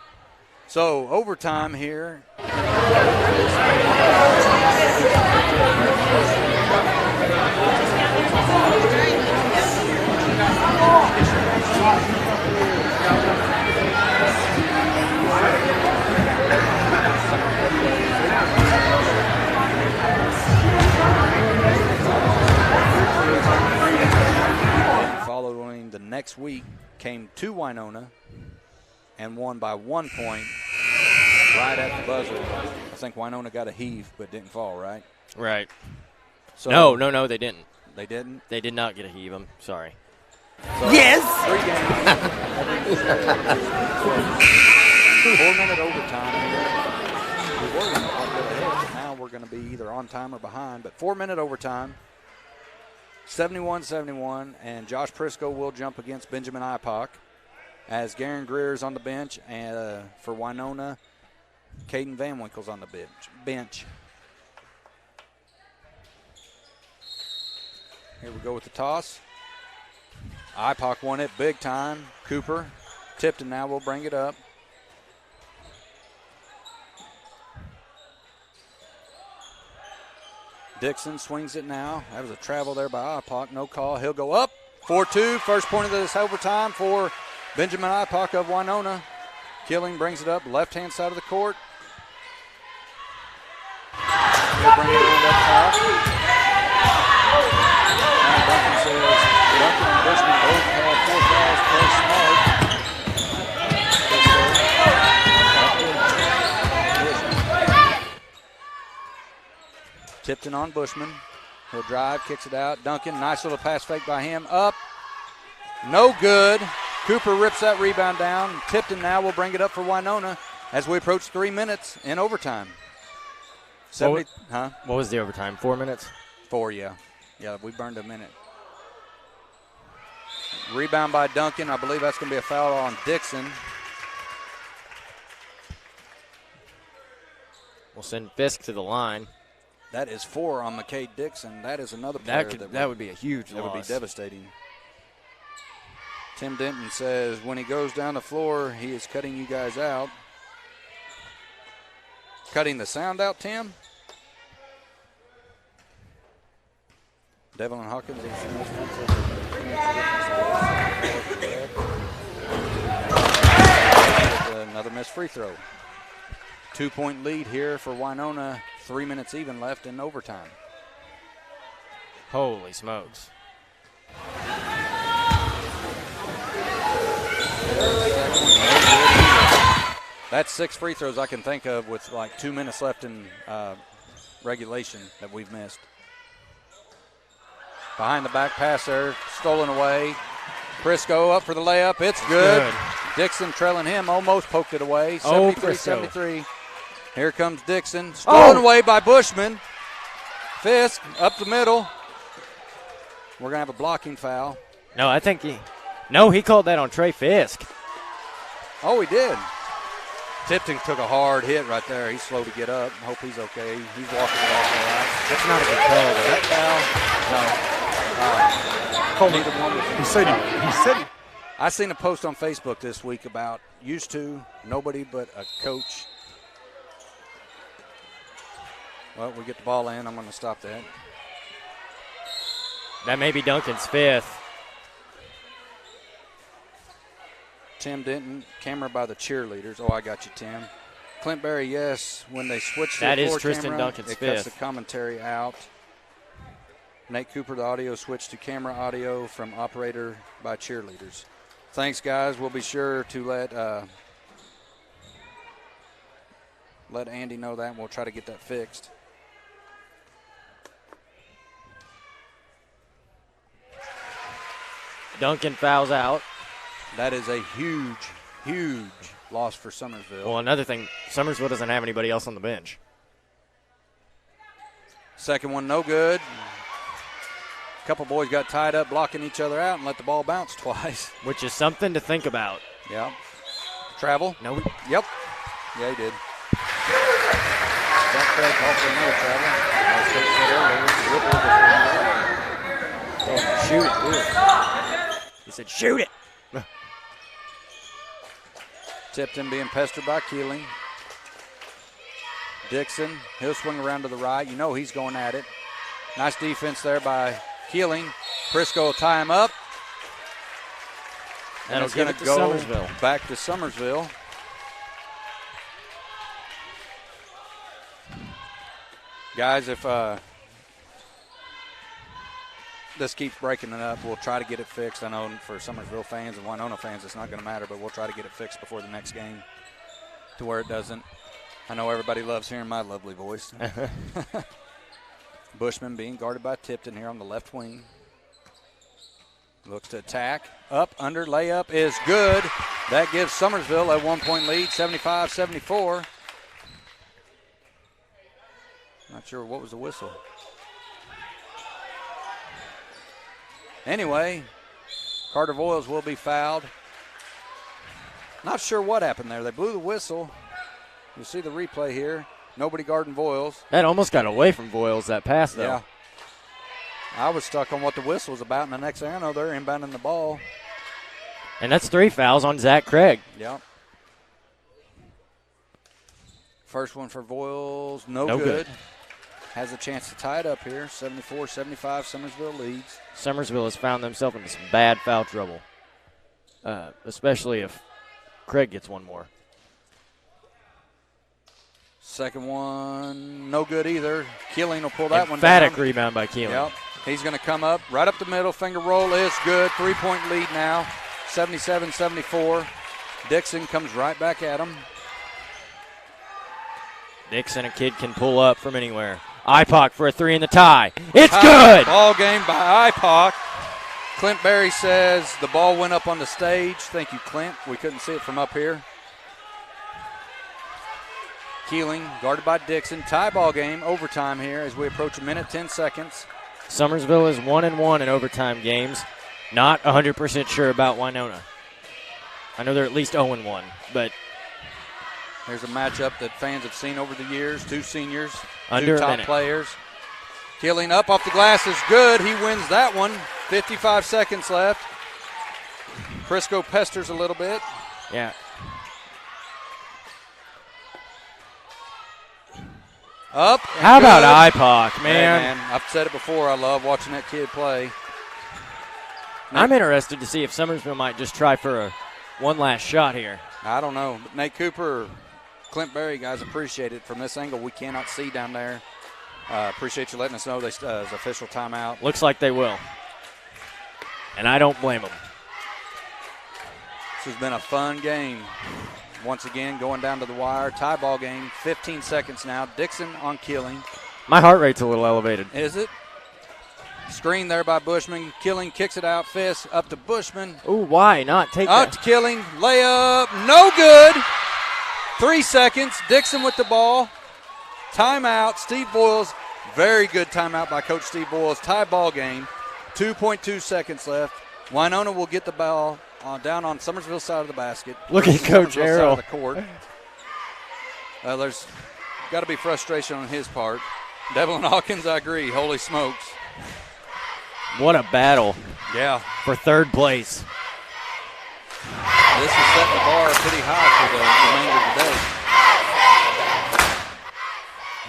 So, overtime here. Following the next week came to Winona and won by 1 point right at the buzzer. I think Winona got a heave but didn't fall, right? Right. So No, they didn't. They didn't? They did not get a heave. I'm sorry. So Yes! 3 games. 4-minute overtime here. We were quite a bit ahead, but now we're going to be either on time or behind. But 4-minute overtime, 71-71, and Josh Prisco will jump against Benjamin Ipock as Garen Greer's on the bench, and for Winona, Caden Van Winkle's on the bench. Here we go with the toss. Ipock won it big time. Cooper. Tipton now will bring it up. Dixon swings it now. That was a travel there by Ipock. No call. He'll go up. 4-2. First point of this overtime for Benjamin Ipock of Winona. Killing brings it up. Left-hand side of the court. He'll bring it around up top. Now Duncan says Duncan and Bushman both have 4 fouls. Play smart. Tipton on Bushman. He'll drive, kicks it out. Duncan, nice little pass fake by him. Up. No good. Cooper rips that rebound down. Tipton now will bring it up for Winona as we approach 3 minutes in overtime. 70, What was the overtime? 4 minutes? 4, yeah. Yeah, we burned a minute. Rebound by Duncan. I believe that's going to be a foul on Dixon. We'll send Fisk to the line. That is 4 on McKay Dixon. That is another player That would be a huge that loss. would be devastating. Tim Denton says when he goes down the floor, he is cutting you guys out. Cutting the sound out, Tim? Devlin Hawkins. Another missed free throw. 2-point lead here for Winona. 3 minutes even left in overtime. Holy smokes. That's 6 free throws I can think of with like 2 minutes left in regulation that we've missed. Behind the back pass there, stolen away. Prisco up for the layup. It's good. Dixon trailing him, almost poked it away. 73-73. Here comes Dixon. Stolen away by Bushman. Fisk up the middle. We're going to have a blocking foul. No, he called that on Trey Fisk. Oh, he did. Tipton took a hard hit right there. He's slow to get up. Hope he's okay. He's walking it off all right. That's not a good call, though. That foul? No. He said he I seen a post on Facebook this week about used to, nobody but a coach. Well, we get the ball in. I'm going to stop that. That may be Duncan's 5th. Tim Denton, camera by the cheerleaders. Oh, I got you, Tim. Clint Berry, yes. When they switch to That the is floor Tristan camera, Duncan's it cuts 5th. the commentary out. Nate Cooper, the audio switched to camera audio from operator by cheerleaders. Thanks, guys. We'll be sure to let Andy know that, and we'll try to get that fixed. Duncan fouls out. That is a huge, huge loss for Summersville. Well, another thing, Summersville doesn't have anybody else on the bench. Second one, no good. A couple boys got tied up blocking each other out and let the ball bounce twice. Which is something to think about. Yeah. Travel? No, Yep. Yeah, he did. That call for another travel. shoot it. He said, shoot it. Tipton being pestered by Keeling. Dixon, he'll swing around to the right. You know he's going at it. Nice defense there by Keeling. Prisco will tie him up. And it's going to go Summersville. back to Summersville. Guys, if this keeps breaking it up, we'll try to get it fixed. I know for Summersville fans and Winona fans it's not going to matter, but we'll try to get it fixed before the next game to where it doesn't. I know everybody loves hearing my lovely voice. Bushman being guarded by Tipton here on the left wing. Looks to attack. Up, under, layup is good. That gives Summersville a 1-point lead, 75-74. Not sure what was the whistle. Anyway, Carter Voiles will be fouled. Not sure what happened there. They blew the whistle. You see the replay here. Nobody guarding Voiles. That almost got away from Voiles, that pass, though. Yeah. I was stuck on what the whistle was about, and the next thing I know, they're inbounding the ball. And that's 3 fouls on Zach Craig. Yep. First one for Voiles, no good. Has a chance to tie it up here. 74-75, Summersville leads. Summersville has found themselves into some bad foul trouble, especially if Craig gets one more. Second one, no good either. Keeling will pull that one Emphatic down. rebound by Keeling. Yep. He's going to come up right up the middle. Finger roll is good. 3-point lead now, 77-74. Dixon comes right back at him. Dixon, a kid can pull up from anywhere. IPOC for a 3 in the tie. It's good! Ball game by IPOC. Clint Berry says the ball went up on the stage. Thank you, Clint. We couldn't see it from up here. Keeling guarded by Dixon. Tie ball game, overtime here as we approach a minute, 10 seconds. Summersville is 1-1 in overtime games. Not 100% sure about Winona. I know they're at least 0-1, but there's a matchup that fans have seen over the years. 2 seniors, Under 2 a top minute. players. Keeling up off the glass is good. He wins that one. 55 seconds left. Prisco pesters a little bit. yeah. Up. How good. about IPOC, man? Hey, man? I've said it before. I love watching that kid play. I'm interested to see if Summersville might just try for one last shot here. I don't know. But Nate Cooper, Clint Berry, guys, appreciate it. From this angle, we cannot see down there. Appreciate you letting us know this is official timeout. Looks like they will. And I don't blame them. This has been a fun game. Once again, going down to the wire. Tie ball game, 15 seconds now. Dixon on Keeling. My heart rate's a little elevated. Is it? Screen there by Bushman. Keeling kicks it out. Fist up to Bushman. Ooh, why not take Up that? to Keeling. Layup. No good. 3 seconds. Dixon with the ball. Timeout. Steve Voiles. Very good timeout by Coach Steve Voiles. Tie ball game. 2.2 seconds left. Winona will get the ball down on Summersville side of the basket. Look at Coach Summersville Arrow. Side of the court. There's got to be frustration on his part. Devlin Hawkins, I agree. Holy smokes. What a battle. Yeah. For third place. This is setting the bar pretty high for the remainder of the day.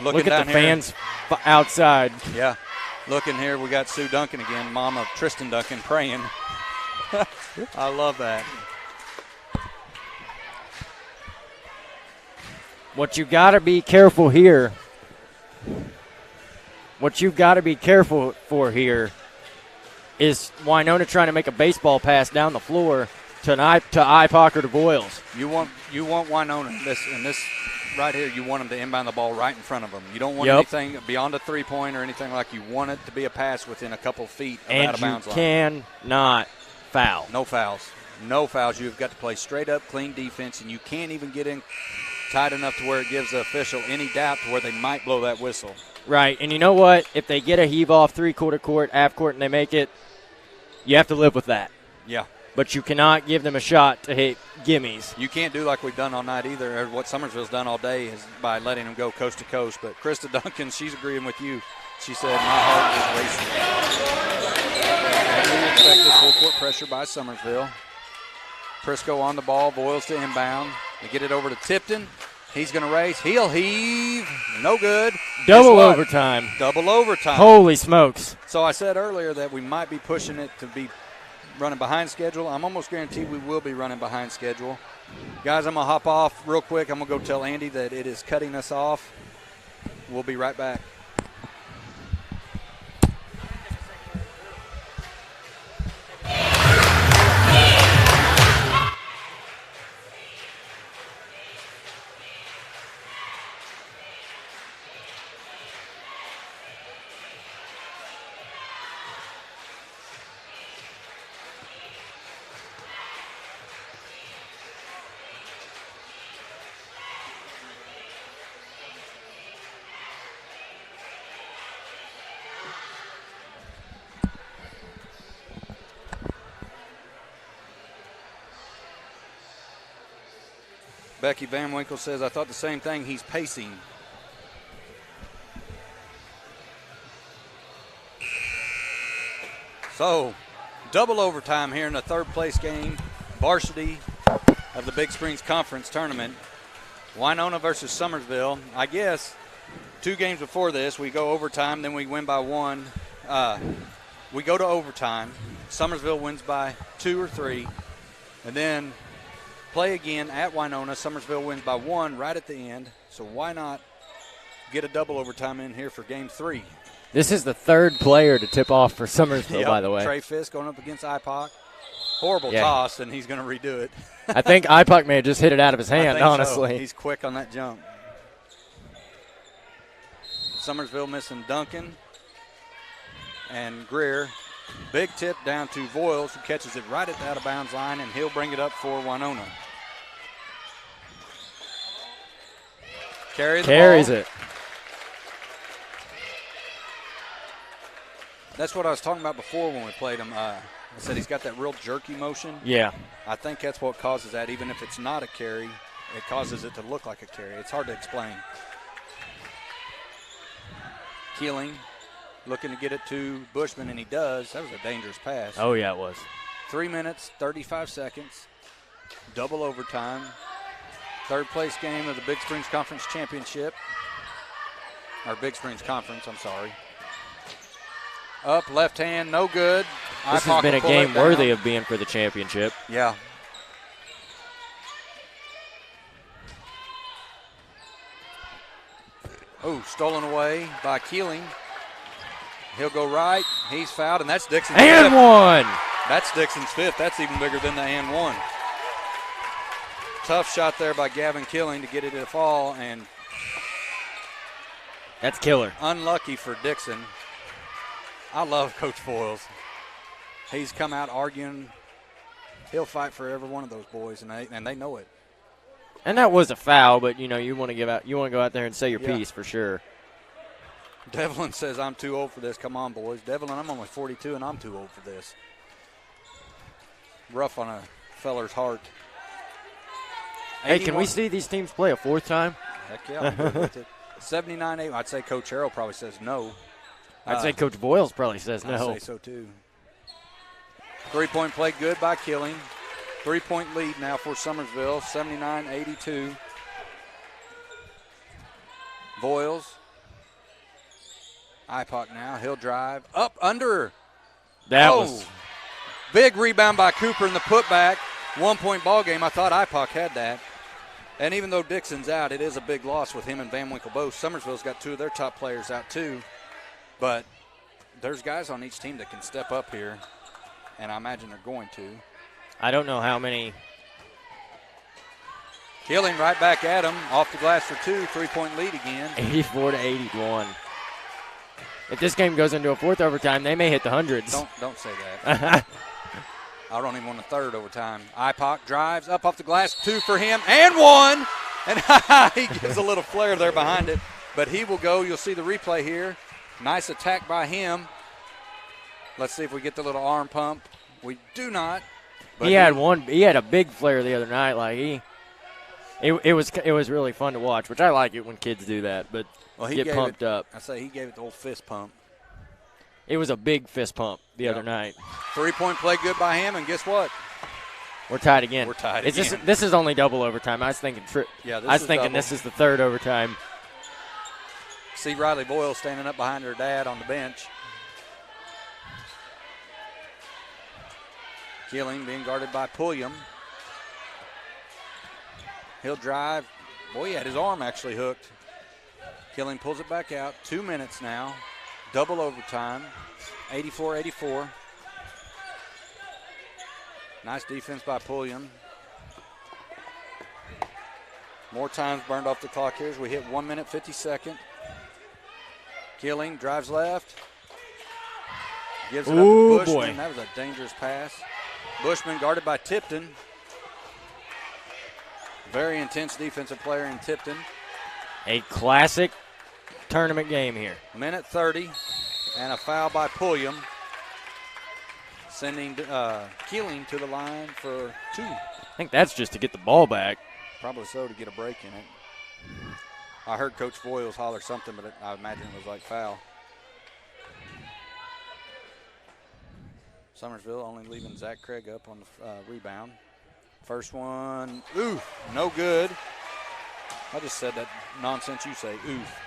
Look at the fans outside. Yeah. Looking here, we got Sue Duncan again, mom of Tristan Duncan, praying. I love that. What you got to be careful here. What you've got to be careful for here is Winona trying to make a baseball pass down the floor to IPOC or to Boyles. You want Winona this right here. You want them to inbound the ball right in front of them. You don't want anything beyond a 3-point or anything like. You want it to be a pass within a couple feet of out of bounds line. And you cannot foul. No fouls. No fouls. You've got to play straight up, clean defense, and you can't even get in tight enough to where it gives the official any doubt to where they might blow that whistle. Right, and you know what? If they get a heave-off three-quarter court, half court, and they make it, you have to live with that. Yeah. But you cannot give them a shot to hit gimmies. You can't do like we've done all night either, or what Summersville's done all day is by letting them go coast to coast. But Krista Duncan, she's agreeing with you. She said, my heart is racing. As we expected, full court pressure by Summersville. Prisco on the ball, Boyles to inbound. They get it over to Tipton. He's going to race. He'll heave. No good. Double overtime. Double overtime. Holy smokes. So I said earlier that we might be pushing it to be running behind schedule. I'm almost guaranteed we will be running behind schedule. Guys, I'm going to hop off real quick. I'm going to go tell Andy that it is cutting us off. We'll be right back. Becky Van Winkle says, I thought the same thing. He's pacing. So, double overtime here in the third place game. Varsity of the Big Springs Conference Tournament. Winona versus Summersville. I guess 2 games before this, we go overtime, then we win by 1. We go to overtime. Summersville wins by 2 or 3. And then play again at Winona. Summersville wins by 1 right at the end. So why not get a double overtime in here for game 3? This is the third player to tip off for Summersville, by the way. Trey Fisk going up against IPOC. Horrible toss, and he's going to redo it. I think IPOC may have just hit it out of his hand, honestly. So. He's quick on that jump. Summersville missing Duncan and Greer. Big tip down to Voiles, who catches it right at the out-of-bounds line, and he'll bring it up for Winona. Carries it. That's what I was talking about before when we played him. I said he's got that real jerky motion. Yeah. I think that's what causes that. Even if it's not a carry, it causes it to look like a carry. It's hard to explain. Keeling looking to get it to Bushman, and he does. That was a dangerous pass. Oh, yeah, it was. 3 minutes, 35 seconds, double overtime. Third place game of the Big Springs Conference Championship. Or Big Springs Conference, I'm sorry. Up, left hand, no good. This has been a game worthy of being for the championship. Yeah. Oh, stolen away by Keeling. He'll go right. He's fouled, and that's Dixon's fifth. And one. That's Dixon's fifth. That's even bigger than the and one. Tough shot there by Gavin Keeling to get it to fall, and that's killer. Unlucky for Dixon. I love Coach Voiles. He's come out arguing. He'll fight for every one of those boys, and they know it. And that was a foul, but you want to go out there and say your piece for sure. Devlin says, I'm too old for this. Come on, boys. Devlin, I'm only 42, and I'm too old for this. Rough on a feller's heart. Hey, can we see these teams play a fourth time? Heck yeah, I'm good with it. 79-8. I'd say Coach Harrell probably says no. I'd say Coach Boyles probably says no. I'd say so too. 3-point play good by Killing. 3-point lead now for Summersville, 79-82. Boyles. Ipock now. He'll drive. Up, under. That was big rebound by Cooper in the putback. 1-point ball game. I thought Ipock had that. And even though Dixon's out, it is a big loss with him and Van Winkle both. Summersville's got 2 of their top players out too. But there's guys on each team that can step up here, and I imagine they're going to. I don't know how many. Killing right back at him, off the glass for 2, 3-point lead again. 84-81. If this game goes into a fourth overtime, they may hit the hundreds. Don't say that. I don't even want a third overtime. Ipock drives up off the glass, 2 for him, and 1. And he gives a little flare there behind it. But he will go. You'll see the replay here. Nice attack by him. Let's see if we get the little arm pump. We do not. He had a big flare the other night. Like it was really fun to watch, which I like it when kids do that. But he get pumped up. I say he gave it the old fist pump. It was a big fist pump the other night. 3-point play good by him, and guess what? We're tied again. We're tied again. This is only double overtime. I was thinking this is the third overtime. See Riley Boyle standing up behind her dad on the bench. Keeling being guarded by Pulliam. He'll drive. Boy, he had his arm actually hooked. Keeling pulls it back out. 2 minutes now. Double overtime. 84-84. Nice defense by Pulliam. More times burned off the clock here as we hit 1 minute, 52nd. Keeling drives left. Gives it up to Bushman. Boy. That was a dangerous pass. Bushman guarded by Tipton. Very intense defensive player in Tipton. A classic tournament game here. Minute 30 and a foul by Pulliam. Sending Keeling to the line for 2. I think that's just to get the ball back. Probably so, to get a break in it. I heard Coach Boyles holler something, but I imagine it was like foul. Summersville only leaving Zach Craig up on the rebound. First one, oof, no good. I just said that nonsense you say, oof.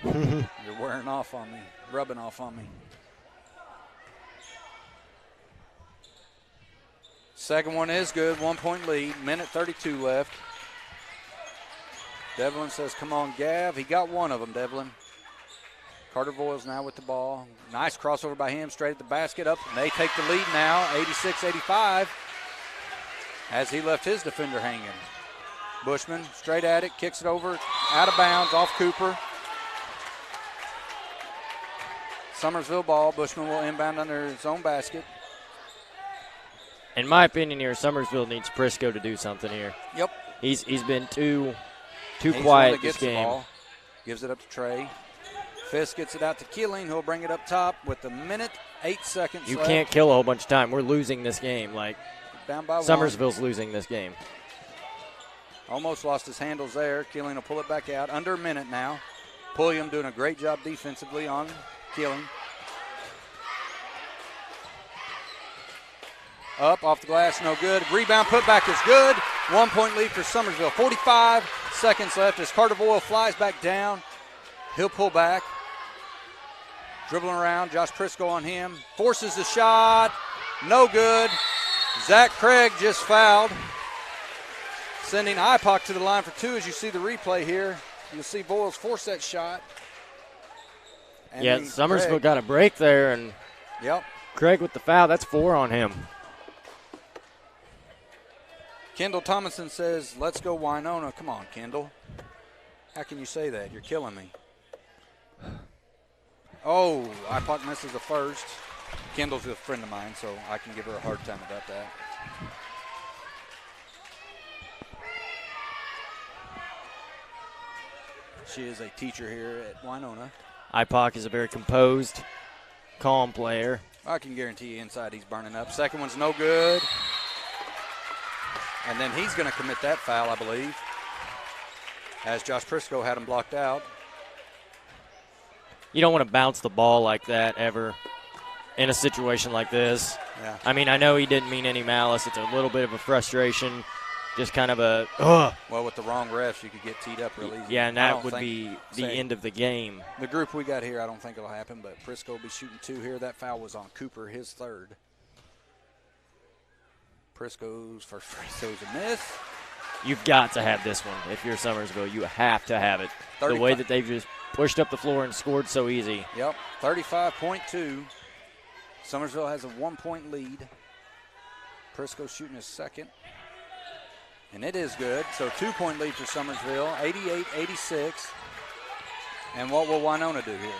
You're wearing off on me, rubbing off on me. Second one is good, 1-point lead, minute 32 left. Devlin says, come on, Gav. He got one of them, Devlin. Carter Boyles now with the ball. Nice crossover by him, straight at the basket up. And they take the lead now, 86-85, as he left his defender hanging. Bushman straight at it, kicks it over, out of bounds, off Cooper. Summersville ball. Bushman will inbound under his own basket. In my opinion here, Summersville needs Prisco to do something here. Yep. He's been too He's quiet this game. The ball. Gives it up to Trey. Fisk gets it out to Keeling, who'll bring it up top with a minute, 8 seconds You left. can't kill a whole bunch of time. We're losing this game. Like, down by Summersville's losing this game. Almost lost his handles there. Keeling will pull it back out. Under a minute now. Pulliam doing a great job defensively on Keeling. Up, off the glass, no good. Rebound, putback is good. 1-point lead for Summersville. 45 seconds left as Carter Boyle flies back down. He'll pull back. Dribbling around, Josh Prisco on him. Forces the shot. No good. Zach Craig just fouled. Sending Ipock to the line for 2 as you see the replay here. You'll see Boyles force that shot. And yeah, Summersville got a break there, and Craig with the foul. That's 4 on him. Kendall Thomason says, let's go Winona. Come on, Kendall. How can you say that? You're killing me. Oh, Ipock misses the first. Kendall's a friend of mine, so I can give her a hard time about that. She is a teacher here at Winona. Ipock is a very composed, calm player. I can guarantee you inside he's burning up. Second one's no good. And then he's going to commit that foul, I believe, as Josh Prisco had him blocked out. You don't want to bounce the ball like that ever in a situation like this. Yeah. I mean, I know he didn't mean any malice. It's a little bit of a frustration, just kind of a, ugh. Well, with the wrong refs, you could get teed up real easy. Yeah, and that would be the end of the game. The group we got here, I don't think it'll happen, but Prisco will be shooting 2 here. That foul was on Cooper, his 3rd. Prisco's first free throw's a miss. You've got to have this one. If you're Summersville, you have to have it. The way that they've just pushed up the floor and scored so easy. Yep, 35.2. Summersville has a 1-point lead. Prisco shooting his 2nd. And it is good. So 2-point lead for Summersville, 88-86. And what will Winona do here?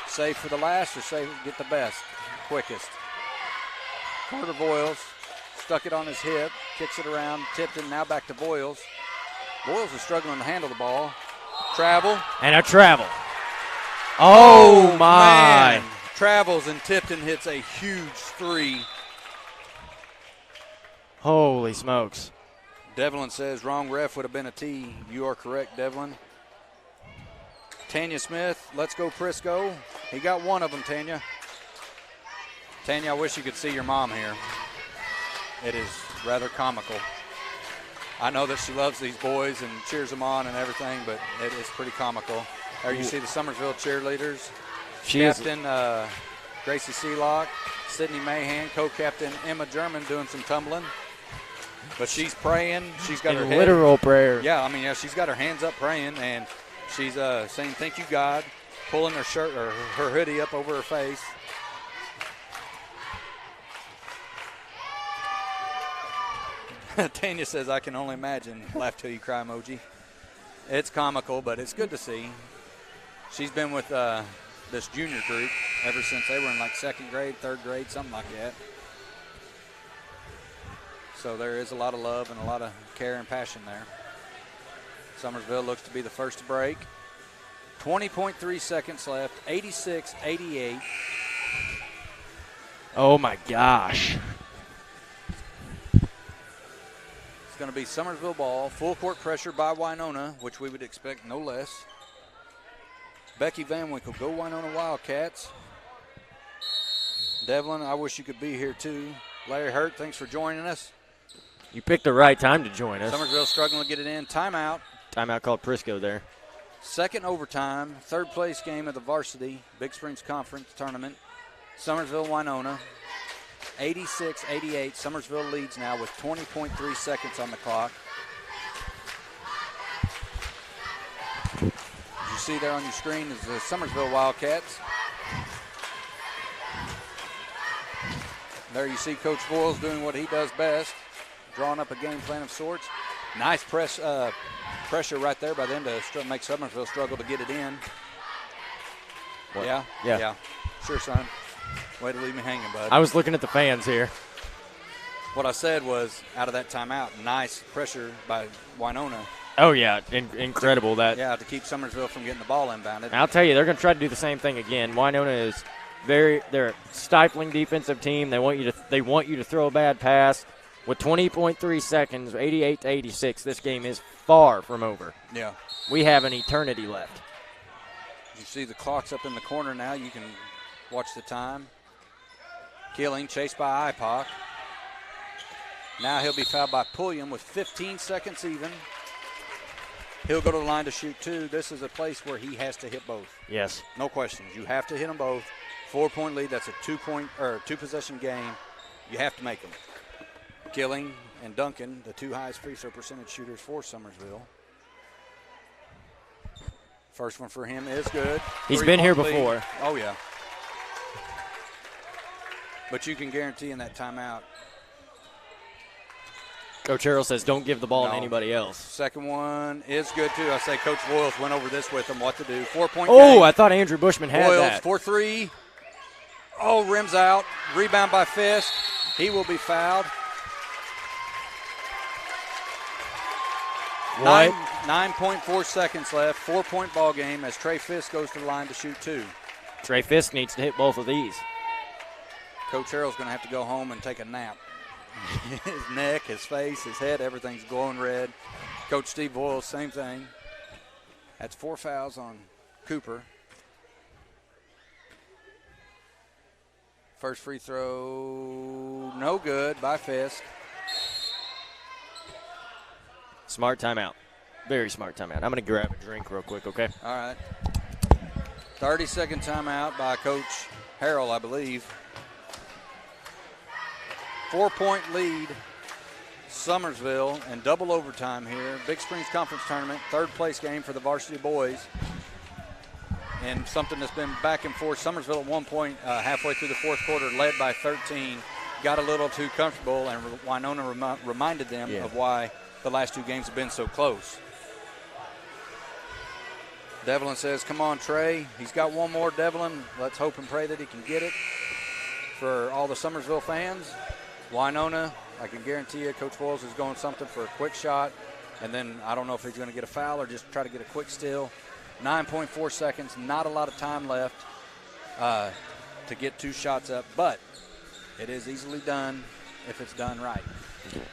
Save for the last or get the best, quickest? Carter Boyles stuck it on his hip, kicks it around, tipped it, now back to Boyles. Boyles is struggling to handle the ball. Travel. And a travel. Oh, my. Man. Travels, and Tipton hits a huge 3. Holy smokes. Devlin says wrong ref would have been a T. You are correct, Devlin. Tanya Smith, let's go Prisco. He got one of them, Tanya. Tanya, I wish you could see your mom here. It is rather comical. I know that she loves these boys and cheers them on and everything, but it is pretty comical. There you see the Summersville cheerleaders. Captain Gracie Sealock, Sydney Mahan, co-captain Emma German doing some tumbling. But she's praying. She's got her head. Literal prayer. Yeah, I mean, yeah, she's got her hands up praying, and she's saying, "Thank you, God," pulling her shirt or her hoodie up over her face. Tanya says, "I can only imagine." Laugh till you cry emoji. It's comical, but it's good to see. She's been with this junior group ever since they were in like 2nd grade, 3rd grade, something like that. So there is a lot of love and a lot of care and passion there. Summersville looks to be the first to break. 20.3 seconds left, 86-88. Oh, my gosh. It's going to be Summersville ball, full court pressure by Winona, which we would expect no less. Becky Van Winkle, go Winona Wildcats. Devlin, I wish you could be here too. Larry Hurt, thanks for joining us. You picked the right time to join us. Summersville struggling to get it in. Timeout. Timeout called Prisco there. 2nd overtime, 3rd place game of the Varsity Big Springs Conference Tournament. Summersville, Winona, 86-88. Summersville leads now with 20.3 seconds on the clock. As you see there on your screen is the Summersville Wildcats. There you see Coach Boyles doing what he does best, drawing up a game plan of sorts. Nice pressure right there by them to make Summersville struggle to get it in. What? Yeah. Sure, son. Way to leave me hanging, bud. I was looking at the fans here. What I said was, out of that timeout, nice pressure by Winona. Oh, yeah, incredible that. Yeah, to keep Summersville from getting the ball inbounded. And I'll tell you, they're going to try to do the same thing again. Winona is they're a stifling defensive team. They want you to throw a bad pass. With 20.3 seconds, 88-86, this game is far from over. Yeah. We have an eternity left. You see the clock's up in the corner now. You can watch the time. Killing, chased by IPOC. Now he'll be fouled by Pulliam with 15 seconds even. He'll go to the line to shoot 2. This is a place where he has to hit both. Yes. No questions. You have to hit them both. 4-point lead. That's a 2-possession game. You have to make them. Killing and Duncan, the 2 highest free throw percentage shooters for Summersville. First one for him is good. He's been here before. Lead. Oh, yeah. But you can guarantee in that timeout. Coach Harrell says don't give the ball to anybody else. Second one is good, too. I say Coach Boyles went over this with him, what to do. 4-point Oh, game. I thought Andrew Bushman had Boyles, that. 4-3. Oh, rims out. Rebound by Fisk. He will be fouled. What? 9.4 seconds left. 4-point ball game as Trey Fisk goes to the line to shoot 2. Trey Fisk needs to hit both of these. Coach Harrell's going to have to go home and take a nap. His neck, his face, his head, everything's glowing red. Coach Steve Boyle, same thing. That's 4 fouls on Cooper. First free throw, no good by Fisk. Smart timeout. Very smart timeout. I'm going to grab a drink real quick, okay? All right. 30-second timeout by Coach Harrell, I believe. 4-point lead, Summersville, and double overtime here. Big Springs Conference Tournament, third place game for the varsity boys. And something that's been back and forth. Summersville at one point, halfway through the fourth quarter, led by 13, got a little too comfortable, and Winona reminded them of why the last two games have been so close. Devlin says, come on, Trey. He's got one more, Devlin. Let's hope and pray that he can get it. For all the Summersville fans, Winona, I can guarantee you, Coach Boyles is going something for a quick shot, and then I don't know if he's going to get a foul or just try to get a quick steal. 9.4 seconds, not a lot of time left to get two shots up, but it is easily done if it's done right.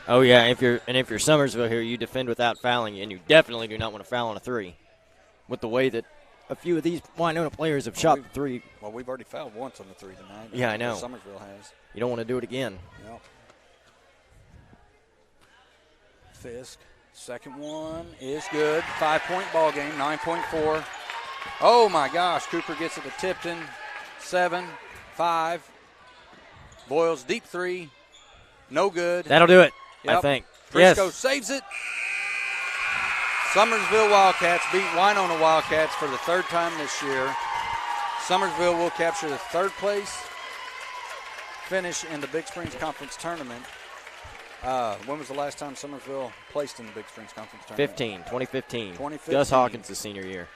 Oh yeah, if you're Summersville here, you defend without fouling, and you definitely do not want to foul on a three. With the way that a few of these Winona players have shot the three. Well, we've already fouled once on the three tonight. Yeah, I know. Summersville has. You don't want to do it again. No. Fisk. Second one is good. 5-point ball game, 9.4. Oh, my gosh. Cooper gets it to Tipton. 7, 5. Boyles, deep three. No good. That'll do it, Yep. I think. Frisco saves it. Summersville Wildcats beat Winona Wildcats for the third time this year. Summersville will capture the third place finish in the Big Springs Conference Tournament. When was the last time Summersville placed in the Big Springs Conference Tournament? 2015. Gus Hawkins' senior year.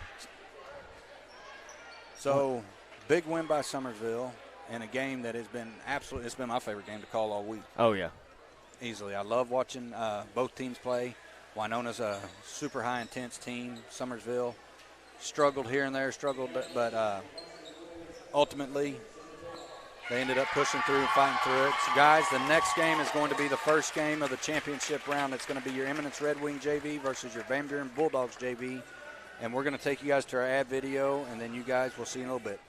So, big win by Summersville in a game that has been absolutely, it's been my favorite game to call all week. Oh, yeah. Easily. I love watching both teams play. Winona's a super high intense team. Summersville struggled here and there, but ultimately they ended up pushing through and fighting through it. So guys, the next game is going to be the first game of the championship round. It's going to be your Eminence Red Wing JV versus your Van Buren Bulldogs JV. And we're going to take you guys to our ad video, and then you guys will see in a little bit.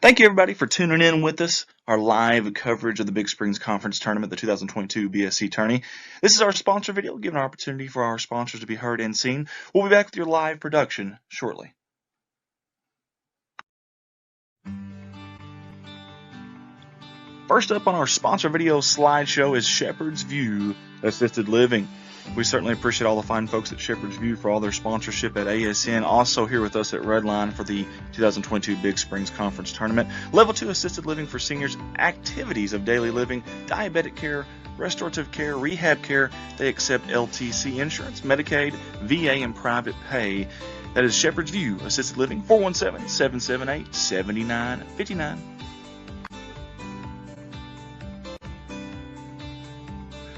Thank you, everybody, for tuning in with us. Our live coverage of the Big Springs Conference Tournament, the 2022 BSC Tourney. This is our sponsor video, giving an opportunity for our sponsors to be heard and seen. We'll be back with your live production shortly. First up on our sponsor video slideshow is Shepherd's View Assisted Living. We certainly appreciate all the fine folks at Shepherd's View for all their sponsorship at ASN. Also here with us at Redline for the 2022 Big Springs Conference Tournament. Level 2 assisted living for seniors, activities of daily living, diabetic care, restorative care, rehab care. They accept LTC insurance, Medicaid, VA, and private pay. That is Shepherd's View Assisted Living, 417-778-7959.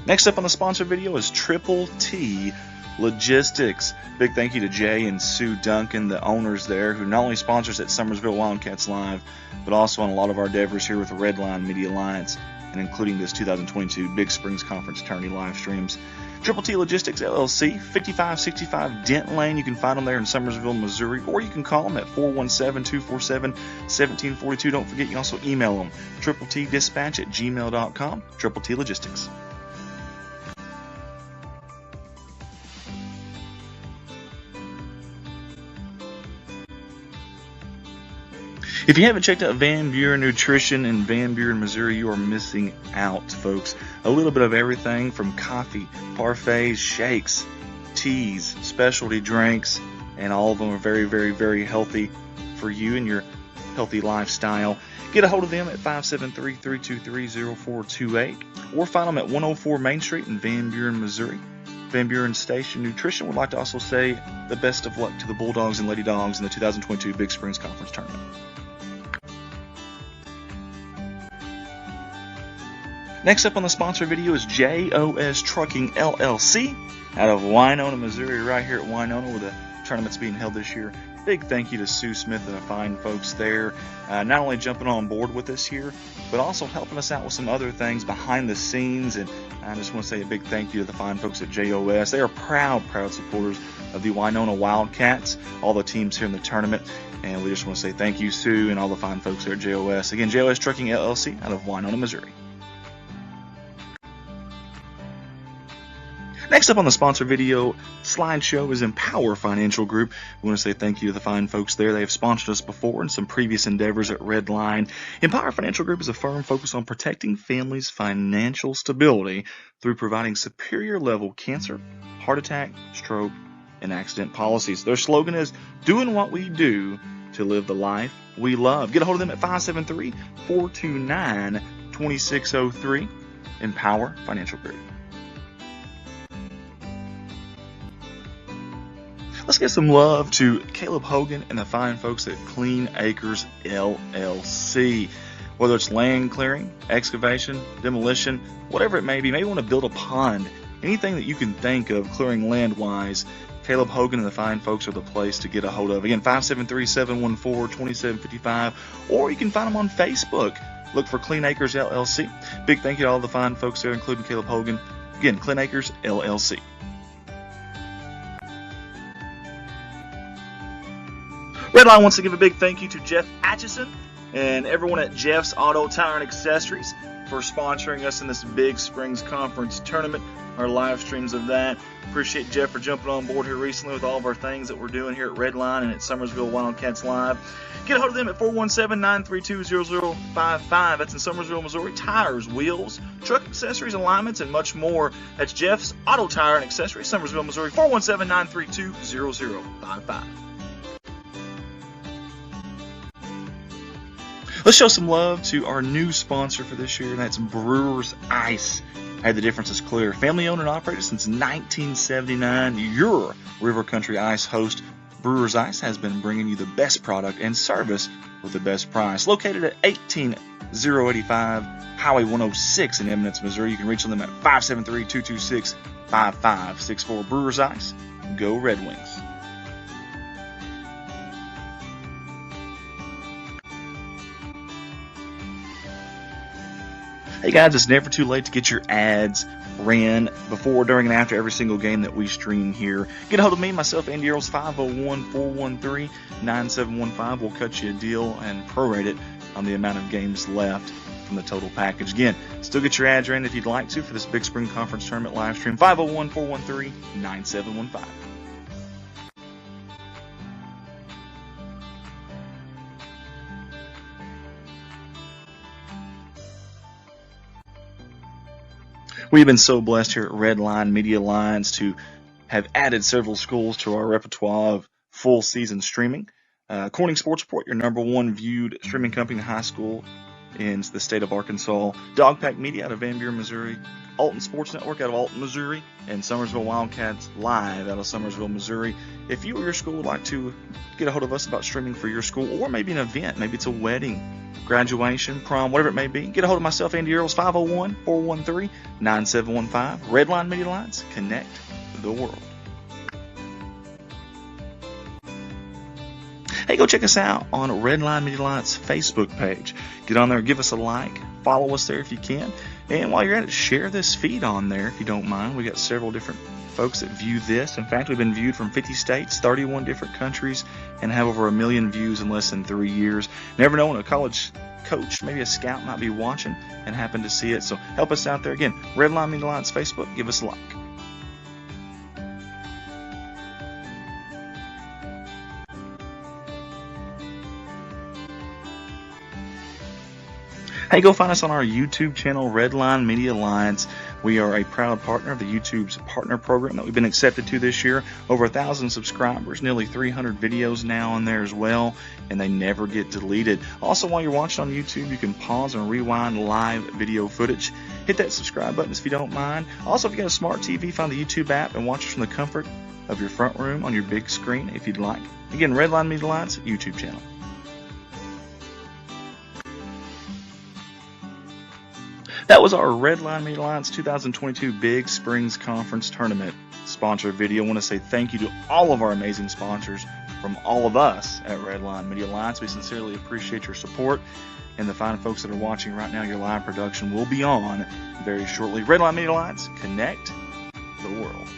Next up on the sponsor video is Triple T Logistics. Big thank you to Jay and Sue Duncan, the owners there, who not only sponsors at Summersville Wildcats Live, but also on a lot of our endeavors here with the Redline Media Alliance, and including this 2022 Big Springs Conference Tourney live streams. Triple T Logistics LLC, 5565 Dent Lane. You can find them there in Summersville, Missouri, or you can call them at 417-247-1742. Don't forget, you can also email them, tripletdispatch@gmail.com, Triple T Logistics. If you haven't checked out Van Buren Nutrition in Van Buren, Missouri, you are missing out, folks. A little bit of everything from coffee, parfaits, shakes, teas, specialty drinks, and all of them are very, very, very healthy for you and your healthy lifestyle. Get a hold of them at 573-323-0428 or find them at 104 Main Street in Van Buren, Missouri. Van Buren Station Nutrition would like to also say the best of luck to the Bulldogs and Lady Dogs in the 2022 Big Springs Conference Tournament. Next up on the sponsor video is JOS Trucking LLC out of Winona, Missouri, right here at Winona, where the tournament's being held this year. Big thank you to Sue Smith and the fine folks there, not only jumping on board with us here, but also helping us out with some other things behind the scenes. And I just want to say a big thank you to the fine folks at JOS. They are proud supporters of the Winona Wildcats, all the teams here in the tournament. And we just want to say thank you, Sue, and all the fine folks there at JOS. Again, JOS Trucking LLC out of Winona, Missouri. Next up on the sponsor video slideshow is Empower Financial Group. We want to say thank you to the fine folks there. They have sponsored us before in some previous endeavors at Redline. Empower Financial Group is a firm focused on protecting families' financial stability through providing superior level cancer, heart attack, stroke, and accident policies. Their slogan is doing what we do to live the life we love. Get a hold of them at 573-429-2603. Empower Financial Group. Let's give some love to Caleb Hogan and the fine folks at Clean Acres LLC. Whether it's land clearing, excavation, demolition, whatever it may be, maybe you want to build a pond, anything that you can think of clearing land-wise, Caleb Hogan and the fine folks are the place to get a hold of. Again, 573-714-2755, or you can find them on Facebook. Look for Clean Acres LLC. Big thank you to all the fine folks there, including Caleb Hogan. Again, Clean Acres LLC. Redline wants to give a big thank you to Jeff Atchison and everyone at Jeff's Auto Tire and Accessories for sponsoring us in this Big Springs Conference tournament, our live streams of that. Appreciate Jeff for jumping on board here recently with all of our things that we're doing here at Redline and at Summersville Wildcats Live. Get a hold of them at 417-932-0055. That's in Summersville, Missouri. Tires, wheels, truck accessories, alignments, and much more. That's Jeff's Auto Tire and Accessories, Summersville, Missouri. 417-932-0055. Let's show some love to our new sponsor for this year, and that's Brewers Ice. Hey, the difference is clear. Family owned and operated since 1979, your River Country Ice host, Brewers Ice, has been bringing you the best product and service with the best price. Located at 18085 Highway 106 in Eminence, Missouri. You can reach them at 573-226-5564. Brewers Ice, go Red Wings. Hey guys, it's never too late to get your ads ran before, during, and after every single game that we stream here. Get a hold of me, myself, Andy Earls, 501-413-9715. We'll cut you a deal and prorate it on the amount of games left from the total package. Again, still get your ads ran if you'd like to for this Big Spring Conference Tournament live stream, 501-413-9715. We've been so blessed here at Redline Media Alliance to have added several schools to our repertoire of full season streaming. Corning Sports Report, your #1 viewed streaming company in high school in the state of Arkansas. Dogpack Media out of Van Buren, Missouri. Alton Sports Network out of Alton, Missouri. And Summersville Wildcats Live out of Summersville, Missouri. If you or your school would like to get a hold of us about streaming for your school, or maybe an event, maybe it's a wedding, graduation, prom, whatever it may be, get a hold of myself, Andy Earls, 501-413-9715. Redline Media Alliance, connect the world. Hey, go check us out on Redline Media Alliance Facebook page. Get on there, give us a like, follow us there if you can. And while you're at it, share this feed on there if you don't mind. We got several different folks that view this. In fact, we've been viewed from 50 states, 31 different countries, and have over 1 million views in less than 3 years. Never know when a college coach, maybe a scout, might be watching and happen to see it. So help us out there. Again, Redline Media Alliance Facebook, give us a like. Hey, go find us on our YouTube channel, Redline Media Alliance. We are a proud partner of the YouTube's partner program that we've been accepted to this year. Over 1,000 subscribers, nearly 300 videos now on there as well, and they never get deleted. Also, while you're watching on YouTube, you can pause and rewind live video footage. Hit that subscribe button if you don't mind. Also, if you got a smart TV, find the YouTube app and watch us from the comfort of your front room on your big screen if you'd like. Again, Redline Media Alliance YouTube channel. That was our Redline Media Alliance 2022 Big Springs Conference Tournament sponsor video. I want to say thank you to all of our amazing sponsors from all of us at Redline Media Alliance. We sincerely appreciate your support. And the fine folks that are watching right now, your live production will be on very shortly. Redline Media Alliance, connect the world.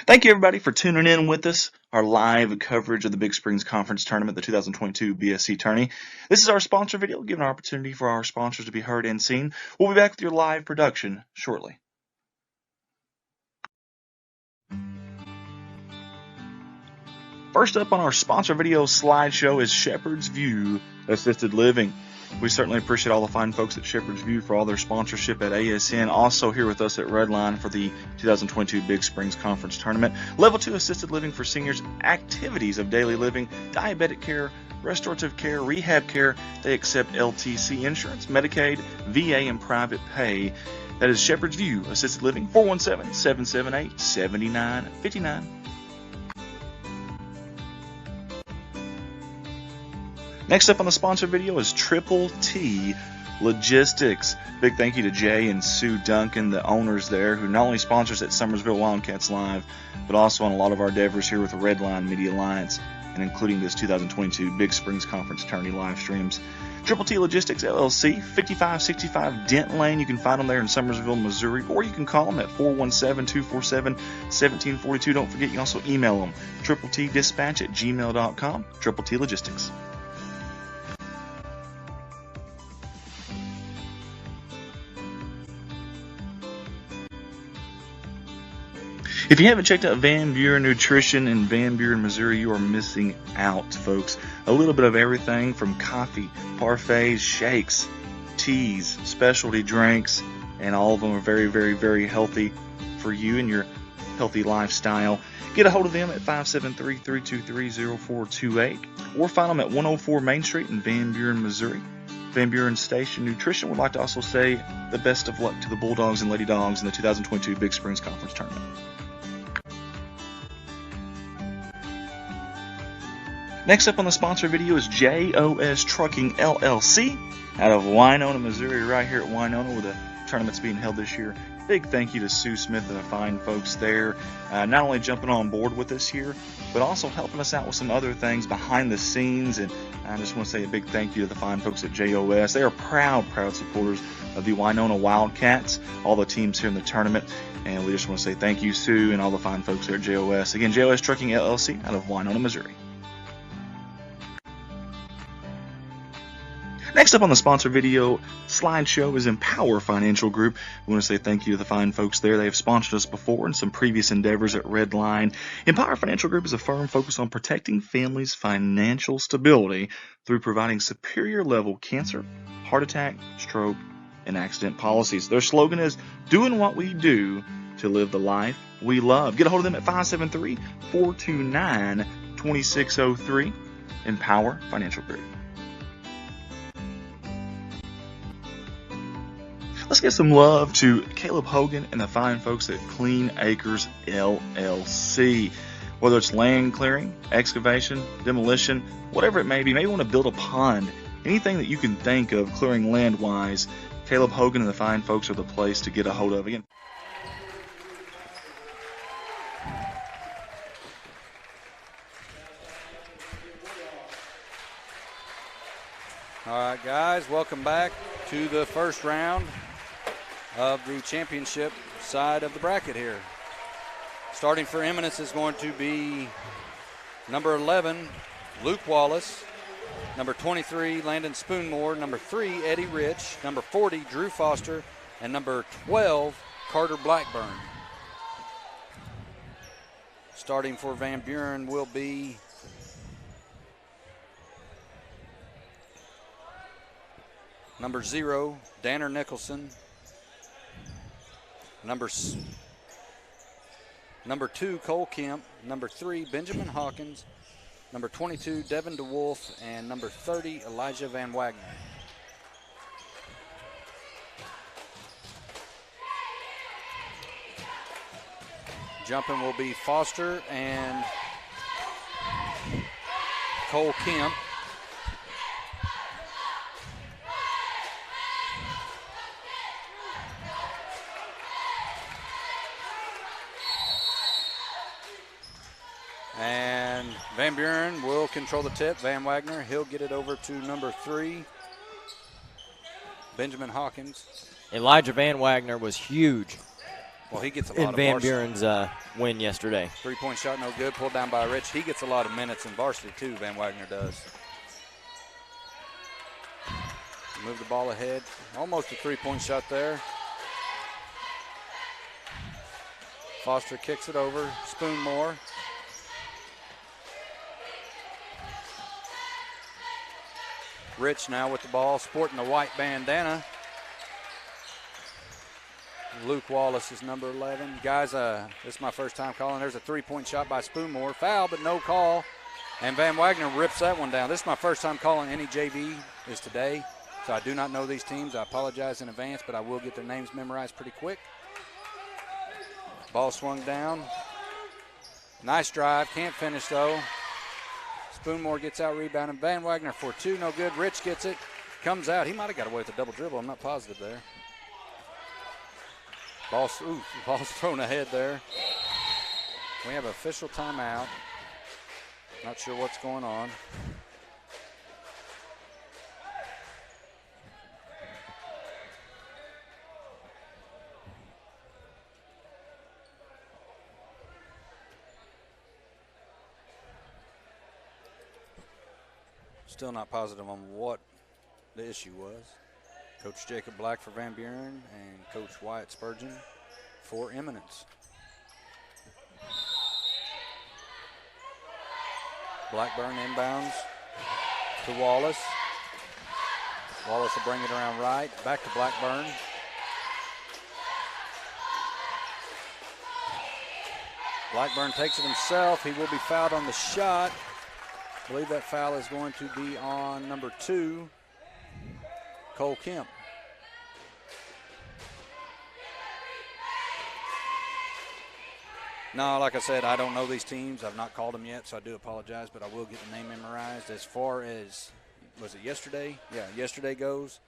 Thank you, everybody, for tuning in with us. Our live coverage of the Big Springs Conference Tournament, the 2022 BSC Tourney. This is our sponsor video, giving an opportunity for our sponsors to be heard and seen. We'll be back with your live production shortly. First up on our sponsor video slideshow is Shepherd's View Assisted Living. We certainly appreciate all the fine folks at Shepherd's View for all their sponsorship at ASN. Also here with us at Redline for the 2022 Big Springs Conference Tournament. Level 2 assisted living for seniors, activities of daily living, diabetic care, restorative care, rehab care. They accept LTC insurance, Medicaid, VA, and private pay. That is Shepherd's View Assisted Living, 417-778-7959. Next up on the sponsor video is Triple T Logistics. Big thank you to Jay and Sue Duncan, the owners there, who not only sponsors at Summersville Wildcats Live, but also on a lot of our endeavors here with the Redline Media Alliance, and including this 2022 Big Springs Conference Tourney live streams. Triple T Logistics LLC, 5565 Dent Lane. You can find them there in Summersville, Missouri, or you can call them at 417-247-1742. Don't forget, you can also email them, tripletdispatch@gmail.com, Triple T Logistics. If you haven't checked out Van Buren Nutrition in Van Buren, Missouri, you are missing out, folks. A little bit of everything from coffee, parfaits, shakes, teas, specialty drinks, and all of them are very, very, very healthy for you and your healthy lifestyle. Get a hold of them at 573-323-0428 or find them at 104 Main Street in Van Buren, Missouri. Van Buren Station Nutrition would like to also say the best of luck to the Bulldogs and Lady Dogs in the 2022 Big Springs Conference Tournament. Next up on the sponsor video is JOS Trucking LLC out of Winona, Missouri, right here at Winona where the tournament's being held this year. Big thank you to Sue Smith and the fine folks there, not only jumping on board with us here, but also helping us out with some other things behind the scenes. And I just want to say a big thank you to the fine folks at JOS. They are proud supporters of the Winona Wildcats, all the teams here in the tournament. And we just want to say thank you, Sue, and all the fine folks there at JOS. Again, JOS Trucking LLC out of Winona, Missouri. Next up on the sponsor video slideshow is Empower Financial Group. We want to say thank you to the fine folks there. They have sponsored us before in some previous endeavors at Redline. Empower Financial Group is a firm focused on protecting families' financial stability through providing superior level cancer, heart attack, stroke, and accident policies. Their slogan is doing what we do to live the life we love. Get a hold of them at 573-429-2603. Empower Financial Group. let's give some love to Caleb Hogan and the fine folks at Clean Acres LLC. Whether it's land clearing, excavation, demolition, whatever it may be, maybe you want to build a pond, anything that you can think of clearing land-wise, Caleb Hogan and the fine folks are the place to get a hold of. Again. All right, guys, welcome back to the first round of the championship side of the bracket here. Starting for Eminence is going to be number 11, Luke Wallace, number 23, Landon Spoonmore, number 3, Eddie Rich, number 40, Drew Foster, and number 12, Carter Blackburn. Starting for Van Buren will be number 0, Danner Nicholson, number 2, Cole Kemp, number 3, Benjamin Hawkins, number 22, Devin DeWolf, and number 30, Elijah Van Wagner. Jumping will be Foster and Cole Kemp. And Van Buren will control the tip. Van Wagner, he'll get it over to number 3, Benjamin Hawkins. Elijah Van Wagner was huge. Well, he gets a lot in of Van varsity. Buren's win yesterday. 3-point shot, no good. Pulled down by Rich. He gets a lot of minutes in varsity, too, Van Wagner does. Move the ball ahead. Almost a 3-point shot there. Foster kicks it over. Spoonmore. Rich now with the ball, sporting the white bandana. Luke Wallace is number 11. Guys, this is my first time calling. There's a 3-point shot by Spoonmore. Foul, but no call. And Van Wagner rips that one down. This is my first time calling any JV is today. So I do not know these teams. I apologize in advance, but I will get their names memorized pretty quick. Ball swung down. Nice drive. Can't finish, though. Spoonmore gets out rebounding. Van Wagner for 2. No good. Rich gets it. Comes out. He might have got away with a double dribble. I'm not positive there. Ball's thrown ahead there. We have official timeout. Not sure what's going on. Still not positive on what the issue was. Coach Jacob Black for Van Buren and Coach Wyatt Spurgeon for Eminence. Blackburn inbounds to Wallace. Wallace will bring it around right. Back to Blackburn. Blackburn takes it himself. He will be fouled on the shot. I believe that foul is going to be on number 2, Cole Kemp. No, like I said, I don't know these teams. I've not called them yet, so I do apologize, but I will get the name memorized. As far as, was it yesterday? Yeah, yesterday goes.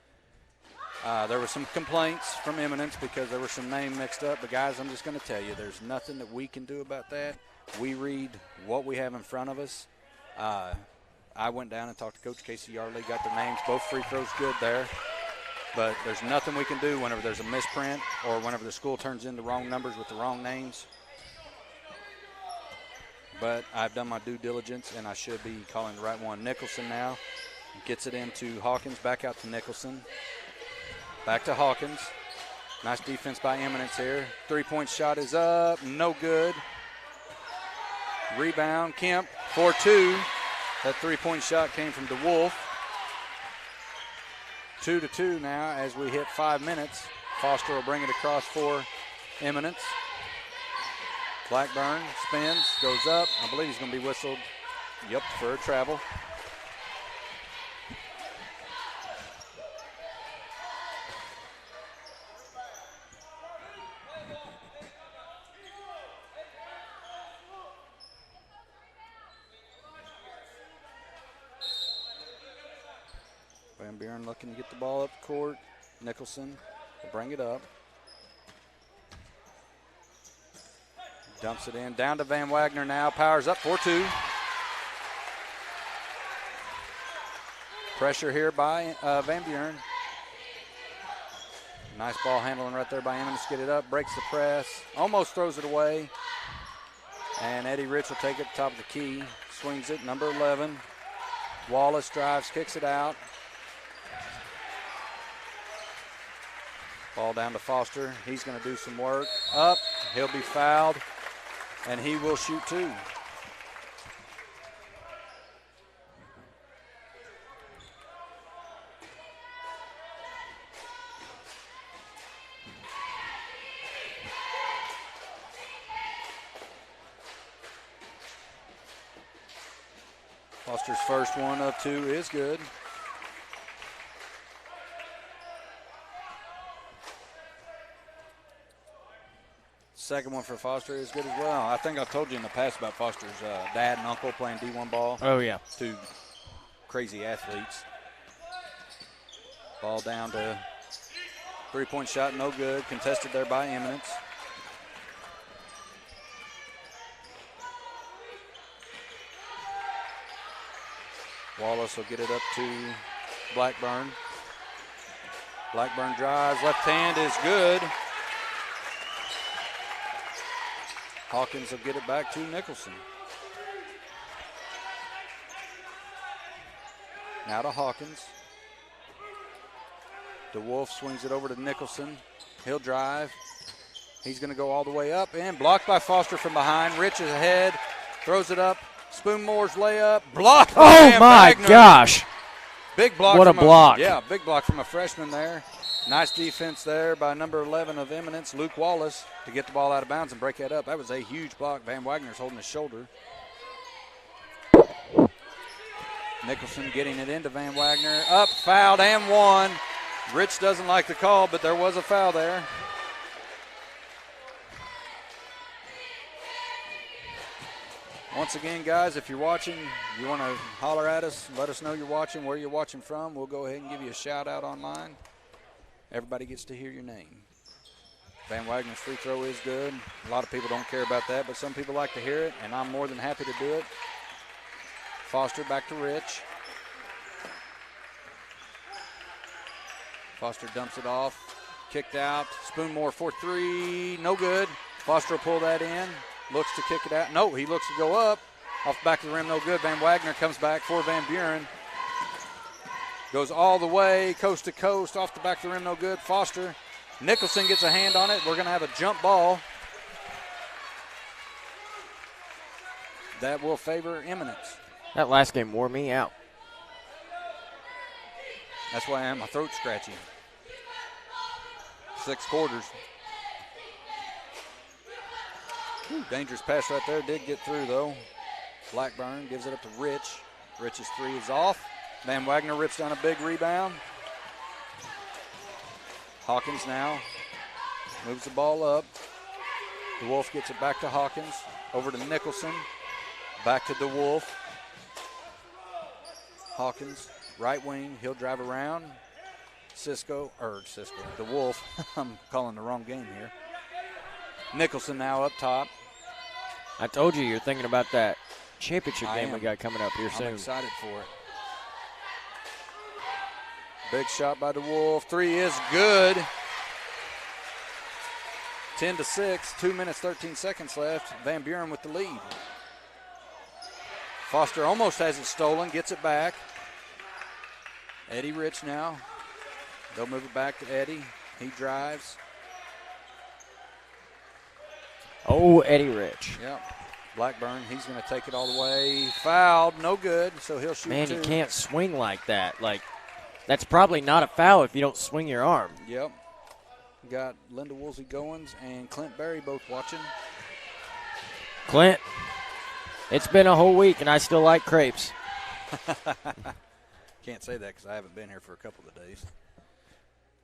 There were some complaints from Eminence because there were some names mixed up. But, guys, I'm just going to tell you, there's nothing that we can do about that. We read what we have in front of us. I went down and talked to Coach Casey Yardley, got their names, both free throws good there. But there's nothing we can do whenever there's a misprint or whenever the school turns in the wrong numbers with the wrong names. But I've done my due diligence, and I should be calling the right one. Nicholson now gets it into Hawkins, back out to Nicholson. Back to Hawkins. Nice defense by Eminence here. 3-point shot is up, no good. Rebound, Kemp for 2. That 3-point shot came from DeWolf. 2-2 now as we hit 5 minutes. Foster will bring it across for Eminence. Blackburn spins, goes up. I believe he's going to be whistled, for a travel. Van Buren looking to get the ball up the court. Nicholson will bring it up. Dumps it in. Down to Van Wagner now. Powers up 4-2. Pressure here by Van Buren. Nice ball handling right there by Emmons. Get it up. Breaks the press. Almost throws it away. And Eddie Rich will take it top of the key. Swings it. Number 11. Wallace drives. Kicks it out. Ball down to Foster. He's going to do some work. Up. He'll be fouled. And he will shoot 2. Foster's first one of 2 is good. Second one for Foster is good as well. I think I've told you in the past about Foster's dad and uncle playing D1 ball. Oh, yeah. 2 crazy athletes. Ball down to 3-point shot, no good. Contested there by Eminence. Wallace will get it up to Blackburn. Blackburn drives, left hand is good. Hawkins will get it back to Nicholson. Now to Hawkins. DeWolf swings it over to Nicholson. He'll drive. He's going to go all the way up and blocked by Foster from behind. Rich is ahead, throws it up. Spoonmore's layup, blocked by Van Wagner. Gosh. Big block. What a block. Yeah, big block from a freshman there. Nice defense there by number 11 of Eminence, Luke Wallace, to get the ball out of bounds and break that up. That was a huge block. Van Wagner's holding his shoulder. Nicholson getting it into Van Wagner. Up, fouled, and 1. Rich doesn't like the call, but there was a foul there. Once again, guys, if you're watching, you want to holler at us, let us know you're watching, where you're watching from. We'll go ahead and give you a shout-out online. Everybody gets to hear your name. Van Wagner's free throw is good. A lot of people don't care about that, but some people like to hear it, and I'm more than happy to do it. Foster back to Rich. Foster dumps it off. Kicked out. Spoonmore for 3. No good. Foster will pull that in. Looks to kick it out. No, he looks to go up. Off the back of the rim, no good. Van Wagner comes back for Van Buren. Goes all the way, coast to coast, off the back of the rim, no good. Foster. Nicholson gets a hand on it. We're going to have a jump ball. That will favor Eminence. That last game wore me out. That's why I am. My throat's scratchy. 6 quarters. Dangerous pass right there. Did get through, though. Blackburn gives it up to Rich. Rich's 3 is off. Van Wagner rips down a big rebound. Hawkins now moves the ball up. DeWolf gets it back to Hawkins. Over to Nicholson. Back to DeWolf. Hawkins, right wing. He'll drive around. DeWolf. I'm calling the wrong game here. Nicholson now up top. I told you you're thinking about that championship game we am. got coming up here soon. I'm excited for it. Big shot by DeWolf. 3 is good. 10-6. 2 minutes, 13 seconds left. Van Buren with the lead. Foster almost has it stolen. Gets it back. Eddie Rich now. They'll move it back to Eddie. He drives. Oh, Eddie Rich. Yep. Blackburn, he's going to take it all the way. Fouled, no good, so he'll shoot 2. Man, you can't swing like that. Like, that's probably not a foul if you don't swing your arm. Yep. We got Linda Woolsey Goins and Clint Berry both watching. Clint, it's been a whole week, and I still like crepes. Can't say that because I haven't been here for a couple of days.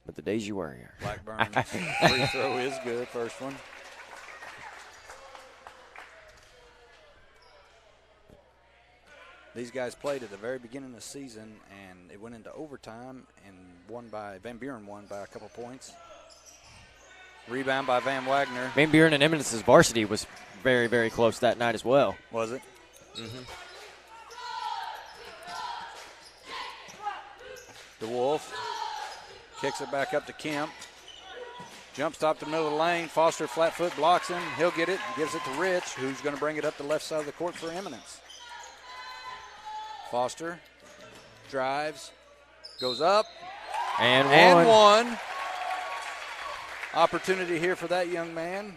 But the days you were here. Blackburn, free throw is good, first one. These guys played at the very beginning of the season, and it went into overtime, and Van Buren won by a couple points. Rebound by Van Wagner. Van Buren and Eminence's varsity was very, very close that night as well. Was it? Mm-hmm. DeWolf kicks it back up to Kemp. Jump stop to the middle of the lane. Foster flat foot blocks him. He'll get it. Gives it to Rich, who's going to bring it up the left side of the court for Eminence. Foster drives, goes up, and one. Opportunity here for that young man.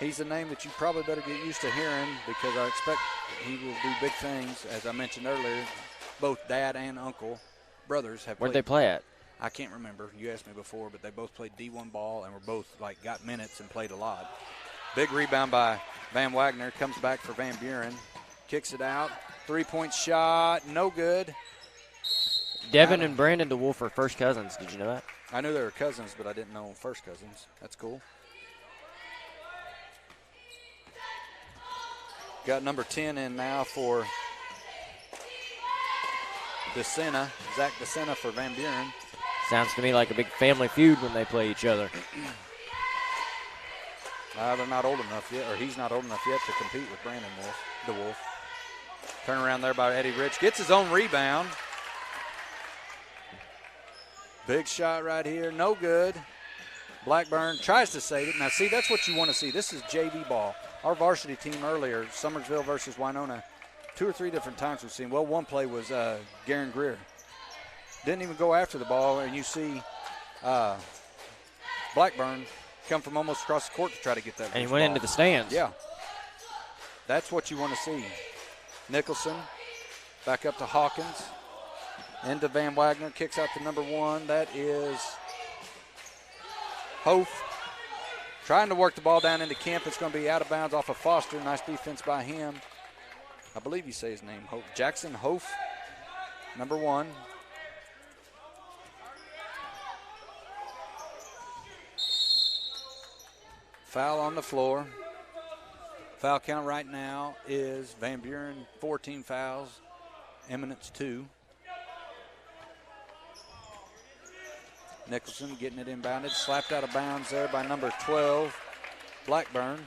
He's a name that you probably better get used to hearing, because I expect he will do big things. As I mentioned earlier, both dad and uncle, brothers, have Where'd played. they play at? I can't remember. You asked me before, but they both played D1 ball and were both got minutes and played a lot. Big rebound by Van Wagner. Comes back for Van Buren. Kicks it out. 3-point shot. No good. Devin and Brandon DeWolf are first cousins. Did you know that? I knew they were cousins, but I didn't know first cousins. That's cool. Got number 10 in now for DeSena. Zach DeSena for Van Buren. Sounds to me like a big family feud when they play each other. They're not old enough yet, or he's not old enough yet to compete with Brandon DeWolf. Turn around there by Eddie Rich. Gets his own rebound. Big shot right here. No good. Blackburn tries to save it. Now, see, that's what you want to see. This is JV ball. Our varsity team earlier, Summersville versus Winona, 2 or 3 different times we've seen. Well, one play was Garen Greer. Didn't even go after the ball, and you see Blackburn come from almost across the court to try to get that. And he went into the stands. Yeah. That's what you want to see. Nicholson back up to Hawkins. Into Van Wagner. Kicks out to number 1. That is Hof. Trying to work the ball down into Kemp. It's going to be out of bounds off of Foster. Nice defense by him. I believe you say his name, Hof. Jackson Hof, number 1. Foul on the floor. Foul count right now is Van Buren 14 fouls, Eminence 2. Nicholson getting it inbounded, slapped out of bounds there by number 12, Blackburn.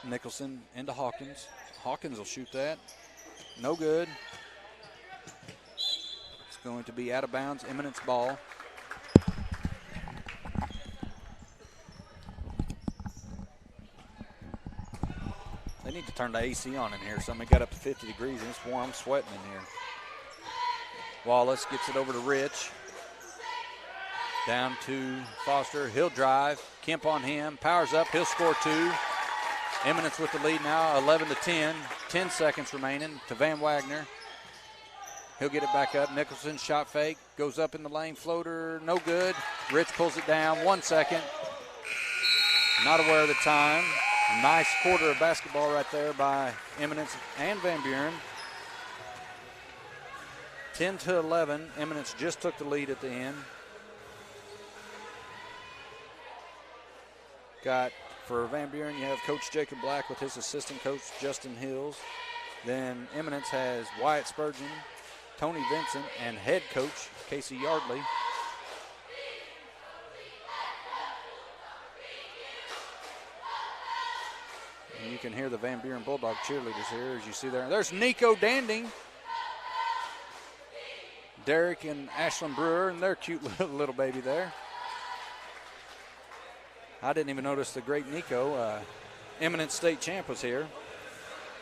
Nicholson into Hawkins. Hawkins will shoot that. No good. It's going to be out of bounds, Eminence ball. They need to turn the AC on in here. Something got up to 50 degrees and it's warm, sweating in here. Wallace gets it over to Rich. Down to Foster. He'll drive. Kemp on him. Powers up. He'll score 2. Eminence with the lead now, 11-10. 10 seconds remaining to Van Wagner. He'll get it back up. Nicholson shot fake. Goes up in the lane. Floater. No good. Rich pulls it down. 1 second. Not aware of the time. Nice quarter of basketball right there by Eminence and Van Buren. 10-11. Eminence just took the lead at the end. Got for Van Buren, you have Coach Jacob Black with his assistant coach Justin Hills. Then Eminence has Wyatt Spurgeon, Tony Vincent, and head coach Casey Yardley. And you can hear the Van Buren Bulldog cheerleaders here as you see there. There's Nico Danding, Derek and Ashlyn Brewer, and their cute little baby there. I didn't even notice the great Nico. Eminence state champ was here.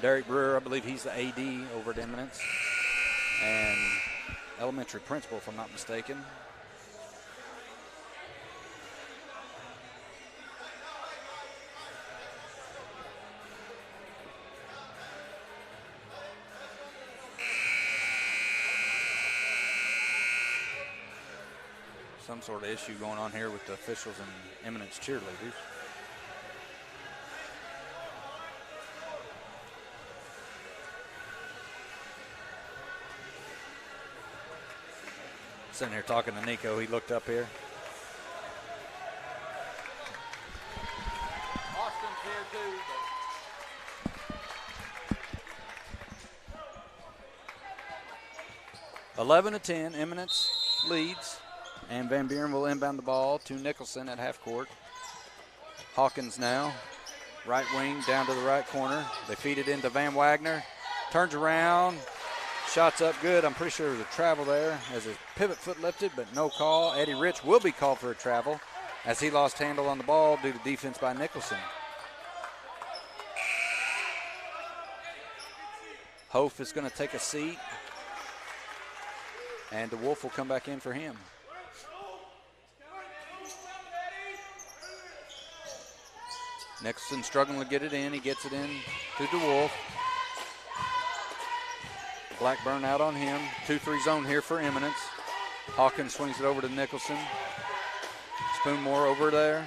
Derek Brewer, I believe he's the AD over at Eminence. And elementary principal, if I'm not mistaken. Some sort of issue going on here with the officials and Eminence cheerleaders. Sitting here talking to Nico, he looked up here. 11-10, Eminence leads, and Van Buren will inbound the ball to Nicholson at half court. Hawkins now, right wing down to the right corner. They feed it into Van Wagner, turns around, shots up good. I'm pretty sure there was a travel there as his pivot foot lifted, but no call. Eddie Rich will be called for a travel as he lost handle on the ball due to defense by Nicholson. Hof is going to take a seat, and DeWolf will come back in for him. Nicholson struggling to get it in. He gets it in to DeWolf. Blackburn out on him. 2-3 zone here for Eminence. Hawkins swings it over to Nicholson. Spoonmore over there.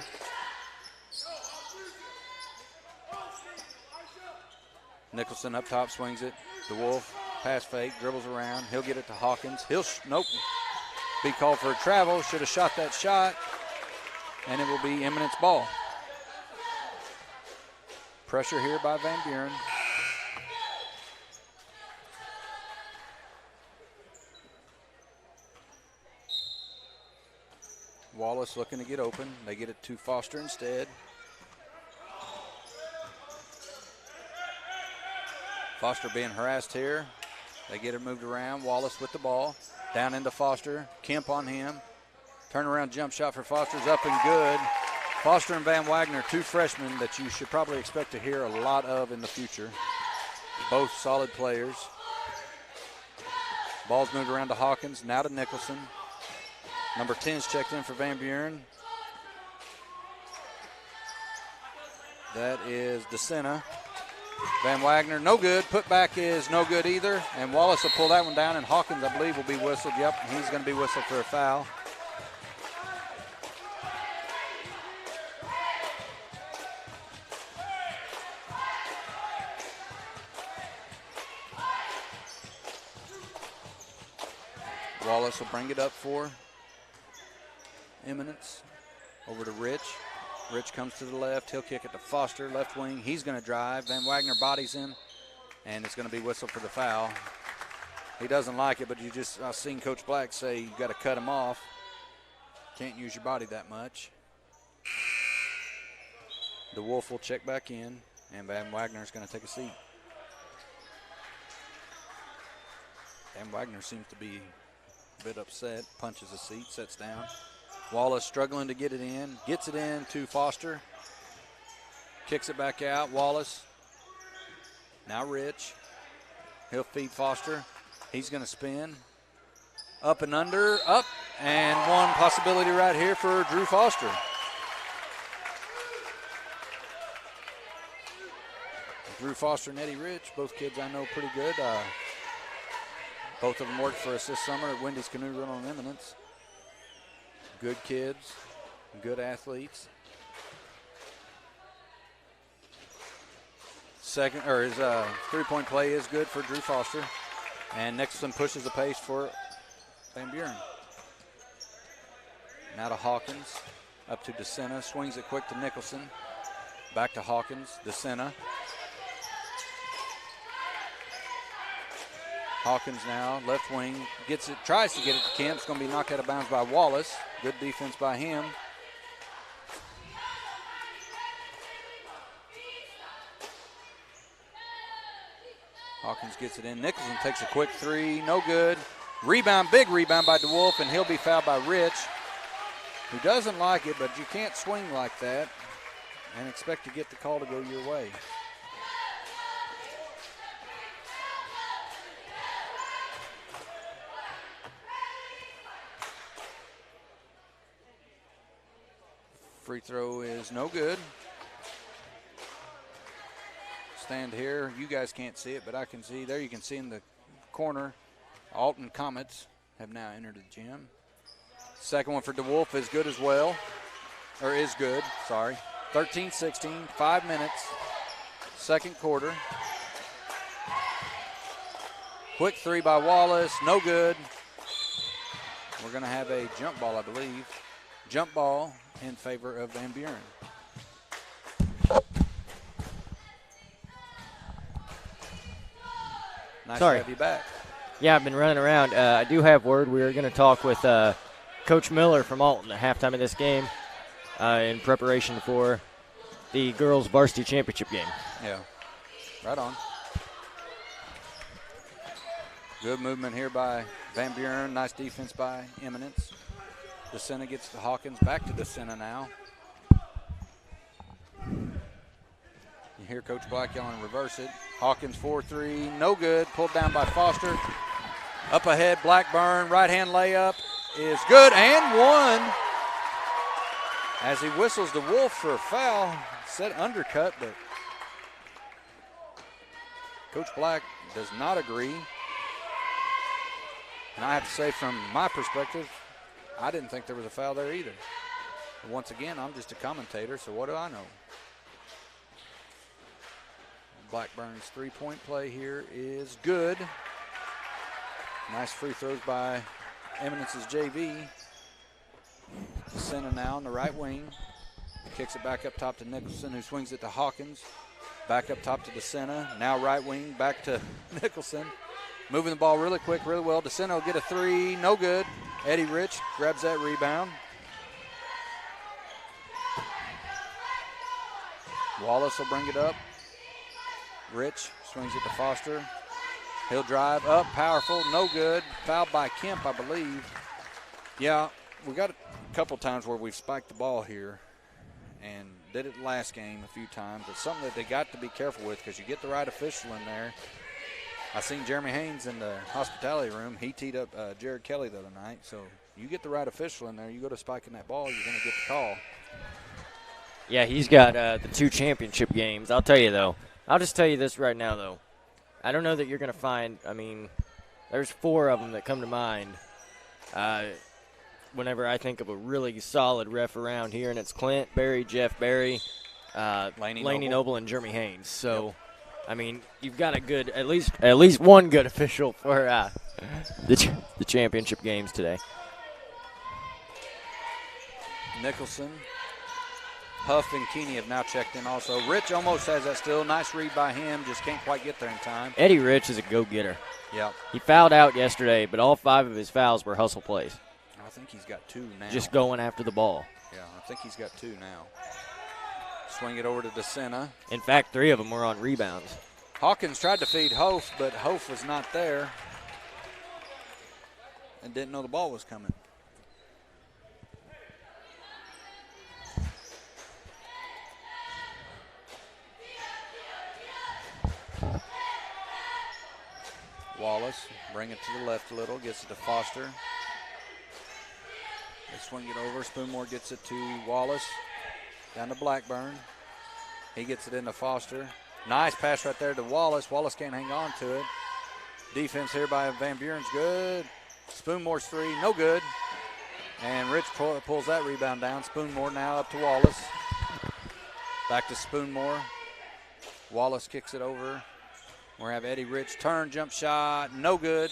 Nicholson up top swings it. DeWolf, pass fake, dribbles around. He'll get it to Hawkins. Nope. Be called for a travel. Should have shot that shot. And it will be Eminence ball. Pressure here by Van Buren. Wallace looking to get open. They get it to Foster instead. Foster being harassed here. They get it moved around. Wallace with the ball. Down into Foster. Kemp on him. Turnaround jump shot for Foster's up and good. Foster and Van Wagner, two freshmen that you should probably expect to hear a lot of in the future. Both solid players. Ball's moved around to Hawkins, now to Nicholson. Number 10's checked in for Van Buren. That is DeSena. Van Wagner, no good. Putback is no good either. And Wallace will pull that one down, and Hawkins, I believe, will be whistled. Yep, he's going to be whistled for a foul. Wallace will bring it up for Eminence. Over to Rich. Rich comes to the left. He'll kick it to Foster, left wing. He's going to drive. Van Wagner bodies him, and it's going to be whistled for the foul. He doesn't like it, but I've seen Coach Black say you got to cut him off. Can't use your body that much. DeWolf will check back in, and Van Wagner's going to take a seat. Van Wagner seems to be a bit upset, punches a seat, sits down. Wallace struggling to get it in, gets it in to Foster. Kicks it back out, Wallace. Now Rich. He'll feed Foster. He's going to spin. Up and under, up, and one possibility right here for Drew Foster. Drew Foster and Eddie Rich, both kids I know pretty good. Both of them worked for us this summer at Wendy's Canoe Run on Eminence. Good kids, good athletes. His three-point play is good for Drew Foster. And Nicholson pushes the pace for Van Buren. Now to Hawkins, up to DeSena, swings it quick to Nicholson. Back to Hawkins, DeSena. Hawkins now, left wing, gets it, tries to get it to Kemp. It's going to be knocked out of bounds by Wallace. Good defense by him. Hawkins gets it in. Nicholson takes a quick three, no good. Rebound, big rebound by DeWolf, and he'll be fouled by Rich, who doesn't like it, but you can't swing like that and expect to get the call to go your way. Free throw is no good. Stand here. You guys can't see it, but I can see. There you can see in the corner, Alton Comets have now entered the gym. Second one for DeWolf is good as well. Or is good, sorry. 13-16, 5 minutes. Second quarter. Quick three by Wallace, no good. We're going to have a jump ball, I believe. Jump ball in favor of Van Buren. Nice Sorry. to have you back. Yeah, I've been running around. I do have word. We're going to talk with Coach Miller from Alton at halftime of this game in preparation for the girls' varsity championship game. Yeah, right on. Good movement here by Van Buren. Nice defense by Eminence. DeSena gets to Hawkins. Back to DeSena now. You hear Coach Black yelling, reverse it. Hawkins 4-3, no good. Pulled down by Foster. Up ahead, Blackburn. Right-hand layup is good and one. As he whistles the Wolf for a foul. Said undercut, but Coach Black does not agree. And I have to say, from my perspective, I didn't think there was a foul there either. But once again, I'm just a commentator, so what do I know? Blackburn's three-point play here is good. Nice free throws by Eminence's JV. DeSena now on the right wing. Kicks it back up top to Nicholson, who swings it to Hawkins. Back up top to DeSena. Now right wing, back to Nicholson. Moving the ball really quick, really well. DeSena will get a three, no good. Eddie Rich grabs that rebound. Wallace will bring it up. Rich swings it to Foster. He'll drive up, powerful, no good. Fouled by Kemp, I believe. Yeah, we got a couple times where we've spiked the ball here and did it last game a few times. It's something that they got to be careful with because you get the right official in there. I seen Jeremy Haynes in the hospitality room. He teed up Jared Kelly the other night. So you get the right official in there, you go to spiking that ball, you're going to get the call. Yeah, he's got the 2 championship games. I'll tell you, though. I'll just tell you this right now, though. I don't know that you're going to find, there's 4 of them that come to mind whenever I think of a really solid ref around here, and it's Clint Berry, Jeff Berry, Laney Noble, and Jeremy Haynes. So, yep. You've got a good, at least one good official for the championship games today. Nicholson, Huff, and Keeney have now checked in also. Rich almost has that still. Nice read by him, just can't quite get there in time. Eddie Rich is a go-getter. Yep. He fouled out yesterday, but all 5 of his fouls were hustle plays. I think he's got 2 now. Just going after the ball. Yeah, I think he's got 2 now. Swing it over to DeSena. In fact, 3 of them were on rebounds. Hawkins tried to feed Hof, but Hof was not there and didn't know the ball was coming. Wallace, bring it to the left a little, gets it to Foster. They swing it over. Spoonmore gets it to Wallace. Down to Blackburn. He gets it into Foster. Nice pass right there to Wallace. Wallace can't hang on to it. Defense here by Van Buren's good. Spoonmore's 3, no good. And Rich pulls that rebound down. Spoonmore now up to Wallace. Back to Spoonmore. Wallace kicks it over. We have Eddie Rich turn, jump shot, no good.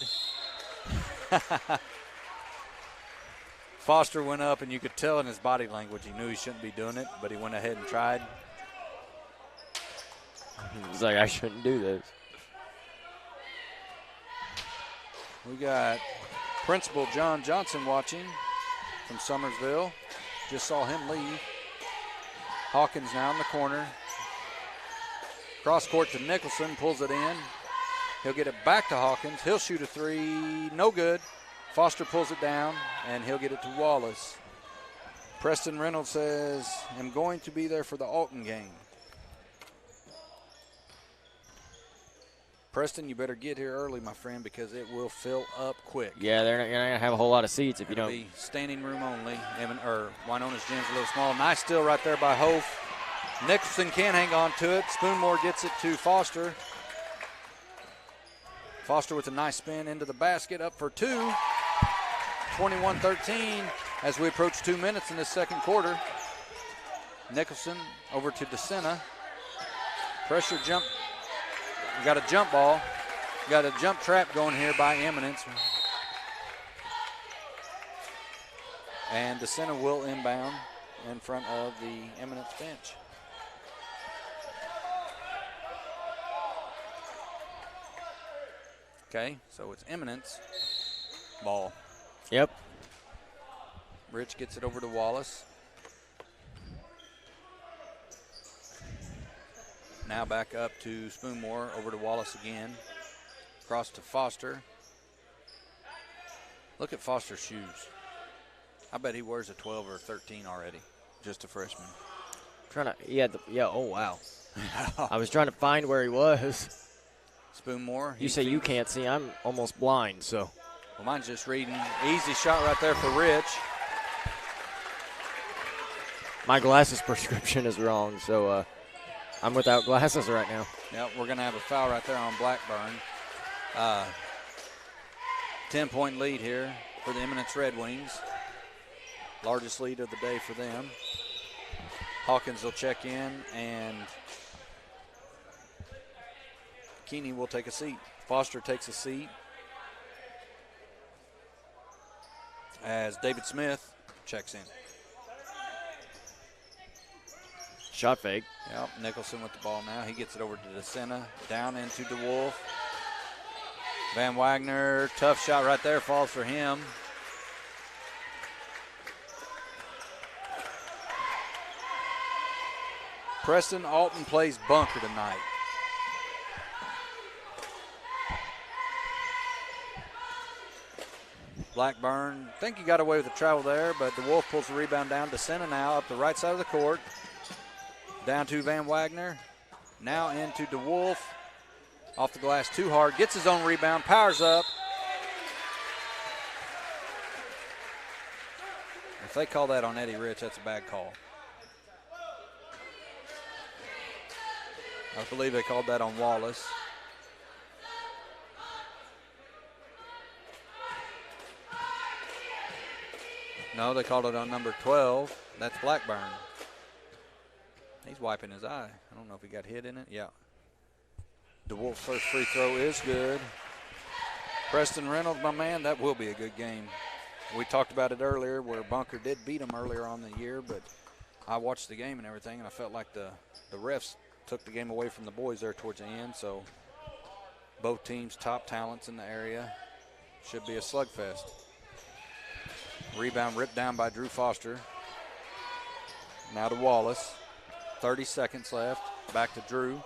Foster went up, and you could tell in his body language he knew he shouldn't be doing it, but he went ahead and tried. He was like, I shouldn't do this. We got Principal John Johnson watching from Summersville. Just saw him leave. Hawkins now in the corner. Cross court to Nicholson, pulls it in. He'll get it back to Hawkins. He'll shoot a 3, no good. Foster pulls it down, and he'll get it to Wallace. Preston Reynolds says, I'm going to be there for the Alton game. Preston, you better get here early, my friend, because it will fill up quick. Yeah, you're not going to have a whole lot of seats if you don't. Be standing room only. Winona's gym's a little small. Nice steal right there by Hof. Nicholson can't hang on to it. Spoonmore gets it to Foster. Foster with a nice spin into the basket, up for 2. 21-13 as we approach 2 minutes in this second quarter. Nicholson over to DeSena. Pressure jump. We got a jump ball. We got a jump trap going here by Eminence. And DeSena will inbound in front of the Eminence bench. Okay, so it's Eminence ball. Yep. Rich gets it over to Wallace. Now back up to Spoonmore, over to Wallace again. Across to Foster. Look at Foster's shoes. I bet he wears a 12 or 13 already, just a freshman. Oh, wow. I was trying to find where he was. Spoonmore. You say you can't see. I'm almost blind, so. Well, mine's just reading. Easy shot right there for Rich. My glasses prescription is wrong, so I'm without glasses right now. Yep, we're going to have a foul right there on Blackburn. 10-point lead here for the Eminence Red Wings. Largest lead of the day for them. Hawkins will check in, and Keeney will take a seat. Foster takes a seat as David Smith checks in. Shot fake. Yep, Nicholson with the ball now. He gets it over to DeSena, down into DeWolf. Van Wagner, tough shot right there, falls for him. Preston Alton plays bunker tonight. Blackburn, I think he got away with the travel there, but DeWolf pulls the rebound down. DeSena now up the right side of the court. Down to Van Wagner. Now into DeWolf. Off the glass too hard. Gets his own rebound. Powers up. If they call that on Eddie Rich, that's a bad call. I believe they called that on Wallace. No, they called it on number 12. That's Blackburn. He's wiping his eye. I don't know if he got hit in it. Yeah. DeWolf's first free throw is good. Preston Reynolds, my man, that will be a good game. We talked about it earlier where Bunker did beat him earlier on the year, but I watched the game and everything, and I felt like the refs took the game away from the boys there towards the end. So both teams, top talents in the area. Should be a slugfest. Rebound ripped down by Drew Foster. Now to Wallace. 30 seconds left. Back to Drew.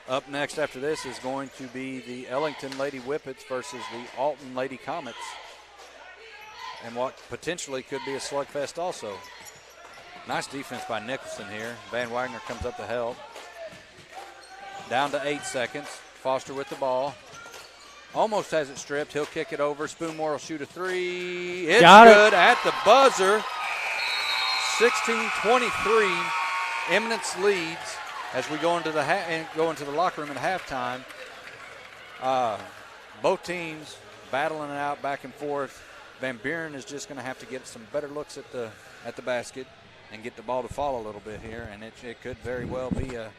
Up next after this is going to be the Ellington Lady Whippets versus the Alton Lady Comets. And what potentially could be a slugfest also. Nice defense by Nicholson here. Van Wagner comes up to help. Down to 8 seconds. Foster with the ball. Almost has it stripped. He'll kick it over. Spoonmore will shoot a three. It's good at the buzzer. 16-23. Eminence leads as we go into the locker room at halftime. Both teams battling it out back and forth. Van Buren is just going to have to get some better looks at the basket and get the ball to fall a little bit here, and it could very well be a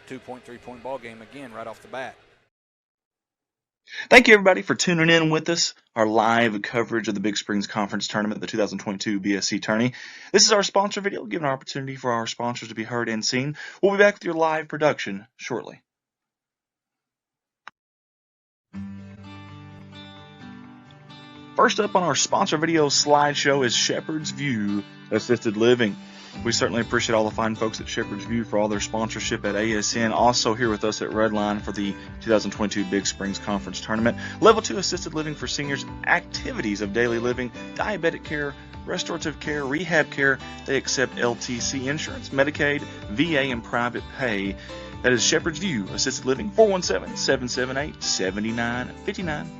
2-point, 3-point ball game again right off the bat. Thank you, everybody, for tuning in with us. Our live coverage of the Big Springs Conference Tournament, the 2022 BSC Tourney. This is our sponsor video, giving an opportunity for our sponsors to be heard and seen. We'll be back with your live production shortly. First up on our sponsor video slideshow is Shepherd's View Assisted Living. We certainly appreciate all the fine folks at Shepherd's View for all their sponsorship at ASN. Also here with us at Redline for the 2022 Big Springs Conference Tournament. Level 2 assisted living for seniors, activities of daily living, diabetic care, restorative care, rehab care. They accept LTC insurance, Medicaid, VA, and private pay. That is Shepherd's View Assisted Living, 417-778-7959.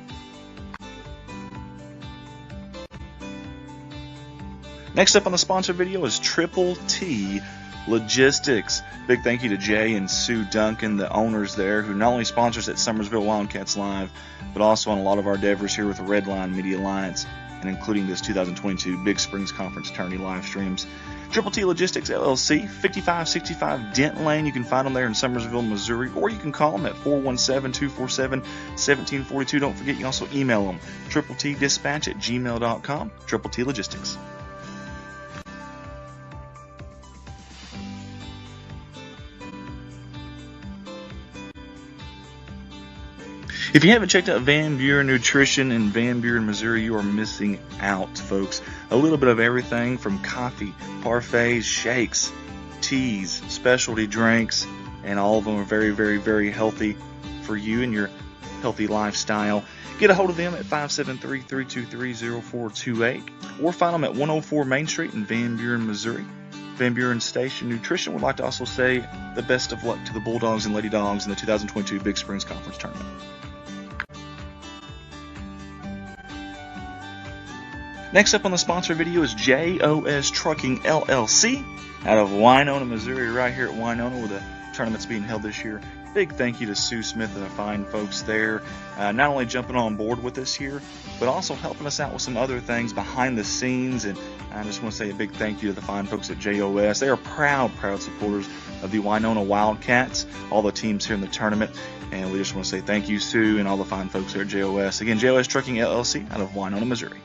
Next up on the sponsor video is Triple T Logistics. Big thank you to Jay and Sue Duncan, the owners there, who not only sponsors at Summersville Wildcats Live, but also on a lot of our endeavors here with the Redline Media Alliance, and including this 2022 Big Springs Conference Tourney live streams. Triple T Logistics LLC, 5565 Denton Lane. You can find them there in Summersville, Missouri, or you can call them at 417-247-1742. Don't forget, you can also email them, tripletdispatch@gmail.com, Triple T Logistics. If you haven't checked out Van Buren Nutrition in Van Buren, Missouri, you are missing out, folks. A little bit of everything from coffee, parfaits, shakes, teas, specialty drinks, and all of them are very, very, very healthy for you and your healthy lifestyle. Get a hold of them at 573-323-0428 or find them at 104 Main Street in Van Buren, Missouri. Van Buren Station Nutrition would like to also say the best of luck to the Bulldogs and Lady Dogs in the 2022 Big Springs Conference Tournament. Next up on the sponsor video is JOS Trucking LLC out of Winona, Missouri, right here at Winona where the tournament's being held this year. Big thank you to Sue Smith and the fine folks there, not only jumping on board with us here, but also helping us out with some other things behind the scenes. And I just want to say a big thank you to the fine folks at JOS. They are proud supporters of the Winona Wildcats, all the teams here in the tournament. And we just want to say thank you, Sue, and all the fine folks there at JOS. Again, JOS Trucking LLC out of Winona, Missouri.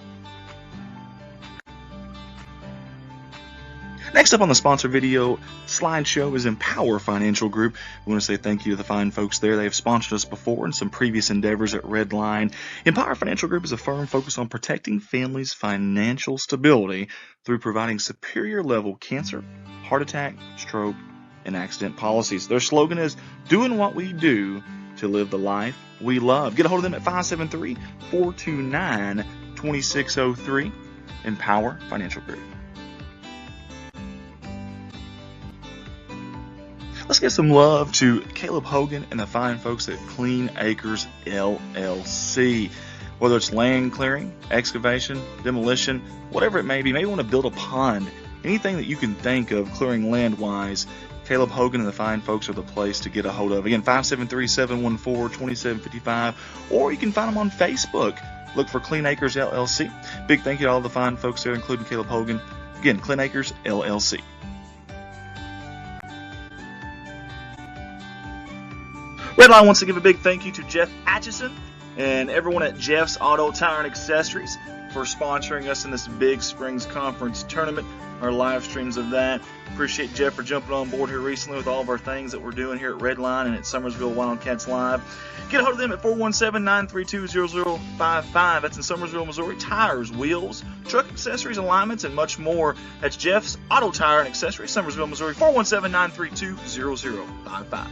Next up on the sponsor video slideshow is Empower Financial Group. We want to say thank you to the fine folks there. They have sponsored us before in some previous endeavors at Redline. Empower Financial Group is a firm focused on protecting families' financial stability through providing superior level cancer, heart attack, stroke, and accident policies. Their slogan is doing what we do to live the life we love. Get a hold of them at 573-429-2603. Empower Financial Group. Let's give some love to Caleb Hogan and the fine folks at Clean Acres LLC. Whether it's land clearing, excavation, demolition, whatever it may be, maybe you want to build a pond, anything that you can think of clearing land-wise, Caleb Hogan and the fine folks are the place to get a hold of. Again, 573-714-2755, or you can find them on Facebook. Look for Clean Acres LLC. Big thank you to all the fine folks there, including Caleb Hogan. Again, Clean Acres LLC. Redline wants to give a big thank you to Jeff Atchison and everyone at Jeff's Auto Tire and Accessories for sponsoring us in this Big Springs Conference Tournament, our live streams of that. Appreciate Jeff for jumping on board here recently with all of our things that we're doing here at Redline and at Summersville Wildcats Live. Get a hold of them at 417-932-0055. That's in Summersville, Missouri. Tires, wheels, truck accessories, alignments, and much more. That's Jeff's Auto Tire and Accessories, Summersville, Missouri. 417-932-0055.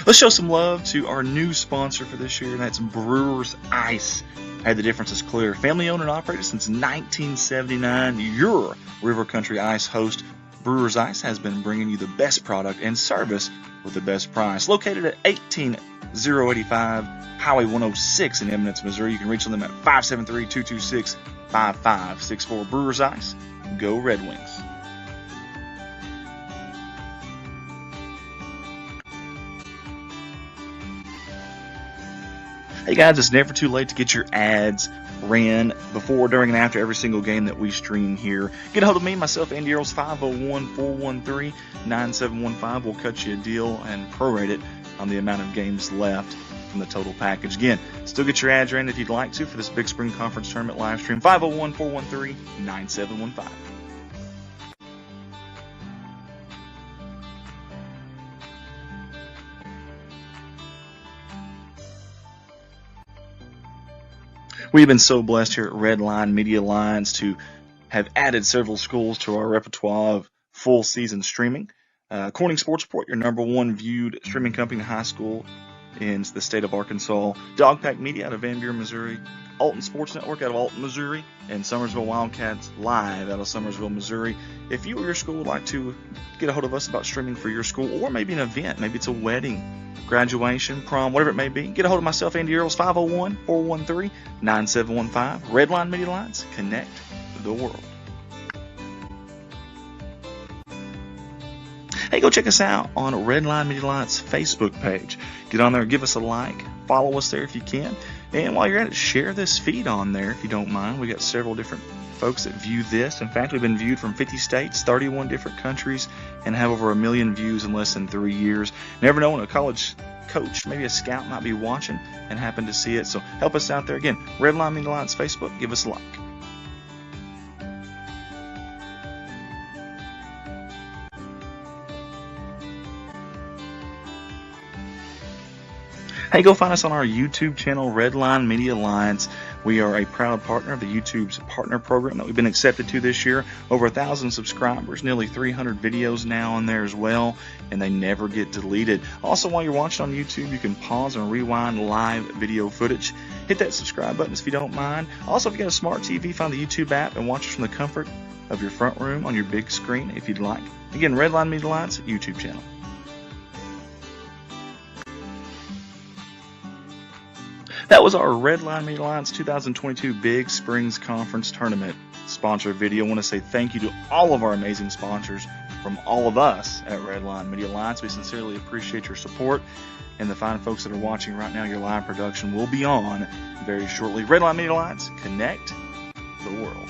Let's show some love to our new sponsor for this year, and that's Brewers Ice. Hey, the difference is clear. Family owned and operated since 1979, your River Country Ice host, Brewers Ice, has been bringing you the best product and service with the best price. Located at 18085 Highway 106 in Eminence, Missouri. You can reach them at 573-226-5564. Brewers Ice, go Red Wings. Hey guys, it's never too late to get your ads ran before, during, and after every single game that we stream here. Get a hold of me, myself, Andy Earls, 501-413-9715. We'll cut you a deal and prorate it on the amount of games left from the total package. Again, still get your ads ran if you'd like to for this Big Spring Conference Tournament live stream, 501-413-9715. We've been so blessed here at Redline Media Lines to have added several schools to our repertoire of full season streaming. Corning Sports Report, your #1 viewed streaming company in high school in the state of Arkansas. Dogpack Media out of Van Buren, Missouri. Alton Sports Network out of Alton, Missouri. And Summersville Wildcats Live out of Summersville, Missouri. If you or your school would like to get a hold of us about streaming for your school, or maybe an event, maybe it's a wedding, graduation, prom, whatever it may be, get a hold of myself, Andy Earls, 501-413-9715. Redline Media Lines, connect the world. Hey, go check us out on Redline Media Lines Facebook page. Get on there, give us a like, follow us there if you can. And while you're at it, share this feed on there if you don't mind. We got several different folks that view this. In fact, we've been viewed from 50 states, 31 different countries, and have over 1 million views in less than 3 years. Never know when a college coach, maybe a scout, might be watching and happen to see it. So help us out there. Again, Redline Media Lines Facebook, give us a like. Hey, go find us on our YouTube channel, Redline Media Alliance. We are a proud partner of the YouTube's partner program that we've been accepted to this year. Over 1,000 subscribers, nearly 300 videos now on there as well, and they never get deleted. Also, while you're watching on YouTube, you can pause and rewind live video footage. Hit that subscribe button if you don't mind. Also, if you got a smart TV, find the YouTube app and watch us from the comfort of your front room on your big screen if you'd like. Again, Redline Media Alliance YouTube channel. That was our Redline Media Alliance 2022 Big Springs Conference Tournament sponsor video. I want to say thank you to all of our amazing sponsors from all of us at Redline Media Alliance. We sincerely appreciate your support. And the fine folks that are watching right now, your live production will be on very shortly. Redline Media Alliance, connect the world.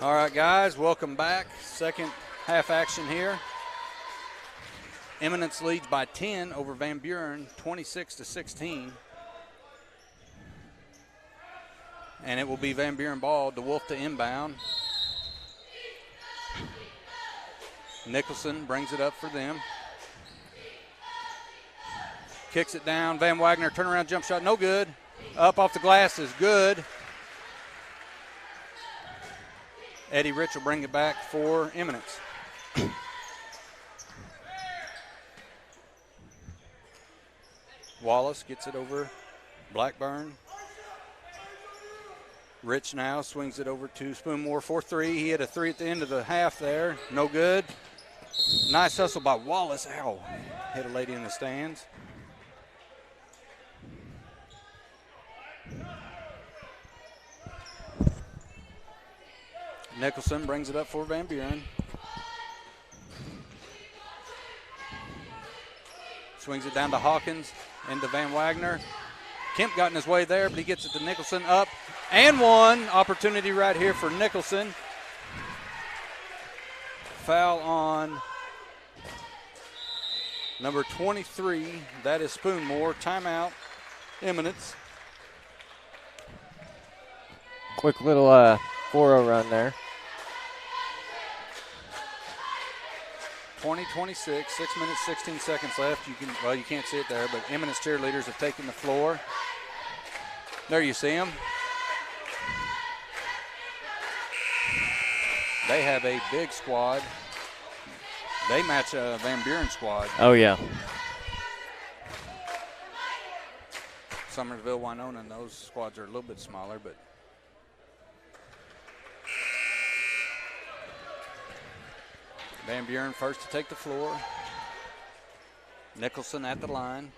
All right, guys, welcome back. Second half action here. Eminence leads by 10 over Van Buren, 26-16. And it will be Van Buren ball, DeWolf to inbound. Nicholson brings it up for them. Kicks it down. Van Wagner, turnaround jump shot, no good. Up off the glass is good. Eddie Rich will bring it back for Eminence. Wallace gets it over Blackburn. Rich now swings it over to Spoonmore for three. He had a three at the end of the half there. No good. Nice hustle by Wallace. Ow. Hit a lady in the stands. Nicholson brings it up for Van Buren. Swings it down to Hawkins into Van Wagner. Kemp got in his way there, but he gets it to Nicholson. Up and one. Opportunity right here for Nicholson. Foul on number 23. That is Spoonmore. Timeout. Eminence. Quick little 4-0 run there. 20-26, 6 minutes, 16 seconds left. You can't see it there, but Eminence cheerleaders have taken the floor. There you see them. They have a big squad. They match a Van Buren squad. Oh, yeah. Summersville, Winona, and those squads are a little bit smaller, but Van Buren first to take the floor. Nicholson at the line.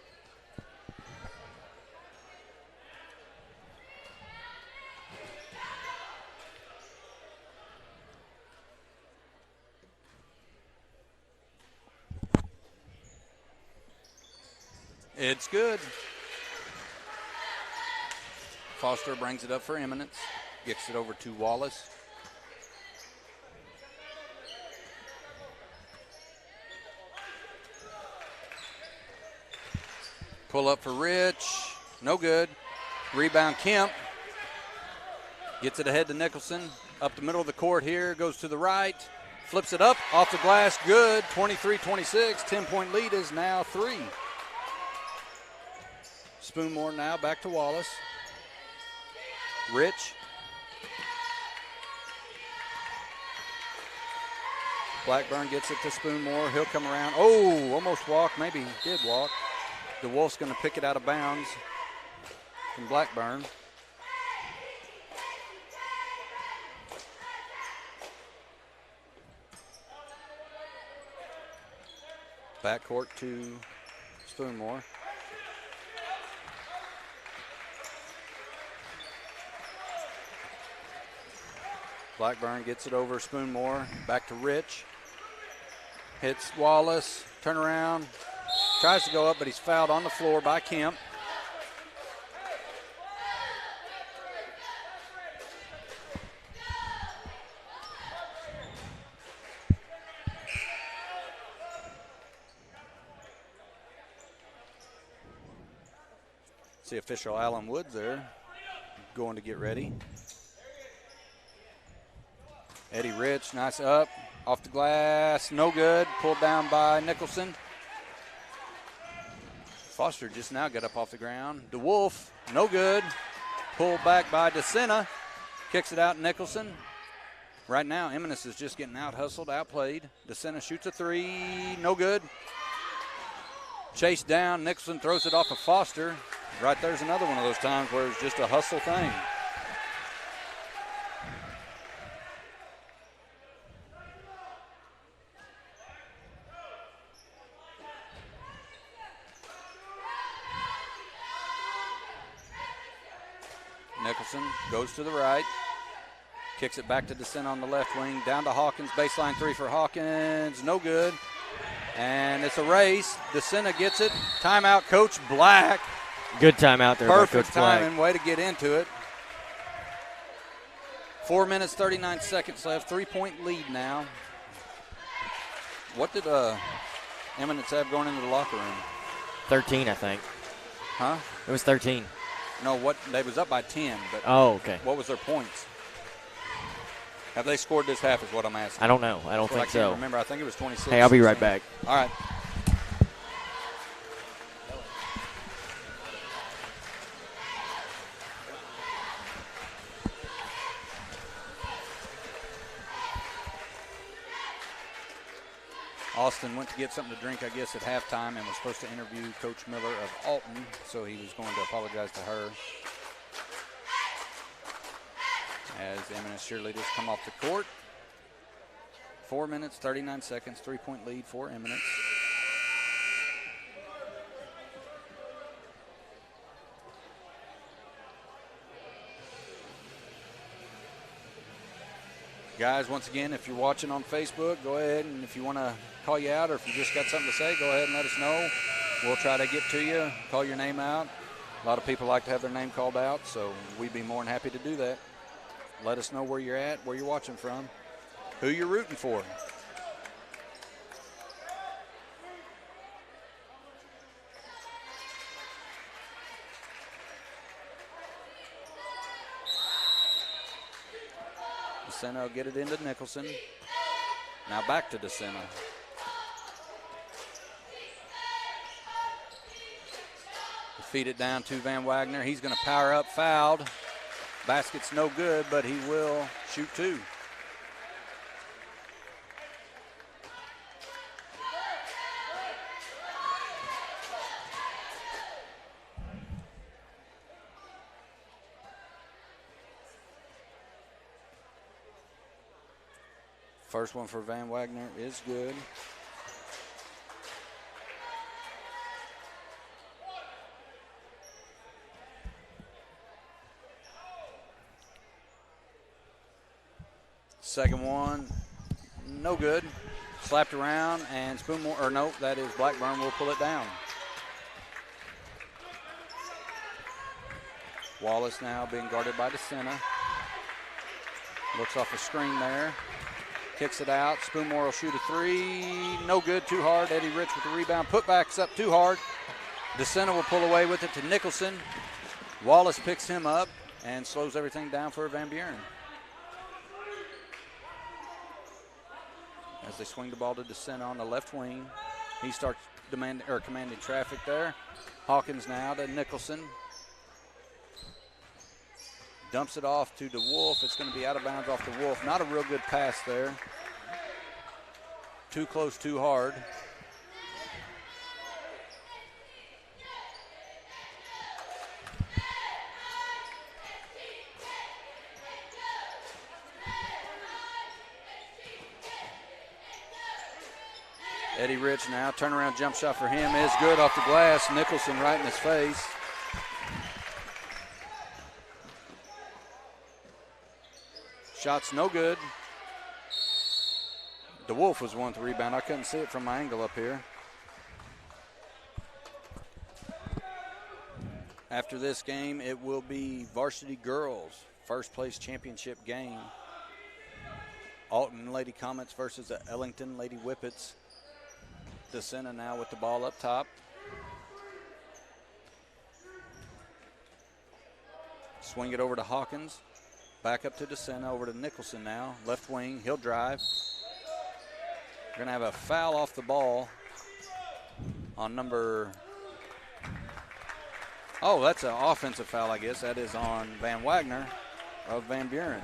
It's good. Foster brings it up for Eminence. Gets it over to Wallace. Pull up for Rich. No good. Rebound Kemp. Gets it ahead to Nicholson. Up the middle of the court here. Goes to the right. Flips it up. Off the glass. Good. 23-26. 10-point lead is now 3. Spoonmore now back to Wallace. Rich. Blackburn gets it to Spoonmore. He'll come around. Oh, almost walked. Maybe he did walk. DeWolf's going to pick it out of bounds from Blackburn. Backcourt to Spoonmore. Blackburn gets it over Spoonmore. Back to Rich. Hits Wallace. Turn around. Tries to go up, but he's fouled on the floor by Kemp. See official Alan Woods there going to get ready. Eddie Rich, nice up, off the glass, no good. Pulled down by Nicholson. Foster just now got up off the ground. DeWolf, no good. Pulled back by DeSena. Kicks it out Nicholson. Right now, Eminence is just getting out-hustled, outplayed. DeSena shoots a three, no good. Chased down, Nicholson throws it off of Foster. Right there's another one of those times where it's just a hustle thing. Nicholson goes to the right, kicks it back to DeSena on the left wing, down to Hawkins, baseline three for Hawkins, no good. And it's a race. DeSena gets it. Timeout, Coach Black. Good timeout there. Perfect by Coach Black. timing, way to get into it. 4 minutes, 39 seconds left, 3-point lead now. What did Eminence have going into the locker room? 13, I think. Huh? It was 13. No, what they was up by 10, but Oh, okay. what was their points? Have they scored this half is what I'm asking. I don't know. I don't Well, think I so. can't remember. I think it was 26. Hey, I'll be right back. All right. Austin went to get something to drink, I guess, at halftime and was supposed to interview Coach Miller of Alton, so he was going to apologize to her. As Eminence cheerleaders come off the court. 4 minutes, 39 seconds, 3-point lead for Eminence. Guys, once again, if you're watching on Facebook, go ahead, and if you want to call you out or if you just got something to say, go ahead and let us know. We'll try to get to you, call your name out. A lot of people like to have their name called out, so we'd be more than happy to do that. Let us know where you're at, where you're watching from, who you're rooting for. DeSena will get it into Nicholson. Now back to DeSena. Feed it down to Van Wagner. He's going to power up, fouled. Basket's no good, but he will shoot two. First one for Van Wagner is good. Second one, no good. Slapped around, and Spoonmore, or nope, that is Blackburn will pull it down. Wallace now being guarded by DeSena. Looks off a screen there. Kicks it out. Spoonmore will shoot a three. No good, too hard. Eddie Rich with the rebound. Putbacks up too hard. DeSena will pull away with it to Nicholson. Wallace picks him up and slows everything down for Van Buren. As they swing the ball to DeSena on the left wing. He starts commanding traffic there. Hawkins now to Nicholson. Dumps it off to DeWolf. It's going to be out of bounds off DeWolf. Not a real good pass there. Too close, too hard. Eddie Rich now, turnaround jump shot for him is good off the glass. Nicholson right in his face. Shot's no good. DeWolf was one to rebound. I couldn't see it from my angle up here. After this game, it will be Varsity Girls first place championship game. Alton Lady Comets versus the Ellington Lady Whippets. DeSena now with the ball up top. Swing it over to Hawkins. Back up to DeSena, over to Nicholson now. Left wing, he'll drive. We're going to have a foul off the ball on number... Oh, that's an offensive foul, I guess. That is on Van Wagner of Van Buren.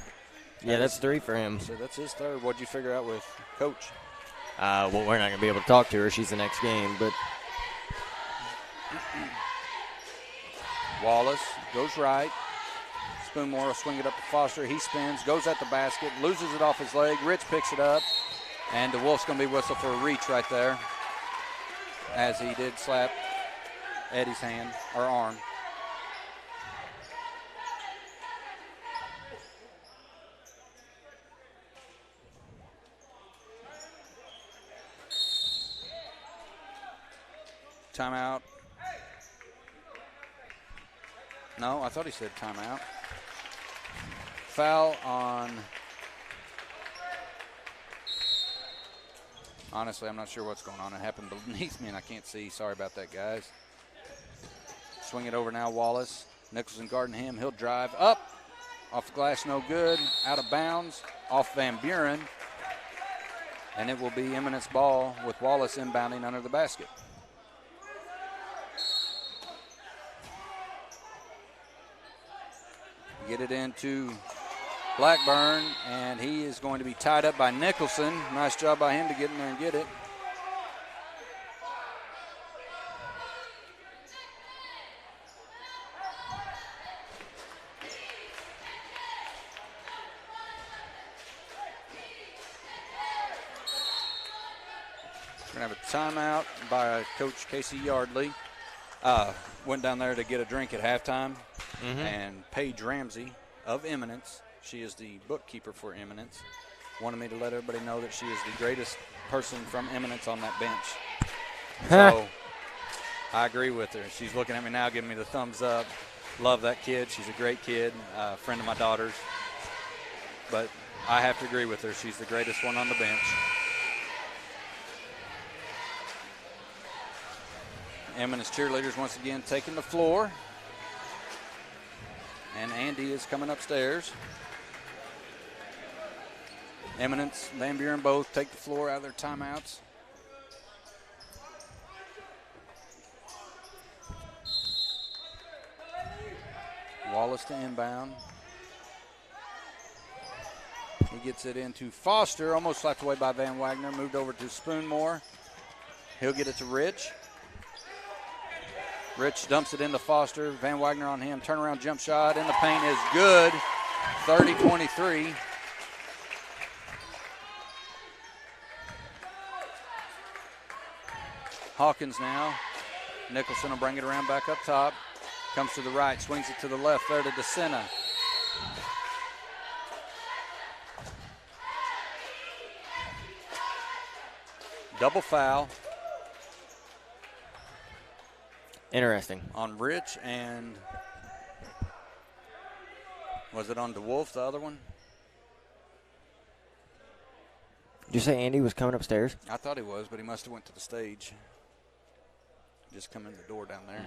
Yeah, that's 3 for him. So that's his third. What'd you figure out with Coach? Well, we're not going to be able to talk to her. She's the next game, but... Wallace goes right. Spoonmore will swing it up to Foster. He spins, goes at the basket, loses it off his leg. Rich picks it up, and DeWolf's going to be whistled for a reach right there, as he did slap Eddie's hand, or arm. Timeout. No, I thought he said timeout. Foul on, honestly, I'm not sure what's going on. It happened beneath me and I can't see. Sorry about that, guys. Swing it over now, Wallace. Nicholson guarding him. He'll drive up. Off the glass, no good. Out of bounds, off Van Buren. And it will be Eminence ball with Wallace inbounding under the basket. Get it into Blackburn, and he is going to be tied up by Nicholson. Nice job by him to get in there and get it. We're going to have a timeout by Coach Casey Yardley. Went down there to get a drink at halftime. And Paige Ramsey of Eminence, she is the bookkeeper for Eminence, wanted me to let everybody know that she is the greatest person from Eminence on that bench. So I agree with her. She's looking at me now, giving me the thumbs up. Love that kid. She's a great kid, friend of my daughter's. But I have to agree with her. She's the greatest one on the bench. Eminence cheerleaders once again taking the floor. And Andy is coming upstairs. Eminence, Van Buren both take the floor out of their timeouts. Wallace to inbound. He gets it into Foster, almost slapped away by Van Wagner, moved over to Spoonmore. He'll get it to Rich. Rich dumps it into Foster. Van Wagner on him. Turnaround jump shot in the paint is good. 30-23. Hawkins now. Nicholson will bring it around back up top. Comes to the right, swings it to the left there to DeSena. Double foul Interesting. on Rich, and was it on DeWolf, the other one? Did you say Andy was coming upstairs? I thought he was, but he must have went to the stage. Just come in the door down there.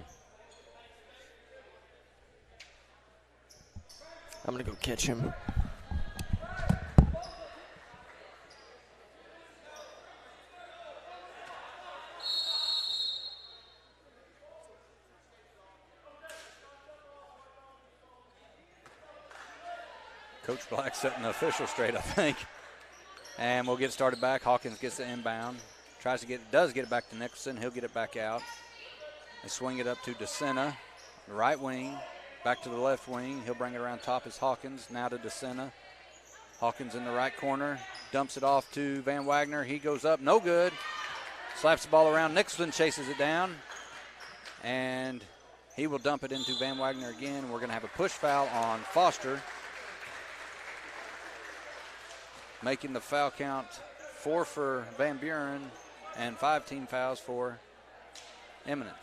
I'm going to go catch him. Coach Black setting the official straight, I think. And we'll get started back. Hawkins gets the inbound. Does get it back to Nicholson. He'll get it back out. They swing it up to DeSena, the right wing, back to the left wing. He'll bring it around top as Hawkins, now to DeSena. Hawkins in the right corner, dumps it off to Van Wagner. He goes up, no good. Slaps the ball around. Nicholson chases it down, and he will dump it into Van Wagner again. We're going to have a push foul on Foster, making the foul count 4 for Van Buren and 5 team fouls for Eminence.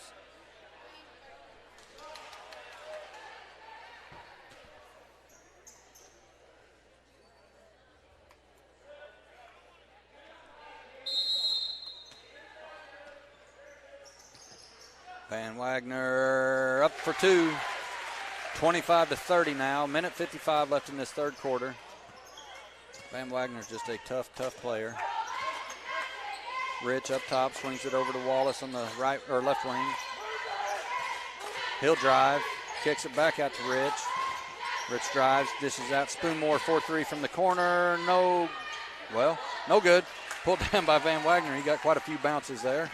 Van Wagner up for 2. 25-30 now. Minute 55 left in this third quarter. Van Wagner's just a tough player. Rich up top, swings it over to Wallace on the right or left wing. He'll drive, kicks it back out to Rich. Rich drives, dishes out. Spoonmore 4-3 from the corner. No good. Pulled down by Van Wagner. He got quite a few bounces there.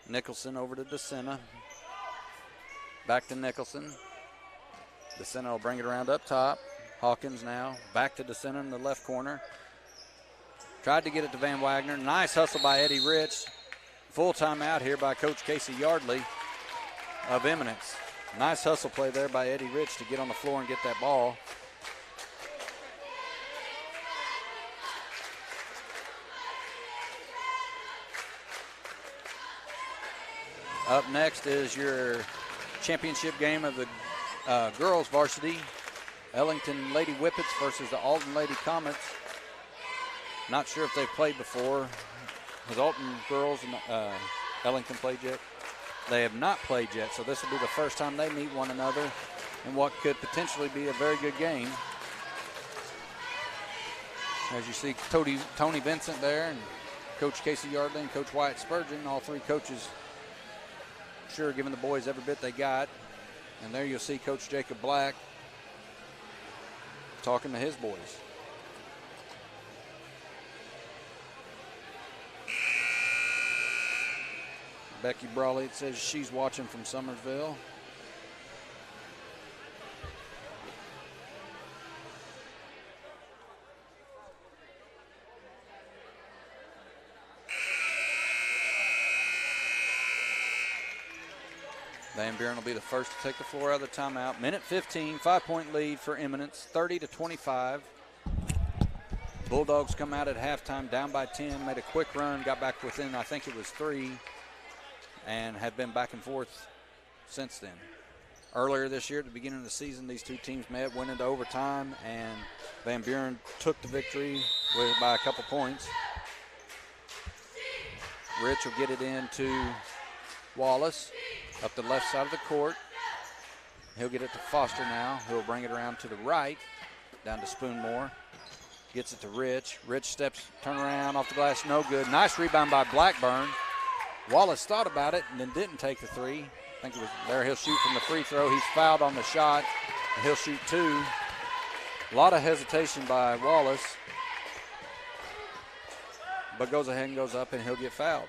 Nicholson over to DeSena. Back to Nicholson. DeSena will bring it around up top. Hawkins now back to DeSena in the left corner. Tried to get it to Van Wagner. Nice hustle by Eddie Rich. Full timeout here by Coach Casey Yardley of Eminence. Nice hustle play there by Eddie Rich to get on the floor and get that ball. Up next is your championship game of the girls varsity. Ellington Lady Whippets versus the Alton Lady Comets. Not sure if they've played before. Has Alton girls and Ellington played yet? They have not played yet, so this will be the first time they meet one another in what could potentially be a very good game. As you see, Tony Vincent there, and Coach Casey Yardley and Coach Wyatt Spurgeon, all three coaches sure giving the boys every bit they got. And there you'll see Coach Jacob Black talking to his boys. Becky Brawley, it says she's watching from Summersville. Van Buren will be the first to take the floor out of the timeout. Minute 15, 5-point lead for Eminence, 30-25. Bulldogs come out at halftime down by 10, made a quick run, got back within, I think it was 3, and have been back and forth since then. Earlier this year, at the beginning of the season, these two teams met, went into overtime, and Van Buren took the victory by a couple points. Rich will get it into Wallace up the left side of the court. He'll get it to Foster now. He'll bring it around to the right, down to Spoonmore. Gets it to Rich. Rich steps, turn around, off the glass, no good. Nice rebound by Blackburn. Wallace thought about it and then didn't take the three. I think it was there. He'll shoot from the free throw. He's fouled on the shot, and he'll shoot 2. A lot of hesitation by Wallace, but goes ahead and goes up, and he'll get fouled.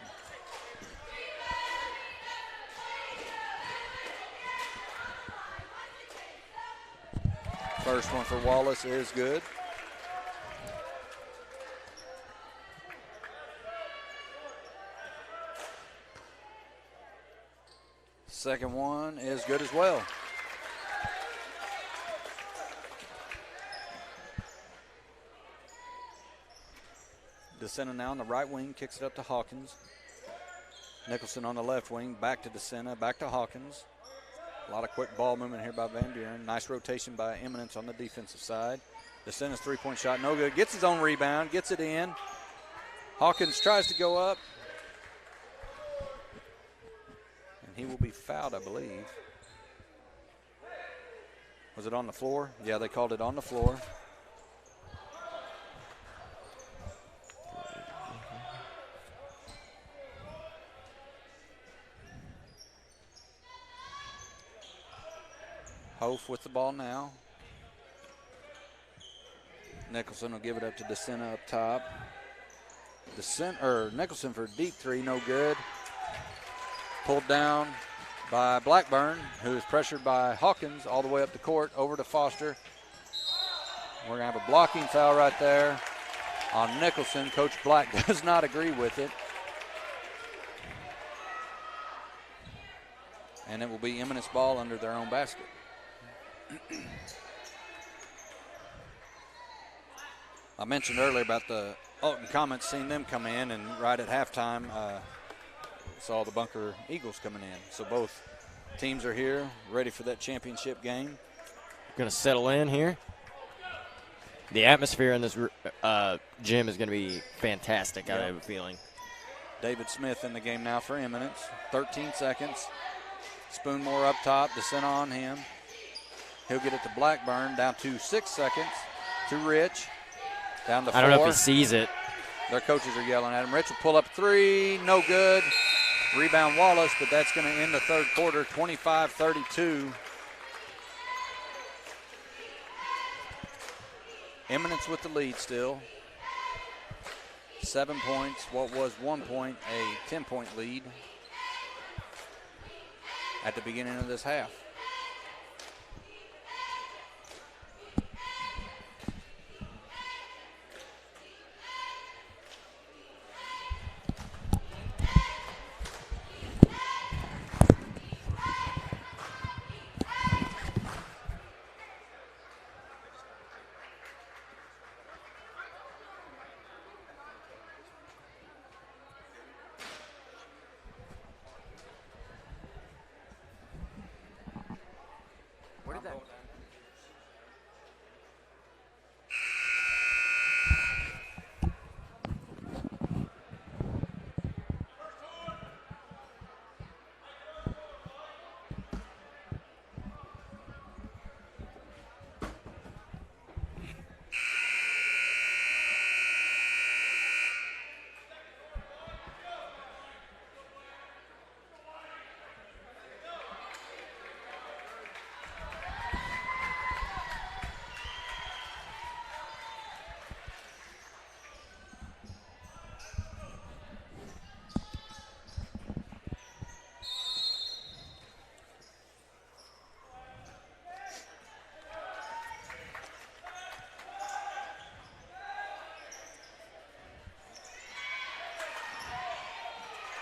First one for Wallace is good. Second one is good as well. DeSena now on the right wing, kicks it up to Hawkins. Nicholson on the left wing, back to DeSena, back to Hawkins. A lot of quick ball movement here by Van Buren. Nice rotation by Eminence on the defensive side. DeSena's three-point shot, no good. Gets his own rebound, gets it in. Hawkins tries to go up. And he will be fouled, I believe. Was it on the floor? Yeah, they called it on the floor. Hof with the ball now. Nicholson will give it up to DeSena up top. Nicholson for a deep three, no good. Pulled down by Blackburn, who is pressured by Hawkins all the way up the court, over to Foster. We're going to have a blocking foul right there on Nicholson. Coach Black does not agree with it. And it will be Eminence ball under their own basket. I mentioned earlier about the Alton Comets, seeing them come in, and right at halftime saw the Bunker Eagles coming in. So both teams are here, ready for that championship game. Going to settle in here. The atmosphere in this gym is going to be fantastic, I have a feeling. David Smith in the game now for Eminence. 13 seconds. Spoonmore up top, DeSena on him. He'll get it to Blackburn, down to 6 seconds. To Rich, down to 4. I don't know if he sees it. Their coaches are yelling at him. Rich will pull up three, no good. Rebound Wallace, but that's going to end the third quarter, 25-32. Eminence with the lead still. 7 points, what was 1 point, a 10-point lead at the beginning of this half.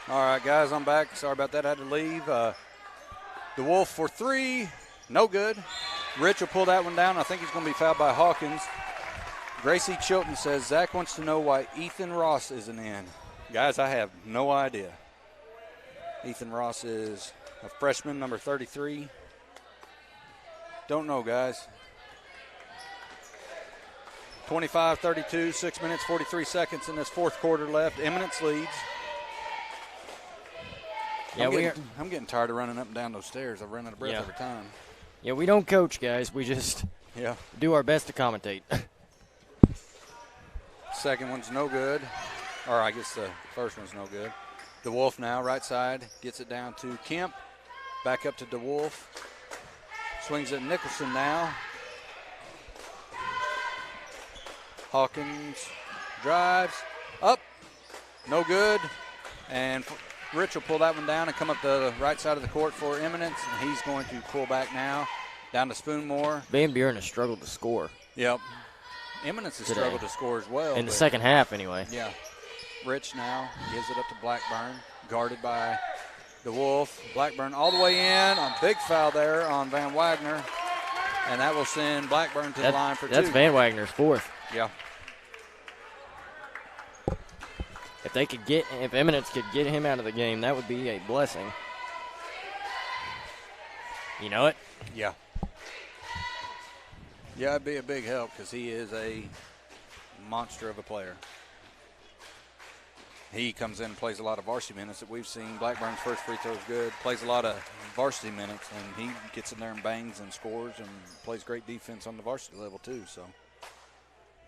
All right, guys, I'm back. Sorry about that. I had to leave. DeWolf for three. No good. Rich will pull that one down. I think he's going to be fouled by Hawkins. Gracie Chilton says, Zach wants to know why Ethan Ross isn't in. Guys, I have no idea. Ethan Ross is a freshman, number 33. Don't know, guys. 25-32, 6 minutes, 43 seconds in this fourth quarter left. Eminence leads. Yeah, I'm getting tired of running up and down those stairs. I run out of breath every time. Yeah, we don't coach, guys. We just do our best to commentate. Second one's no good. Or I guess the first one's no good. DeWolf now, right side, gets it down to Kemp. Back up to DeWolf. Swings at Nicholson now. Hawkins drives. Up. No good. And Rich will pull that one down and come up the right side of the court for Eminence, and he's going to pull back now, down to Spoonmore. Van Buren has struggled to score. Yep. Eminence has struggled to score as well. In the second half, anyway. Yeah. Rich now gives it up to Blackburn, guarded by DeWolf, Blackburn all the way in. A big foul there on Van Wagner. And that will send Blackburn to the line for 2. That's Van Wagner's 4th. Yeah. If Eminence could get him out of the game, that would be a blessing. You know it? Yeah. Yeah, it'd be a big help because he is a monster of a player. He comes in and plays a lot of varsity minutes that we've seen. Blackburn's first free throw is good, plays a lot of varsity minutes, and he gets in there and bangs and scores and plays great defense on the varsity level too. So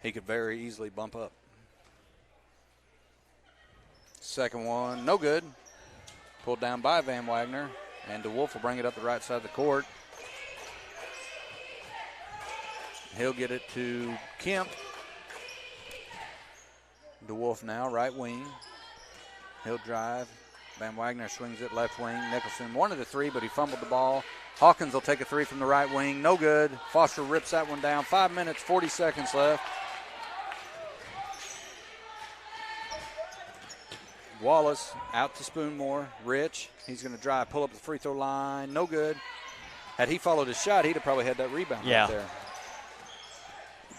he could very easily bump up. Second one, no good. Pulled down by Van Wagner, and DeWolf will bring it up the right side of the court. He'll get it to Kemp. DeWolf now, right wing. He'll drive. Van Wagner swings it left wing. Nicholson wanted a 3, but he fumbled the ball. Hawkins will take a 3 from the right wing. No good. Foster rips that one down. 5 minutes, 40 seconds left. Wallace out to Spoonmore. Rich, he's going to drive, pull up the free throw line. No good. Had he followed his shot, he'd have probably had that rebound right there.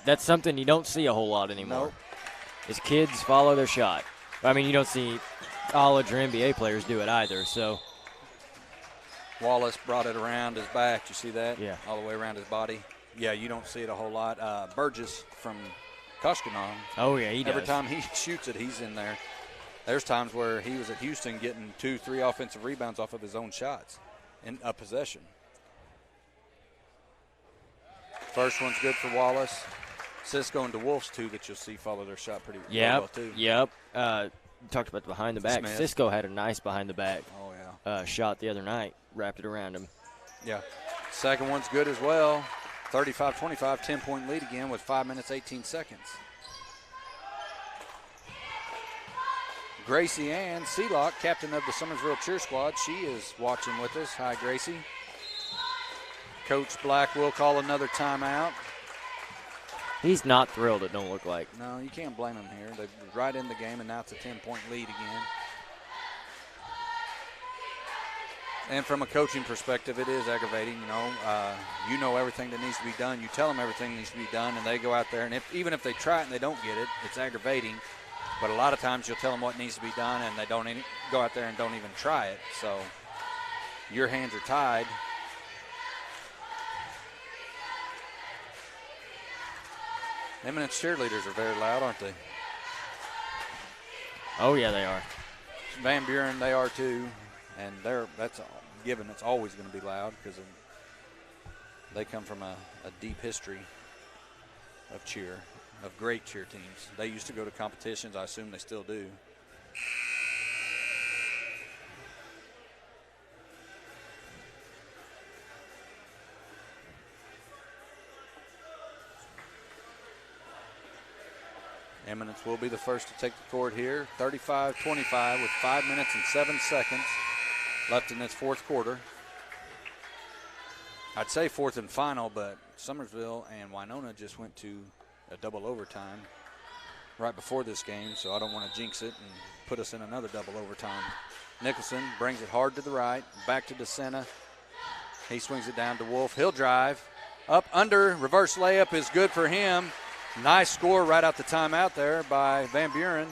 That's something you don't see a whole lot anymore. Nope. Is kids follow their shot. I mean, you don't see college or NBA players do it either. So Wallace brought it around his back. You see that? Yeah. All the way around his body. Yeah, you don't see it a whole lot. Burgess from Koshkanon. Oh, yeah, he does. Every time he shoots it, he's in there. There's times where he was at Houston getting 2-3 offensive rebounds off of his own shots in a possession. First one's good for Wallace. Cisco and DeWolf's 2 that you'll see follow their shot pretty well, too. Yep. Talked about the behind the back. Smith. Cisco had a nice behind the back Oh, shot the other night. Wrapped it around him. yeah. Second one's good as well. 35-25, 10-point lead again with 5 minutes, 18 seconds. Gracie Ann Sealock, captain of the Summersville cheer squad. She is watching with us. Hi, Gracie. Coach Black will call another timeout. He's not thrilled, it don't look like. No, you can't blame him here. They're right in the game, and now it's a 10-point lead again. And from a coaching perspective, it is aggravating. You know everything that needs to be done. You tell them everything needs to be done, and they go out there, and even if they try it and they don't get it, it's aggravating. But a lot of times you'll tell them what needs to be done, and they don't go out there and don't even try it. So your hands are tied. Eminence cheerleaders are very loud, aren't they? Oh, yeah, they are. Van Buren, they are too. And that's given. It's always going to be loud because they come from a deep history of cheer, of great cheer teams. They used to go to competitions. I assume they still do. Eminence will be the first to take the court here. 35-25 with 5 minutes and 7 seconds left in this fourth quarter. I'd say fourth and final, but Summersville and Winona just went to a double overtime right before this game, so I don't want to jinx it and put us in another double overtime. Nicholson brings it hard to the right, back to DeSena. He swings it down to Wolf. He'll drive. Up, under, reverse layup is good for him. Nice score right out the timeout there by Van Buren.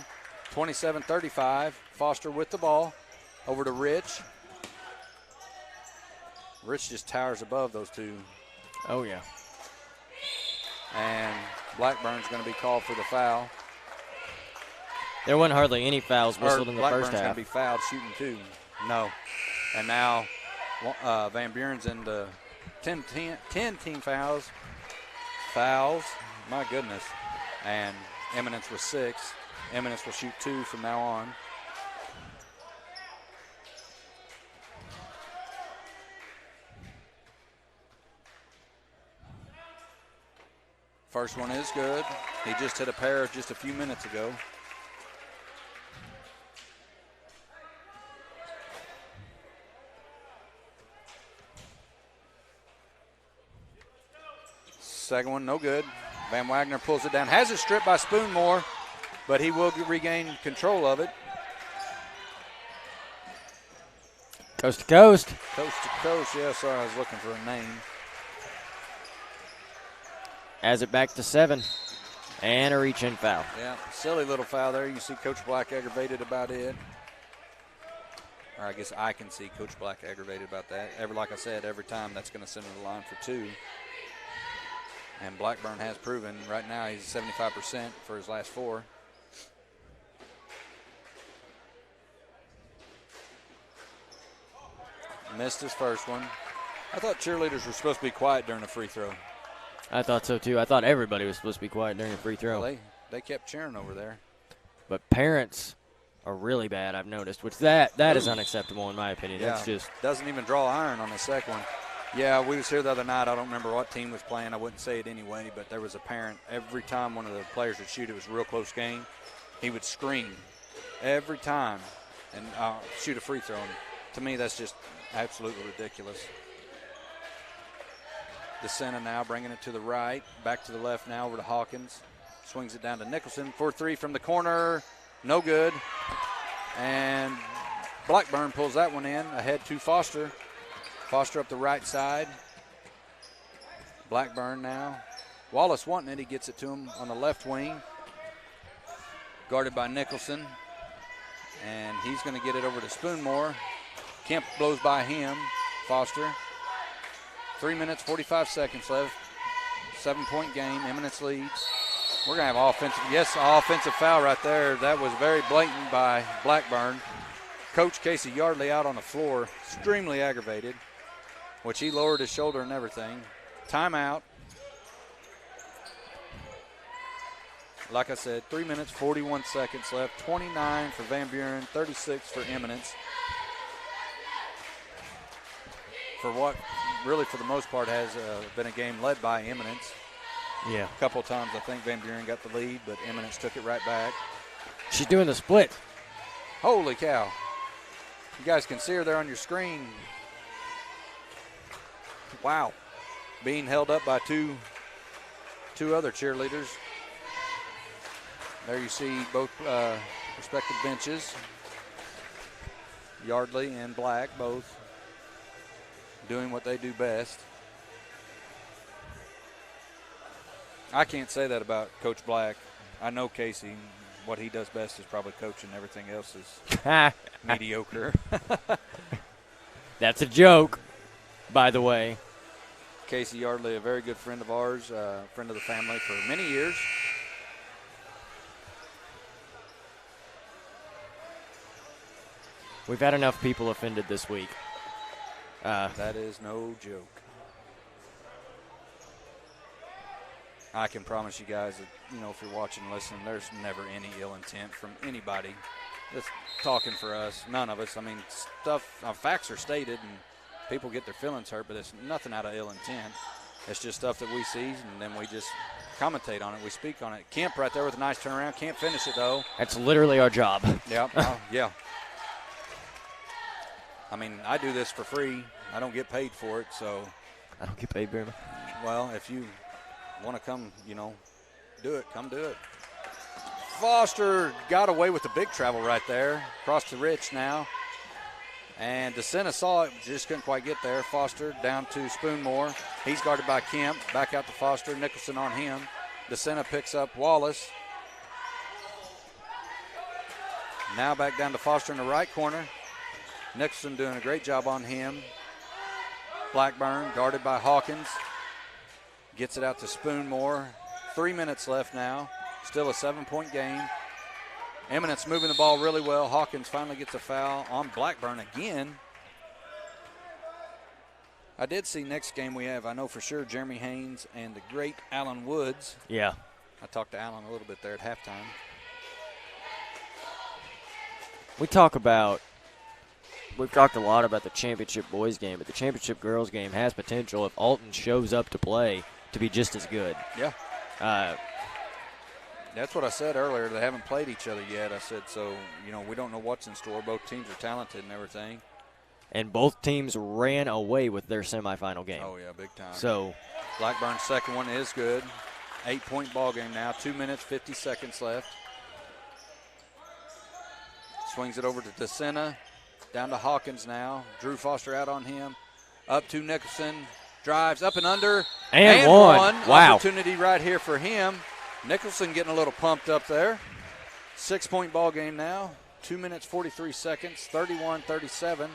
27-35. Foster with the ball. Over to Rich. Rich just towers above those two. Oh, yeah. And Blackburn's going to be called for the foul. There wasn't hardly any fouls whistled in the Blackburn's first half. going to be fouled shooting two. No. And now Van Buren's in the 10 team fouls. My goodness. And Eminence with 6. Eminence will shoot 2 from now on. First one is good. He just hit a pair just a few minutes ago. Second one, no good. Van Wagner pulls it down. Has it stripped by Spoonmore, but he will regain control of it. Coast to coast. Coast to coast. Yeah, sorry, I was looking for a name. Has it back to 7. And a reach-in foul. Yeah, silly little foul there. You see Coach Black aggravated about it. Or I guess I can see Coach Black aggravated about that. Like I said, every time that's going to send him to the line for 2. And Blackburn has proven right now he's 75% for his last 4. Missed his first one. I thought cheerleaders were supposed to be quiet during the free throw. I thought so, too. I thought everybody was supposed to be quiet during a free throw. Well, they kept cheering over there. But parents are really bad, I've noticed, which that is unacceptable in my opinion. Yeah, That's just doesn't even draw iron on the second one. Yeah, we was here the other night. I don't remember what team was playing. I wouldn't say it anyway, but there was a parent. Every time one of the players would shoot, it was a real close game, he would scream every time and shoot a free throw. And to me, that's just absolutely ridiculous. DeSena now bringing it to the right, back to the left now over to Hawkins. Swings it down to Nicholson for 3 from the corner. No good. And Blackburn pulls that one in ahead to Foster. Foster up the right side. Blackburn now. Wallace wanting it. He gets it to him on the left wing. Guarded by Nicholson. And he's going to get it over to Spoonmore. Kemp blows by him. Foster. 3 minutes, 45 seconds left. 7-point game. Eminence leads. We're going to have offensive foul right there. That was very blatant by Blackburn. Coach Casey Yardley out on the floor, extremely aggravated, which he lowered his shoulder and everything. Timeout. Like I said, 3 minutes, 41 seconds left. 29 for Van Buren, 36 for Eminence. For what really for the most part has been a game led by Eminence. Yeah. A couple times I think Van Buren got the lead, but Eminence took it right back. She's doing the split. Holy cow. You guys can see her there on your screen. Wow. Being held up by two other cheerleaders. There you see both respective benches. Yardley and Black both doing what they do best. I can't say that about Coach Black. I know Casey. What he does best is probably coaching. Everything else is mediocre. That's a joke, by the way. Casey Yardley, a very good friend of ours, friend of the family for many years. We've had enough people offended this week. That is no joke. I can promise you guys that, if you're watching and listening, there's never any ill intent from anybody that's talking for us. None of us. I mean, facts are stated and people get their feelings hurt, but it's nothing out of ill intent. It's just stuff that we see, and then we just commentate on it. We speak on it. Kemp right there with a nice turnaround. Can't finish it, though. That's literally our job. Yeah, yeah. I mean, I do this for free. I don't get paid for it, so. I don't get paid very much. Well, if you want to come, do it, come do it. Foster got away with the big travel right there. Across to Rich now. And DeSena saw it, just couldn't quite get there. Foster down to Spoonmore. He's guarded by Kemp. Back out to Foster. Nicholson on him. DeSena picks up Wallace. Now back down to Foster in the right corner. Nicholson doing a great job on him. Blackburn guarded by Hawkins. Gets it out to Spoonmore. 3 minutes left now. Still a 7-point game. Eminence moving the ball really well. Hawkins finally gets a foul on Blackburn again. I did see next game we have, I know for sure, Jeremy Haynes and the great Alan Woods. Yeah. I talked to Alan a little bit there at halftime. We've talked a lot about the championship boys game, but the championship girls game has potential if Alton shows up to play to be just as good. Yeah. That's what I said earlier. They haven't played each other yet. I said, so, we don't know what's in store. Both teams are talented and everything. And both teams ran away with their semifinal game. Oh, yeah, big time. So Blackburn's second one is good. 8-point ball game now. 2 minutes, 50 seconds left. Swings it over to DeSena. Down to Hawkins now. Drew Foster out on him. Up to Nicholson. Drives up and under. And one. Wow. Opportunity right here for him. Nicholson getting a little pumped up there. 6-point ball game now. 2 minutes, 43 seconds, 31-37.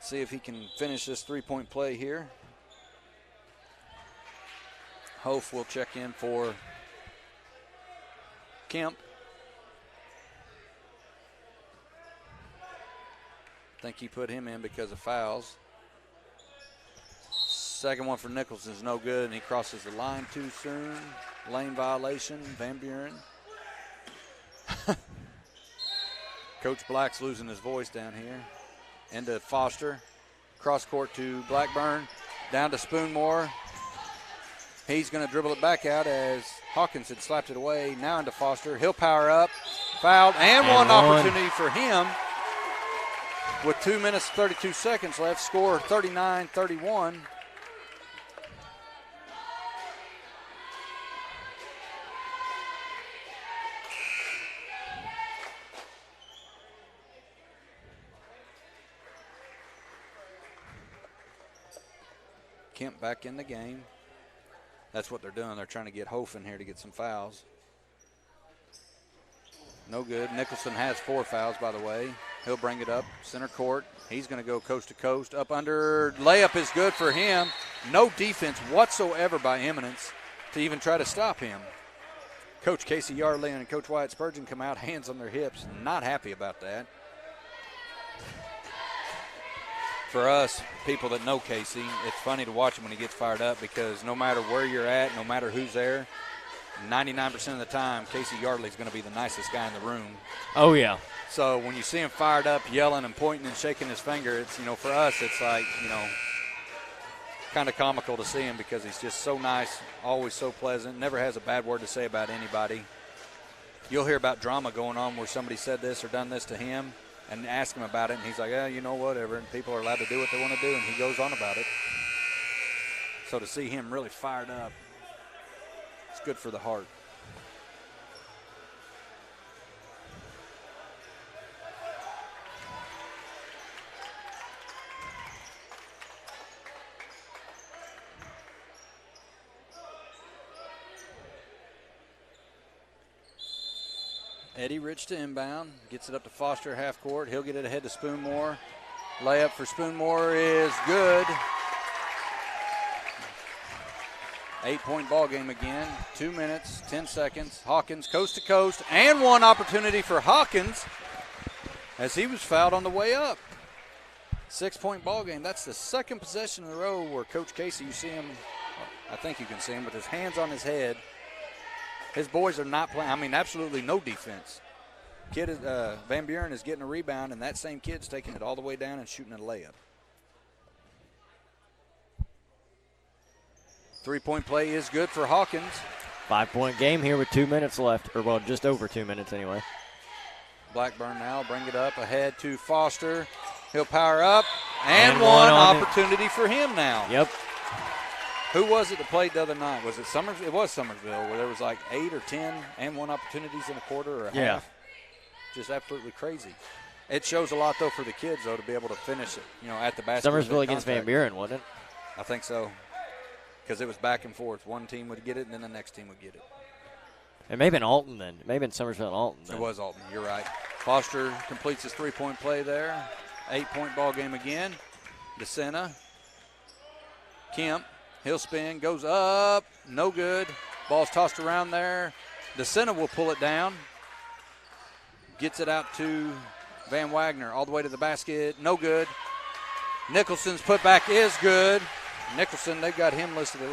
See if he can finish this 3-point play here. Hof will check in for Kemp. I think he put him in because of fouls. Second one for Nicholson is no good, and he crosses the line too soon. Lane violation, Van Buren. Coach Black's losing his voice down here. Into Foster. Cross court to Blackburn. Down to Spoonmore. He's going to dribble it back out as Hawkins had slapped it away. Now into Foster. He'll power up. Fouled. And one opportunity for him. With 2 minutes, 32 seconds left. Score 39-31. Kemp back in the game. That's what they're doing. They're trying to get Hof in here to get some fouls. No good. Nicholson has 4 fouls, by the way. He'll bring it up center court. He's going to go coast to coast. Up under. Layup is good for him. No defense whatsoever by Eminence to even try to stop him. Coach Casey Yardley and Coach Wyatt Spurgeon come out, hands on their hips. Not happy about that. For us, people that know Casey, it's funny to watch him when he gets fired up because no matter where you're at, no matter who's there, 99% of the time, Casey Yardley's going to be the nicest guy in the room. Oh, yeah. So when you see him fired up, yelling and pointing and shaking his finger, it's, for us, it's like, kind of comical to see him because he's just so nice, always so pleasant, never has a bad word to say about anybody. You'll hear about drama going on where somebody said this or done this to him and ask him about it, and he's like, whatever, and people are allowed to do what they want to do, and he goes on about it. So to see him really fired up, it's good for the heart. Eddie Rich to inbound, gets it up to Foster, half court. He'll get it ahead to Spoonmore. Layup for Spoonmore is good. 8-point ball game again. 2 minutes, 10 seconds. Hawkins coast to coast, and one opportunity for Hawkins as he was fouled on the way up. 6-point ball game. That's the second possession in a row where Coach Casey, you see him, I think you can see him with his hands on his head. His boys are not playing. Absolutely no defense. Van Buren is getting a rebound, and that same kid's taking it all the way down and shooting a layup. 3-point play is good for Hawkins. 5-point game here with 2 minutes left, or just over 2 minutes anyway. Blackburn now bring it up ahead to Foster. He'll power up, and one opportunity for him now. Yep. Who was it that played the other night? Was it Summersville? It was Summersville, where there was like 8 or 10 and one opportunities in a quarter or a half. Just absolutely crazy. It shows a lot, though, for the kids, though, to be able to finish it, at the basket. Summersville against Van Buren, wasn't it? I think so, because it was back and forth. One team would get it, and then the next team would get it. It may have been Alton then. It may have been Summersville and Alton then. It was Alton. You're right. Foster completes his 3-point play there. 8-point ball game again. DeSena. Kemp. He'll spin, goes up, no good. Ball's tossed around there. DeSena will pull it down. Gets it out to Van Wagner all the way to the basket, no good. Nicholson's putback is good. Nicholson, they've got him listed at,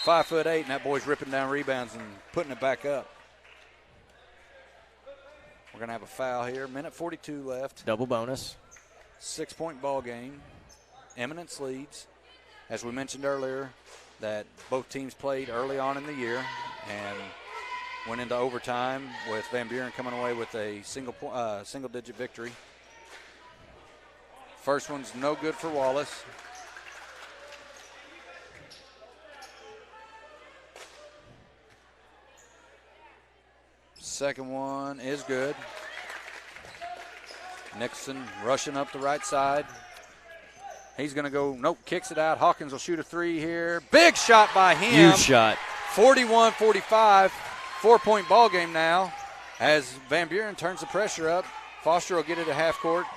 5'8", and that boy's ripping down rebounds and putting it back up. We're going to have a foul here. Minute 42 left. Double bonus. 6-point ball game. Eminence leads. As we mentioned earlier, that both teams played early on in the year and went into overtime with Van Buren coming away with a single-digit victory. First one's no good for Wallace. second one is good. Nicholson rushing up the right side. He's going to go, nope, kicks it out. Hawkins will shoot a three here. Big shot by him. Huge shot. 41-45, 4-point ball game now as Van Buren turns the pressure up. Foster will get it at half court.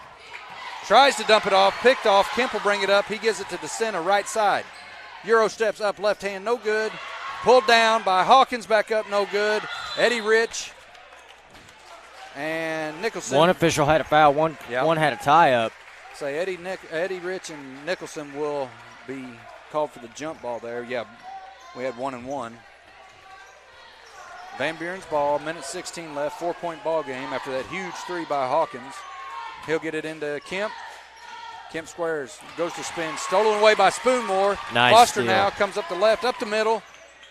Tries to dump it off, picked off. Kemp will bring it up. He gives it to DeSena, right side. Euro steps up, left hand, no good. Pulled down by Hawkins, back up, no good. Eddie Rich and Nicholson. One official had a foul, one had a tie-up. Say Eddie Rich and Nicholson will be called for the jump ball there. Yeah, we had 1 and 1. Van Buren's ball, minute 16 left, 4-point ball game after that huge three by Hawkins. He'll get it into Kemp. Kemp squares, goes to spin, stolen away by Spoonmore. Nice Foster steal. now comes up the left, up the middle,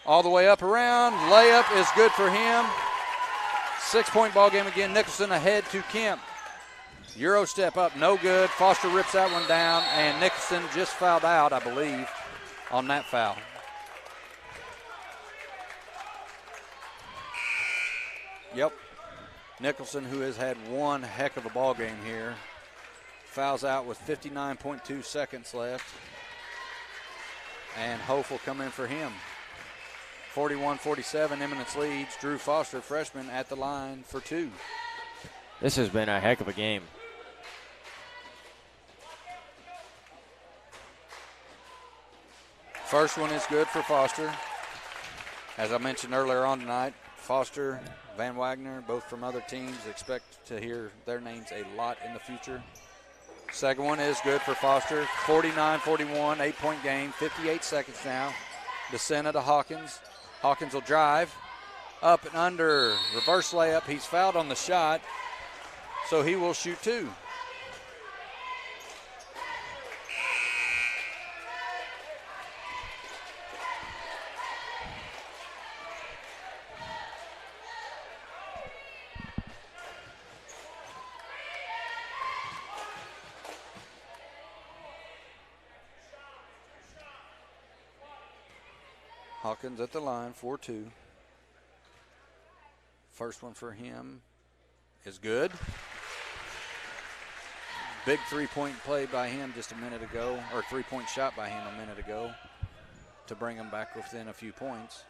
all the way up around. Layup is good for him. 6-point ball game again. Nicholson ahead to Kemp. Euro step up, no good. Foster rips that one down, and Nicholson just fouled out, I believe, on that foul. Yep. Nicholson, who has had one heck of a ball game here, fouls out with 59.2 seconds left. And Hof will come in for him. 41-47, Eminence leads. Drew Foster, freshman, at the line for two. This has been a heck of a game. First one is good for Foster. As I mentioned earlier on tonight, Foster, Van Wagner, both from other teams, expect to hear their names a lot in the future. Second one is good for Foster. 49-41, 8-point game, 58 seconds now. DeSena to Hawkins. Hawkins will drive. Up and under, reverse layup. He's fouled on the shot, so he will shoot two. Hawkins at the line, 4-2. First one for him is good. Big three-point play by him just a minute ago, or three-point shot by him a minute ago to bring him back within a few points.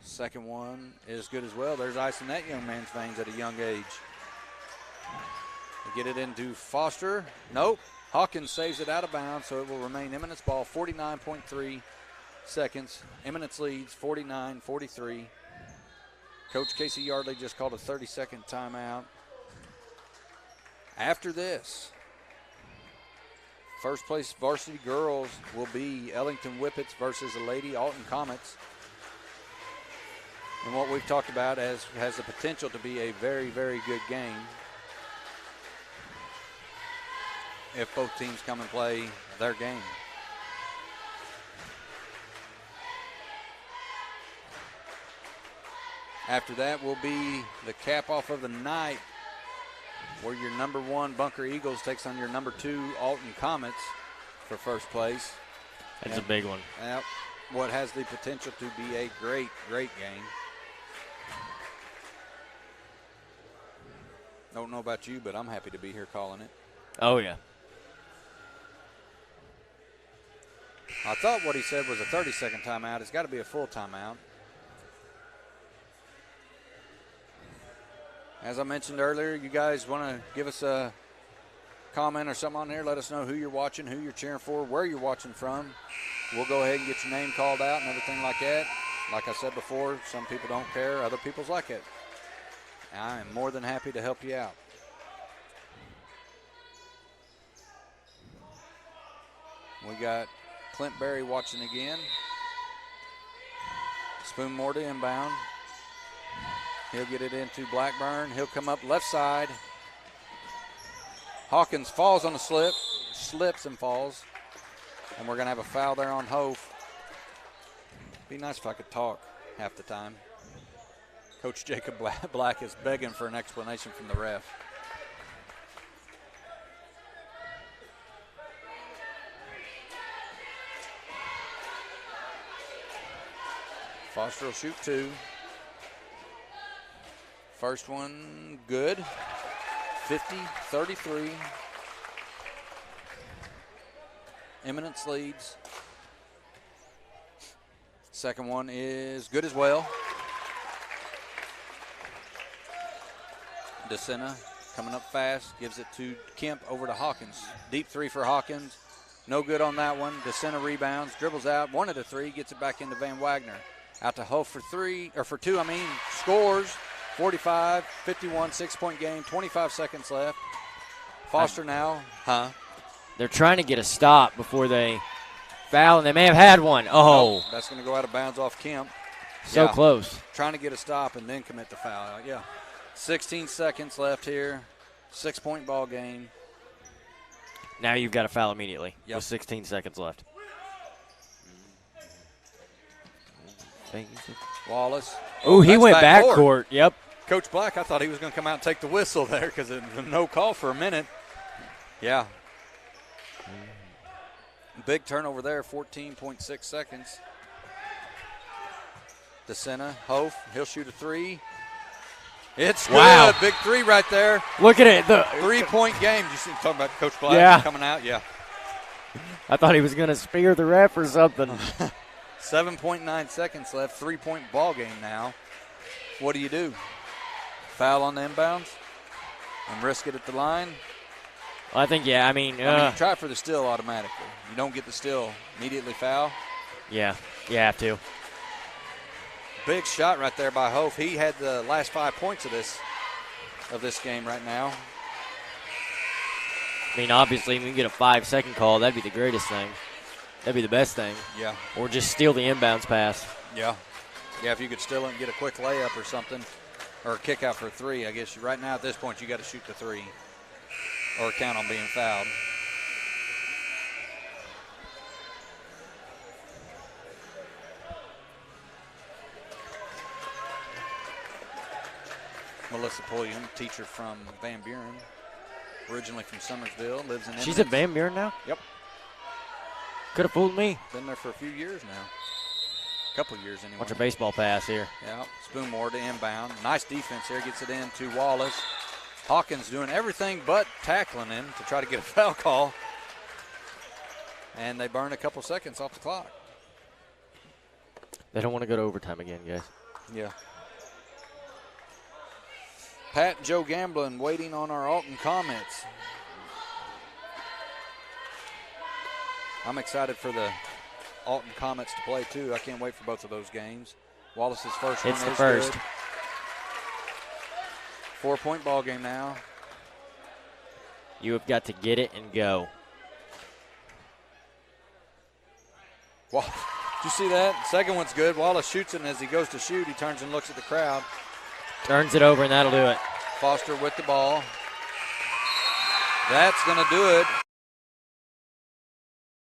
Second one is good as well. There's ice in that young man's veins at a young age. They get it into Foster. Nope. Hawkins saves it out of bounds, so it will remain Eminence ball, 49.3 seconds. Eminence leads 49-43. Coach Casey Yardley just called a 30-second timeout. After this, first place varsity girls will be Ellington Whippets versus the Lady Alton Comets. And what we've talked about has the potential to be a very, very good game if both teams come and play their game. After that will be the cap off of the night, where your number one Bunker Eagles takes on your number two Alton Comets for first place. That's a big one. Yep. What has the potential to be a great, great game. Don't know about you, but I'm happy to be here calling it. Oh, yeah. I thought what he said was a 30-second timeout. It's got to be a full timeout. As I mentioned earlier, you guys want to give us a comment or something on there. Let us know who you're watching, who you're cheering for, where you're watching from. We'll go ahead and get your name called out and everything like that. Like I said before, some people don't care. Other people's like it. I am more than happy to help you out. We got Clint Berry watching again. Spoonmore to inbound. He'll get it into Blackburn. He'll come up left side. Hawkins falls on the slip, slips and falls. And we're going to have a foul there on Hof. Be nice if I could talk half the time. Coach Jacob Black is begging for an explanation from the ref. Foster will shoot 2. First one good. 50-33. Eminence leads. Second one is good as well. DeSena coming up fast, gives it to Kemp over to Hawkins. Deep 3 for Hawkins. No good on that one. DeSena rebounds, dribbles out, 1 at a 3, gets it back into Van Wagner. Out to Hope for 2, scores. 45, 51, 6-point game, 25 seconds left. Foster now. They're trying to get a stop before they foul, and they may have had one. Oh. Nope, that's going to go out of bounds off Kemp. So close. Trying to get a stop and then commit the foul. 16 seconds left here. 6-point ball game. Now you've got to foul immediately with 16 seconds left. Wallace. Oh, he went backcourt. Yep. Coach Black, I thought he was going to come out and take the whistle there because there was no call for a minute. Yeah. Big turnover there, 14.6 seconds. DeSena, Hof, he'll shoot a 3. It's good. Wow. Big 3 right there. Look at it. The 3-point game. Did you see talking about Coach Black coming out? Yeah. I thought he was going to spear the ref or something. 7.9 seconds left. 3-point ball game now. What do you do? Foul on the inbounds and risk it at the line? Well, I think, you try for the steal automatically. You don't get the steal, immediately foul. Yeah, you have to. Big shot right there by Hof. He had the last 5 points of this game right now. Obviously, if you get a 5-second call, that'd be the greatest thing. That'd be the best thing. Yeah. Or just steal the inbounds pass. Yeah. Yeah, if you could steal it and get a quick layup or something, or a kick out for a 3, I guess right now at this point you got to shoot the 3 or count on being fouled. Melissa Pulliam, teacher from Van Buren, originally from Summersville, lives in Eminence. She's at Van Buren now? Yep. Could have fooled me. Been there for a few years now. A couple years anyway. Watch a baseball pass here. Yeah, Spoonmore to inbound. Nice defense here. Gets it in to Wallace. Hawkins doing everything but tackling him to try to get a foul call. And they burn a couple seconds off the clock. They don't want to go to overtime again, guys. Yeah. Pat and Joe Gamblin waiting on our Alton comments. I'm excited for the Alton Comets to play, too. I can't wait for both of those games. Wallace's first one is the first. Good. 4-point ball game now. You have got to get it and go. Well, did you see that? Second one's good. Wallace shoots it, and as he goes to shoot, he turns and looks at the crowd. Turns it over, and that'll do it. Foster with the ball. That's going to do it.